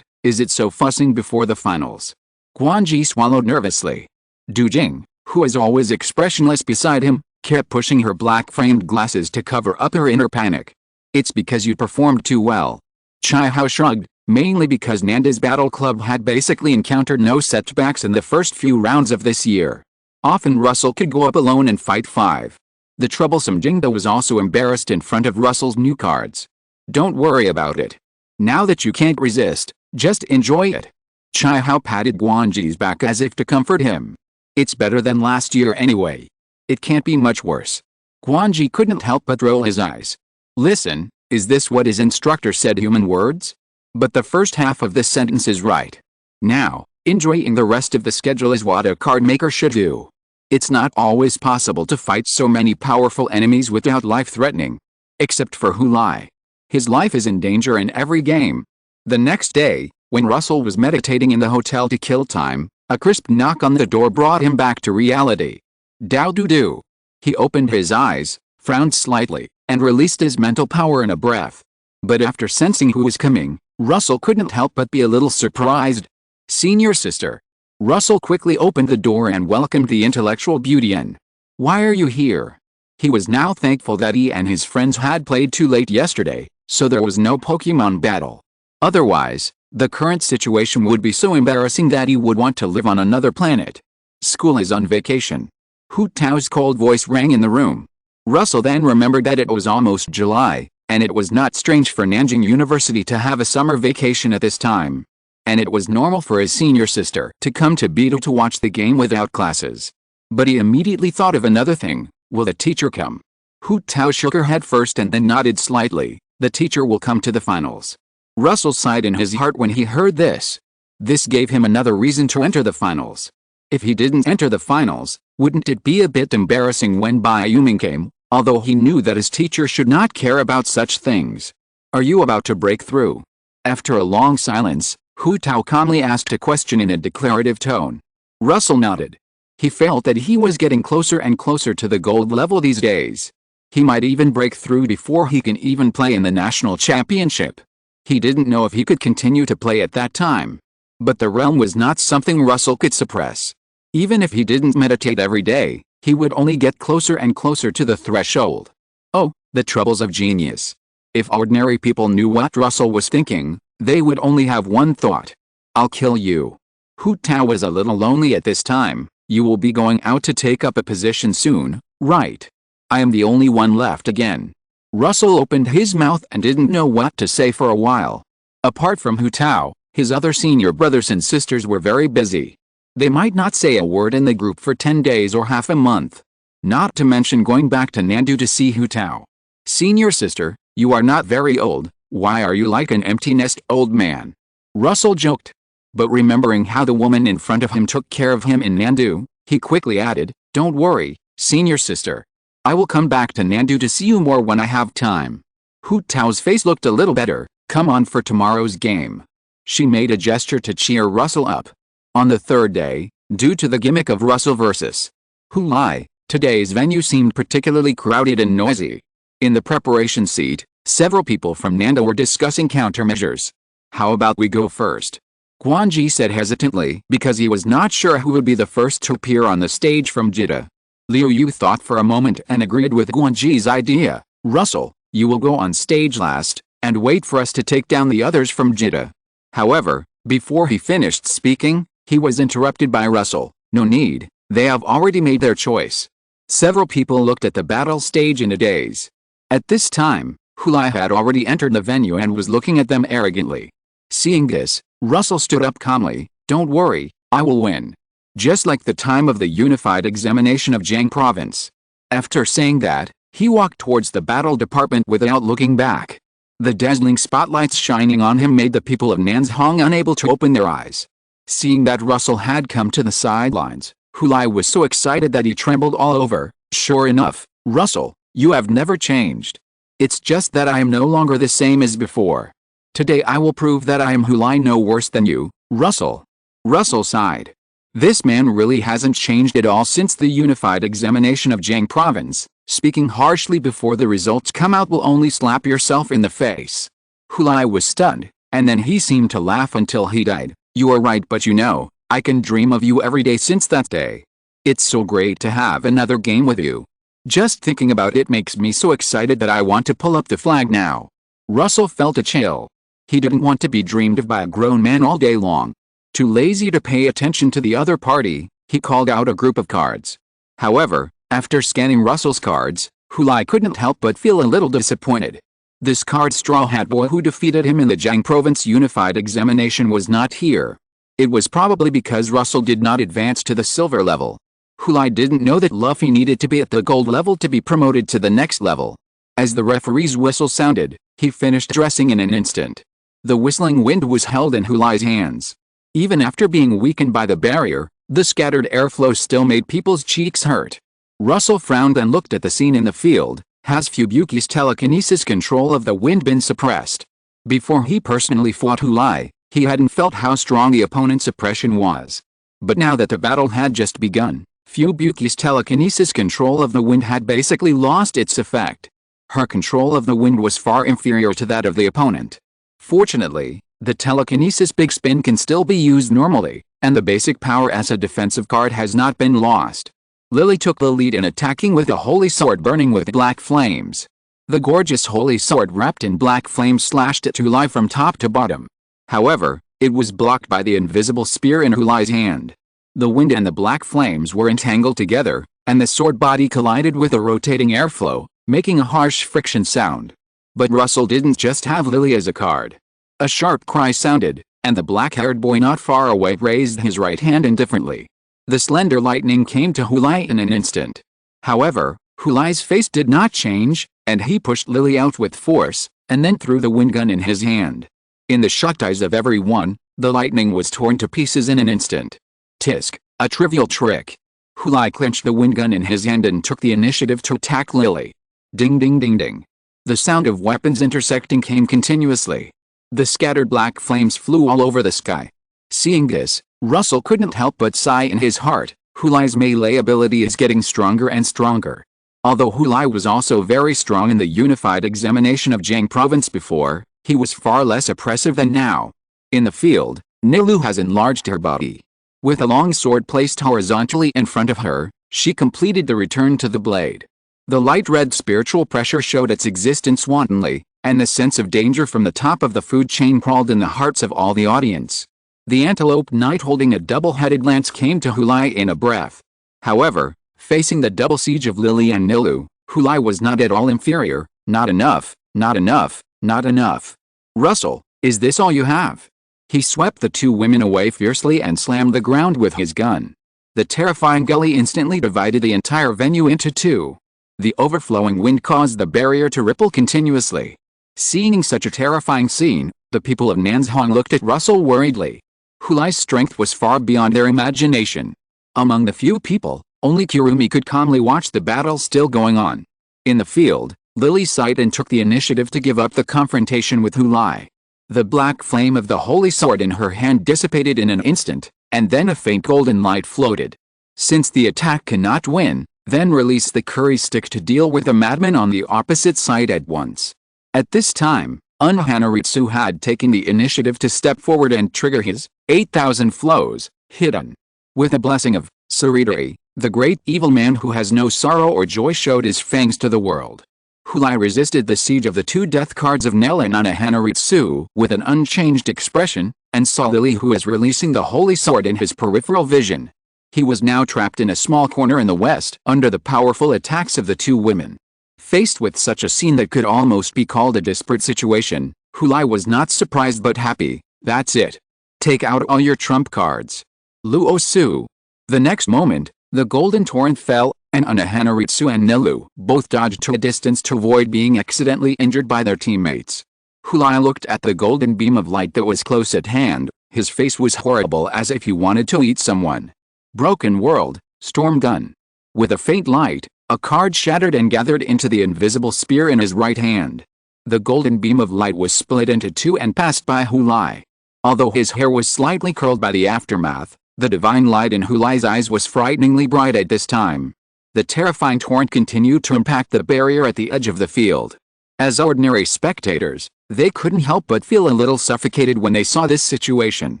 S1: Is it so fussing before the finals? Guanji swallowed nervously. Du Jing, who is always expressionless beside him, kept pushing her black-framed glasses to cover up her inner panic. "It's because you performed too well." Chai Hao shrugged, mainly because Nanda's battle club had basically encountered no setbacks in the first few rounds of this year. Often Russell could go up alone and fight 5. The troublesome Jingda was also embarrassed in front of Russell's new cards. Don't worry about it. Now that you can't resist, just enjoy it. Chai Hao patted Guanji's back as if to comfort him. It's better than last year anyway. It can't be much worse. Guanji couldn't help but roll his eyes. Listen, is this what his instructor said, human words? But the first half of this sentence is right. Now, enjoying the rest of the schedule is what a card maker should do. It's not always possible to fight so many powerful enemies without life threatening. Except for Hulai. His life is in danger in every game. The next day, when Russell was meditating in the hotel to kill time, a crisp knock on the door brought him back to reality. Dao-doo-doo. He opened his eyes, frowned slightly, and released his mental power in a breath. But after sensing who was coming, Russell couldn't help but be a little surprised. Senior sister. Russell quickly opened the door and welcomed the intellectual beauty in. Why are you here? He was now thankful that he and his friends had played too late yesterday, so there was no Pokemon battle. Otherwise, the current situation would be so embarrassing that he would want to live on another planet. School is on vacation. Hu Tao's cold voice rang in the room. Russell then remembered that it was almost July, and it was not strange for Nanjing University to have a summer vacation at this time. And it was normal for his senior sister to come to Beidou to watch the game without classes. But he immediately thought of another thing. Will the teacher come? Hu Tao shook her head first and then nodded slightly. The teacher will come to the finals. Russell sighed in his heart when he heard this. This gave him another reason to enter the finals. If he didn't enter the finals, wouldn't it be a bit embarrassing when Bayumin came, although he knew that his teacher should not care about such things. Are you about to break through? After a long silence, Hu Tao calmly asked a question in a declarative tone. Russell nodded. He felt that he was getting closer and closer to the gold level these days. He might even break through before he can even play in the national championship. He didn't know if he could continue to play at that time. But the realm was not something Russell could suppress. Even if he didn't meditate every day, he would only get closer and closer to the threshold. Oh, the troubles of genius. If ordinary people knew what Russell was thinking, they would only have one thought. I'll kill you. Hu Tao was a little lonely at this time. You will be going out to take up a position soon, right? I am the only one left again. Russell opened his mouth and didn't know what to say for a while. Apart from Hu Tao, his other senior brothers and sisters were very busy. They might not say a word in the group for 10 days or half a month. Not to mention going back to Nandu to see Hu Tao. Senior sister, you are not very old. Why are you like an empty nest old man? Russell joked. But remembering how the woman in front of him took care of him in Nandu, he quickly added, Don't worry, senior sister. I will come back to Nandu to see you more when I have time. Hu Tao's face looked a little better. Come on for tomorrow's game. She made a gesture to cheer Russell up. On the third day, due to the gimmick of Russell vs. Hulai, today's venue seemed particularly crowded and noisy. In the preparation seat, several people from Nanda were discussing countermeasures. How about we go first? Guanji said hesitantly because he was not sure who would be the first to appear on the stage from Jeddah. Liu Yu thought for a moment and agreed with Guanji's idea. Russell, you will go on stage last, and wait for us to take down the others from Jeddah. However, before he finished speaking, he was interrupted by Russell. No need, they have already made their choice. Several people looked at the battle stage in a daze. At this time, Hulai had already entered the venue and was looking at them arrogantly. Seeing this, Russell stood up calmly. Don't worry, I will win. Just like the time of the unified examination of Jiang province. After saying that, he walked towards the battle department without looking back. The dazzling spotlights shining on him made the people of Nanzhong unable to open their eyes. Seeing that Russell had come to the sidelines, Hulai was so excited that he trembled all over. Sure enough, Russell, you have never changed. It's just that I am no longer the same as before. Today I will prove that I am Hulai no worse than you, Russell. Russell sighed. This man really hasn't changed at all since the unified examination of Jiang province. Speaking harshly before the results come out will only slap yourself in the face. Hulai was stunned, and then he seemed to laugh until he died. You are right, but you know, I can dream of you every day since that day. It's so great to have another game with you. Just thinking about it makes me so excited that I want to pull up the flag now. Russell felt a chill. He didn't want to be dreamed of by a grown man all day long. Too lazy to pay attention to the other party, he called out a group of cards. However, after scanning Russell's cards, Hulai couldn't help but feel a little disappointed. This card Straw Hat Boy who defeated him in the Jiang Province Unified Examination was not here. It was probably because Russell did not advance to the silver level. Hulai didn't know that Luffy needed to be at the gold level to be promoted to the next level. As the referee's whistle sounded, he finished dressing in an instant. The whistling wind was held in Hulai's hands. Even after being weakened by the barrier, the scattered airflow still made people's cheeks hurt. Russell frowned and looked at the scene in the field. Has Fubuki's telekinesis control of the wind been suppressed? Before he personally fought Hulai, he hadn't felt how strong the opponent's oppression was. But now that the battle had just begun, Fubuki's telekinesis control of the wind had basically lost its effect. Her control of the wind was far inferior to that of the opponent. Fortunately, the telekinesis Big Spin can still be used normally, and the basic power as a defensive card has not been lost. Lily took the lead in attacking with a holy sword burning with black flames. The gorgeous holy sword wrapped in black flames slashed at Hulai from top to bottom. However, it was blocked by the invisible spear in Hulai's hand. The wind and the black flames were entangled together, and the sword body collided with a rotating airflow, making a harsh friction sound. But Russell didn't just have Lily as a card. A sharp cry sounded, and the black-haired boy not far away raised his right hand indifferently. The slender lightning came to Hulai in an instant. However, Hulai's face did not change, and he pushed Lily out with force, and then threw the wind gun in his hand. In the shocked eyes of everyone, the lightning was torn to pieces in an instant. Tisk, a trivial trick. Hulai clenched the wind gun in his hand and took the initiative to attack Lily. Ding ding ding ding. The sound of weapons intersecting came continuously. The scattered black flames flew all over the sky. Seeing this, Russell couldn't help but sigh in his heart. Hulai's melee ability is getting stronger and stronger. Although Hulai was also very strong in the unified examination of Jiang Province before, he was far less oppressive than now. In the field, Nilu has enlarged her body. With a long sword placed horizontally in front of her, she completed the return to the blade. The light red spiritual pressure showed its existence wantonly, and the sense of danger from the top of the food chain crawled in the hearts of all the audience. The Antelope Knight holding a double-headed lance came to Hulai in a breath. However, facing the double siege of Lily and Nilu, Hulai was not at all inferior. Not enough, not enough, not enough. Russell, is this all you have? He swept the two women away fiercely and slammed the ground with his gun. The terrifying gully instantly divided the entire venue into two. The overflowing wind caused the barrier to ripple continuously. Seeing such a terrifying scene, the people of Nanzhong looked at Russell worriedly. Hulai's strength was far beyond their imagination. Among the few people, only Kirumi could calmly watch the battle still going on. In the field, Lily sighed and took the initiative to give up the confrontation with Hulai. The black flame of the holy sword in her hand dissipated in an instant, and then a faint golden light floated. Since the attack cannot win, then release the curry stick to deal with the madman on the opposite side at once. At this time, Unhanaritsu had taken the initiative to step forward and trigger his 8,000 flows, hidden. With a blessing of Saridari, the great evil man who has no sorrow or joy showed his fangs to the world. Hulai resisted the siege of the two death cards of Nell and Unhanaritsu with an unchanged expression, and saw Lily who was releasing the holy sword in his peripheral vision. He was now trapped in a small corner in the west under the powerful attacks of the two women. Faced with such a scene that could almost be called a desperate situation, Hulai was not surprised but happy. That's it. Take out all your trump cards. Luosu. The next moment, the golden torrent fell, and Unhanaritsu and Nilu both dodged to a distance to avoid being accidentally injured by their teammates. Hulai looked at the golden beam of light that was close at hand. His face was horrible as if he wanted to eat someone. Broken World, Storm Gun. With a faint light, a card shattered and gathered into the invisible spear in his right hand. The golden beam of light was split into two and passed by Hulai. Although his hair was slightly curled by the aftermath, the divine light in Hulai's eyes was frighteningly bright at this time. The terrifying torrent continued to impact the barrier at the edge of the field. As ordinary spectators, they couldn't help but feel a little suffocated when they saw this situation.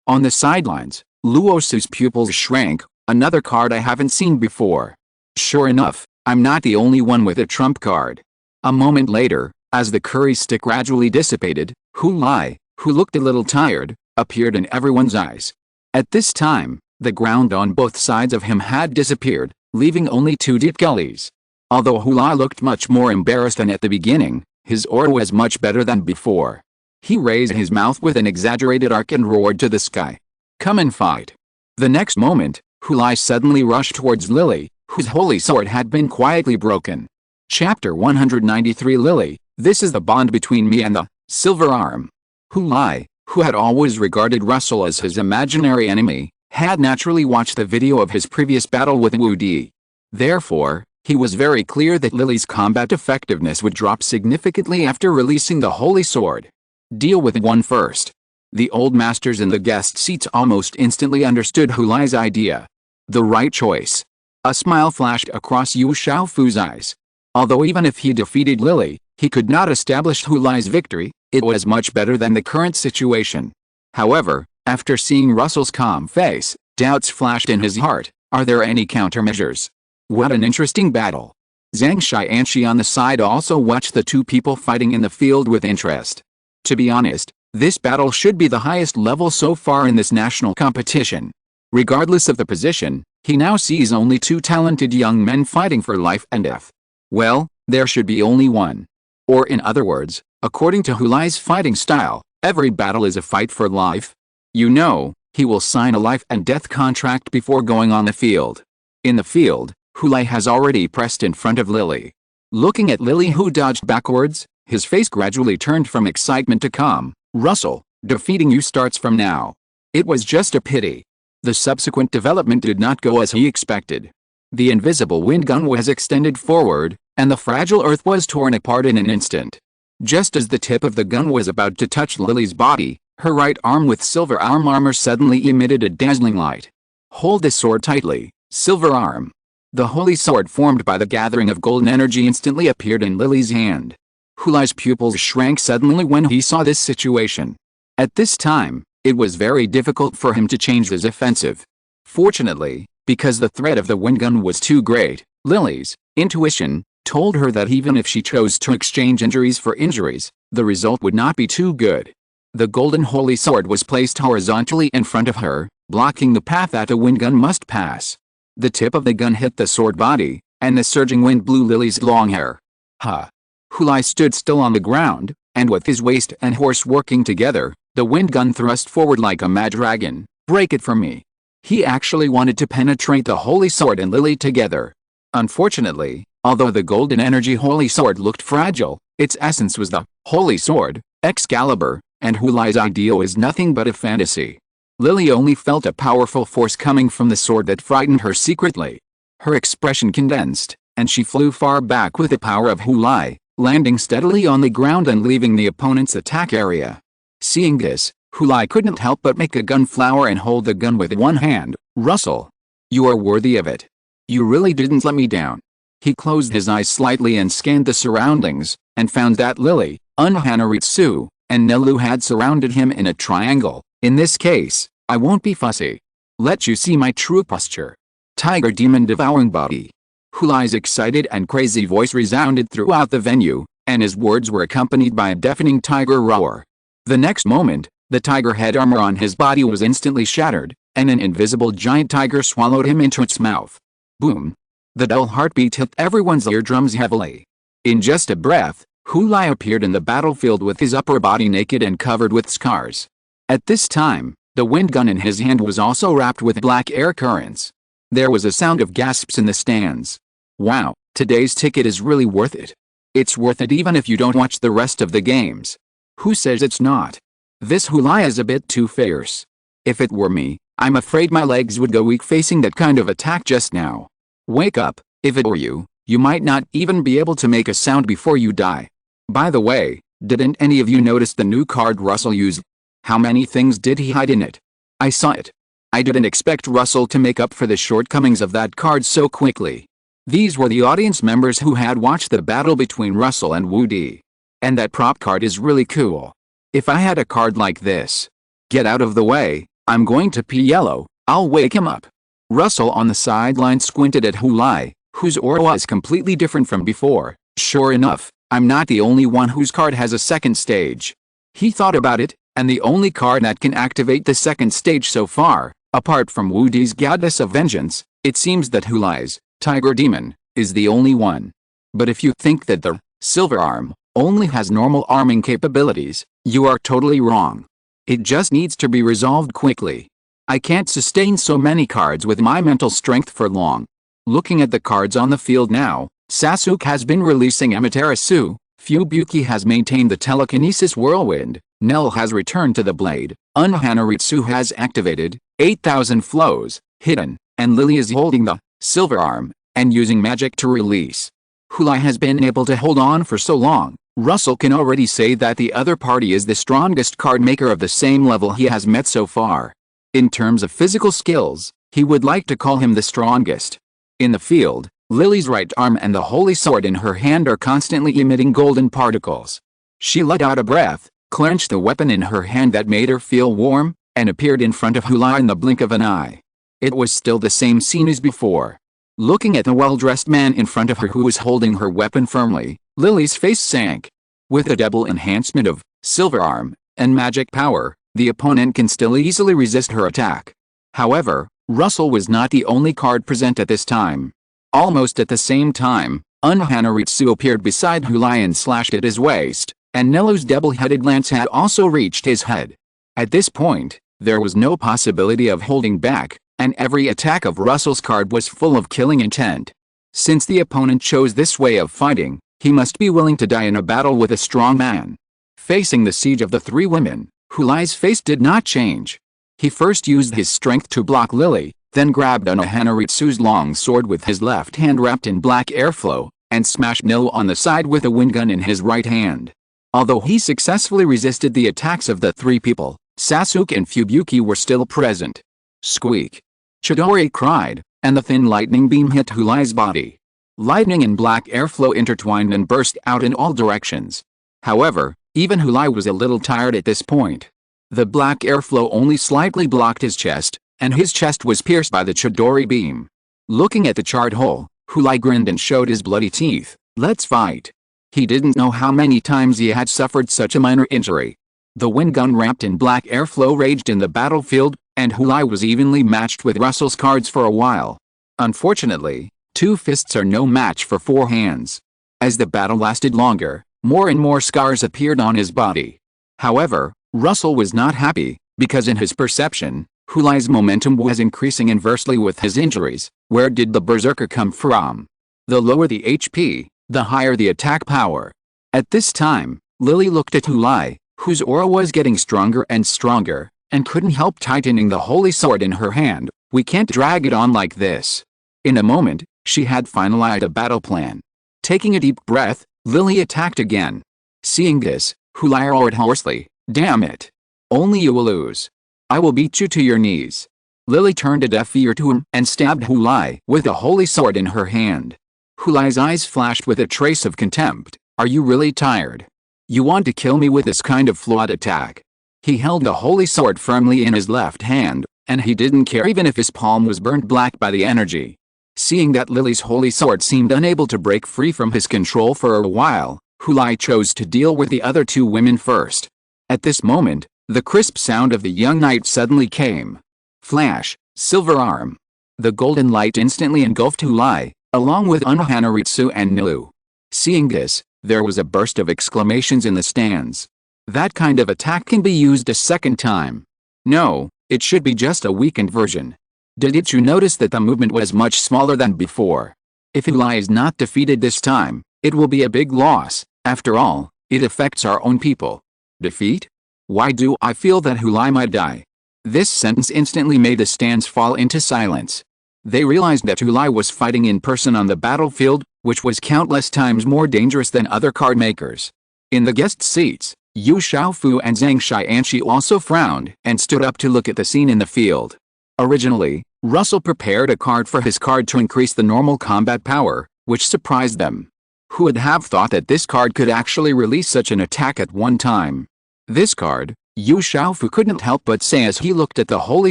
S1: On the sidelines, Luosu's pupils shrank. Another card I haven't seen before. Sure enough, I'm not the only one with a trump card. A moment later, as the curry stick gradually dissipated, Hulai, who looked a little tired, appeared in everyone's eyes. At this time, the ground on both sides of him had disappeared, leaving only two deep gullies. Although Hulai looked much more embarrassed than at the beginning, his aura was much better than before. He raised his mouth with an exaggerated arc and roared to the sky. "Come and fight." The next moment, Hulai suddenly rushed towards Lily, whose holy sword had been quietly broken. Chapter 193 Lily, this is the bond between me and the Silver Arm. Hulai, who had always regarded Russell as his imaginary enemy, had naturally watched the video of his previous battle with Wu Di. Therefore, he was very clear that Lily's combat effectiveness would drop significantly after releasing the holy sword. Deal with one first. The old masters in the guest seats almost instantly understood Hulai's idea. The right choice. A smile flashed across Yu Xiaofu's eyes. Although even if he defeated Lily, he could not establish Hulai's victory, it was much better than the current situation. However, after seeing Russell's calm face, doubts flashed in his heart. Are there any countermeasures? What an interesting battle. Zhang Shi and Shi on the side also watched the two people fighting in the field with interest. To be honest, this battle should be the highest level so far in this national competition. Regardless of the position, he now sees only two talented young men fighting for life and death. Well, there should be only one. Or in other words, according to Hulai's fighting style, every battle is a fight for life. You know, he will sign a life and death contract before going on the field. In the field, Hulai has already pressed in front of Lily. Looking at Lily, who dodged backwards, his face gradually turned from excitement to calm. Russell, defeating you starts from now. It was just a pity. The subsequent development did not go as he expected. The invisible wind gun was extended forward, and the fragile earth was torn apart in an instant. Just as the tip of the gun was about to touch Lily's body, her right arm with silver arm armor suddenly emitted a dazzling light. Hold the sword tightly, Silver Arm. The holy sword formed by the gathering of golden energy instantly appeared in Lily's hand. Hulai's pupils shrank suddenly when he saw this situation. At this time, it was very difficult for him to change his offensive. Fortunately, because the threat of the wind gun was too great, Lily's intuition told her that even if she chose to exchange injuries for injuries, the result would not be too good. The golden holy sword was placed horizontally in front of her, blocking the path that the wind gun must pass. The tip of the gun hit the sword body, and the surging wind blew Lily's long hair. Ha! Hulai stood still on the ground, and with his waist and horse working together, the wind gun thrust forward like a mad dragon. Break it for me. He actually wanted to penetrate the holy sword and Lily together. Unfortunately, although the golden energy holy sword looked fragile, its essence was the holy sword, Excalibur, and Hulai's ideal is nothing but a fantasy. Lily only felt a powerful force coming from the sword that frightened her secretly. Her expression condensed, and she flew far back with the power of Hulai, landing steadily on the ground and leaving the opponent's attack area. Seeing this, Hulai couldn't help but make a gun flower and hold the gun with one hand. Russell, you are worthy of it. You really didn't let me down. He closed his eyes slightly and scanned the surroundings, and found that Lily, Unhanaritsu, and Nelu had surrounded him in a triangle. In this case, I won't be fussy. Let you see my true posture. Tiger demon devouring body. Hulai's excited and crazy voice resounded throughout the venue, and his words were accompanied by a deafening tiger roar. The next moment, the tiger head armor on his body was instantly shattered, and an invisible giant tiger swallowed him into its mouth. Boom! The dull heartbeat hit everyone's eardrums heavily. In just a breath, Hulai appeared in the battlefield with his upper body naked and covered with scars. At this time, the wind gun in his hand was also wrapped with black air currents. There was a sound of gasps in the stands. Wow, today's ticket is really worth it. It's worth it even if you don't watch the rest of the games. Who says it's not? This Hulai is a bit too fierce. If it were me, I'm afraid my legs would go weak facing that kind of attack just now. Wake up, if it were you, you might not even be able to make a sound before you die. By the way, didn't any of you notice the new card Russell used? How many things did he hide in it? I saw it. I didn't expect Russell to make up for the shortcomings of that card so quickly. These were the audience members who had watched the battle between Russell and Wu Di. And that prop card is really cool. If I had a card like this. Get out of the way, I'm going to pee yellow, I'll wake him up. Russell on the sideline squinted at Hulai, whose aura was completely different from before. Sure enough, I'm not the only one whose card has a second stage. He thought about it, and the only card that can activate the second stage so far, apart from Wudi's Goddess of Vengeance. It seems that Hulai's Tiger Demon is the only one. But if you think that the Silver Arm only has normal arming capabilities, you are totally wrong. It just needs to be resolved quickly. I can't sustain so many cards with my mental strength for long. Looking at the cards on the field now, Sasuke has been releasing Amaterasu, Fubuki has maintained the Telekinesis Whirlwind, Nell has returned to the blade, Unhanaritsu has activated 8,000 flows, hidden, and Lily is holding the Silver Arm and using magic to release. Hulai has been able to hold on for so long. Russell can already say that the other party is the strongest card maker of the same level he has met so far. In terms of physical skills, he would like to call him the strongest. In the field, Lily's right arm and the holy sword in her hand are constantly emitting golden particles. She let out a breath, clenched the weapon in her hand that made her feel warm, and appeared in front of Hulai in the blink of an eye. It was still the same scene as before. Looking at the well-dressed man in front of her who was holding her weapon firmly, Lily's face sank. With a double enhancement of Silver Arm and magic power, the opponent can still easily resist her attack. However, Russell was not the only card present at this time. Almost at the same time, Unhanaritsu appeared beside Hulai and slashed at his waist, and Nello's double-headed lance had also reached his head. At this point, there was no possibility of holding back, and every attack of Russell's card was full of killing intent. Since the opponent chose this way of fighting, he must be willing to die in a battle with a strong man. Facing the siege of the three women, Hulai's face did not change. He first used his strength to block Lily, then grabbed Unhanaritsu's long sword with his left hand wrapped in black airflow, and smashed Nil on the side with a wind gun in his right hand. Although he successfully resisted the attacks of the three people, Sasuke and Fubuki were still present. Squeak! Chidori cried, and the thin lightning beam hit Hulai's body. Lightning and black airflow intertwined and burst out in all directions. However, even Hulai was a little tired at this point. The black airflow only slightly blocked his chest, and his chest was pierced by the Chidori beam. Looking at the charred hole, Hulai grinned and showed his bloody teeth. Let's fight. He didn't know how many times he had suffered such a minor injury. The wind gun wrapped in black airflow raged in the battlefield, and Hulai was evenly matched with Russell's cards for a while. Unfortunately, 2 fists are no match for 4 hands. As the battle lasted longer, more and more scars appeared on his body. However, Russell was not happy, because in his perception, Hulai's momentum was increasing inversely with his injuries. Where did the berserker come from? The lower the HP, the higher the attack power. At this time, Lily looked at Hulai, whose aura was getting stronger and stronger, and couldn't help tightening the holy sword in her hand. We can't drag it on like this. In a moment, she had finalized a battle plan. Taking a deep breath, Lily attacked again. Seeing this, Hulai roared hoarsely, "Damn it! Only you will lose. I will beat you to your knees." Lily turned a deaf ear to him and stabbed Hulai with a holy sword in her hand. Hulai's eyes flashed with a trace of contempt. "Are you really tired? You want to kill me with this kind of flawed attack?" He held the holy sword firmly in his left hand, and he didn't care even if his palm was burnt black by the energy. Seeing that Lily's holy sword seemed unable to break free from his control for a while, Hulai chose to deal with the other 2 women first. At this moment, the crisp sound of the young knight suddenly came. Flash, Silver Arm. The golden light instantly engulfed Hulai, along with Unhanaritsu and Nilu. Seeing this, there was a burst of exclamations in the stands. That kind of attack can be used a second time. No, it should be just a weakened version. Didn't you notice that the movement was much smaller than before? If Hulai is not defeated this time, it will be a big loss. After all, it affects our own people. Defeat? Why do I feel that Hulai might die? This sentence instantly made the stands fall into silence. They realized that Hulai was fighting in person on the battlefield, which was countless times more dangerous than other card makers. In the guest seats, Yu Xiaofu and Zhang Xianxi also frowned and stood up to look at the scene in the field. Originally, Russell prepared a card for his card to increase the normal combat power, which surprised them. Who would have thought that this card could actually release such an attack at one time? This card, Yu Xiaofu couldn't help but say as he looked at the holy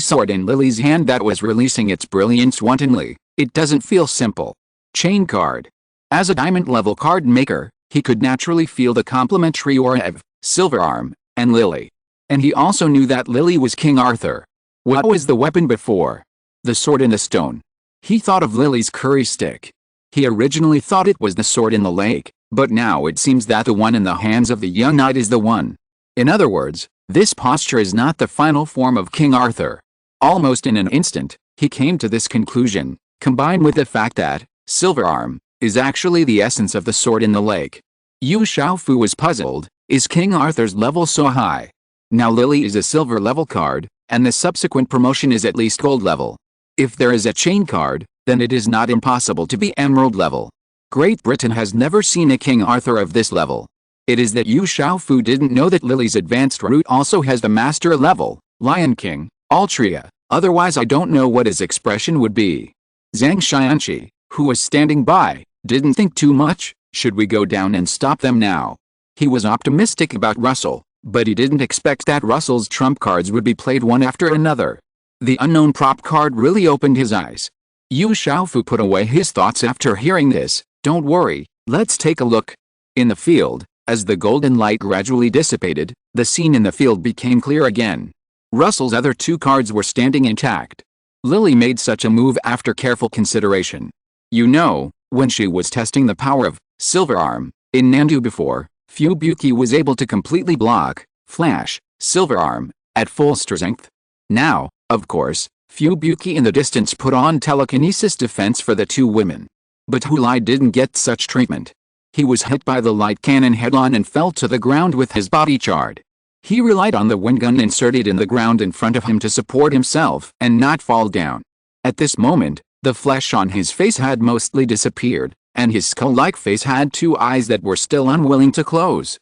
S1: sword in Lily's hand that was releasing its brilliance wantonly, "It doesn't feel simple." Chain card. As a diamond-level card maker, he could naturally feel the complementary aura of Silver Arm and Lily. And he also knew that Lily was King Arthur. What was the weapon before? The sword in the stone. He thought of Lily's curry stick. He originally thought it was the sword in the lake, but now it seems that the one in the hands of the young knight is the one. In other words, this posture is not the final form of King Arthur. Almost in an instant, he came to this conclusion, combined with the fact that Silver Arm is actually the essence of the sword in the lake. Yu Xiaofu was puzzled. Is King Arthur's level so high? Now Lily is a silver level card, and the subsequent promotion is at least gold level. If there is a chain card, then it is not impossible to be emerald level. Great Britain has never seen a King Arthur of this level. It is that Yu Xiaofu didn't know that Lily's advanced route also has the master level, Lion King, Altria, otherwise I don't know what his expression would be. Zhang Xianqi, who was standing by, didn't think too much. Should we go down and stop them now? He was optimistic about Russell, but he didn't expect that Russell's trump cards would be played one after another. The unknown prop card really opened his eyes. Yu Xiaofu put away his thoughts after hearing this. Don't worry, let's take a look. In the field, as the golden light gradually dissipated, the scene in the field became clear again. Russell's other two cards were standing intact. Lily made such a move after careful consideration. You know, when she was testing the power of Silver Arm in Nandu before, Fubuki was able to completely block Flash Silver Arm at full strength. Now, of course, Fubuki in the distance put on telekinesis defense for the two women. But Hulai didn't get such treatment. He was hit by the light cannon head-on and fell to the ground with his body charred. He relied on the wind gun inserted in the ground in front of him to support himself and not fall down. At this moment, the flesh on his face had mostly disappeared, and his skull-like face had two eyes that were still unwilling to close.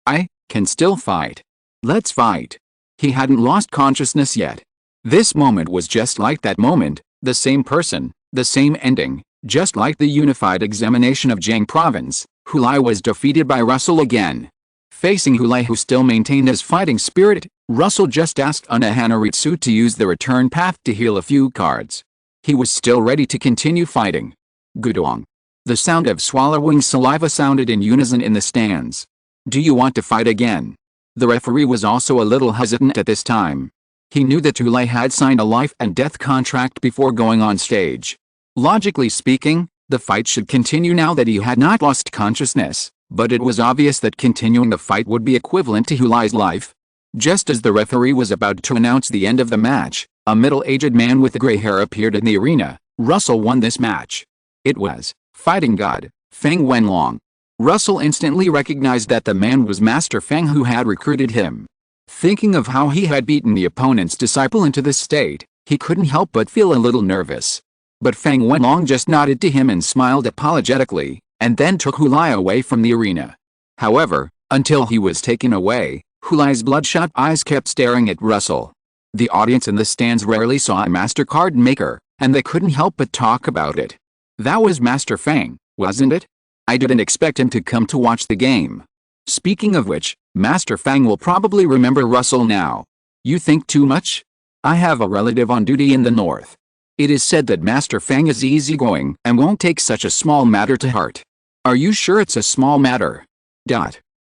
S1: I can still fight. Let's fight. He hadn't lost consciousness yet. This moment was just like that moment, the same person, the same ending, just like the unified examination of Jiang Province. Hulai was defeated by Russell again. Facing Hulai, who still maintained his fighting spirit, Russell just asked Unohanaritsu to use the return path to heal a few cards. He was still ready to continue fighting. Gudong. The sound of swallowing saliva sounded in unison in the stands. Do you want to fight again? The referee was also a little hesitant at this time. He knew that Hulai had signed a life and death contract before going on stage. Logically speaking, the fight should continue now that he had not lost consciousness, but it was obvious that continuing the fight would be equivalent to Hulai's life. Just as the referee was about to announce the end of the match, a middle-aged man with gray hair appeared in the arena. Russell won this match. It was Fighting God, Feng Wenlong. Russell instantly recognized that the man was Master Feng who had recruited him. Thinking of how he had beaten the opponent's disciple into this state, he couldn't help but feel a little nervous. But Feng Wenlong just nodded to him and smiled apologetically, and then took Hulai away from the arena. However, until he was taken away, Hulai's bloodshot eyes kept staring at Russell. The audience in the stands rarely saw a master card maker, and they couldn't help but talk about it. That was Master Feng, wasn't it? I didn't expect him to come to watch the game. Speaking of which, Master Feng will probably remember Russell now. You think too much? I have a relative on duty in the north. It is said that Master Feng is easygoing and won't take such a small matter to heart. Are you sure it's a small matter?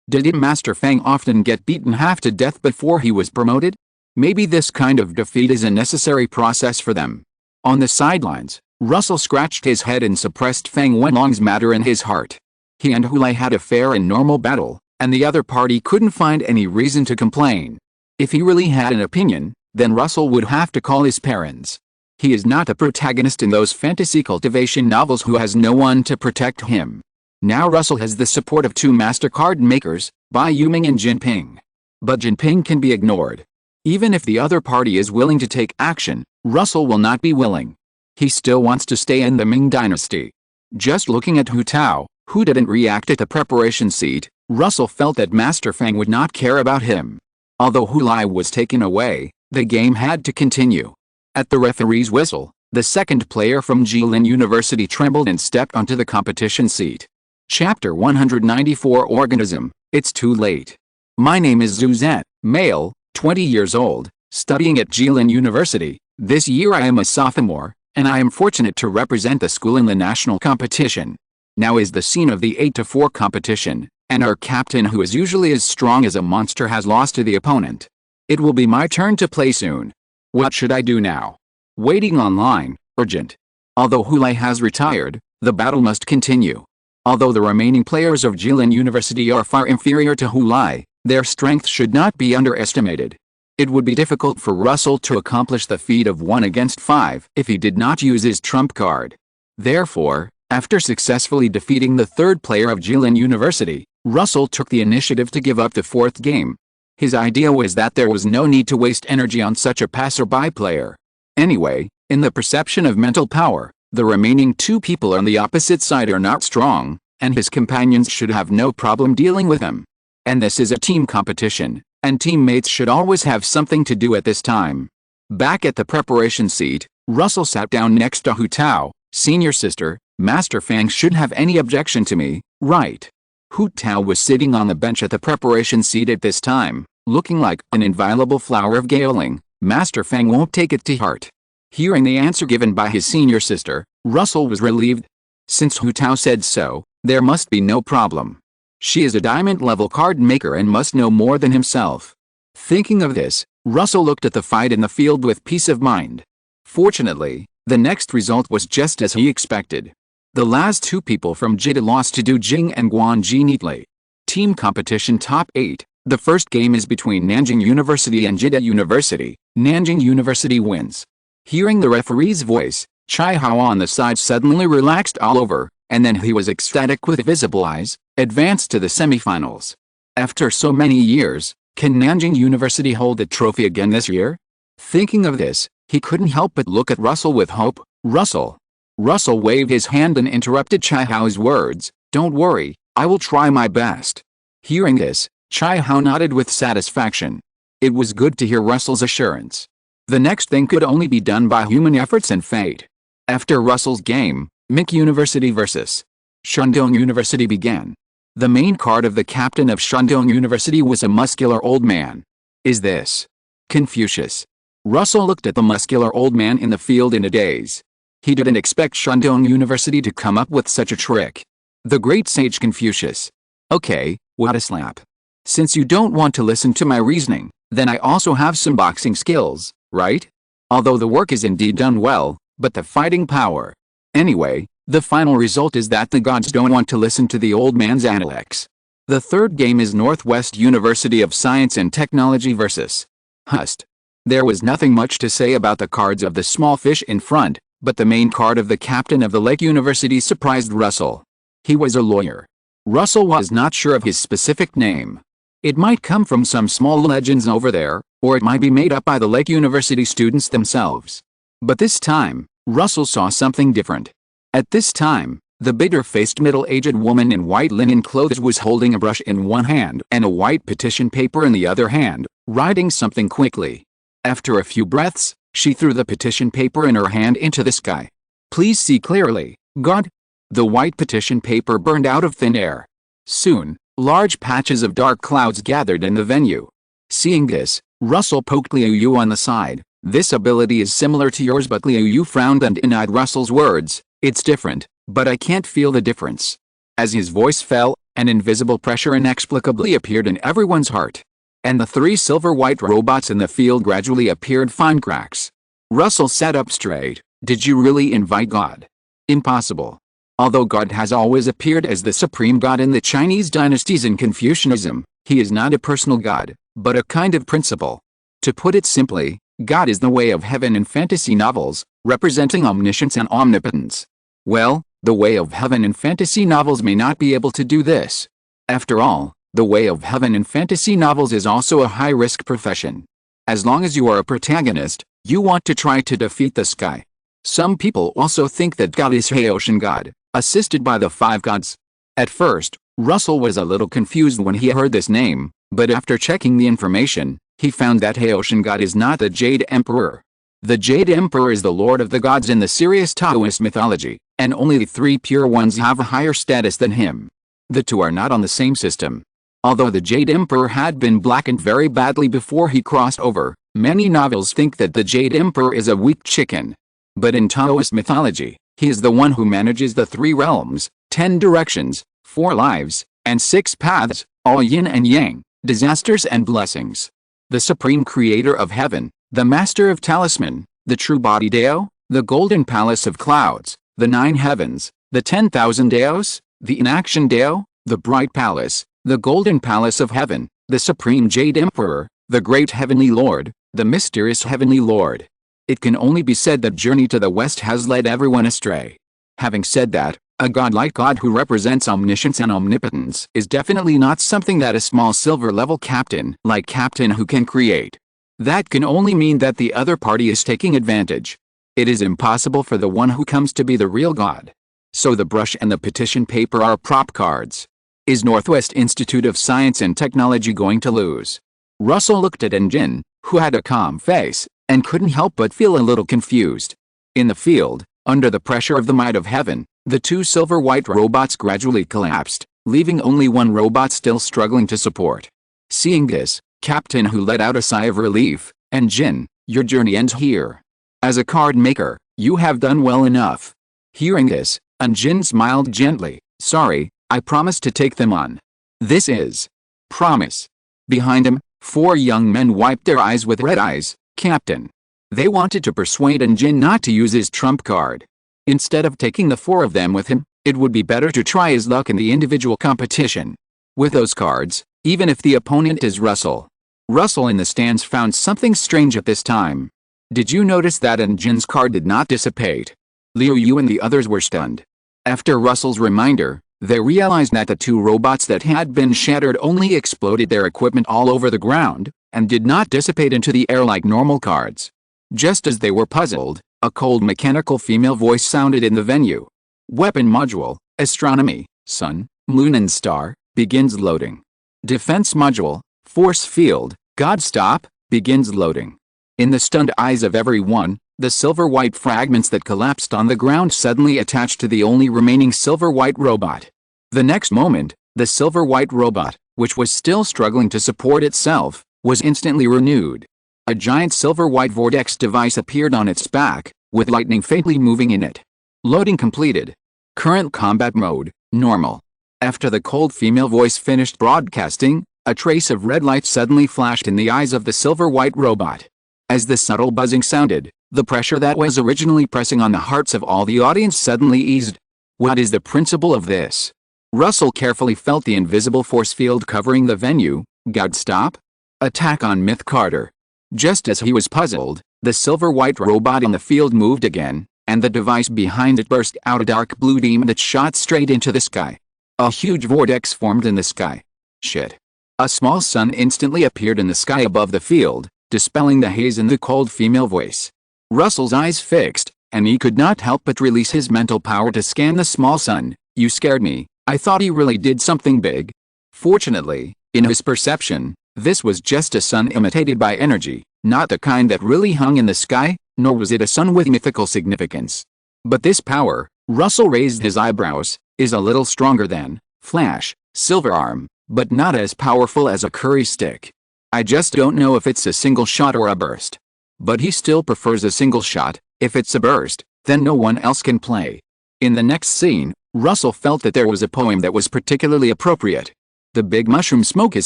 S1: Didn't Master Feng often get beaten half to death before he was promoted? Maybe this kind of defeat is a necessary process for them. On the sidelines, Russell scratched his head and suppressed Feng Wenlong's matter in his heart. He and Hulai had a fair and normal battle, and the other party couldn't find any reason to complain. If he really had an opinion, then Russell would have to call his parents. He is not a protagonist in those fantasy cultivation novels who has no one to protect him. Now Russell has the support of two master card makers, Bai Yuming and Jinping. But Jinping can be ignored. Even if the other party is willing to take action, Russell will not be willing. He still wants to stay in the Ming dynasty. Just looking at Hu Tao, who didn't react at the preparation seat, Russell felt that Master Feng would not care about him. Although Hulai was taken away, the game had to continue. At the referee's whistle, the second player from Qi Ling University trembled and stepped onto the competition seat. Chapter 194 Organism, It's Too Late. My name is Zhu Zhen, male, 20 years old, studying at Qi Ling University. This year I am a sophomore, and I am fortunate to represent the school in the national competition. Now is the scene of the 8-4 competition. and our captain, who is usually as strong as a monster, has lost to the opponent. It will be my turn to play soon. What should I do now? Waiting online, urgent. Although Hulai has retired, the battle must continue. Although the remaining players of Qi Ling University are far inferior to Hulai, their strength should not be underestimated. It would be difficult for Russell to accomplish the feat of 1 against 5 if he did not use his trump card. Therefore, after successfully defeating the third player of Qi Ling University, Russell took the initiative to give up the fourth game. His idea was that there was no need to waste energy on such a passerby player. Anyway, in the perception of mental power, the remaining 2 people on the opposite side are not strong, and his companions should have no problem dealing with him. And this is a team competition, and teammates should always have something to do at this time. Back at the preparation seat, Russell sat down next to Hu Tao. Senior sister, Master Fang shouldn't have any objection to me, right? Hu Tao was sitting on the bench at the preparation seat at this time, looking like an inviolable flower of Gaoling. Master Fang won't take it to heart. Hearing the answer given by his senior sister, Russell was relieved. Since Hu Tao said so, there must be no problem. She is a diamond-level card maker and must know more than himself. Thinking of this, Russell looked at the fight in the field with peace of mind. Fortunately, the next result was just as he expected. The last 2 people from Jita lost to Du Jing and Guanji neatly. Team competition top 8. The first game is between Nanjing University and Jita University. Nanjing University wins. Hearing the referee's voice, Chai Hao on the side suddenly relaxed all over, and then he was ecstatic with visible eyes, advanced to the semifinals. After so many years, can Nanjing University hold the trophy again this year? Thinking of this, he couldn't help but look at Russell with hope. Russell. Russell waved his hand and interrupted Chai Hao's words. Don't worry, I will try my best. Hearing this, Chai Hao nodded with satisfaction. It was good to hear Russell's assurance. The next thing could only be done by human efforts and fate. After Russell's game, Mink University vs. Shandong University began. The main card of the captain of Shandong University was a muscular old man. Is this Confucius? Russell looked at the muscular old man in the field in a daze. He didn't expect Shandong University to come up with such a trick. The great sage Confucius. Okay, what a slap. Since you don't want to listen to my reasoning, then I also have some boxing skills, right? Although the work is indeed done well, but the fighting power. Anyway, the final result is that the gods don't want to listen to the old man's intellects. The third game is Northwest University of Science and Technology vs. Hust. There was nothing much to say about the cards of the small fish in front, but the main card of the captain of the Lake University surprised Russell. He was a lawyer. Russell was not sure of his specific name. It might come from some small legends over there, or it might be made up by the Lake University students themselves. But this time, Russell saw something different. At this time, the bitter-faced middle-aged woman in white linen clothes was holding a brush in one hand and a white petition paper in the other hand, writing something quickly. After a few breaths, she threw the petition paper in her hand into the sky. Please see clearly, God. The white petition paper burned out of thin air. Soon, large patches of dark clouds gathered in the venue. Seeing this, Russell poked Liu Yu on the side. This ability is similar to yours, but Liu Yu frowned and denied Russell's words. It's different, but I can't feel the difference. As his voice fell, an invisible pressure inexplicably appeared in everyone's heart. And the 3 silver-white robots in the field gradually appeared fine cracks. Russell sat up straight. Did you really invite God? Impossible. Although God has always appeared as the supreme god in the Chinese dynasties and Confucianism, he is not a personal god, but a kind of principle. To put it simply, God is the way of heaven in fantasy novels, representing omniscience and omnipotence. Well, the way of heaven in fantasy novels may not be able to do this. After all, the way of heaven in fantasy novels is also a high-risk profession. As long as you are a protagonist, you want to try to defeat the sky. Some people also think that God is Haoshan God, assisted by the 5 gods. At first, Russell was a little confused when he heard this name, but after checking the information, he found that Haoshan God is not the Jade Emperor. The Jade Emperor is the lord of the gods in the serious Taoist mythology, and only the 3 pure ones have a higher status than him. The 2 are not on the same system. Although the Jade Emperor had been blackened very badly before he crossed over, many novels think that the Jade Emperor is a weak chicken. But in Taoist mythology, he is the one who manages the 3 realms, 10 directions, 4 lives, and 6 paths, all yin and yang, disasters and blessings. The supreme creator of heaven, the master of talisman, the true body Dao, the golden palace of clouds, the 9 heavens, the 10,000 Daos, the inaction Dao, the bright palace, the golden palace of heaven, the supreme Jade Emperor, the great heavenly lord, the mysterious heavenly lord. It can only be said that journey to the west has led everyone astray. Having said that, a godlike God who represents omniscience and omnipotence is definitely not something that a small silver-level captain like Captain Who can create. That can only mean that the other party is taking advantage. It is impossible for the one who comes to be the real God. So the brush and the petition paper are prop cards. Is Northwest Institute of Science and Technology going to lose? Russell looked at Njin, who had a calm face, and couldn't help but feel a little confused. In the field, under the pressure of the might of heaven, the 2 silver-white robots gradually collapsed, leaving only one robot still struggling to support. Seeing this, Captain Who let out a sigh of relief, and Jin, your journey ends here. As a card maker, you have done well enough. Hearing this, Jin smiled gently, sorry, I promise to take them on. This is promise. Behind him, 4 young men wiped their eyes with red eyes. Captain. They wanted to persuade Jin not to use his trump card. Instead of taking the 4 of them with him, it would be better to try his luck in the individual competition. With those cards, even if the opponent is Russell. Russell in the stands found something strange at this time. Did you notice that Jin's card did not dissipate? Liu Yu and the others were stunned. After Russell's reminder, they realized that the 2 robots that had been shattered only exploded their equipment all over the ground, and did not dissipate into the air like normal cards. Just as they were puzzled, a cold mechanical female voice sounded in the venue. Weapon module, astronomy, sun, moon and star, begins loading. Defense module, force field, God stop, begins loading. In the stunned eyes of everyone, the silver-white fragments that collapsed on the ground suddenly attached to the only remaining silver-white robot. The next moment, the silver-white robot, which was still struggling to support itself, was instantly renewed. A giant silver-white vortex device appeared on its back, with lightning faintly moving in it. Loading completed. Current combat mode, normal. After the cold female voice finished broadcasting, a trace of red light suddenly flashed in the eyes of the silver-white robot. As the subtle buzzing sounded, the pressure that was originally pressing on the hearts of all the audience suddenly eased. What is the principle of this? Russell carefully felt the invisible force field covering the venue. God stop? Attack on Myth Carter. Just as he was puzzled, the silver-white robot in the field moved again, and the device behind it burst out a dark blue beam that shot straight into the sky. A huge vortex formed in the sky. Shit. A small sun instantly appeared in the sky above the field, dispelling the haze in the cold female voice. Russell's eyes fixed, and he could not help but release his mental power to scan the small sun. You scared me. I thought he really did something big. Fortunately, in his perception, this was just a sun imitated by energy, not the kind that really hung in the sky, nor was it a sun with mythical significance. But this power, Russell raised his eyebrows, is a little stronger than Flash, Silver Arm, but not as powerful as a curry stick. I just don't know if it's a single shot or a burst. But he still prefers a single shot. If it's a burst, then no one else can play. In the next scene, Russell felt that there was a poem that was particularly appropriate. The big mushroom smoke is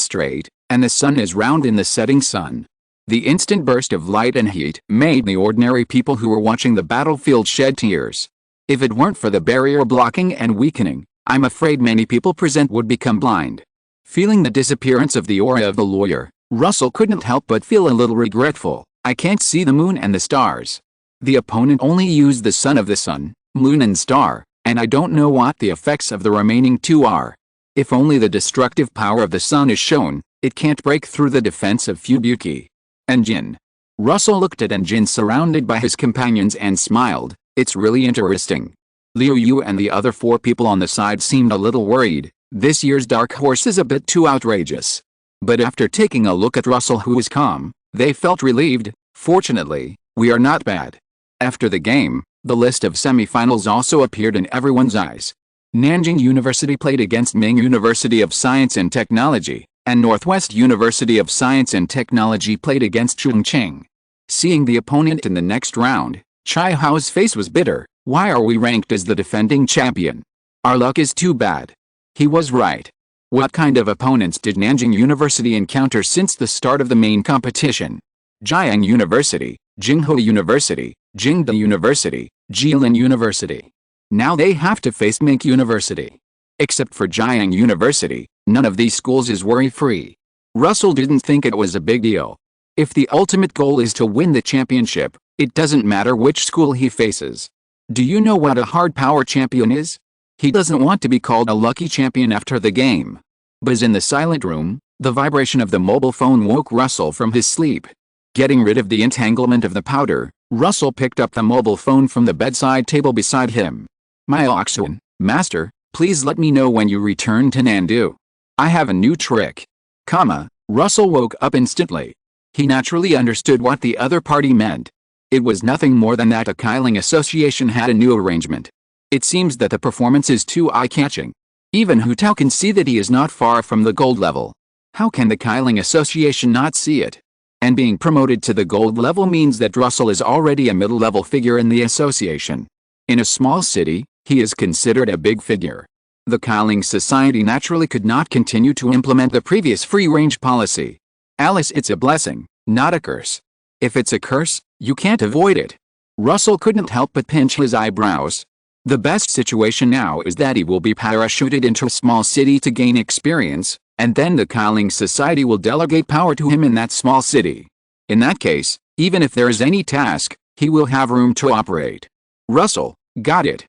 S1: straight, and the sun is round in the setting sun. The instant burst of light and heat made the ordinary people who were watching the battlefield shed tears. If it weren't for the barrier blocking and weakening, I'm afraid many people present would become blind. Feeling the disappearance of the aura of the lawyer, Russell couldn't help but feel a little regretful. I can't see the moon and the stars. The opponent only used the sun of the sun, moon and star, and I don't know what the effects of the remaining 2 are. If only the destructive power of the sun is shown, it can't break through the defense of Fubuki. Jin. Russell looked at Jin surrounded by his companions and smiled. It's really interesting. Liu Yu and the other 4 people on the side seemed a little worried. This year's Dark Horse is a bit too outrageous. But after taking a look at Russell, who was calm, they felt relieved. Fortunately, we are not bad. After the game, the list of semifinals also appeared in everyone's eyes. Nanjing University played against Ming University of Science and Technology, and Northwest University of Science and Technology played against Chongqing. Seeing the opponent in the next round, Chai Hao's face was bitter. Why are we ranked as the defending champion? Our luck is too bad. He was right. What kind of opponents did Nanjing University encounter since the start of the main competition? Jiang University, Jinghua University, Jingda University, Qi University. Now they have to face Mink University. Except for Jiang University, none of these schools is worry-free. Russell didn't think it was a big deal. If the ultimate goal is to win the championship, it doesn't matter which school he faces. Do you know what a hard power champion is? He doesn't want to be called a lucky champion after the game. Buzz in the silent room, the vibration of the mobile phone woke Russell from his sleep. Getting rid of the entanglement of the powder, Russell picked up the mobile phone from the bedside table beside him. "Myoxun, master, please let me know when you return to Nandu. I have a new trick." Russell woke up instantly. He naturally understood what the other party meant. It was nothing more than that a Qi Ling Association had a new arrangement. It seems that the performance is too eye-catching. Even Hu Tao can see that he is not far from the gold level. How can the Qi Ling Association not see it? And being promoted to the gold level means that Russell is already a middle-level figure in the association. In a small city, he is considered a big figure. The Qi Ling Society naturally could not continue to implement the previous free-range policy. Alice, it's a blessing, not a curse. If it's a curse, you can't avoid it. Russell couldn't help but pinch his eyebrows. The best situation now is that he will be parachuted into a small city to gain experience, and then the Qi Ling Society will delegate power to him in that small city. In that case, even if there is any task, he will have room to operate. Russell, got it.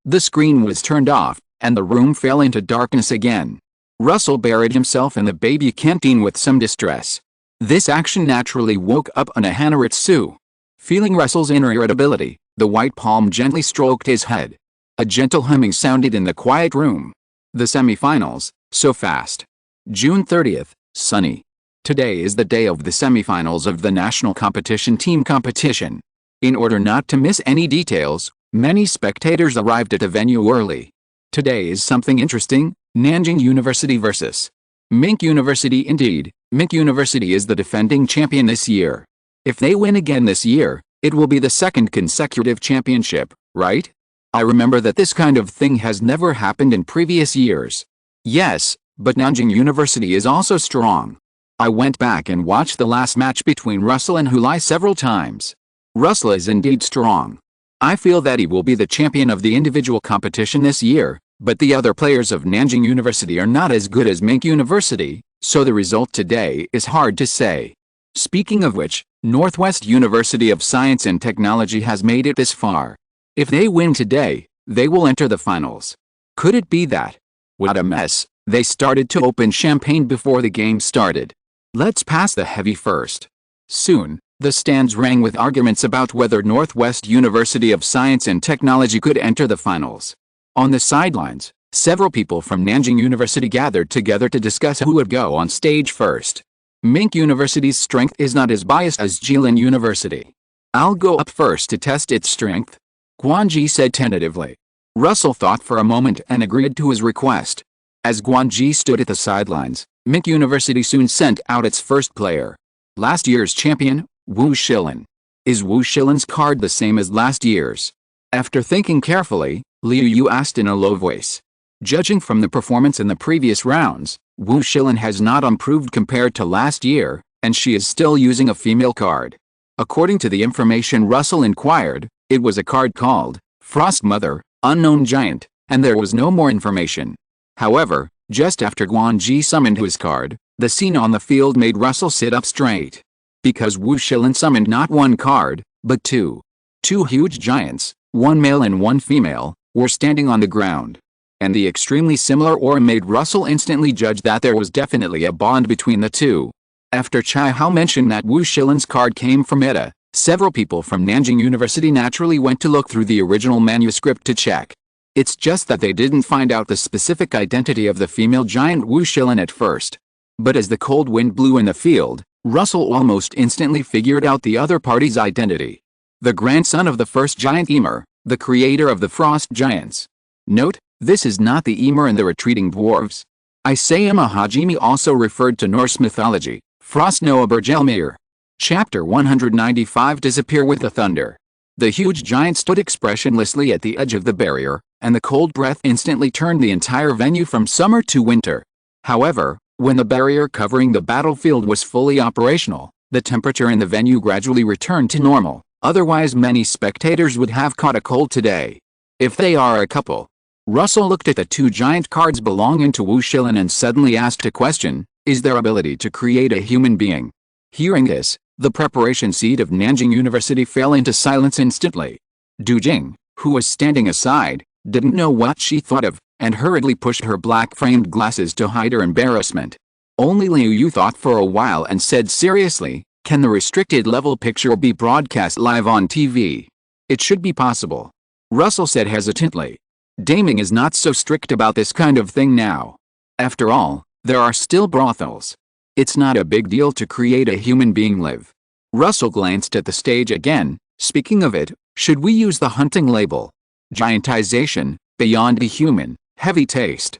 S1: The screen was turned off, and the room fell into darkness again. Russell buried himself in the baby canteen with some distress. This action naturally woke up Anahannaritsu. Feeling Russell's inner irritability, the white palm gently stroked his head. A gentle humming sounded in the quiet room. The semifinals, so fast. June 30th, sunny. Today is the day of the semifinals of the national competition team competition. In order not to miss any details, many spectators arrived at the venue early. Today is something interesting, Nanjing University versus Mink University. Indeed, Mink University is the defending champion this year. If they win again this year, it will be the second consecutive championship, right? I remember that this kind of thing has never happened in previous years. Yes, but Nanjing University is also strong. I went back and watched the last match between Russell and Hulai several times. Russell is indeed strong. I feel that he will be the champion of the individual competition this year, but the other players of Nanjing University are not as good as Mink University, so the result today is hard to say. Speaking of which, Northwest University of Science and Technology has made it this far. If they win today, they will enter the finals. Could it be that? What a mess, they started to open champagne before the game started. Let's pass the heavy first. Soon, the stands rang with arguments about whether Northwest University of Science and Technology could enter the finals. On the sidelines, several people from Nanjing University gathered together to discuss who would go on stage first. Mink University's strength is not as biased as Qi Ling University. I'll go up first to test its strength, Guanji said tentatively. Russell thought for a moment and agreed to his request. As Guanji stood at the sidelines, Mink University soon sent out its first player. Last year's champion, Wu Shilin. Is Wu Shilin's card the same as last year's? After thinking carefully, Liu Yu asked in a low voice. Judging from the performance in the previous rounds, Wu Shilin has not improved compared to last year, and she is still using a female card. According to the information Russell inquired, it was a card called Frost Mother, Unknown Giant, and there was no more information. However, just after Guanji summoned his card, the scene on the field made Russell sit up straight. Because Wu Shilin summoned not one card, but two. Two huge giants, one male and one female, were standing on the ground. And the extremely similar aura made Russell instantly judge that there was definitely a bond between the two. After Chai Hao mentioned that Wu Shilin's card came from Ida, several people from Nanjing University naturally went to look through the original manuscript to check. It's just that they didn't find out the specific identity of the female giant Wu Shilin at first. But as the cold wind blew in the field, Russell almost instantly figured out the other party's identity. The grandson of the first giant Ymir, the creator of the Frost Giants. Note, this is not the Ymir and the retreating dwarves. Isayama Hajime also referred to Norse mythology, Frost Noah Bergelmir. Chapter 195 Disappear with the Thunder. The huge giant stood expressionlessly at the edge of the barrier, and the cold breath instantly turned the entire venue from summer to winter. However, when the barrier covering the battlefield was fully operational, the temperature in the venue gradually returned to normal, otherwise many spectators would have caught a cold today. If they are a couple. Russell looked at the two giant cards belonging to Wu Shilin and suddenly asked a question: is their ability to create a human being? Hearing this, the preparation seat of Nanjing University fell into silence instantly. Du Jing, who was standing aside, didn't know what she thought of, and hurriedly pushed her black-framed glasses to hide her embarrassment. Only Liu Yu thought for a while and said seriously, "Can the restricted-level picture be broadcast live on TV?" "It should be possible," Russell said hesitantly. "Daming is not so strict about this kind of thing now. After all, there are still brothels. It's not a big deal to create a human being live." Russell glanced at the stage again. "Speaking of it, should we use the hunting label? Giantization, beyond the human, heavy taste."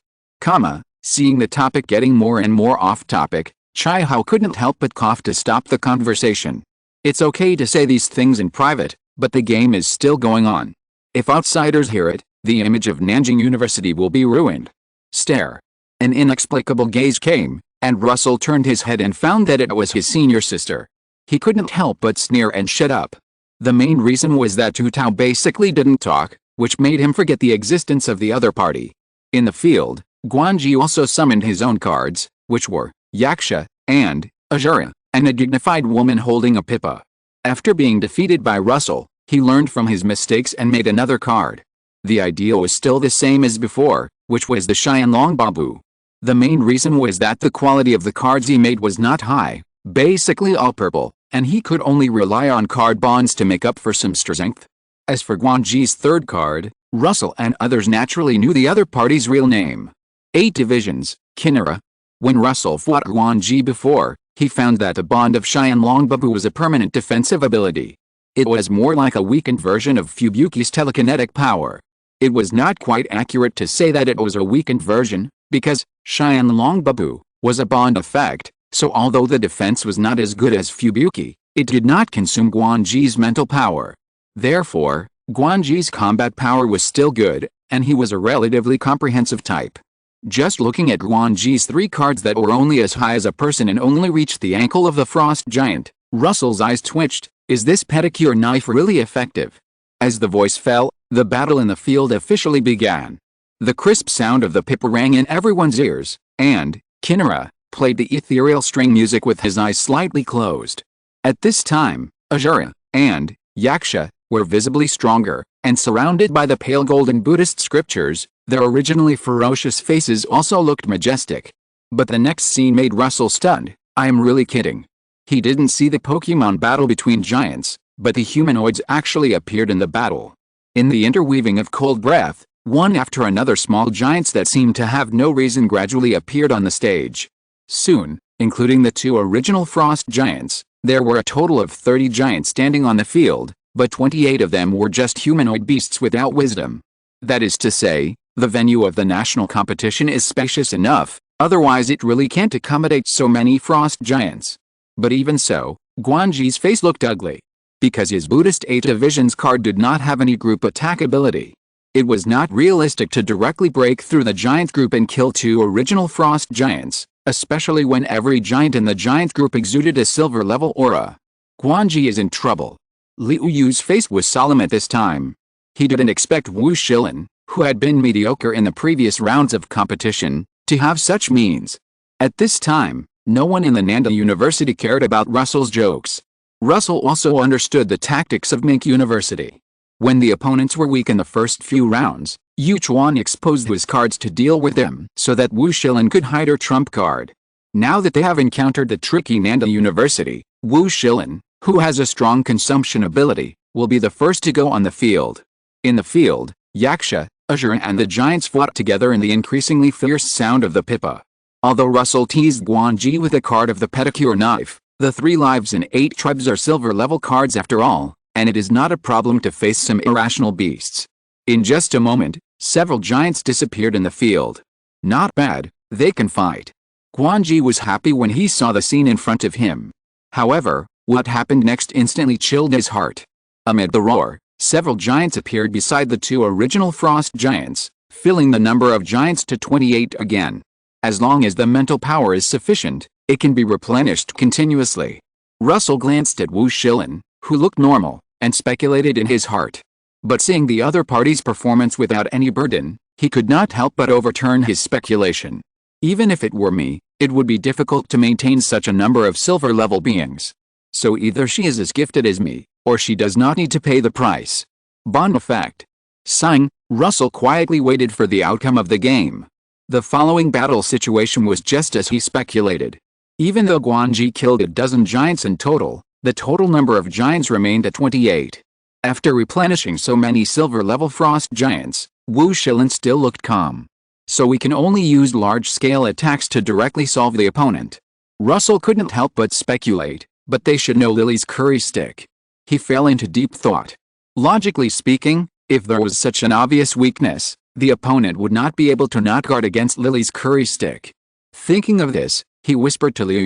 S1: Seeing the topic getting more and more off-topic, Chai Hao couldn't help but cough to stop the conversation. "It's okay to say these things in private, but the game is still going on. If outsiders hear it, the image of Nanjing University will be ruined." Stare. An inexplicable gaze came, and Russell turned his head and found that it was his senior sister. He couldn't help but sneer and shut up. The main reason was that Tu Tao basically didn't talk, which made him forget the existence of the other party. In the field, Guanji also summoned his own cards, which were Yaksha and Ashura, and a dignified woman holding a pipa. After being defeated by Russell, he learned from his mistakes and made another card. The idea was still the same as before, which was the Xianlong Babu. The main reason was that the quality of the cards he made was not high, basically all purple, and he could only rely on card bonds to make up for some strength. As for Guanji's third card, Russell and others naturally knew the other party's real name. 8 divisions, Kinara. When Russell fought Guanji before, he found that the bond of Xianlong Babu was a permanent defensive ability. It was more like a weakened version of Fubuki's telekinetic power. It was not quite accurate to say that it was a weakened version, because Xianlong Babu was a bond effect, so although the defense was not as good as Fubuki, it did not consume Guanji's mental power. Therefore, Guanji's combat power was still good, and he was a relatively comprehensive type. Just looking at Guanji's 3 cards that were only as high as a person and only reached the ankle of the frost giant, Russell's eyes twitched. Is this pedicure knife really effective? As the voice fell, the battle in the field officially began. The crisp sound of the pipa rang in everyone's ears, and Kinara played the ethereal string music with his eyes slightly closed. At this time, Ashura and Yaksha were visibly stronger, and surrounded by the pale golden Buddhist scriptures, their originally ferocious faces also looked majestic. But the next scene made Russell stunned. I am really kidding. He didn't see the Pokemon battle between giants, but the humanoids actually appeared in the battle. In the interweaving of cold breath, one after another small giants that seemed to have no reason gradually appeared on the stage. Soon, including the 2 original frost giants, there were a total of 30 giants standing on the field, but 28 of them were just humanoid beasts without wisdom. That is to say, the venue of the national competition is spacious enough, otherwise it really can't accommodate so many frost giants. But even so, Guanji's face looked ugly. Because his Buddhist 8 divisions card did not have any group attack ability. It was not realistic to directly break through the giant group and kill 2 original frost giants, especially when every giant in the giant group exuded a silver-level aura. Guanji is in trouble. Liu Yu's face was solemn at this time. He didn't expect Wu Shilin, who had been mediocre in the previous rounds of competition, to have such means. At this time, no one in the Nanda University cared about Russell's jokes. Russell also understood the tactics of Mink University. When the opponents were weak in the first few rounds, Yu Chuan exposed his cards to deal with them so that Wu Shilin could hide her trump card. Now that they have encountered the tricky Nanda University, Wu Shilin, who has a strong consumption ability, will be the first to go on the field. In the field, Yaksha, Ashura and the giants fought together in the increasingly fierce sound of the pipa. Although Russell teased Guanji with a card of the pedicure knife, the 3 lives and 8 tribes are silver-level cards after all, and it is not a problem to face some irrational beasts. In just a moment, several giants disappeared in the field. Not bad, they can fight. Guanji was happy when he saw the scene in front of him. However, what happened next instantly chilled his heart. Amid the roar, Several giants appeared beside the two original frost giants, filling the number of giants to 28 again. As long as the mental power is sufficient, it can be replenished continuously. Russell glanced at Wu Shilin, who looked normal, and speculated in his heart. But seeing the other party's performance without any burden, he could not help but overturn his speculation. Even if it were me, it would be difficult to maintain such a number of silver-level beings. So either she is as gifted as me, or she does not need to pay the price. Bond effect. Sighing, Russell quietly waited for the outcome of the game. The following battle situation was just as he speculated. Even though Guanji killed a dozen giants in total, the total number of giants remained at 28. After replenishing so many silver-level frost giants, Wu Shilin still looked calm. So we can only use large-scale attacks to directly solve the opponent. Russell couldn't help but speculate, but they should know Lily's curry stick. He fell into deep thought. Logically speaking, if there was such an obvious weakness, the opponent would not be able to not guard against Lily's curry stick. Thinking of this, he whispered to Liu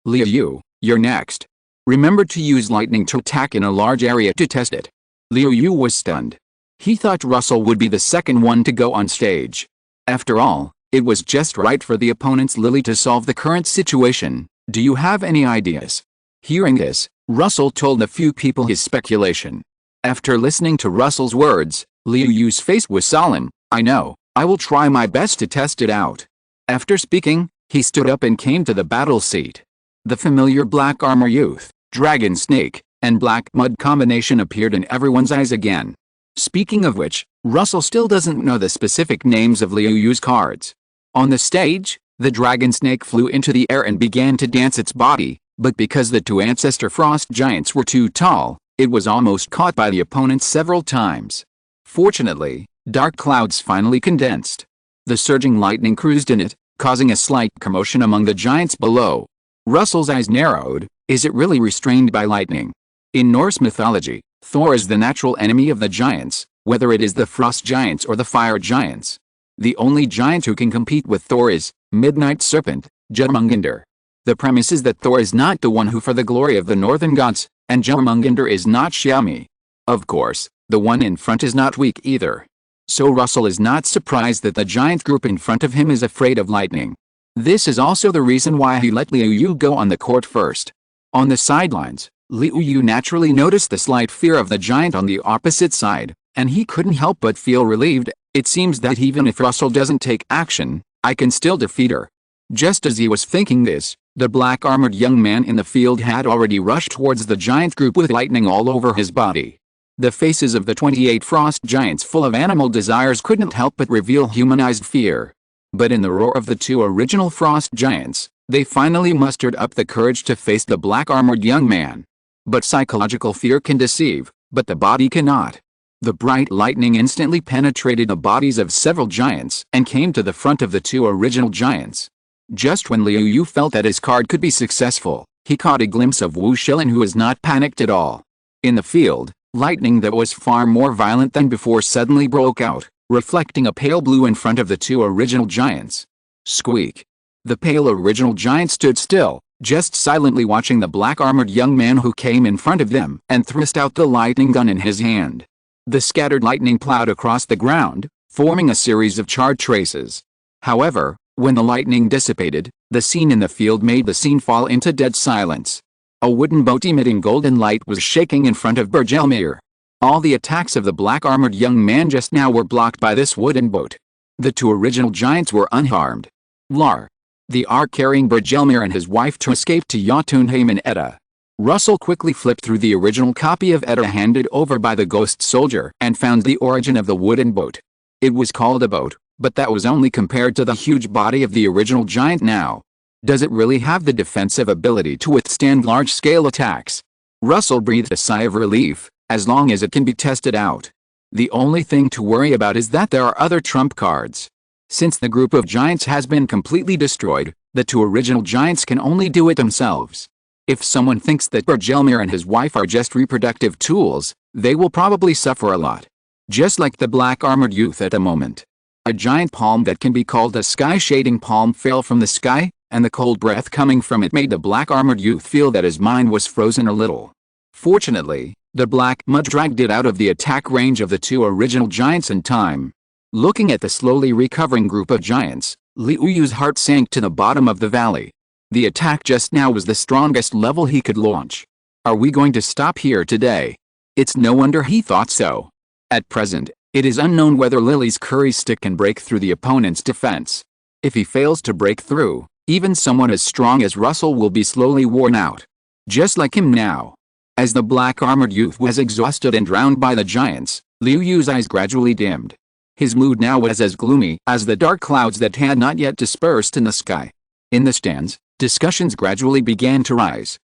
S1: Yu, you're next. Remember to use lightning to attack in a large area to test it. Liu Yu was stunned. He thought Russell would be the second one to go on stage. After all, it was just right for the opponent's Lily to solve the current situation. Do you have any ideas? Hearing this, Russell told a few people his speculation. After listening to Russell's words, Liu Yu's face was solemn. I know, I will try my best to test it out. After speaking, he stood up and came to the battle seat. The familiar black armor youth, dragon snake, and black mud combination appeared in everyone's eyes again. Speaking of which, Russell still doesn't know the specific names of Liu Yu's cards. On the stage, the dragon snake flew into the air and began to dance its body, but because the two ancestor frost giants were too tall, it was almost caught by the opponent several times. Fortunately, dark clouds finally condensed. The surging lightning cruised in it, causing a slight commotion among the giants below. Russell's eyes narrowed. Is it really restrained by lightning? In Norse mythology, Thor is the natural enemy of the giants, whether it is the frost giants or the fire giants. The only giant who can compete with Thor is Midnight Serpent, Jörmungandr. The premise is that Thor is not the one who for the glory of the northern gods, and Jörmungandr is not Xiaomi. Of course, the one in front is not weak either. So Russell is not surprised that the giant group in front of him is afraid of lightning. This is also the reason why he let Liu Yu go on the court first. On the sidelines, Liu Yu naturally noticed the slight fear of the giant on the opposite side, and he couldn't help but feel relieved. It seems that even if Russell doesn't take action, I can still defeat her. Just as he was thinking this, the black-armored young man in the field had already rushed towards the giant group with lightning all over his body. The faces of the 28 frost giants full of animal desires couldn't help but reveal humanized fear. But in the roar of the two original frost giants, they finally mustered up the courage to face the black-armored young man. But psychological fear can deceive, but the body cannot. The bright lightning instantly penetrated the bodies of several giants and came to the front of the two original giants. Just when Liu Yu felt that his card could be successful, he caught a glimpse of Wu Shilin, who was not panicked at all. In the field, lightning that was far more violent than before suddenly broke out, reflecting a pale blue in front of the two original giants. Squeak! The pale original giant stood still, just silently watching the black-armored young man who came in front of them and thrust out the lightning gun in his hand. The scattered lightning plowed across the ground, forming a series of charred traces. However, when the lightning dissipated, the scene in the field made the scene fall into dead silence. A wooden boat emitting golden light was shaking in front of Bergelmir. All the attacks of the black-armored young man just now were blocked by this wooden boat. The two original giants were unharmed. Lar. The ark-carrying Bergelmir and his wife escaped to Jotunheim and Edda. Russell quickly flipped through the original copy of Edda handed over by the ghost soldier and found the origin of the wooden boat. It was called a boat, but that was only compared to the huge body of the original giant now. Does it really have the defensive ability to withstand large-scale attacks? Russell breathed a sigh of relief, as long as it can be tested out. The only thing to worry about is that there are other trump cards. Since the group of giants has been completely destroyed, the two original giants can only do it themselves. If someone thinks that Bergelmir and his wife are just reproductive tools, they will probably suffer a lot. Just like the black-armored youth at the moment. A giant palm that can be called a sky-shading palm fell from the sky, and the cold breath coming from it made the black-armored youth feel that his mind was frozen a little. Fortunately, The black mud dragged it out of the attack range of the two original giants in time. Looking at the slowly recovering group of giants, Liu Yu's heart sank to the bottom of the valley. The attack just now was the strongest level he could launch. Are we going to stop here today? It's no wonder he thought so. At present, it is unknown whether Lily's curry stick can break through the opponent's defense. If he fails to break through, even someone as strong as Russell will be slowly worn out. Just like him now. As the black-armored youth was exhausted and drowned by the giants, Liu Yu's eyes gradually dimmed. His mood now was as gloomy as the dark clouds that had not yet dispersed in the sky. In the stands, discussions gradually began to rise.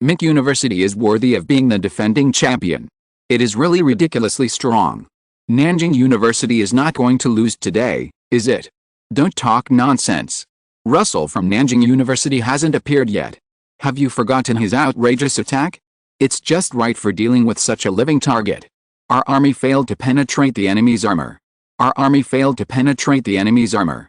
S1: Mink University is worthy of being the defending champion. It is really ridiculously strong. Nanjing University is not going to lose today, is it? Don't talk nonsense. Russell from Nanjing University hasn't appeared yet. Have you forgotten his outrageous attack? It's just right for dealing with such a living target. Our army failed to penetrate the enemy's armor. Our army failed to penetrate the enemy's armor.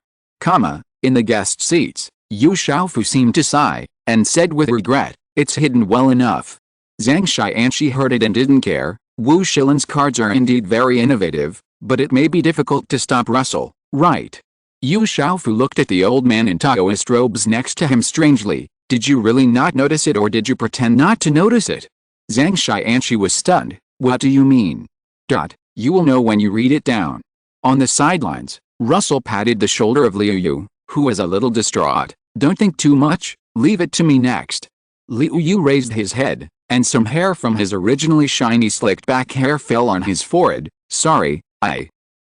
S1: In the guest seats, Yu Xiaofu seemed to sigh, and said with regret, it's hidden well enough. Zhang Xianxi heard it and didn't care. Wu Shilin's cards are indeed very innovative, but it may be difficult to stop Russell, right? Yu Xiaofu looked at the old man in Taoist robes next to him strangely. Did you really not notice it, or did you pretend not to notice it? Zhang Xianxi was stunned. What do you mean? You will know when you read it down. On the sidelines, Russell patted the shoulder of Liu Yu, who was a little distraught. Don't think too much, leave it to me next. Liu Yu raised his head, and some hair from his originally shiny slicked back hair fell on his forehead. Sorry,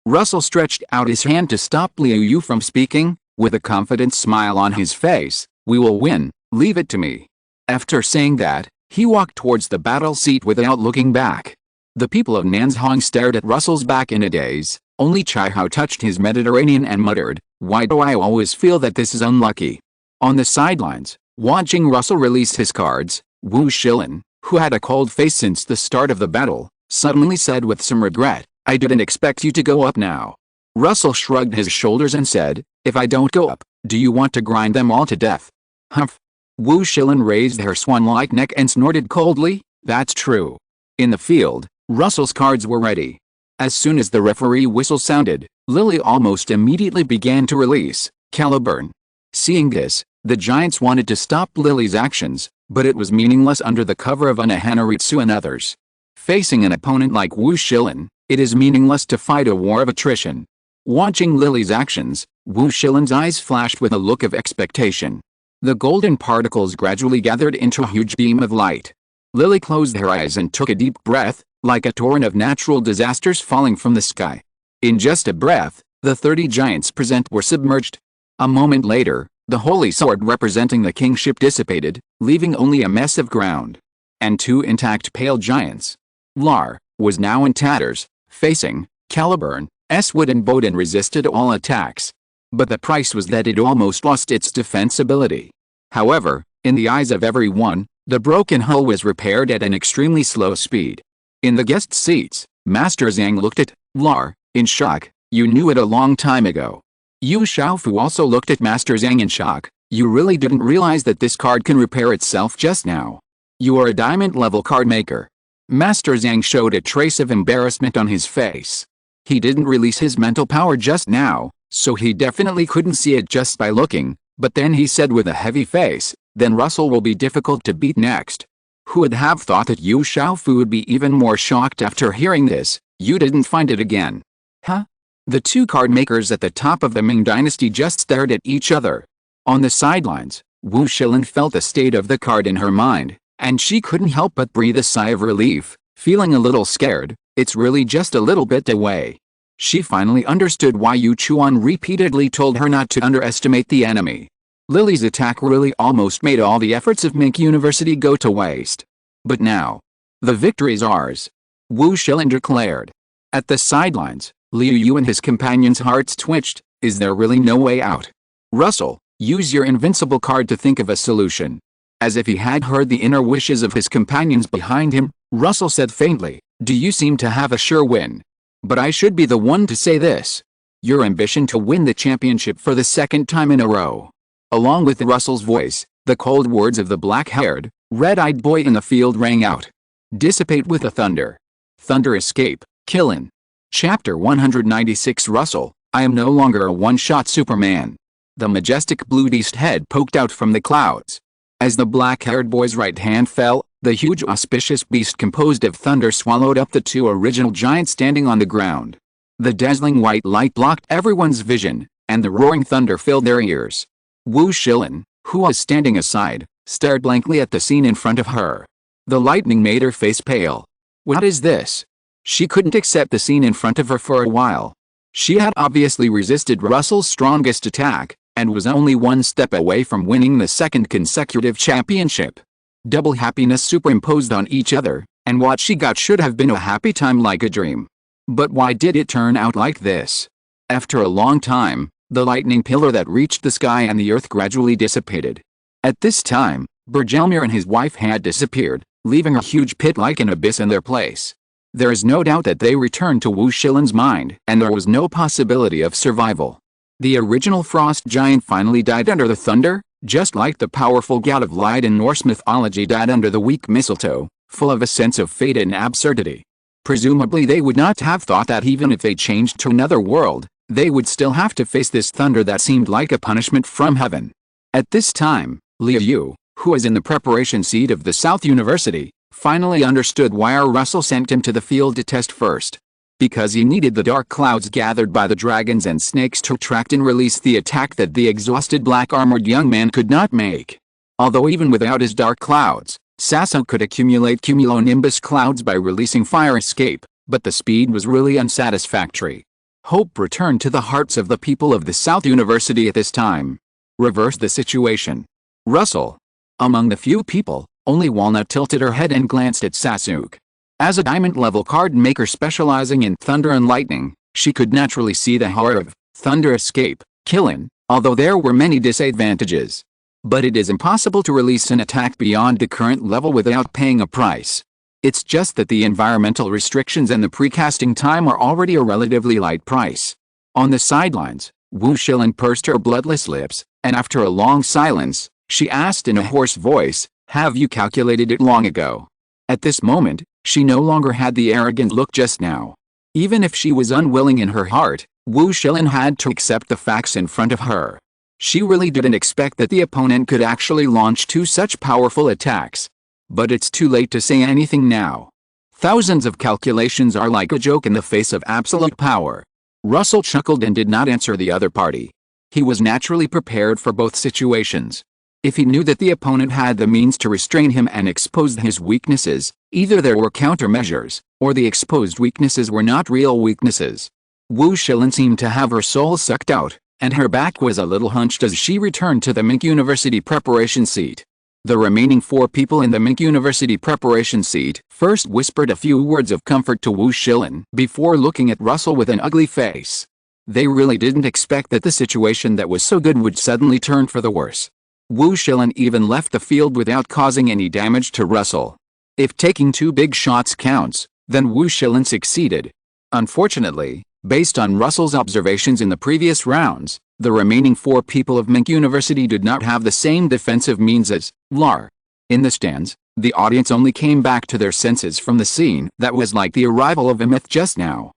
S1: Russell stretched out his hand to stop Liu Yu from speaking, with a confident smile on his face. We will win, leave it to me. After saying that, he walked towards the battle seat without looking back. The people of Nanzhong stared at Russell's back in a daze. Only Chai Hao touched his Mediterranean and muttered, why do I always feel that this is unlucky? On the sidelines, watching Russell release his cards, Wu Shilin, who had a cold face since the start of the battle, suddenly said with some regret, I didn't expect you to go up now. Russell shrugged his shoulders and said, if I don't go up, do you want to grind them all to death? Humph. Wu Shilin raised her swan-like neck and snorted coldly, that's true. In the field, Russell's cards were ready. As soon as the referee whistle sounded, Lily almost immediately began to release Caliburn. Seeing this, the giants wanted to stop Lily's actions, but it was meaningless under the cover of Unohanaritsu and others. Facing an opponent like Wu Shilin, it is meaningless to fight a war of attrition. Watching Lily's actions, Wu Shilin's eyes flashed with a look of expectation. The golden particles gradually gathered into a huge beam of light. Lily closed her eyes and took a deep breath, like a torrent of natural disasters falling from the sky. In just a breath, the 30 giants present were submerged. A moment later, the holy sword representing the kingship dissipated, leaving only a mess of ground. And 2 intact pale giants. Lar was now in tatters, facing Caliburn. Wooden Boden resisted all attacks. But the price was that it almost lost its defense ability. However, in the eyes of everyone, the broken hull was repaired at an extremely slow speed. In the guest seats, Master Zhang looked at Lar in shock. You knew it a long time ago. Yu Xiaofu also looked at Master Zhang in shock. You really didn't realize that this card can repair itself just now. You are a diamond-level card maker. Master Zhang showed a trace of embarrassment on his face. He didn't release his mental power just now, so he definitely couldn't see it just by looking, but then he said with a heavy face, then Russell will be difficult to beat next. Who would have thought that Yu Xiaofu would be even more shocked after hearing this? You didn't find it again. Huh? The 2 card makers at the top of the Ming dynasty just stared at each other. On the sidelines, Wu Shilin felt the state of the card in her mind, and she couldn't help but breathe a sigh of relief, feeling a little scared. It's really just a little bit away. She finally understood why Yu Chuan repeatedly told her not to underestimate the enemy. Lily's attack really almost made all the efforts of Mink University go to waste. But now, the victory's ours, Wu Shilin declared. At the sidelines, Liu Yu and his companions' hearts twitched. Is there really no way out? Russell, use your invincible card to think of a solution. As if he had heard the inner wishes of his companions behind him, Russell said faintly, do you seem to have a sure win? But I should be the one to say this. Your ambition to win the championship for the 2nd time in a row. Along with Russell's voice, the cold words of the black-haired, red-eyed boy in the field rang out. Dissipate with the thunder. Thunder escape, Qi. Chapter 196 Russell, I am no longer a one-shot Superman. The majestic blue beast head poked out from the clouds. As the black-haired boy's right hand fell, the huge auspicious beast composed of thunder swallowed up the two original giants standing on the ground. The dazzling white light blocked everyone's vision, and the roaring thunder filled their ears. Wu Shilin, who was standing aside, stared blankly at the scene in front of her. The lightning made her face pale. What is this? She couldn't accept the scene in front of her for a while. She had obviously resisted Russell's strongest attack, and was only one step away from winning the second consecutive championship. Double happiness superimposed on each other, and what she got should have been a happy time like a dream. But why did it turn out like this? After a long time, the lightning pillar that reached the sky and the earth gradually dissipated. At this time, Bergelmir and his wife had disappeared, leaving a huge pit-like an abyss in their place. There is no doubt that they returned to Wu Shilin's mind, and there was no possibility of survival. The original frost giant finally died under the thunder, just like the powerful god of light in Norse mythology died under the weak mistletoe, full of a sense of fate and absurdity. Presumably they would not have thought that even if they changed to another world, they would still have to face this thunder that seemed like a punishment from heaven. At this time, Liu Yu, who was in the preparation seat of the South University, finally understood why our Russell sent him to the field to test first. Because he needed the dark clouds gathered by the dragons and snakes to attract and release the attack that the exhausted black-armored young man could not make. Although even without his dark clouds, Sasso could accumulate cumulonimbus clouds by releasing fire escape, but the speed was really unsatisfactory. Hope returned to the hearts of the people of the South University at this time. Reverse the situation. Russell. Among the few people, only Walnut tilted her head and glanced at Sasuke. As a diamond-level card maker specializing in thunder and lightning, she could naturally see the horror of thunder escape, Qi, although there were many disadvantages. But it is impossible to release an attack beyond the current level without paying a price. It's just that the environmental restrictions and the precasting time are already a relatively light price. On the sidelines, Wu Shilin pursed her bloodless lips, and after a long silence, she asked in a hoarse voice, "Have you calculated it long ago?" At this moment, she no longer had the arrogant look just now. Even if she was unwilling in her heart, Wu Shilin had to accept the facts in front of her. She really didn't expect that the opponent could actually launch two such powerful attacks. But it's too late to say anything now. Thousands of calculations are like a joke in the face of absolute power. Russell chuckled and did not answer the other party. He was naturally prepared for both situations. If he knew that the opponent had the means to restrain him and expose his weaknesses, either there were countermeasures, or the exposed weaknesses were not real weaknesses. Wu Shilin seemed to have her soul sucked out, and her back was a little hunched as she returned to the Mink University preparation seat. The remaining four people in the Mink University preparation seat first whispered a few words of comfort to Wu Shilin before looking at Russell with an ugly face. They really didn't expect that the situation that was so good would suddenly turn for the worse. Wu Shilin even left the field without causing any damage to Russell. If taking two big shots counts, then Wu Shilin succeeded. Unfortunately, based on Russell's observations in the previous rounds, the remaining four people of Mink University did not have the same defensive means as Lar. In the stands, the audience only came back to their senses from the scene that was like the arrival of a myth just now.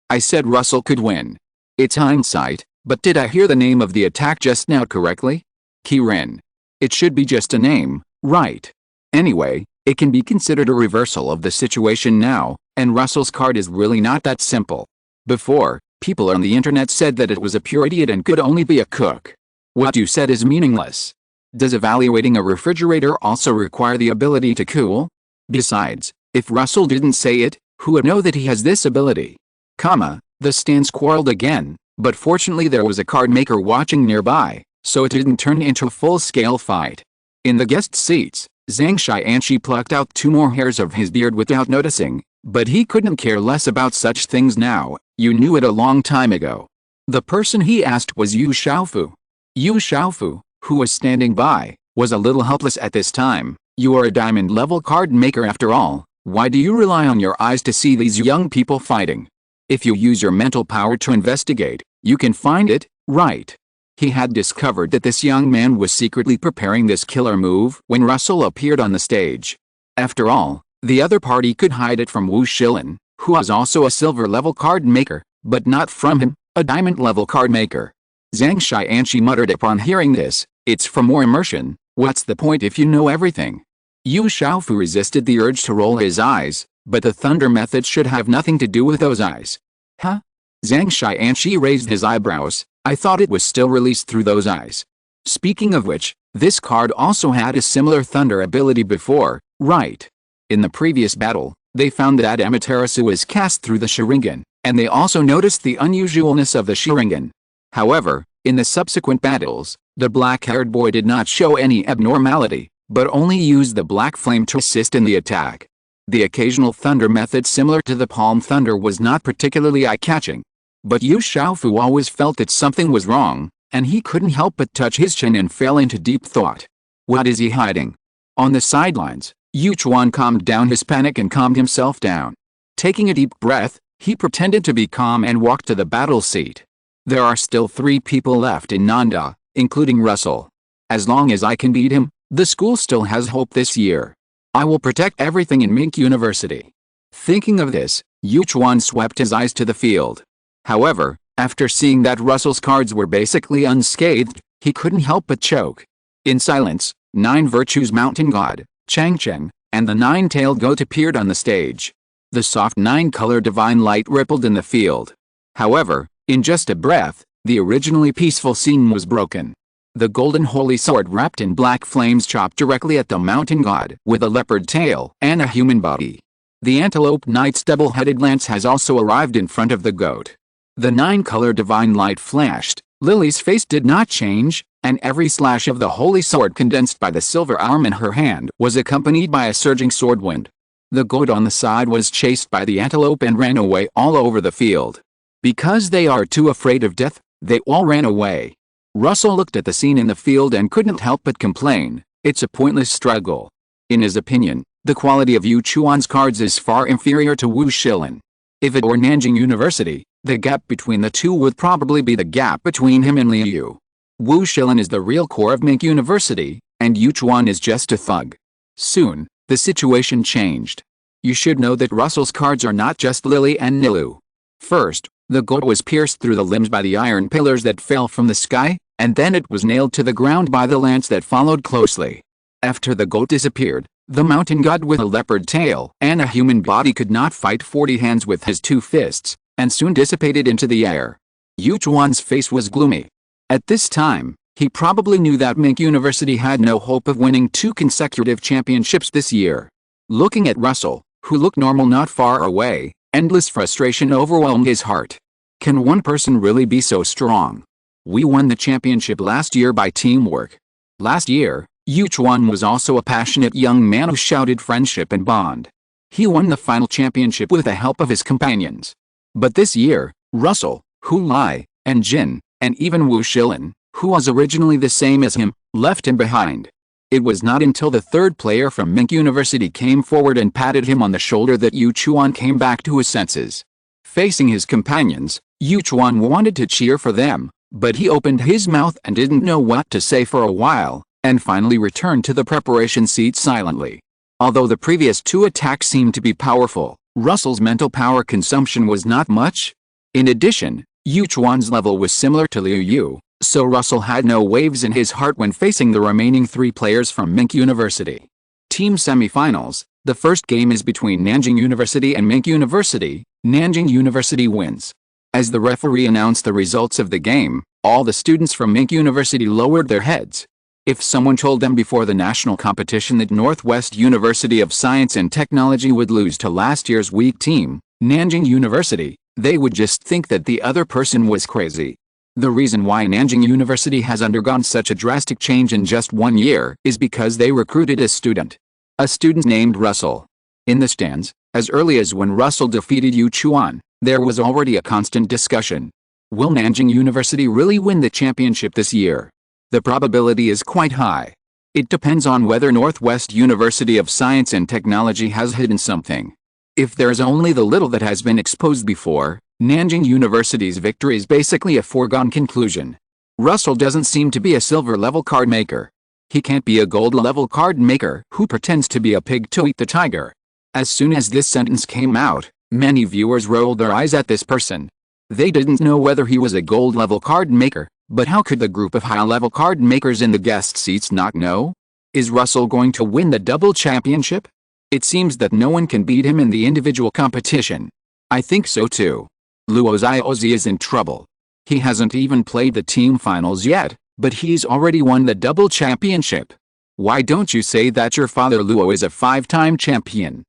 S1: I said Russell could win. It's hindsight, but did I hear the name of the attack just now correctly? Qi. It should be just a name, right? Anyway, it can be considered a reversal of the situation now, and Russell's card is really not that simple. Before, people on the internet said that it was a pure idiot and could only be a cook. What you said is meaningless. Does evaluating a refrigerator also require the ability to cool? Besides, if Russell didn't say it, who would know that he has this ability? The stands quarreled again, but fortunately there was a card maker watching nearby, so it didn't turn into a full-scale fight. In the guest seats, Zhang Xianqi plucked out two more hairs of his beard without noticing, but he couldn't care less about such things now. You knew it a long time ago. The person he asked was Yu Xiaofu. Yu Xiaofu, who was standing by, was a little helpless at this time. You are a diamond-level card maker after all. Why do you rely on your eyes to see these young people fighting? If you use your mental power to investigate, you can find it, right? He had discovered that this young man was secretly preparing this killer move when Russell appeared on the stage. After all, The other party could hide it from Wu Shilin, who was also a silver level card maker, but not from him, a diamond level card maker. Zhang Xianqi muttered upon hearing this, "It's for more immersion, what's the point if you know everything?" Yu Xiaofu resisted the urge to roll his eyes, but the thunder method should have nothing to do with those eyes. Huh? Zhang Xianqi raised his eyebrows. I thought it was still released through those eyes. Speaking of which, this card also had a similar thunder ability before, right? In the previous battle, they found that Amaterasu was cast through the Sharingan, and they also noticed the unusualness of the Sharingan. However, in the subsequent battles, the black-haired boy did not show any abnormality, but only used the black flame to assist in the attack. The occasional thunder method similar to the palm thunder was not particularly eye-catching. But Yu Xiaofu always felt that something was wrong, and he couldn't help but touch his chin and fell into deep thought. What is he hiding? On the sidelines, Yu Chuan calmed down his panic and calmed himself down. Taking a deep breath, he pretended to be calm and walked to the battle seat. There are still 3 people left in Nanda, including Russell. As long as I can beat him, the school still has hope this year. I will protect everything in Mink University. Thinking of this, Yu Chuan swept his eyes to the field. However, after seeing that Russell's cards were basically unscathed, he couldn't help but choke. In silence, 9 Virtues Mountain God, Chang Cheng, and the 9-tailed goat appeared on the stage. The soft 9-color divine light rippled in the field. However, in just a breath, the originally peaceful scene was broken. The golden holy sword wrapped in black flames chopped directly at the mountain god with a leopard tail and a human body. The antelope knight's double-headed lance has also arrived in front of the goat. The 9-color divine light flashed, Lily's face did not change, and every slash of the holy sword condensed by the silver arm in her hand was accompanied by a surging sword wind. The goat on the side was chased by the antelope and ran away all over the field. Because they are too afraid of death, they all ran away. Russell looked at the scene in the field and couldn't help but complain, it's a pointless struggle. In his opinion, the quality of Yu Chuan's cards is far inferior to Wu Shilin. If it were Nanjing University, the gap between the two would probably be the gap between him and Liu. Wu Shilin is the real core of Mink University, and Yu Chuan is just a thug. Soon, the situation changed. You should know that Russell's cards are not just Lily and Nilu. First, the goat was pierced through the limbs by the iron pillars that fell from the sky, and then it was nailed to the ground by the lance that followed closely. After the goat disappeared, the mountain god with a leopard tail and a human body could not fight 40 hands with his 2 fists, and soon dissipated into the air. Yu Chuan's face was gloomy. At this time, he probably knew that Mink University had no hope of winning 2 consecutive championships this year. Looking at Russell, who looked normal not far away, endless frustration overwhelmed his heart. Can one person really be so strong? We won the championship last year by teamwork. Last year, Yu Chuan was also a passionate young man who shouted friendship and bond. He won the final championship with the help of his companions. But this year, Russell, Hu Lai, and Jin, and even Wu Shilin, who was originally the same as him, left him behind. It was not until the 3rd player from Mink University came forward and patted him on the shoulder that Yu Chuan came back to his senses. Facing his companions, Yu Chuan wanted to cheer for them, but he opened his mouth and didn't know what to say for a while, and finally returned to the preparation seat silently. Although the previous 2 attacks seemed to be powerful, Russell's mental power consumption was not much. In addition, Yu Chuan's level was similar to Liu Yu, so Russell had no waves in his heart when facing the remaining 3 players from Mink University. Team semifinals. The first game is between Nanjing University and Mink University. Nanjing University wins. As the referee announced the results of the game, all the students from Mink University lowered their heads. If someone told them before the national competition that Northwest University of Science and Technology would lose to last year's weak team, Nanjing University, they would just think that the other person was crazy. The reason why Nanjing University has undergone such a drastic change in just 1 year is because they recruited a student. A student named Russell. In the stands, as early as when Russell defeated Yu Chuan, there was already a constant discussion. Will Nanjing University really win the championship this year? The probability is quite high. It depends on whether Northwest University of Science and Technology has hidden something. If there's only the little that has been exposed before, Nanjing University's victory is basically a foregone conclusion. Russell doesn't seem to be a silver-level card maker. He can't be a gold-level card maker who pretends to be a pig to eat the tiger. As soon as this sentence came out, many viewers rolled their eyes at this person. They didn't know whether he was a gold-level card maker, but how could the group of high-level card makers in the guest seats not know? Is Russell going to win the double championship? It seems that no one can beat him in the individual competition. I think so too. Luozi is in trouble. He hasn't even played the team finals yet, but he's already won the double championship. Why don't you say that your father Luo is a 5-time champion?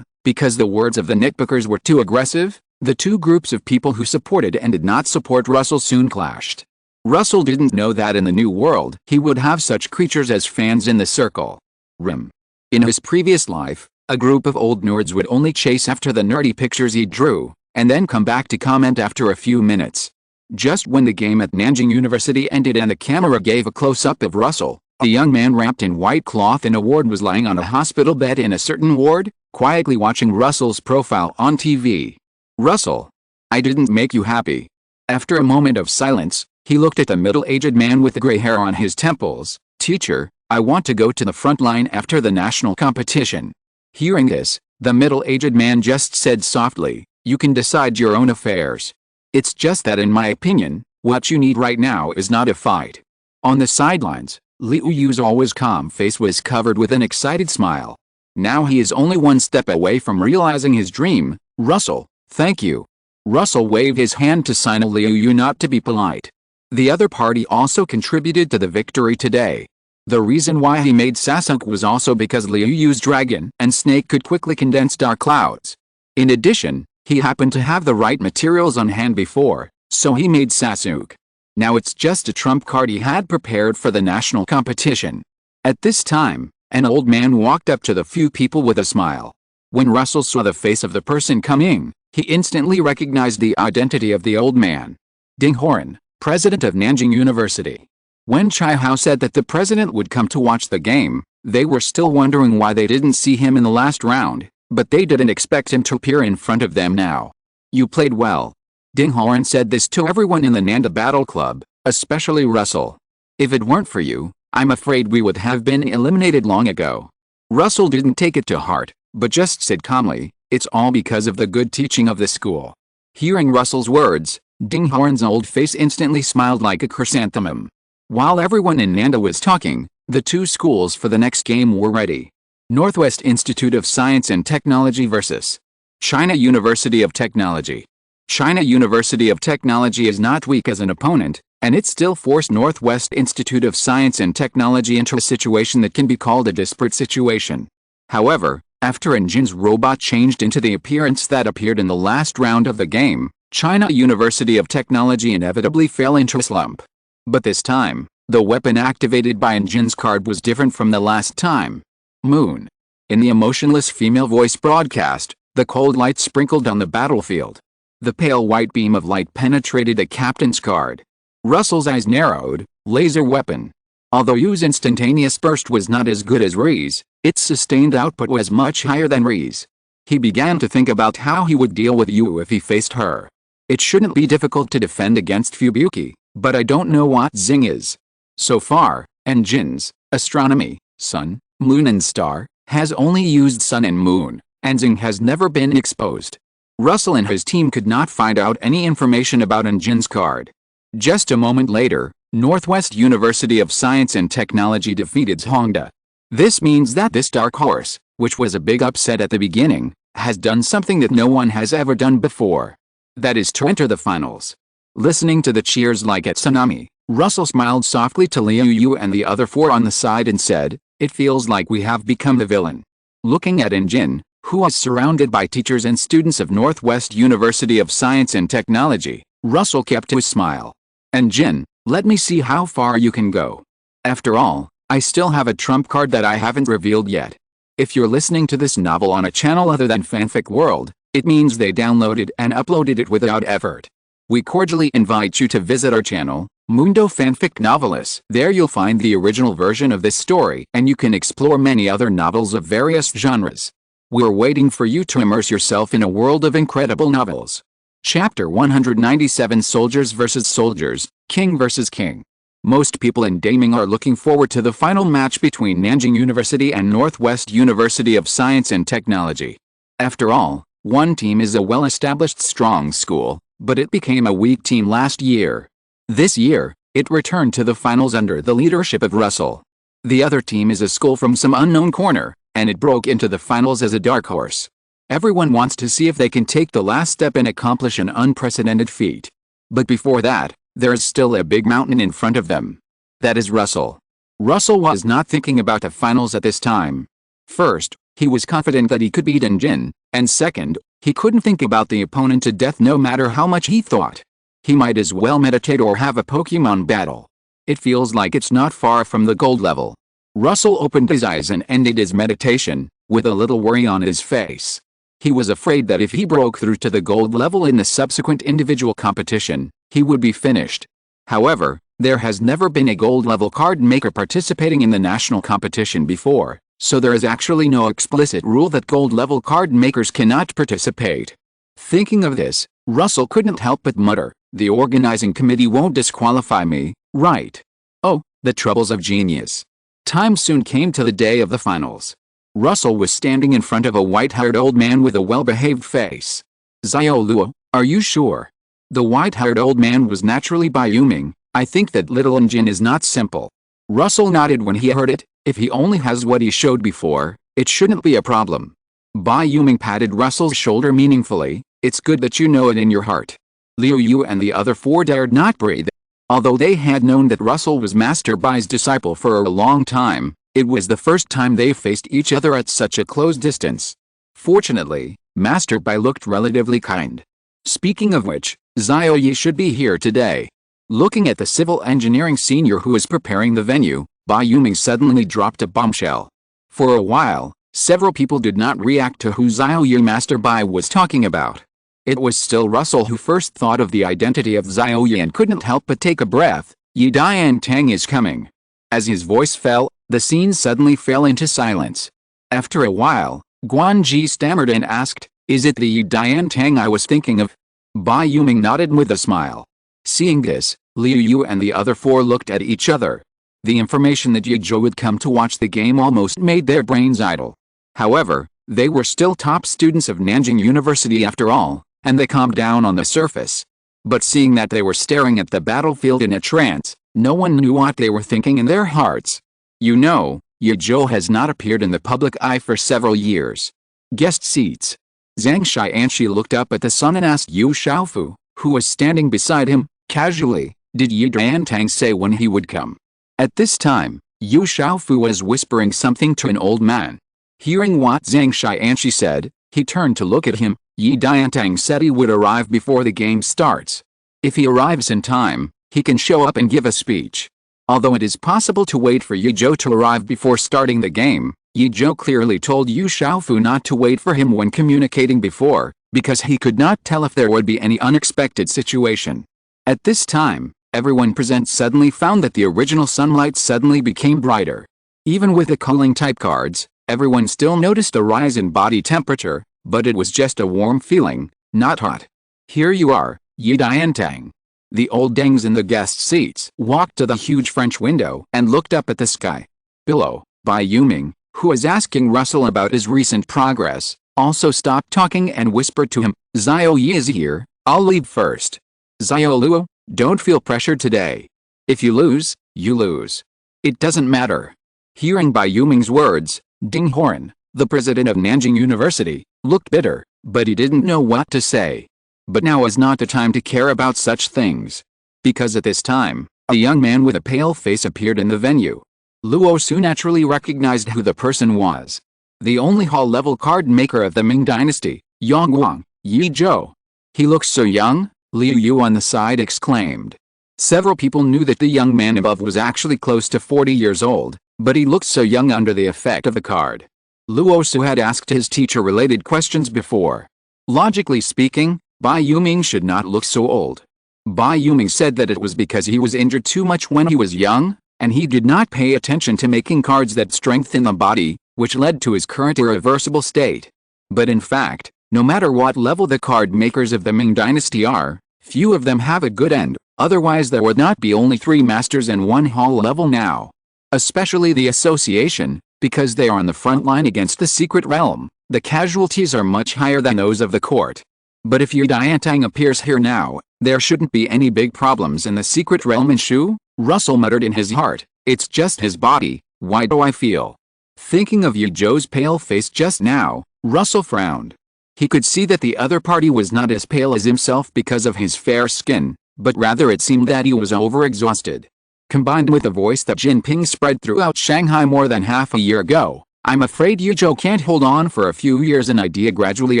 S1: Because the words of the nitpickers were too aggressive, the two groups of people who supported and did not support Russell soon clashed. Russell didn't know that in the new world he would have such creatures as fans in the circle. In his previous life, a group of old nerds would only chase after the nerdy pictures he drew, and then come back to comment after a few minutes. Just when the game at Nanjing University ended and the camera gave a close-up of Russell, a young man wrapped in white cloth in a ward was lying on a hospital bed in a certain ward, quietly watching Russell's profile on TV. Russell, I didn't make you happy. After a moment of silence, he looked at the middle-aged man with the gray hair on his temples. Teacher, I want to go to the front line after the national competition. Hearing this, the middle-aged man just said softly, you can decide your own affairs. It's just that in my opinion, what you need right now is not a fight. On the sidelines, Liu Yu's always calm face was covered with an excited smile. Now he is only one step away from realizing his dream. Russell, thank you. Russell waved his hand to signal Liu Yu not to be polite. The other party also contributed to the victory today. The reason why he made Sasuke was also because Liu Yu's dragon and snake could quickly condense dark clouds. In addition, he happened to have the right materials on hand before, so he made Sasuke. Now it's just a trump card he had prepared for the national competition. At this time, an old man walked up to the few people with a smile. When Russell saw the face of the person coming, he instantly recognized the identity of the old man. Ding Horan, president of Nanjing University. When Chai Hao said that the president would come to watch the game, they were still wondering why they didn't see him in the last round, but they didn't expect him to appear in front of them now. You played well. Ding Horan said this to everyone in the Nanda Battle Club, especially Russell. If it weren't for you, I'm afraid we would have been eliminated long ago. Russell didn't take it to heart, but just said calmly, it's all because of the good teaching of the school. Hearing Russell's words, Ding Horan's old face instantly smiled like a chrysanthemum. While everyone in Nanda was talking, the two schools for the next game were ready. Northwest Institute of Science and Technology vs. China University of Technology. China University of Technology is not weak as an opponent, and it still forced Northwest Institute of Science and Technology into a situation that can be called a desperate situation. However, after Enjin's robot changed into the appearance that appeared in the last round of the game, China University of Technology inevitably fell into a slump. But this time, the weapon activated by Enjin's card was different from the last time. Moon. In the emotionless female voice broadcast, the cold light sprinkled on the battlefield. The pale white beam of light penetrated the captain's card. Russell's eyes narrowed. Laser weapon. Although Yu's instantaneous burst was not as good as Ri's, its sustained output was much higher than Ri's. He began to think about how he would deal with Yu if he faced her. It shouldn't be difficult to defend against Fubuki, but I don't know what Xing is. So far, Enjin's astronomy, sun, moon and star, has only used sun and moon, and Xing has never been exposed. Russell and his team could not find out any information about Enjin's card. Just a moment later, Northwest University of Science and Technology defeated Hongda. This means that this dark horse, which was a big upset at the beginning, has done something that no one has ever done before. That is to enter the finals. Listening to the cheers like at Tsunami, Russell smiled softly to Liu Yu and the other four on the side and said, it feels like we have become the villain. Looking at Enjin, who was surrounded by teachers and students of Northwest University of Science and Technology, Russell kept his smile. Enjin, let me see how far you can go. After all, I still have a trump card that I haven't revealed yet. If you're listening to this novel on a channel other than Fanfic World, it means they downloaded and uploaded it without effort. We cordially invite you to visit our channel, Mundo Fanfic Novelis. There you'll find the original version of this story and you can explore many other novels of various genres. We're waiting for you to immerse yourself in a world of incredible novels. Chapter 197 Soldiers vs. Soldiers, King vs. King. Most people in gaming are looking forward to the final match between Nanjing University and Northwest University of Science and Technology. After all, one team is a well-established strong school, but it became a weak team last year. This year, it returned to the finals under the leadership of Russell. The other team is a school from some unknown corner, and it broke into the finals as a dark horse. Everyone wants to see if they can take the last step and accomplish an unprecedented feat. But before that, there is still a big mountain in front of them. That is Russell. Russell was not thinking about the finals at this time. First, he was confident that he could beat Jin, and second, he couldn't think about the opponent to death no matter how much he thought. He might as well meditate or have a Pokemon battle. It feels like it's not far from the gold level. Russell opened his eyes and ended his meditation, with a little worry on his face. He was afraid that if he broke through to the gold level in the subsequent individual competition, he would be finished. However, there has never been a gold level card maker participating in the national competition before, so there is actually no explicit rule that gold level card makers cannot participate. Thinking of this, Russell couldn't help but mutter, "The organizing committee won't disqualify me, right?" Oh, the troubles of genius. Time soon came to the day of the finals. Russell was standing in front of a white-haired old man with a well-behaved face. "Xiao Luo, are you sure?" The white-haired old man was naturally Bai Yuming. "I think that little Jin is not simple." Russell nodded when he heard it. If he only has what he showed before, it shouldn't be a problem. Bai Yuming patted Russell's shoulder meaningfully. "It's good that you know it in your heart." Liu Yu and the other four dared not breathe. Although they had known that Russell was Master Bai's disciple for a long time, it was the first time they faced each other at such a close distance. Fortunately, Master Bai looked relatively kind. Speaking of which, Xiao Yi should be here today. Looking at the civil engineering senior who was preparing the venue, Bai Yuming suddenly dropped a bombshell. For a while, several people did not react to who Xiao Yi Master Bai was talking about. It was still Russell who first thought of the identity of Xiao Yi and couldn't help but take a breath. "Yi Dian Tang is coming." As his voice fell, the scene suddenly fell into silence. After a while, Guanji stammered and asked, "Is it the Yi Dian Tang I was thinking of?" Bai Yuming nodded with a smile. Seeing this, Liu Yu and the other four looked at each other. The information that Yi Zhou would come to watch the game almost made their brains idle. However, they were still top students of Nanjing University after all, and they calmed down on the surface. But seeing that they were staring at the battlefield in a trance, no one knew what they were thinking in their hearts. You know, Yi Zhou has not appeared in the public eye for several years. Guest seats. Zhang Xianxi looked up at the sun and asked Yu Xiaofu, who was standing beside him, casually, "Did Yi Diantang say when he would come?" At this time, Yu Xiaofu was whispering something to an old man. Hearing what Zhang Xianxi said, he turned to look at him. "Yi Diantang said he would arrive before the game starts. If he arrives in time, he can show up and give a speech." Although it is possible to wait for Yi Zhou to arrive before starting the game, Yi Zhou clearly told Yu Xiaofu not to wait for him when communicating before, because he could not tell if there would be any unexpected situation. At this time, everyone present suddenly found that the original sunlight suddenly became brighter. Even with the cooling type cards, everyone still noticed a rise in body temperature, but it was just a warm feeling, not hot. "Here you are, Yi Diantang." The old dangs in the guest seats walked to the huge French window and looked up at the sky. Below, Bai Yuming, who was asking Russell about his recent progress, also stopped talking and whispered to him, "Xiao Yi is here, I'll leave first. Xiao Luo, don't feel pressured today. If you lose, you lose. It doesn't matter." Hearing Bai Yuming's words, Ding Horan, the president of Nanjing University, looked bitter, but he didn't know what to say. But now is not the time to care about such things. Because at this time, a young man with a pale face appeared in the venue. Luo Su naturally recognized who the person was. The only hall-level card maker of the Ming Dynasty, Yongguang, Yi Zhou. "He looks so young," Liu Yu on the side exclaimed. Several people knew that the young man above was actually close to 40 years old, but he looked so young under the effect of the card. Luo Su had asked his teacher related questions before. Logically speaking, Bai Yuming should not look so old. Bai Yuming said that it was because he was injured too much when he was young, and he did not pay attention to making cards that strengthen the body, which led to his current irreversible state. But in fact, no matter what level the card makers of the Ming Dynasty are, few of them have a good end. Otherwise there would not be only 3 masters and 1 hall level now. Especially the association, because they are on the front line against the secret realm, the casualties are much higher than those of the court. But if Yu Diantang appears here now, there shouldn't be any big problems in the secret realm in Shu, Russell muttered in his heart. It's just his body, why do I feel? Thinking of Yu Zhou's pale face just now, Russell frowned. He could see that the other party was not as pale as himself because of his fair skin, but rather it seemed that he was overexhausted. Combined with the voice that Jinping spread throughout Shanghai more than half a year ago, I'm afraid Yu Zhou can't hold on for a few years. An idea gradually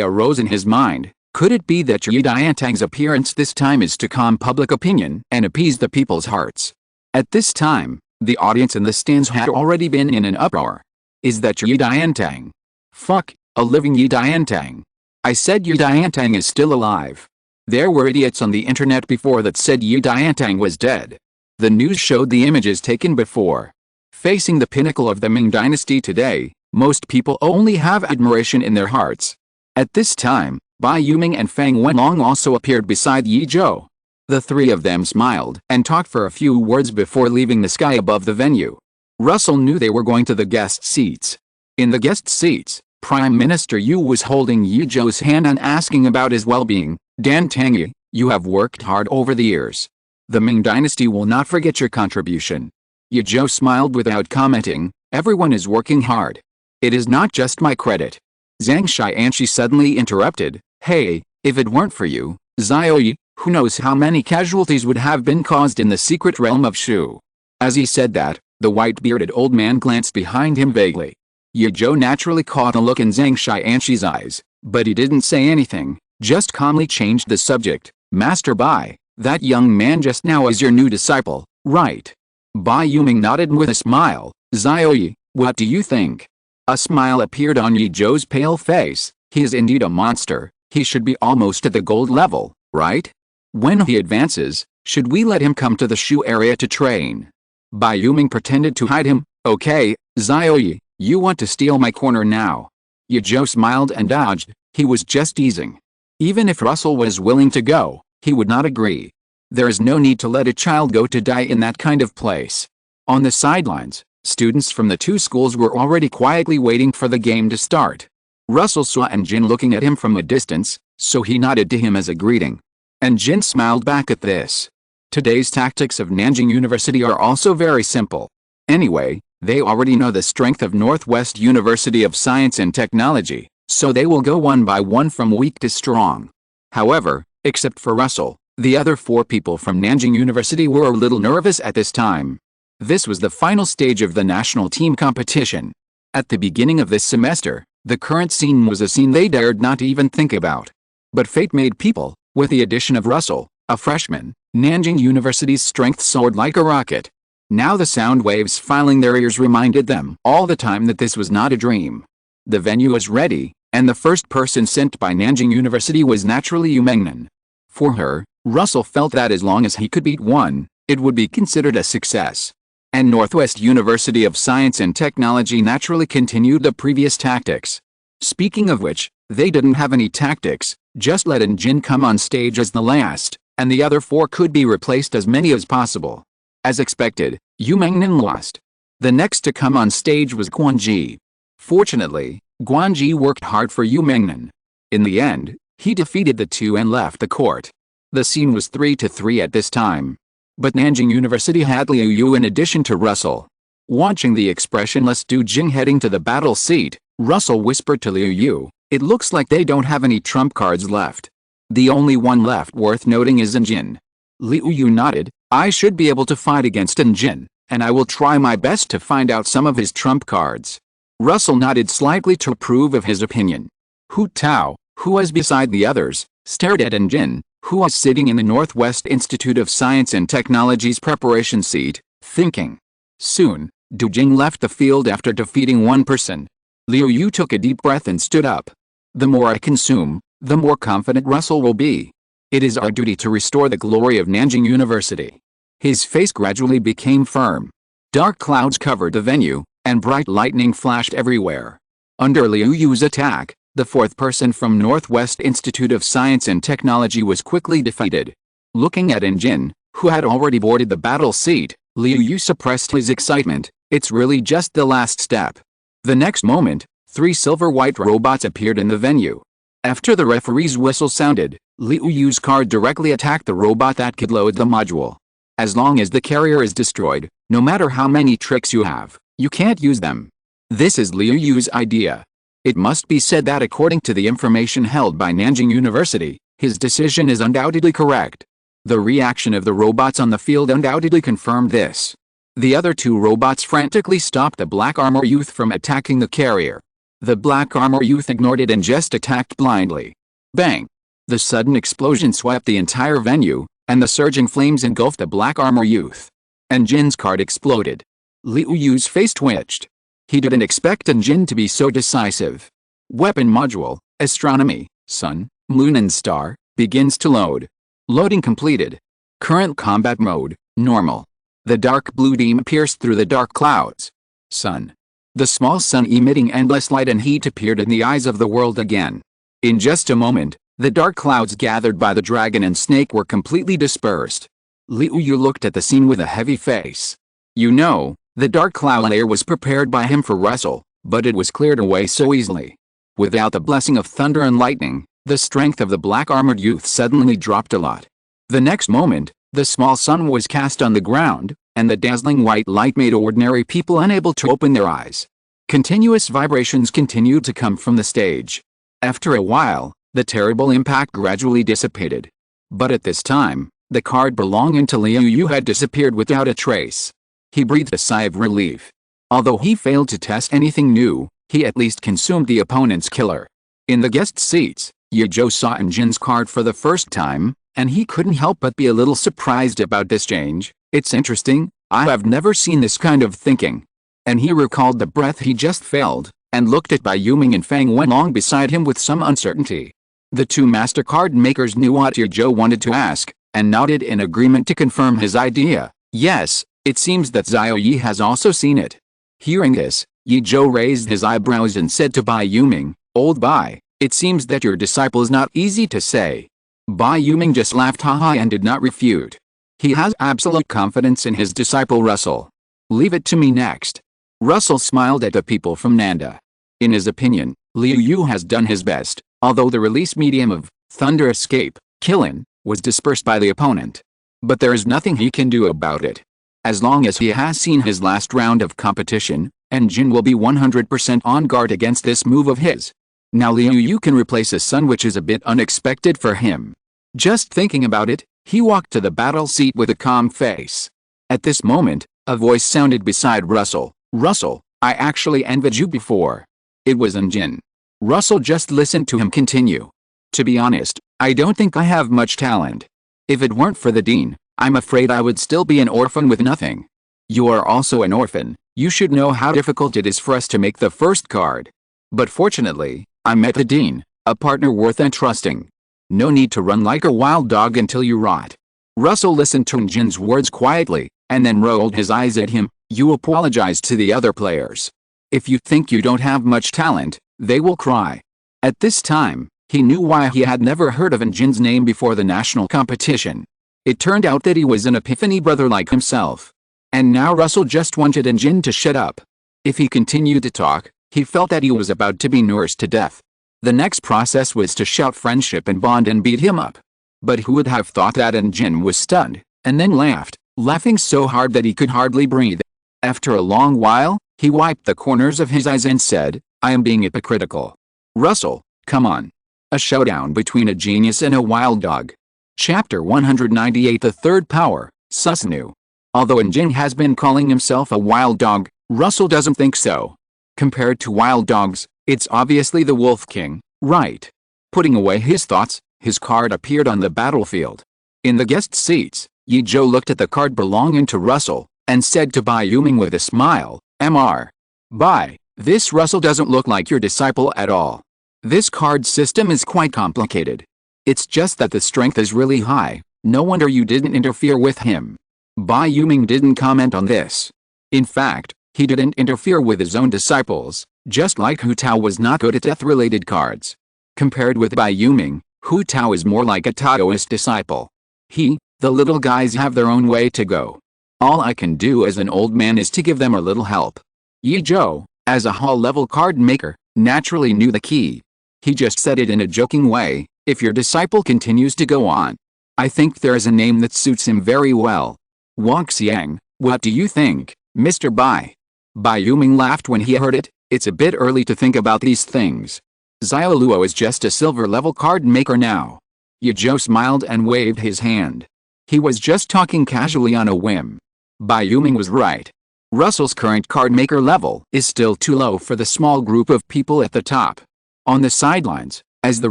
S1: arose in his mind. Could it be that Yu Diantang's appearance this time is to calm public opinion and appease the people's hearts? At this time, the audience in the stands had already been in an uproar. Is that Yu Diantang? Fuck, a living Yu Diantang. I said Yu Diantang is still alive. There were idiots on the internet before that said Yu Diantang was dead. The news showed the images taken before. Facing the pinnacle of the Ming dynasty today, most people only have admiration in their hearts. At this time, Bai Yuming and Fang Wenlong also appeared beside Yi Zhou. The 3 of them smiled and talked for a few words before leaving the sky above the venue. Russell knew they were going to the guest seats. In the guest seats, Prime Minister Yu was holding Yi Zhou's hand and asking about his well-being. Dan Tangyi, you have worked hard over the years. The Ming dynasty will not forget your contribution. Yi Zhou smiled without commenting. Everyone is working hard. It is not just my credit. Zhang Xianxi suddenly interrupted. Hey, if it weren't for you, Xiaoyi, who knows how many casualties would have been caused in the secret realm of Shu. As he said that, the white-bearded old man glanced behind him vaguely. Yi Zhou naturally caught a look in Zhang Xianxi's eyes, but he didn't say anything, just calmly changed the subject. Master Bai, that young man just now is your new disciple, right? Bai Yuming nodded with a smile. Xiaoyi, what do you think? A smile appeared on Yi Zhou's pale face. He is indeed a monster. He should be almost at the gold level, right? When he advances, should we let him come to the Shu area to train? Bai Yuming pretended to hide him. Okay, Xiaoyi, you want to steal my corner now? Yi Zhou smiled and dodged. He was just teasing. Even if Russell was willing to go, he would not agree. There is no need to let a child go to die in that kind of place. On the sidelines, students from the 2 schools were already quietly waiting for the game to start. Russell saw Jin looking at him from a distance, so he nodded to him as a greeting. And Jin smiled back at this. Today's tactics of Nanjing University are also very simple. Anyway, they already know the strength of Northwest University of Science and Technology, so they will go one by one from weak to strong. However, except for Russell, the other 4 people from Nanjing University were a little nervous at this time. This was the final stage of the national team competition. At the beginning of this semester, the current scene was a scene they dared not even think about. But fate made people, with the addition of Russell, a freshman, Nanjing University's strength soared like a rocket. Now the sound waves filing their ears reminded them all the time that this was not a dream. The venue was ready, and the first person sent by Nanjing University was naturally Yu Mengnan. For her, Russell felt that as long as he could beat 1, it would be considered a success. And Northwest University of Science and Technology naturally continued the previous tactics. Speaking of which, they didn't have any tactics, just let Jin come on stage as the last, and the other 4 could be replaced as many as possible. As expected, Yu Mengnan lost. The next to come on stage was Guanji. Fortunately, Guanji worked hard for Yu Mengnan. In the end, he defeated the 2 and left the court. The scene was 3-3 at this time. But Nanjing University had Liu Yu in addition to Russell. Watching the expressionless Du Jing heading to the battle seat, Russell whispered to Liu Yu, "It looks like they don't have any trump cards left. The only one left worth noting is Jin." Liu Yu nodded. "I should be able to fight against Jin, and I will try my best to find out some of his trump cards." Russell nodded slightly to approve of his opinion. Hu Tao, who was beside the others, stared at Jin, who was sitting in the Northwest Institute of Science and Technology's preparation seat, thinking. Soon, Du Jing left the field after defeating 1 person. Liu Yu took a deep breath and stood up. "The more I consume, the more confident Russell will be. It is our duty to restore the glory of Nanjing University." His face gradually became firm. Dark clouds covered the venue, and bright lightning flashed everywhere. Under Liu Yu's attack, the 4th person from Northwest Institute of Science and Technology was quickly defeated. Looking at Jin, who had already boarded the battle seat, Liu Yu suppressed his excitement. It's really just the last step. The next moment, 3 silver-white robots appeared in the venue. After the referee's whistle sounded, Liu Yu's card directly attacked the robot that could load the module. As long as the carrier is destroyed, no matter how many tricks you have, you can't use them. This is Liu Yu's idea. It must be said that according to the information held by Nanjing University, his decision is undoubtedly correct. The reaction of the robots on the field undoubtedly confirmed this. The other 2 robots frantically stopped the Black Armor Youth from attacking the carrier. The Black Armor Youth ignored it and just attacked blindly. Bang! The sudden explosion swept the entire venue, and the surging flames engulfed the Black Armor Youth. And Jin's card exploded. Liu Yu's face twitched. He didn't expect Jin to be so decisive. Weapon module, astronomy, sun, moon and star, begins to load. Loading completed. Current combat mode, normal. The dark blue beam pierced through the dark clouds. Sun. The small sun emitting endless light and heat appeared in the eyes of the world again. In just a moment, the dark clouds gathered by the dragon and snake were completely dispersed. Liu Yu looked at the scene with a heavy face. You know, the dark cloud layer was prepared by him for Russell, but it was cleared away so easily. Without the blessing of thunder and lightning, the strength of the black-armored youth suddenly dropped a lot. The next moment, the small sun was cast on the ground, and the dazzling white light made ordinary people unable to open their eyes. Continuous vibrations continued to come from the stage. After a while, the terrible impact gradually dissipated. But at this time, the card belonging to Liu Yu had disappeared without a trace. He breathed a sigh of relief. Although he failed to test anything new, he at least consumed the opponent's killer. In the guest seats, Yizhou saw Jin's card for the first time, and he couldn't help but be a little surprised about this change. It's interesting, I have never seen this kind of thinking. And he recalled the breath he just felt, and looked at Bai Yuming and Fang Wenlong beside him with some uncertainty. The 2 master card makers knew what Yizhou wanted to ask, and nodded in agreement to confirm his idea. Yes, it seems that Xiao Yi has also seen it. Hearing this, Yizhou raised his eyebrows and said to Bai Yuming, Old Bai, it seems that your disciple is not easy to say. Bai Yuming just laughed haha and did not refute. He has absolute confidence in his disciple Russell. Leave it to me next. Russell smiled at the people from Nanda. In his opinion, Liu Yu has done his best, although the release medium of Thunder Escape, Qi was dispersed by the opponent. But there is nothing he can do about it. As long as he has seen his last round of competition, Jin will be 100% on guard against this move of his. Now Liu Yu can replace a sun, which is a bit unexpected for him. Just thinking about it, he walked to the battle seat with a calm face. At this moment, a voice sounded beside Russell. Russell, I actually envied you before. It was Jin. Russell just listened to him continue. To be honest, I don't think I have much talent. If it weren't for the dean, I'm afraid I would still be an orphan with nothing. You are also an orphan, you should know how difficult it is for us to make the first card. But fortunately, I met the dean, a partner worth entrusting. No need to run like a wild dog until you rot. Russell listened to Jin's words quietly, and then rolled his eyes at him. You apologize to the other players. If you think you don't have much talent, they will cry. At this time, he knew why he had never heard of Jin's name before the national competition. It turned out that he was an epiphany brother like himself. And now Russell just wanted Jin to shut up. If he continued to talk, he felt that he was about to be nursed to death. The next process was to shout friendship and bond and beat him up. But who would have thought that Jin was stunned, and then laughed, laughing so hard that he could hardly breathe. After a long while, he wiped the corners of his eyes and said, I am being hypocritical. Russell, come on. A showdown between a genius and a wild dog. Chapter 198 The Third Power, Susanoo. Although Jin has been calling himself a wild dog, Russell doesn't think so. Compared to wild dogs, it's obviously the Wolf King, right? Putting away his thoughts, his card appeared on the battlefield. In the guest seats, Yizhou looked at the card belonging to Russell, and said to Bai Yuming with a smile, Mr. Bai, this Russell doesn't look like your disciple at all. This card system is quite complicated. It's just that the strength is really high, no wonder you didn't interfere with him. Bai Yuming didn't comment on this. In fact, he didn't interfere with his own disciples, just like Hu Tao was not good at death-related cards. Compared with Bai Yuming, Hu Tao is more like a Taoist disciple. He The little guys have their own way to go. All I can do as an old man is to give them a little help. Yi Zhou, as a hall-level card maker, naturally knew the key. He just said it in a joking way, if your disciple continues to go on. I think there is a name that suits him very well. Wang Xiang, what do you think, Mr. Bai? Bai Yuming laughed when he heard it. It's a bit early to think about these things. Xiao Luo is just a silver-level card maker now. Yi Zhou smiled and waved his hand. He was just talking casually on a whim. Bai Yuming was right. Russell's current card maker level is still too low for the small group of people at the top. On the sidelines, as the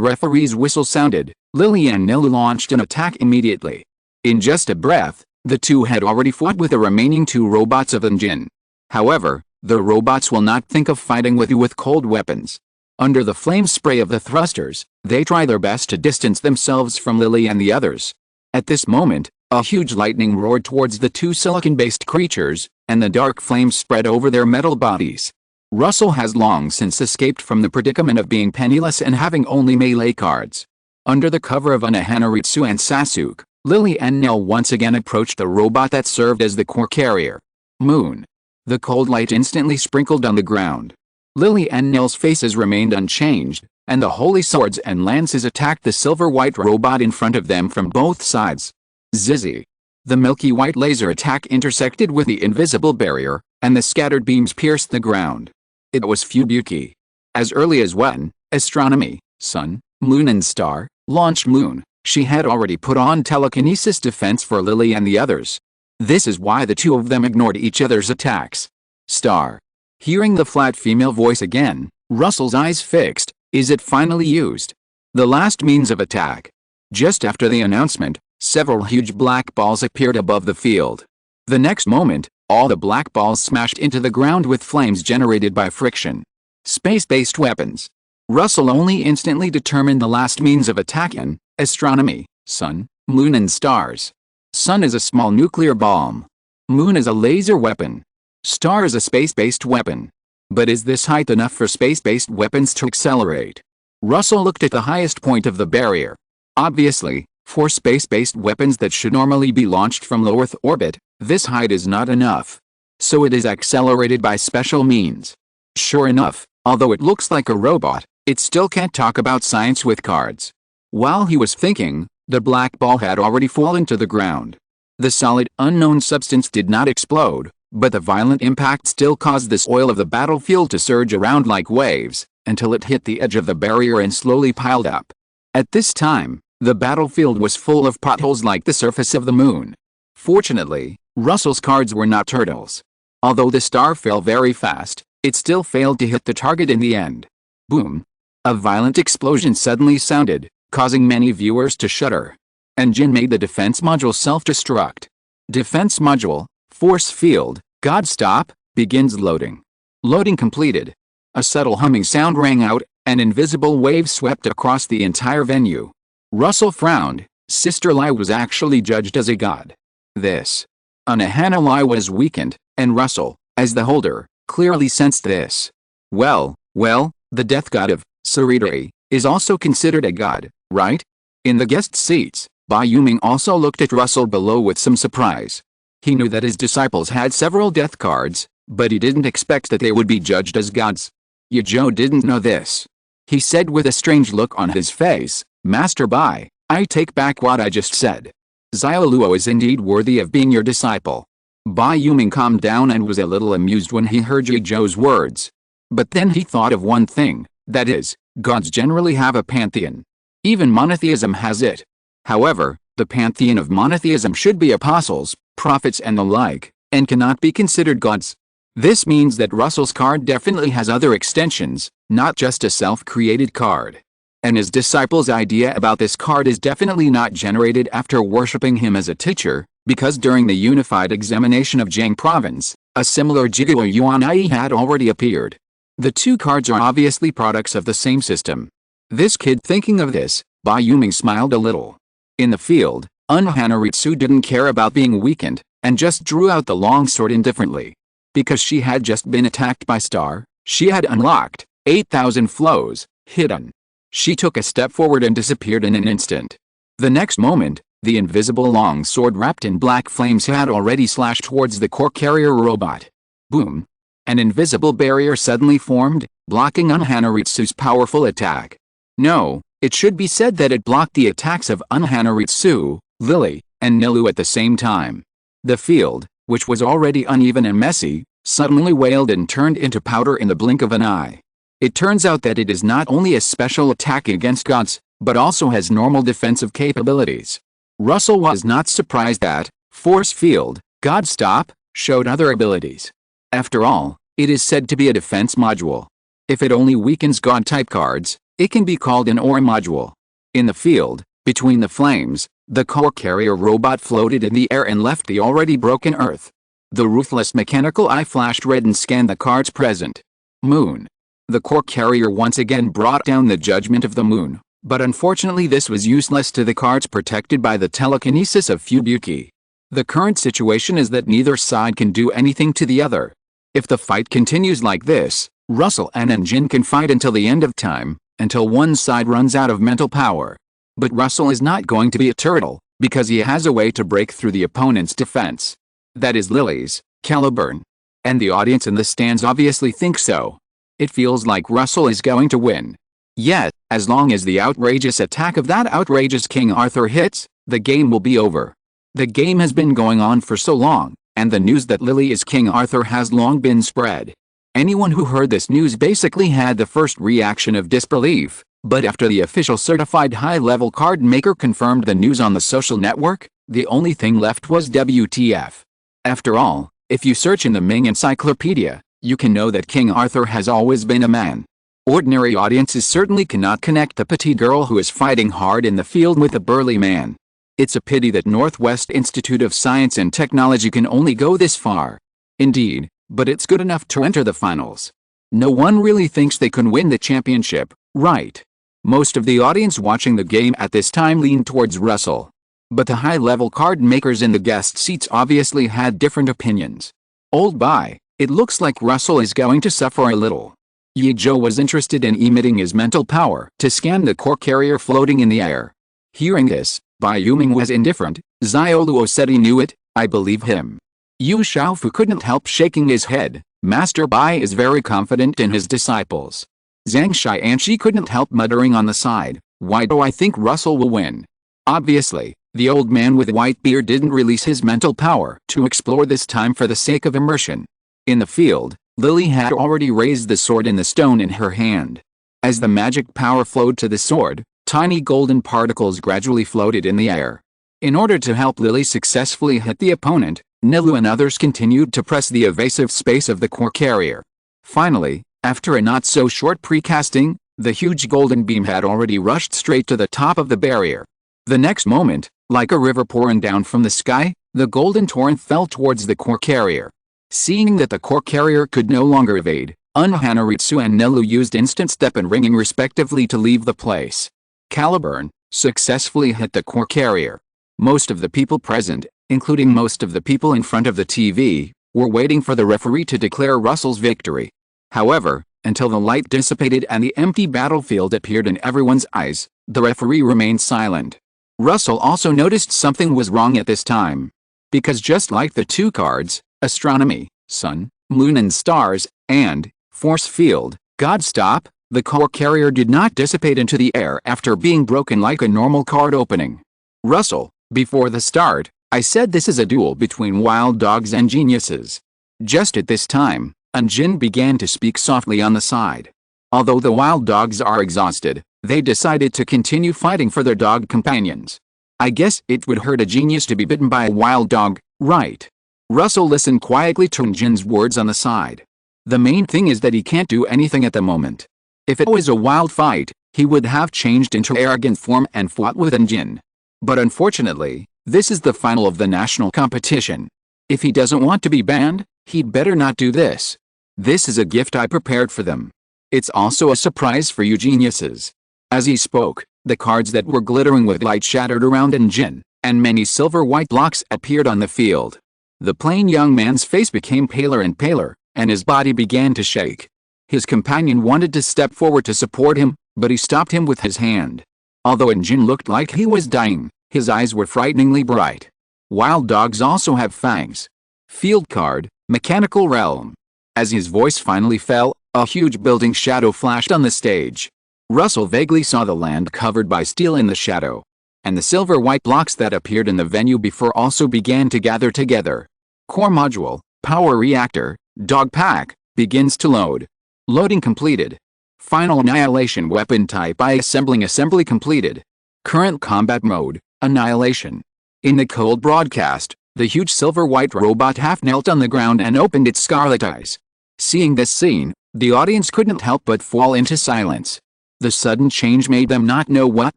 S1: referee's whistle sounded, Lily and Nilu launched an attack immediately. In just a breath, the two had already fought with the remaining two robots of Enjin. However, the robots will not think of fighting with you with cold weapons. Under the flame spray of the thrusters, they try their best to distance themselves from Lily and the others. At this moment, a huge lightning roared towards the two silicon-based creatures, and the dark flames spread over their metal bodies. Russell has long since escaped from the predicament of being penniless and having only melee cards. Under the cover of Hanaritsu and Sasuke, Lily and Nell once again approached the robot that served as the core carrier. Moon. The cold light instantly sprinkled on the ground. Lily and Nell's faces remained unchanged, and the holy swords and lances attacked the silver-white robot in front of them from both sides. Zizzy. The milky white laser attack intersected with the invisible barrier, and the scattered beams pierced the ground. It was Fubuki. As early as when astronomy, sun, moon and star, launched Moon, she had already put on telekinesis defense for Lily and the others. This is why the two of them ignored each other's attacks. Star. Hearing the flat female voice again, Russell's eyes fixed. Is it finally used? The last means of attack. Just after the announcement, several huge black balls appeared above the field. The next moment, all the black balls smashed into the ground with flames generated by friction. Space-based weapons. Russell only instantly determined the last means of attack in astronomy, sun, moon and stars. Sun is a small nuclear bomb. Moon is a laser weapon. Star is a space-based weapon. But is this height enough for space-based weapons to accelerate? Russell looked at the highest point of the barrier. Obviously, for space-based weapons that should normally be launched from low Earth orbit, this height is not enough. So it is accelerated by special means. Sure enough, although it looks like a robot, it still can't talk about science with cards. While he was thinking, the black ball had already fallen to the ground. The solid, unknown substance did not explode, but the violent impact still caused the soil of the battlefield to surge around like waves, until it hit the edge of the barrier and slowly piled up. At this time, the battlefield was full of potholes like the surface of the moon. Fortunately, Russell's cards were not turtles. Although the star fell very fast, it still failed to hit the target in the end. Boom! A violent explosion suddenly sounded, causing many viewers to shudder. Enjin made the defense module self-destruct. Defense module, force field, God stop, begins loading. Loading completed. A subtle humming sound rang out, and invisible waves swept across the entire venue. Russell frowned. Sister Lai was actually judged as a god. This. Anahana Lai was weakened, and Russell, as the holder, clearly sensed this. Well, the death god of Saridari is also considered a god, right? In the guest seats, Bai Yuming also looked at Russell below with some surprise. He knew that his disciples had several death cards, but he didn't expect that they would be judged as gods. Yi Zhou didn't know this. He said with a strange look on his face, Master Bai, I take back what I just said. Xiao Luo is indeed worthy of being your disciple. Bai Yuming calmed down and was a little amused when he heard Yi Zhou's words. But then he thought of one thing, that is, gods generally have a pantheon. Even monotheism has it. However, the pantheon of monotheism should be apostles, prophets and the like, and cannot be considered gods. This means that Russell's card definitely has other extensions, not just a self-created card. And his disciple's idea about this card is definitely not generated after worshipping him as a teacher, because during the unified examination of Jiang province, a similar Jigo Yuanai had already appeared. The two cards are obviously products of the same system. This kid thinking of this, Bai Yuming smiled a little. In the field, Hanaritsu didn't care about being weakened, and just drew out the long sword indifferently. Because she had just been attacked by Star, she had unlocked 8,000 flows, hidden. She took a step forward and disappeared in an instant. The next moment, The invisible long sword wrapped in black flames had already slashed towards the core carrier robot. Boom! An invisible barrier suddenly formed, blocking Unhanaritsu's powerful attack. No, it should be said that it blocked the attacks of Unhanaritsu, Lily, and Nilu at the same time. The field, which was already uneven and messy, suddenly wailed and turned into powder in the blink of an eye. It turns out that it is not only a special attack against gods, but also has normal defensive capabilities. Russell was not surprised that Force Field, God Stop, showed other abilities. After all, it is said to be a defense module. If it only weakens God-type cards, it can be called an Aura module. In the field, between the flames, the core carrier robot floated in the air and left the already broken earth. The ruthless mechanical eye flashed red and scanned the cards present. Moon. The core carrier once again brought down the judgment of the moon, but unfortunately this was useless to the cards protected by the telekinesis of Fubuki. The current situation is that neither side can do anything to the other. If the fight continues like this, Russell and Jin can fight until the end of time, until one side runs out of mental power. But Russell is not going to be a turtle, because he has a way to break through the opponent's defense. That is Lily's, Caliburn. And the audience in the stands obviously think so. It feels like Russell is going to win. Yet, as long as the outrageous attack of that outrageous King Arthur hits, the game will be over. The game has been going on for so long, and the news that Lily is King Arthur has long been spread. Anyone who heard this news basically had the first reaction of disbelief, but after the official certified high-level card maker confirmed the news on the social network, the only thing left was WTF. After all, if you search in the Ming Encyclopedia, you can know that King Arthur has always been a man. Ordinary audiences certainly cannot connect the petite girl who is fighting hard in the field with a burly man. It's a pity that Northwest Institute of Science and Technology can only go this far. Indeed, but it's good enough to enter the finals. No one really thinks they can win the championship, right? Most of the audience watching the game at this time leaned towards Russell. But the high-level card makers in the guest seats obviously had different opinions. Old bye, it looks like Russell is going to suffer a little. Yi-Jo was interested in emitting his mental power to scan the core carrier floating in the air. Hearing this, Bai Yuming was indifferent. Xiaoluo said he knew it, I believe him. Yu Xiaofu couldn't help shaking his head. Master Bai is very confident in his disciples. Zhang Xianxi couldn't help muttering on the side, why do I think Russell will win? Obviously, the old man with white beard didn't release his mental power to explore this time for the sake of immersion. In the field, Lily had already raised the sword in the stone in her hand. As the magic power flowed to the sword, tiny golden particles gradually floated in the air. In order to help Lily successfully hit the opponent, Nilu and others continued to press the evasive space of the core carrier. Finally, after a not-so-short precasting, the huge golden beam had already rushed straight to the top of the barrier. The next moment, like a river pouring down from the sky, the golden torrent fell towards the core carrier. Seeing that the core carrier could no longer evade, Unhanaritsu and Nilu used instant step and ringing respectively to leave the place. Caliburn successfully hit the core carrier. Most of the people present, including most of the people in front of the TV, were waiting for the referee to declare Russell's victory. However, until the light dissipated and the empty battlefield appeared in everyone's eyes, the referee remained silent. Russell also noticed something was wrong at this time. Because just like the two cards, astronomy, sun, moon and stars, and force field, God Stop, the core carrier did not dissipate into the air after being broken like a normal card opening. Russell, before the start, I said this is a duel between wild dogs and geniuses. Just at this time, Jin began to speak softly on the side. Although the wild dogs are exhausted, they decided to continue fighting for their dog companions. I guess it would hurt a genius to be bitten by a wild dog, right? Russell listened quietly to Jin's words on the side. The main thing is that he can't do anything at the moment. If it was a wild fight, he would have changed into arrogant form and fought with Jin. But unfortunately, this is the final of the national competition. If he doesn't want to be banned, he'd better not do this. This is a gift I prepared for them. It's also a surprise for you geniuses. As he spoke, the cards that were glittering with light shattered around Jin, and many silver-white blocks appeared on the field. The plain young man's face became paler and paler, and his body began to shake. His companion wanted to step forward to support him, but he stopped him with his hand. Although Jin looked like he was dying, His eyes were frighteningly bright. Wild dogs also have fangs. Field card, mechanical realm. As his voice finally fell, a huge building shadow flashed on the stage. Russell vaguely saw the land covered by steel in the shadow. And the silver-white blocks that appeared in the venue before also began to gather together. Core module, power reactor, dog pack, begins to load. Loading completed. Final annihilation weapon type I assembly completed. Current combat mode, annihilation. In the cold broadcast, the huge silver-white robot half knelt on the ground and opened its scarlet eyes. Seeing this scene, the audience couldn't help but fall into silence. The sudden change made them not know what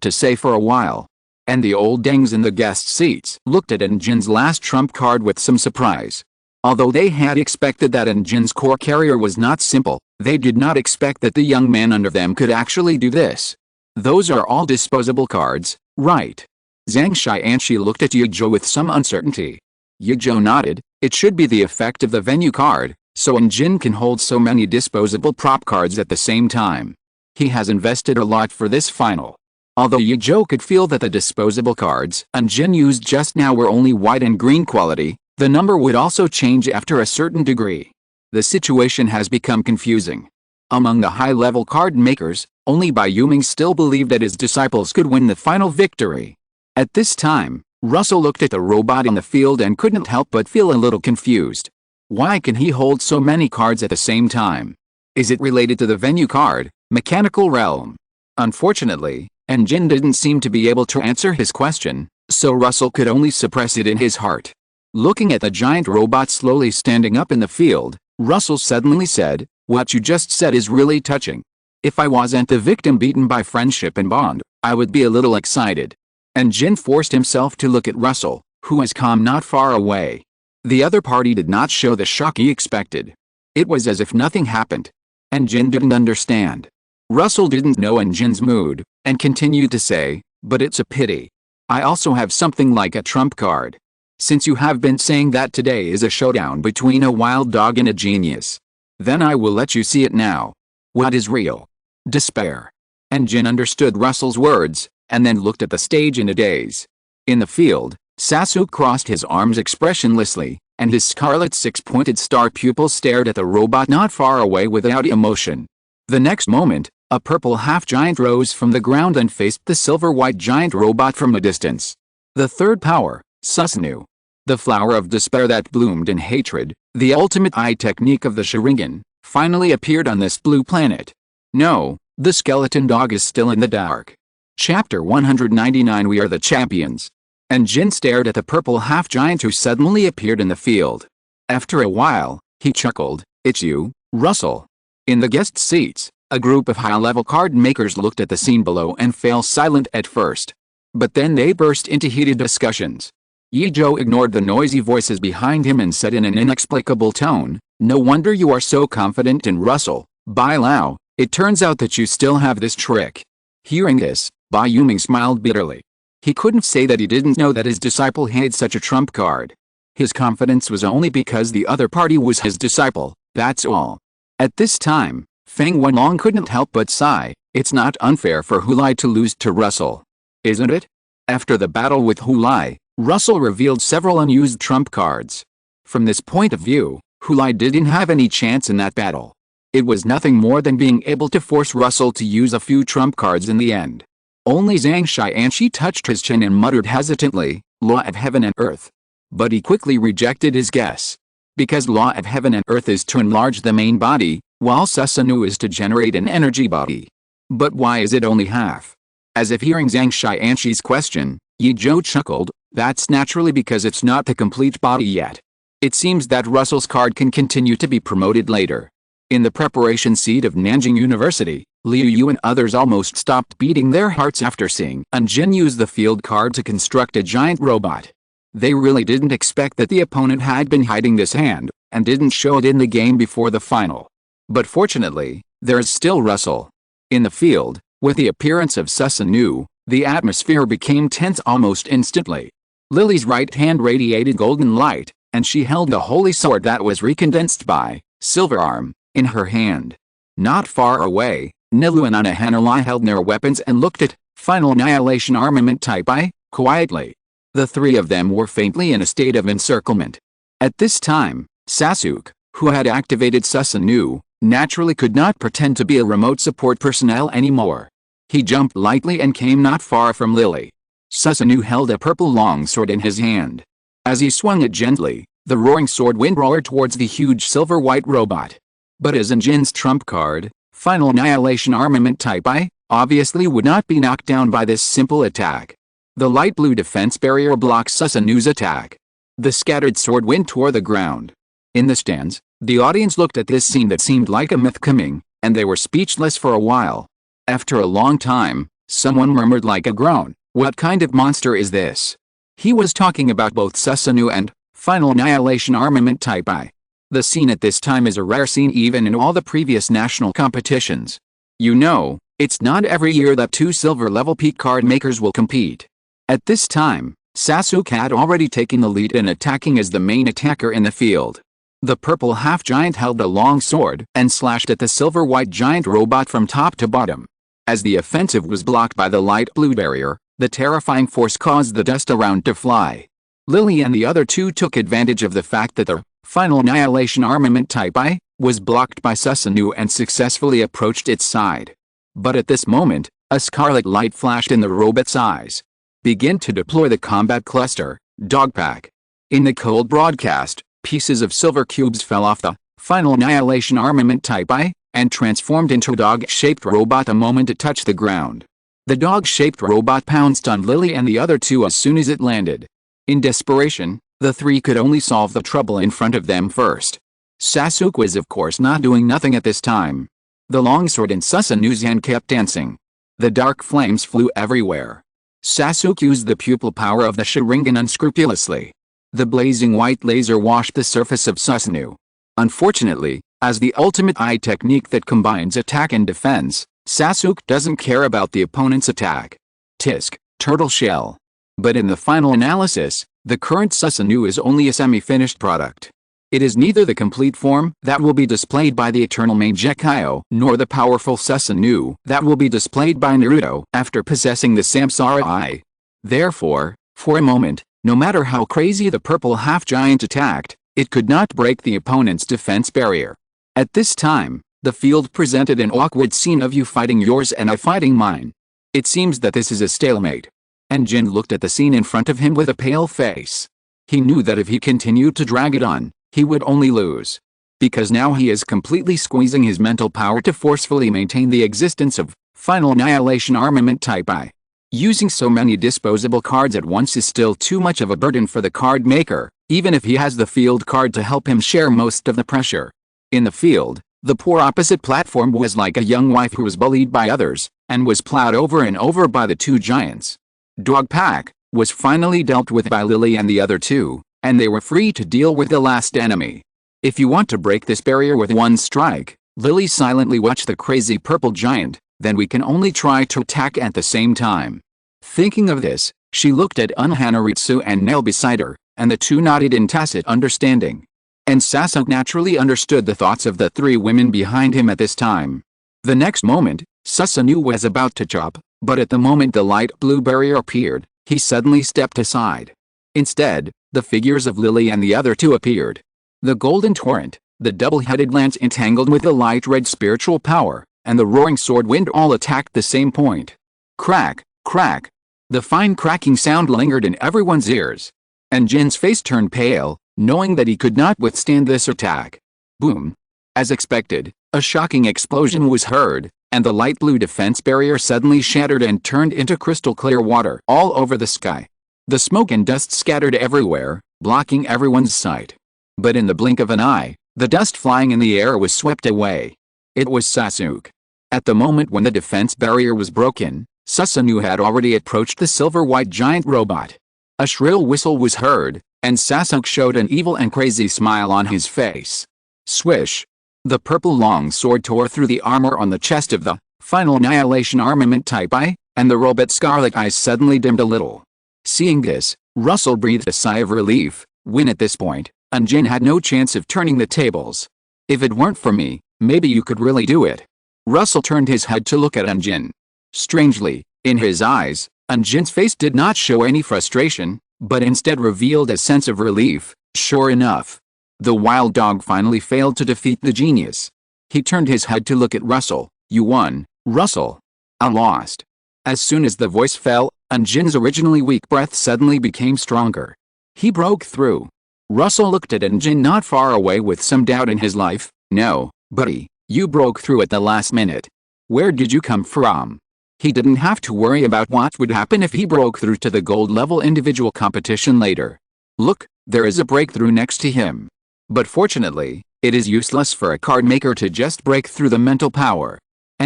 S1: to say for a while. And the old dangs in the guest seats looked at Enjin's last trump card with some surprise. Although they had expected that Enjin's core carrier was not simple, they did not expect that the young man under them could actually do this. Those are all disposable cards, right? Zhang Xianxi looked at Yizhou with some uncertainty. Yizhou nodded. It should be the effect of the venue card, so Enjin can hold so many disposable prop cards at the same time. He has invested a lot for this final. Although Yizhou could feel that the disposable cards Enjin used just now were only white and green quality, the number would also change after a certain degree. The situation has become confusing. Among the high-level card makers, only Bai Yuming still believed that his disciples could win the final victory. At this time, Russell looked at the robot in the field and couldn't help but feel a little confused. Why can he hold so many cards at the same time? Is it related to the venue card, mechanical realm? Unfortunately, Enjin didn't seem to be able to answer his question, so Russell could only suppress it in his heart. Looking at the giant robot slowly standing up in the field, Russell suddenly said, "What you just said is really touching. If I wasn't the victim beaten by friendship and bond, I would be a little excited." Enjin forced himself to look at Russell, who was calm not far away. The other party did not show the shock he expected. It was as if nothing happened. Enjin didn't understand. Russell didn't know Enjin's mood, and continued to say, "But it's a pity. I also have something like a trump card. Since you have been saying that today is a showdown between a wild dog and a genius, then I will let you see it now. What is real? Despair." Enjin understood Russell's words, and then looked at the stage in a daze. In the field, Sasuke crossed his arms expressionlessly, and his scarlet six-pointed star pupil stared at the robot not far away without emotion. The next moment, a purple half-giant rose from the ground and faced the silver-white giant robot from a distance. The third power, Susanoo. The flower of despair that bloomed in hatred, the ultimate eye technique of the Sharingan, finally appeared on this blue planet. No, the skeleton dog is still in the dark. Chapter 199 We are the champions. Enjin stared at the purple half-giant who suddenly appeared in the field. After a while, he chuckled, "It's you, Russell." In the guest seats, a group of high-level card makers looked at the scene below and fell silent at first. But then they burst into heated discussions. Yizhou ignored the noisy voices behind him and said in an inexplicable tone, "No wonder you are so confident in Russell, Bai Lao. It turns out that you still have this trick." Hearing this, Bai Yuming smiled bitterly. He couldn't say that he didn't know that his disciple had such a trump card. His confidence was only because the other party was his disciple, that's all. At this time, Feng Wenlong couldn't help but sigh. It's not unfair for Hulai to lose to Russell, isn't it? After the battle with Hulai, Russell revealed several unused trump cards. From this point of view, Hulai didn't have any chance in that battle. It was nothing more than being able to force Russell to use a few trump cards in the end. Only Zhang Xianxi touched his chin and muttered hesitantly, "Law of Heaven and Earth." But he quickly rejected his guess. Because Law of Heaven and Earth is to enlarge the main body, while Susanoo is to generate an energy body. But why is it only half? As if hearing Zhang Xianxi's question, Yizhou chuckled, "That's naturally because it's not the complete body yet. It seems that Russell's card can continue to be promoted later." In the preparation seat of Nanjing University, Liu Yu and others almost stopped beating their hearts after seeing Enjin use the field card to construct a giant robot. They really didn't expect that the opponent had been hiding this hand, and didn't show it in the game before the final. But fortunately, there's still Russell. In the field, with the appearance of Susanoo, the atmosphere became tense almost instantly. Lily's right hand radiated golden light, and she held a holy sword that was recondensed by Silver Arm in her hand. Not far away, Nilu and Anahanalai held their weapons and looked at Final Annihilation Armament Type I, quietly. The three of them were faintly in a state of encirclement. At this time, Sasuke, who had activated Susanoo, naturally could not pretend to be a remote support personnel anymore. He jumped lightly and came not far from Lily. Susanoo held a purple longsword in his hand. As he swung it gently, the roaring sword wind roared towards the huge silver-white robot. But as Jin's trump card, Final Annihilation Armament Type I, obviously would not be knocked down by this simple attack. The light blue defense barrier blocked Susanoo's attack. The scattered sword wind tore the ground. In the stands, the audience looked at this scene that seemed like a myth coming, and they were speechless for a while. After a long time, someone murmured like a groan, "What kind of monster is this?" He was talking about both Susanoo and Final Annihilation Armament Type I. The scene at this time is a rare scene even in all the previous national competitions. You know, it's not every year that two silver-level peak card makers will compete. At this time, Sasuke had already taken the lead in attacking as the main attacker in the field. The purple half-giant held a long sword and slashed at the silver-white giant robot from top to bottom. As the offensive was blocked by the light blue barrier, the terrifying force caused the dust around to fly. Lily and the other two took advantage of the fact that the Final Annihilation Armament Type I was blocked by Susanoo and successfully approached its side. But at this moment, a scarlet light flashed in the robot's eyes. "Begin to deploy the combat cluster, Dogpack." In the cold broadcast, pieces of silver cubes fell off the Final Annihilation Armament Type I and transformed into a dog-shaped robot the moment it touched the ground. The dog-shaped robot pounced on Lily and the other two as soon as it landed. In desperation, the three could only solve the trouble in front of them first. Sasuke was of course not doing nothing at this time. The longsword in Susanoo's hand kept dancing. The dark flames flew everywhere. Sasuke used the pupil power of the Sharingan unscrupulously. The blazing white laser washed the surface of Susanoo. Unfortunately, as the ultimate eye technique that combines attack and defense, Sasuke doesn't care about the opponent's attack. Tisk, turtle shell. But in the final analysis, the current Susanoo is only a semi-finished product. It is neither the complete form that will be displayed by the eternal Mangekyo nor the powerful Susanoo that will be displayed by Naruto after possessing the Samsara Eye. Therefore, for a moment, no matter how crazy the purple half-giant attacked, it could not break the opponent's defense barrier. At this time, the field presented an awkward scene of you fighting yours and I fighting mine. It seems that this is a stalemate. And Jin looked at the scene in front of him with a pale face. He knew that if he continued to drag it on, he would only lose. Because now he is completely squeezing his mental power to forcefully maintain the existence of Final Annihilation Armament Type I. Using so many disposable cards at once is still too much of a burden for the card maker, even if he has the field card to help him share most of the pressure. In the field, the poor opposite platform was like a young wife who was bullied by others, and was plowed over and over by the two giants. Dogpack was finally dealt with by Lily and the other two, and they were free to deal with the last enemy. If you want to break this barrier with one strike, Lily silently watched the crazy purple giant, then we can only try to attack at the same time. Thinking of this, she looked at Unhanaritsu and Nail beside her, and the two nodded in tacit understanding. And Sasuke naturally understood the thoughts of the three women behind him at this time. The next moment, Susanoo was about to chop, but at the moment the light blue barrier appeared, he suddenly stepped aside. Instead, the figures of Lily and the other two appeared. The golden torrent, the double-headed lance entangled with the light red spiritual power, and the roaring sword wind all attacked the same point. Crack, crack. The fine cracking sound lingered in everyone's ears. And Jin's face turned pale, knowing that he could not withstand this attack. Boom. As expected, a shocking explosion was heard, and the light blue defense barrier suddenly shattered and turned into crystal clear water all over the sky. The smoke and dust scattered everywhere, blocking everyone's sight. But in the blink of an eye, the dust flying in the air was swept away. It was Sasuke. At the moment when the defense barrier was broken, Susanoo had already approached the silver-white giant robot. A shrill whistle was heard, and Sasuke showed an evil and crazy smile on his face. Swish! The purple long sword tore through the armor on the chest of the Final Annihilation Armament Type I, and the robot's scarlet eyes suddenly dimmed a little. Seeing this, Russell breathed a sigh of relief, when at this point, Jin had no chance of turning the tables. If it weren't for me, maybe you could really do it. Russell turned his head to look at Jin. Strangely, in his eyes, Jin's face did not show any frustration, but instead revealed a sense of relief. Sure enough, the wild dog finally failed to defeat the genius. He turned his head to look at Russell. You won, Russell. I lost. As soon as the voice fell, Jin's originally weak breath suddenly became stronger. He broke through. Russell looked at Jin not far away with some doubt in his life. No, buddy, you broke through at the last minute. Where did you come from? He didn't have to worry about what would happen if he broke through to the gold level individual competition later. Look, there is a breakthrough next to him. But fortunately, it is useless for a card maker to just break through the mental power.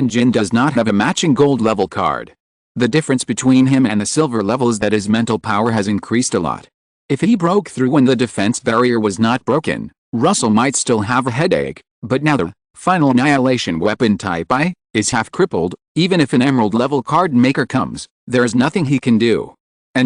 S1: Jin does not have a matching gold level card. The difference between him and the silver level is that his mental power has increased a lot. If he broke through when the defense barrier was not broken, Russell might still have a headache, but now the final annihilation weapon type I is half crippled. Even if an emerald level card maker comes, there is nothing he can do.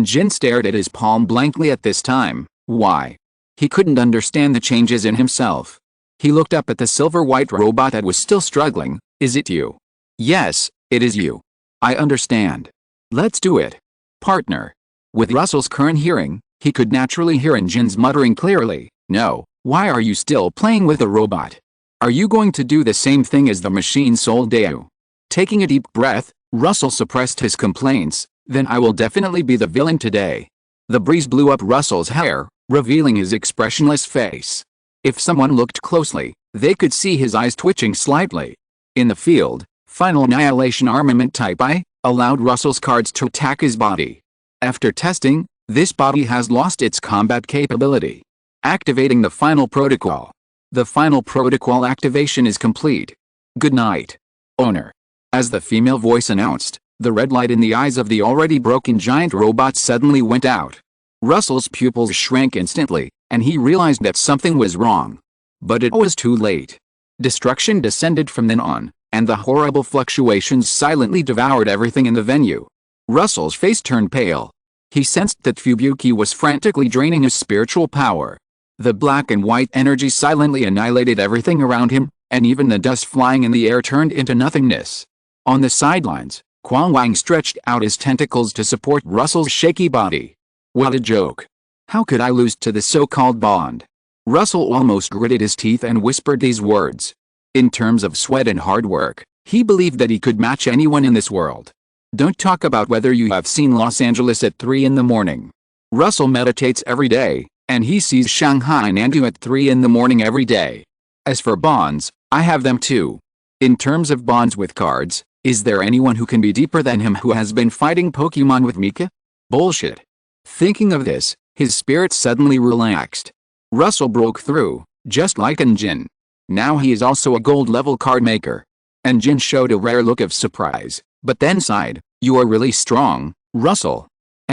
S1: Jin stared at his palm blankly at this time. Why? He couldn't understand the changes in himself. He looked up at the silver-white robot that was still struggling. Is it you? Yes, it is you. I understand. Let's do it. Partner. With Russell's current hearing, he could naturally hear Jin's muttering clearly. No, why are you still playing with the robot? Are you going to do the same thing as the machine soul Deu? Taking a deep breath, Russell suppressed his complaints. Then I will definitely be the villain today. The breeze blew up Russell's hair, revealing his expressionless face. If someone looked closely, they could see his eyes twitching slightly. In the field, Final Annihilation Armament Type I allowed Russell's cards to attack his body. After testing, this body has lost its combat capability. Activating the final protocol. The final protocol activation is complete. Good night, owner. As the female voice announced, the red light in the eyes of the already broken giant robot suddenly went out. Russell's pupils shrank instantly, and he realized that something was wrong. But it was too late. Destruction descended from then on, and the horrible fluctuations silently devoured everything in the venue. Russell's face turned pale. He sensed that Fubuki was frantically draining his spiritual power. The black and white energy silently annihilated everything around him, and even the dust flying in the air turned into nothingness. On the sidelines, Quang Wang stretched out his tentacles to support Russell's shaky body. What a joke. How could I lose to the so-called Bond? Russell almost gritted his teeth and whispered these words. In terms of sweat and hard work, he believed that he could match anyone in this world. Don't talk about whether you have seen Los Angeles at 3 in the morning. Russell meditates every day, and he sees Shanghai Nandu at 3 in the morning every day. As for bonds, I have them too. In terms of bonds with cards, is there anyone who can be deeper than him who has been fighting Pokemon with Mika? Bullshit. Thinking of this, his spirit suddenly relaxed. Russell broke through, just like Jin. Now he is also a gold-level card maker. Jin showed a rare look of surprise, but then sighed. You are really strong, Russell.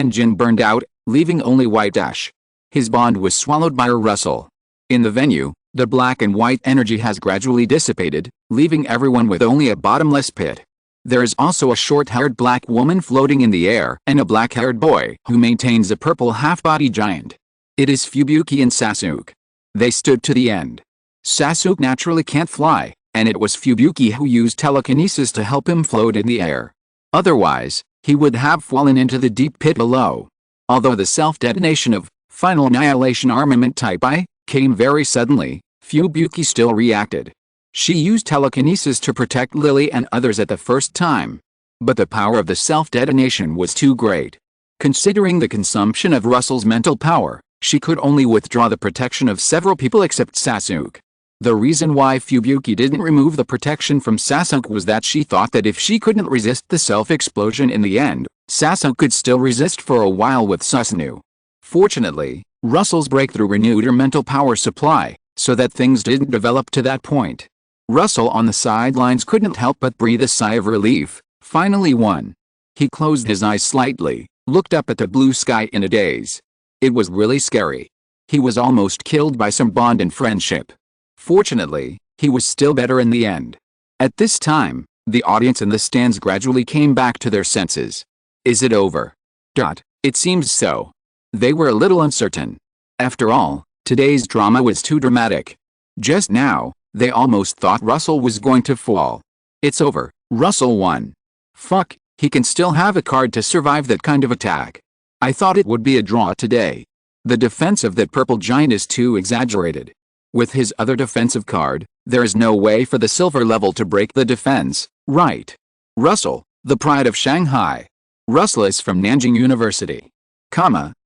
S1: Jin burned out, leaving only white ash. His bond was swallowed by Russell. In the venue, the black and white energy has gradually dissipated, leaving everyone with only a bottomless pit. There is also a short-haired black woman floating in the air and a black-haired boy who maintains a purple half-body giant. It is Fubuki and Sasuke. They stood to the end. Sasuke naturally can't fly, and it was Fubuki who used telekinesis to help him float in the air. Otherwise, he would have fallen into the deep pit below. Although the self-detonation of Final Annihilation Armament Type I came very suddenly, Fubuki still reacted. She used telekinesis to protect Lily and others at the first time. But the power of the self-detonation was too great. Considering the consumption of Russell's mental power, she could only withdraw the protection of several people except Sasuke. The reason why Fubuki didn't remove the protection from Sasuke was that she thought that if she couldn't resist the self-explosion in the end, Sasuke could still resist for a while with Susanoo. Fortunately, Russell's breakthrough renewed her mental power supply, so that things didn't develop to that point. Russell on the sidelines couldn't help but breathe a sigh of relief. Finally won. He closed his eyes slightly, looked up at the blue sky in a daze. It was really scary. He was almost killed by some bond and friendship. Fortunately, he was still better in the end. At this time, the audience in the stands gradually came back to their senses. Is it over? It seems so. They were a little uncertain. After all, today's drama was too dramatic. Just now, they almost thought Russell was going to fall. It's over, Russell won. Fuck, He can still have a card to survive that kind of attack. I thought it would be a draw today. The defense of that purple giant is too exaggerated. With his other defensive card, there is no way for the silver level to break the defense, right? Russell, the pride of Shanghai. Russell is from Nanjing University.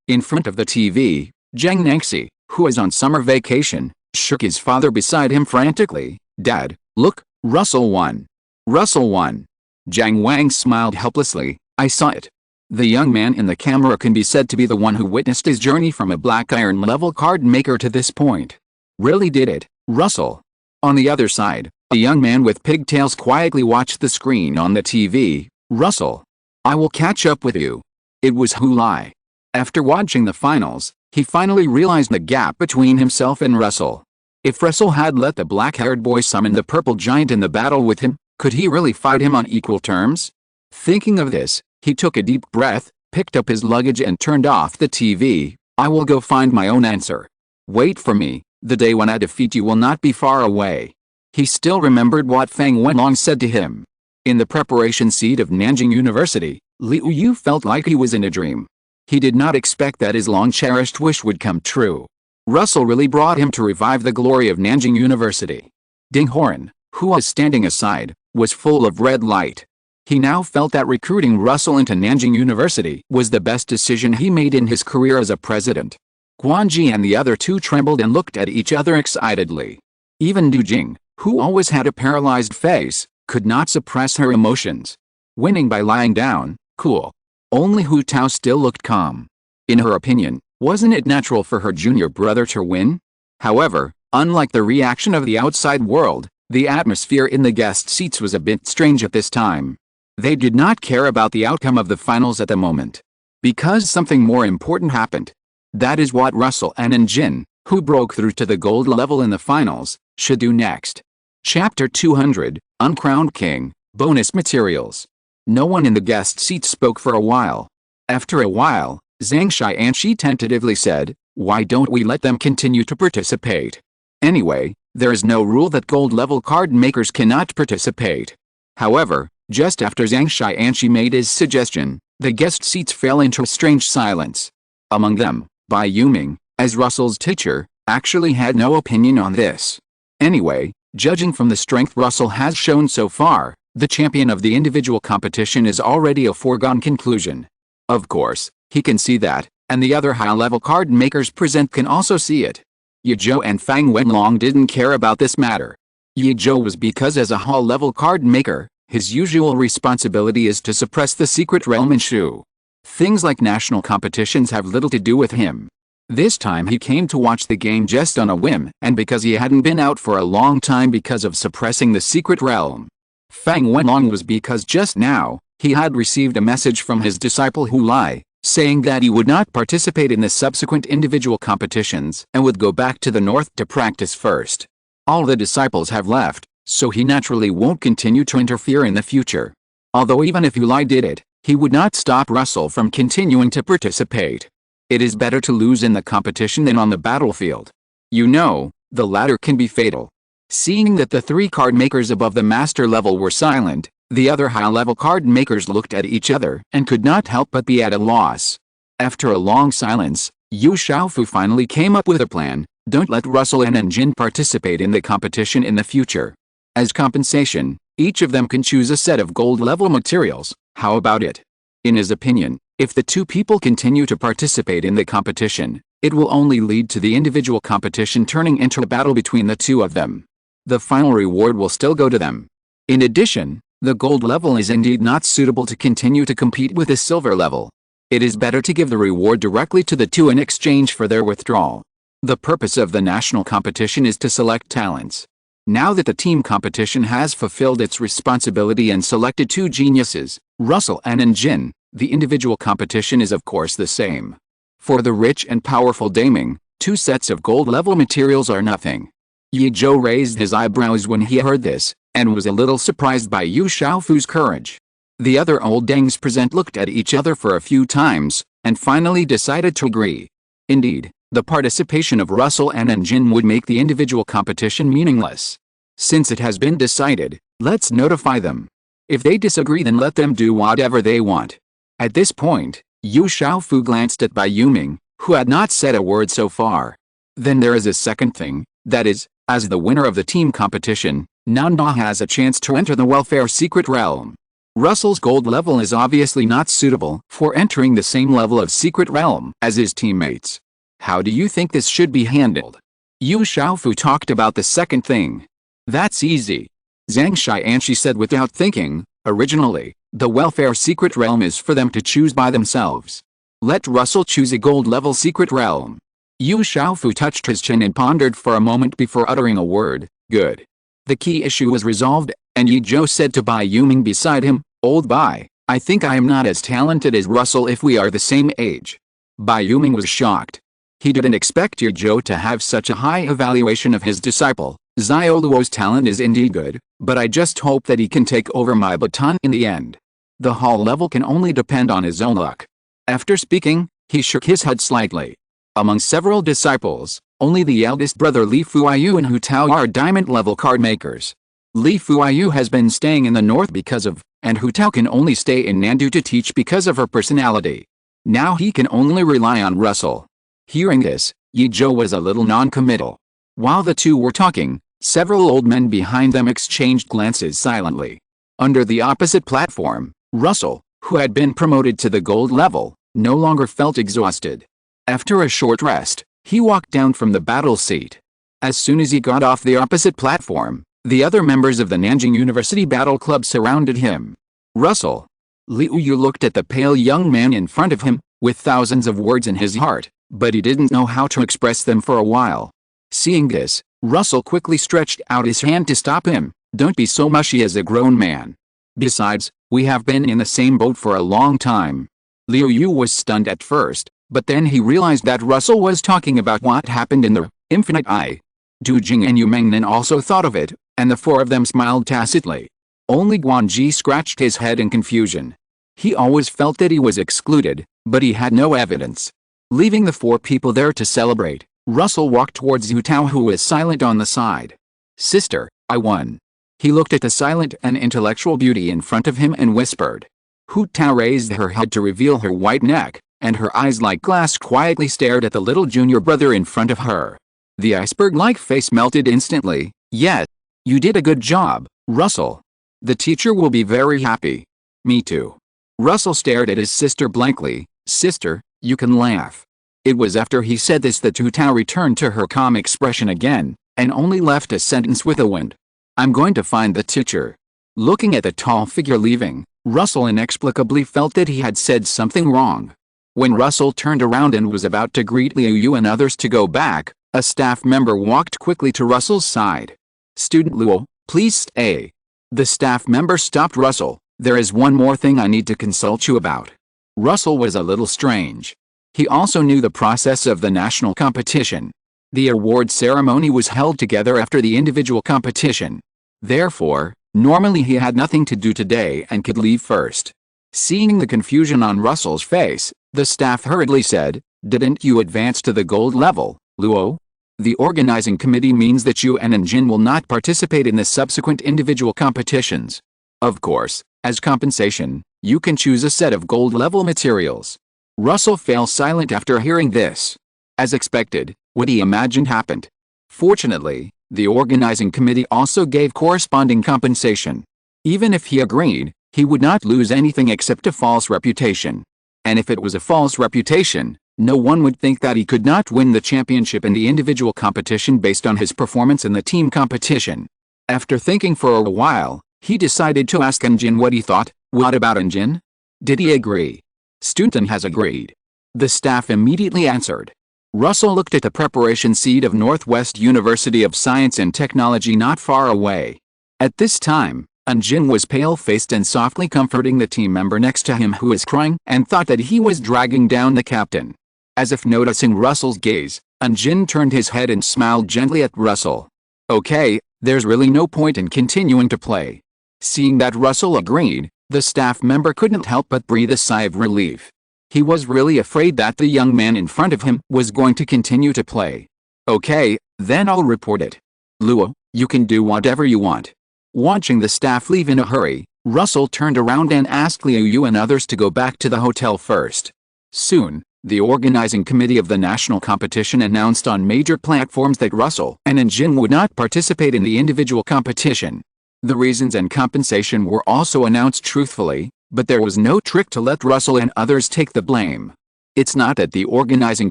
S1: In front of the TV, Zhang Nangxi, who is on summer vacation, shook his father beside him frantically. Dad, look, Russell won. Russell won. Zhang Wang smiled helplessly. I saw it. The young man in the camera can be said to be the one who witnessed his journey from a black iron level card maker to this point. Really did it, Russell. On the other side, a young man with pigtails quietly watched the screen on the TV. Russell. I will catch up with you. It was Hu Lai. After watching the finals, he finally realized the gap between himself and Russell. If Russell had let the black-haired boy summon the purple giant in the battle with him, could he really fight him on equal terms? Thinking of this, he took a deep breath, picked up his luggage and turned off the TV. I will go find my own answer. Wait for me, the day when I defeat you will not be far away. He still remembered what Fang Wenlong said to him. In the preparation seat of Nanjing University, Liu Yu felt like he was in a dream. He did not expect that his long-cherished wish would come true. Russell really brought him to revive the glory of Nanjing University. Ding Horan, who was standing aside, was full of red light. He now felt that recruiting Russell into Nanjing University was the best decision he made in his career as a president. Guanji and the other two trembled and looked at each other excitedly. Even Du Jing, who always had a paralyzed face, could not suppress her emotions. Winning by lying down, cool. Only Hu Tao still looked calm. In her opinion, wasn't it natural for her junior brother to win? However, unlike the reaction of the outside world, the atmosphere in the guest seats was a bit strange at this time. They did not care about the outcome of the finals at the moment. Because something more important happened. That is what Russell and Jin, who broke through to the gold level in the finals, should do next. Chapter 200, Uncrowned King, Bonus Materials. No one in the guest seat spoke for a while. After a while, Zhang Xianxi tentatively said, why don't we let them continue to participate? Anyway, there is no rule that gold-level card makers cannot participate. However, just after Zhang Xianxi made his suggestion, the guest seats fell into a strange silence. Among them, Bai Yuming, as Russell's teacher, actually had no opinion on this. Anyway, judging from the strength Russell has shown so far, the champion of the individual competition is already a foregone conclusion. Of course, he can see that, and the other high-level card makers present can also see it. Ye Zhou and Fang Wenlong didn't care about this matter. Ye Zhou was because as a high-level card maker, his usual responsibility is to suppress the secret realm in Shu. Things like national competitions have little to do with him. This time he came to watch the game just on a whim and because he hadn't been out for a long time because of suppressing the secret realm. Fang Wenlong was because just now, he had received a message from his disciple Hu Lai, saying that he would not participate in the subsequent individual competitions and would go back to the north to practice first. All the disciples have left, so he naturally won't continue to interfere in the future. Although even if Hu Lai did it, he would not stop Russell from continuing to participate. It is better to lose in the competition than on the battlefield. You know, the latter can be fatal. Seeing that the three card makers above the master level were silent, the other high-level card makers looked at each other and could not help but be at a loss. After a long silence, Yu Xiaofu finally came up with a plan. Don't let Russell and Jin participate in the competition in the future. As compensation, each of them can choose a set of gold-level materials. How about it? In his opinion, if the two people continue to participate in the competition, it will only lead to the individual competition turning into a battle between the two of them. The final reward will still go to them. In addition, the gold level is indeed not suitable to continue to compete with the silver level. It is better to give the reward directly to the two in exchange for their withdrawal. The purpose of the national competition is to select talents. Now that the team competition has fulfilled its responsibility and selected two geniuses, Russell and Jin, the individual competition is of course the same. For the rich and powerful Daming, two sets of gold-level materials are nothing. Ye Zhou raised his eyebrows when he heard this, and was a little surprised by Yu Xiaofu's courage. The other old Dangs present looked at each other for a few times, and finally decided to agree. Indeed, the participation of Russell and Jin would make the individual competition meaningless. Since it has been decided, let's notify them. If they disagree, then let them do whatever they want. At this point, Yu Xiaofu glanced at Bai Yuming, who had not said a word so far. Then there is a second thing, that is, as the winner of the team competition, Nanda has a chance to enter the welfare secret realm. Russell's gold level is obviously not suitable for entering the same level of secret realm as his teammates. How do you think this should be handled? Yu Xiaofu talked about the second thing. That's easy. Zhang Xianxi said without thinking. Originally, the welfare secret realm is for them to choose by themselves. Let Russell choose a gold level secret realm. Yu Xiaofu touched his chin and pondered for a moment before uttering a word. Good. The key issue was resolved, and Yi Zhou said to Bai Yuming beside him, Old Bai, I think I am not as talented as Russell if we are the same age. Bai Yuming was shocked. He didn't expect Yi Zhou to have such a high evaluation of his disciple. Xiao Luo's talent is indeed good, but I just hope that he can take over my baton in the end. The hall level can only depend on his own luck. After speaking, he shook his head slightly. Among several disciples, only the eldest brother Li Fuyu and Hu Tao are diamond-level card makers. Li Fuyu has been staying in the north because of, and Hu Tao can only stay in Nandu to teach because of her personality. Now he can only rely on Russell. Hearing this, Yi Zhou was a little non-committal. While the two were talking, several old men behind them exchanged glances silently. Under the opposite platform, Russell, who had been promoted to the gold level, no longer felt exhausted. After a short rest, he walked down from the battle seat. As soon as he got off the opposite platform, the other members of the Nanjing University Battle Club surrounded him. Russell. Liu Yu looked at the pale young man in front of him, with thousands of words in his heart, but he didn't know how to express them for a while. Seeing this, Russell quickly stretched out his hand to stop him. Don't be so mushy as a grown man. Besides, we have been in the same boat for a long time. Liu Yu was stunned at first, but then he realized that Russell was talking about what happened in the Infinite Eye. Du Jing and Yu Mengnan also thought of it, and the four of them smiled tacitly. Only Guanji scratched his head in confusion. He always felt that he was excluded, but he had no evidence. Leaving the four people there to celebrate, Russell walked towards Hu Tao, who was silent on the side. Sister, I won. He looked at the silent and intellectual beauty in front of him and whispered. Hu Tao raised her head to reveal her white neck, and her eyes like glass quietly stared at the little junior brother in front of her. The iceberg-like face melted instantly. Yes, you did a good job, Russell. The teacher will be very happy. Me too. Russell stared at his sister blankly. Sister, you can laugh. It was after he said this that Hu Tao returned to her calm expression again, and only left a sentence with a wind. I'm going to find the teacher. Looking at the tall figure leaving, Russell inexplicably felt that he had said something wrong. When Russell turned around and was about to greet Liu Yu and others to go back, a staff member walked quickly to Russell's side. Student Luo, please stay. The staff member stopped Russell. There is one more thing I need to consult you about. Russell was a little strange. He also knew the process of the national competition. The award ceremony was held together after the individual competition. Therefore, normally he had nothing to do today and could leave first. Seeing the confusion on Russell's face, the staff hurriedly said, Didn't you advance to the gold level, Luo? The organizing committee means that you and Jin will not participate in the subsequent individual competitions. Of course, as compensation, you can choose a set of gold level materials. Russell fell silent after hearing this. As expected, what he imagined happened. Fortunately, the organizing committee also gave corresponding compensation. Even if he agreed, he would not lose anything except a false reputation. And if it was a false reputation, no one would think that he could not win the championship in the individual competition based on his performance in the team competition. After thinking for a while, he decided to ask Jin what he thought. What about Jin? Did he agree? Student has agreed. The staff immediately answered. Russell looked at the preparation seat of Northwest University of Science and Technology not far away. At this time, Jin was pale-faced and softly comforting the team member next to him who was crying and thought that he was dragging down the captain. As if noticing Russell's gaze, Jin turned his head and smiled gently at Russell. Okay, there's really no point in continuing to play. Seeing that Russell agreed, the staff member couldn't help but breathe a sigh of relief. He was really afraid that the young man in front of him was going to continue to play. Okay, then I'll report it. Luo, you can do whatever you want. Watching the staff leave in a hurry, Russell turned around and asked Liu Yu and others to go back to the hotel first. Soon, the organizing committee of the national competition announced on major platforms that Russell and Jin would not participate in the individual competition. The reasons and compensation were also announced truthfully, but there was no trick to let Russell and others take the blame. It's not that the organizing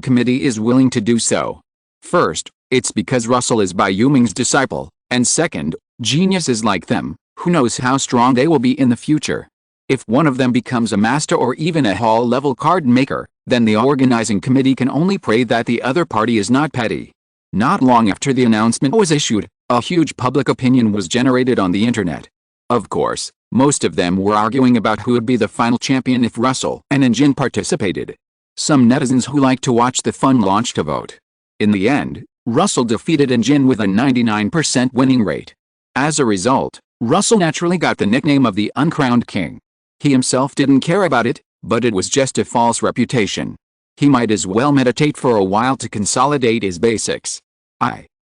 S1: committee is willing to do so. First, it's because Russell is Bai Yuming's disciple, and second, geniuses like them, who knows how strong they will be in the future. If one of them becomes a master or even a hall-level card maker, then the organizing committee can only pray that the other party is not petty. Not long after the announcement was issued, a huge public opinion was generated on the internet. Of course, most of them were arguing about who would be the final champion if Russell and Jin participated. Some netizens who like to watch the fun launched a vote. In the end, Russell defeated Jin with a 99% winning rate. As a result, Russell naturally got the nickname of the uncrowned king. He himself didn't care about it, but it was just a false reputation. He might as well meditate for a while to consolidate his basics.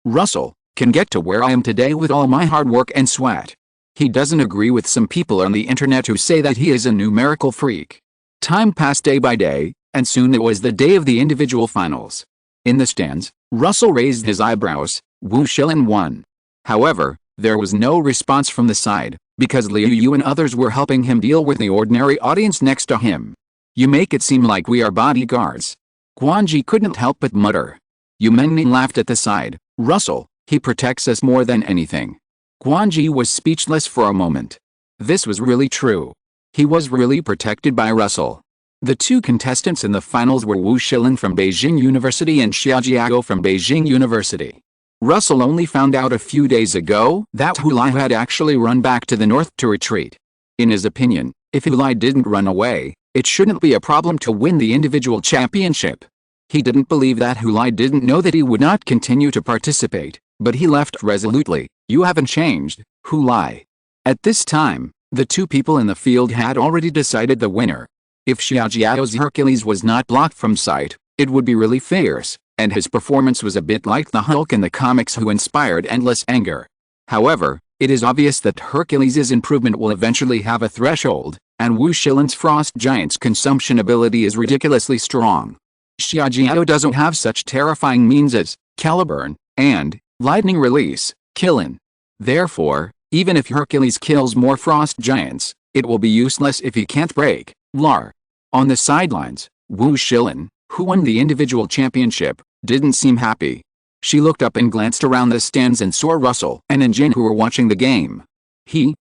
S1: Russell, can get to where I am today with all my hard work and sweat. He doesn't agree with some people on the internet who say that he is a numerical freak. Time passed day by day, and soon it was the day of the individual finals. In the stands, Russell raised his eyebrows. Wu Shilin won. However, there was no response from the side, because Liu Yu and others were helping him deal with the ordinary audience next to him. You make it seem like we are bodyguards. Guanji couldn't help but mutter. Yu Mengning laughed at the side. Russell, he protects us more than anything. Guanji was speechless for a moment. This was really true. He was really protected by Russell. The two contestants in the finals were Wu Shilin from Beijing University and Xia Jiao from Beijing University. Russell only found out a few days ago that Hu Lai had actually run back to the north to retreat. In his opinion, if Hu Lai didn't run away, it shouldn't be a problem to win the individual championship. He didn't believe that Hu Lai didn't know that he would not continue to participate, but he left resolutely. You haven't changed, Hu Lai. At this time, the two people in the field had already decided the winner. If Xia Jiao's Hercules was not blocked from sight, it would be really fierce, and his performance was a bit like the Hulk in the comics who inspired endless anger. However, it is obvious that Hercules' improvement will eventually have a threshold, and Wu Shilin's Frost Giant's consumption ability is ridiculously strong. Xia Jiao doesn't have such terrifying means as Caliburn and Lightning Release, Killin. Therefore, even if Hercules kills more Frost Giants, it will be useless if he can't break Lar. On the sidelines, Wu Shilin, who won the individual championship, didn't seem happy. She looked up and glanced around the stands and saw Russell and Jin who were watching the game.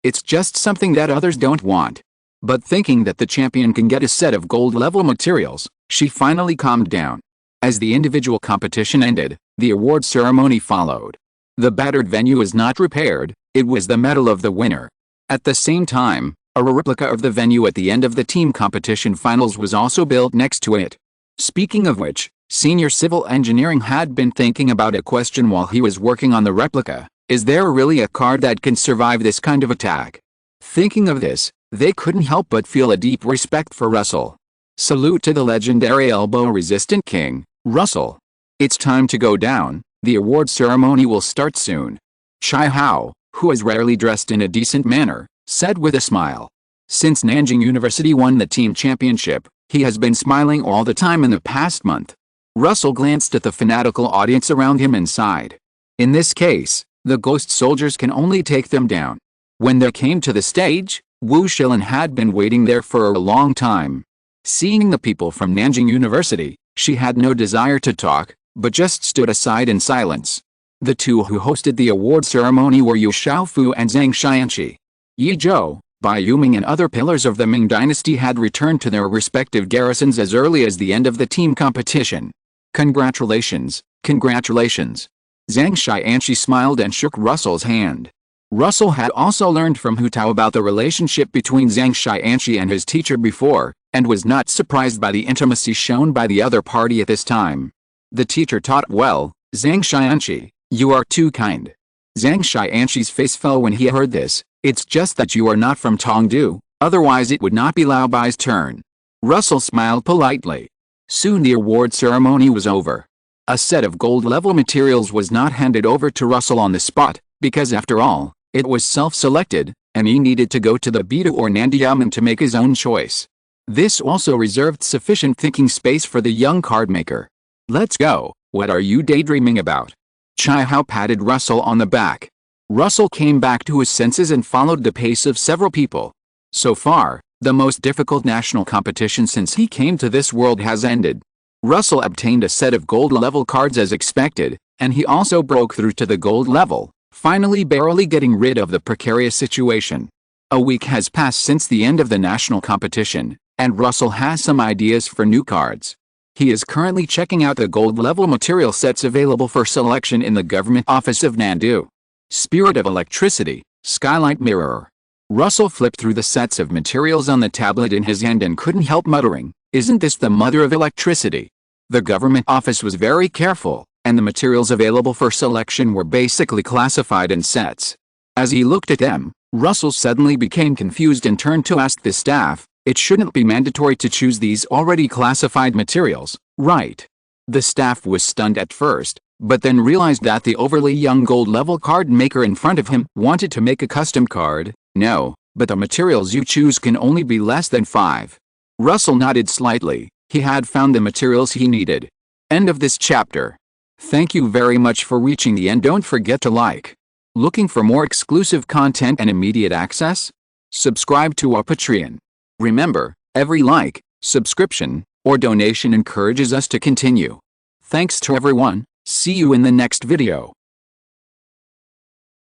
S1: It's just something that others don't want. But thinking that the champion can get a set of gold-level materials, she finally calmed down. As the individual competition ended, the award ceremony followed. The battered venue was not repaired, it was the medal of the winner. At the same time, a replica of the venue at the end of the team competition finals was also built next to it. Speaking of which, Senior Civil Engineering had been thinking about a question while he was working on the replica. Is there really a card that can survive this kind of attack? Thinking of this, they couldn't help but feel a deep respect for Russell. Salute to the legendary elbow-resistant king, Russell. It's time to go down, the award ceremony will start soon. Chai Hao, who is rarely dressed in a decent manner, said with a smile. Since Nanjing University won the team championship, he has been smiling all the time in the past month. Russell glanced at the fanatical audience around him and sighed. In this case, the ghost soldiers can only take them down. When they came to the stage, Wu Shilin had been waiting there for a long time. Seeing the people from Nanjing University, she had no desire to talk, but just stood aside in silence. The two who hosted the award ceremony were Yu Xiaofu and Zhang Xianqi. Yi Zhou, Bai Yuming and other pillars of the Ming dynasty had returned to their respective garrisons as early as the end of the team competition. Congratulations, congratulations. Zhang Xianqi smiled and shook Russell's hand. Russell had also learned from Hu Tao about the relationship between Zhang Xianqi and his teacher before, and was not surprised by the intimacy shown by the other party at this time. The teacher taught well, Zhang Xianqi, you are too kind. Zhang Xianqi's face fell when he heard this. It's just that you are not from Tongdu, otherwise it would not be Lao Bai's turn. Russell smiled politely. Soon the award ceremony was over. A set of gold-level materials was not handed over to Russell on the spot, because after all, it was self-selected, and he needed to go to the Beta or Nandiyaman to make his own choice. This also reserved sufficient thinking space for the young card maker. Let's go, what are you daydreaming about? Chai Hao patted Russell on the back. Russell came back to his senses and followed the pace of several people. So far, the most difficult national competition since he came to this world has ended. Russell obtained a set of gold level cards as expected, and he also broke through to the gold level, finally barely getting rid of the precarious situation. A week has passed since the end of the national competition, and Russell has some ideas for new cards. He is currently checking out the gold level material sets available for selection in the government office of Nandu. Spirit of Electricity, Skylight Mirror. Russell flipped through the sets of materials on the tablet in his hand and couldn't help muttering, "Isn't this the mother of electricity?" The government office was very careful, and the materials available for selection were basically classified in sets. As he looked at them, Russell suddenly became confused and turned to ask the staff, "It shouldn't be mandatory to choose these already classified materials, right?" The staff was stunned at first, but then realized that the overly young gold-level card maker in front of him wanted to make a custom card. "No, but the materials you choose can only be less than 5. Russell nodded slightly. He had found the materials he needed. End of this chapter. Thank you very much for reaching the end. Don't forget to like. Looking for more exclusive content and immediate access? Subscribe to our Patreon. Remember, every like, subscription, or donation encourages us to continue. Thanks to everyone. See you in the next video.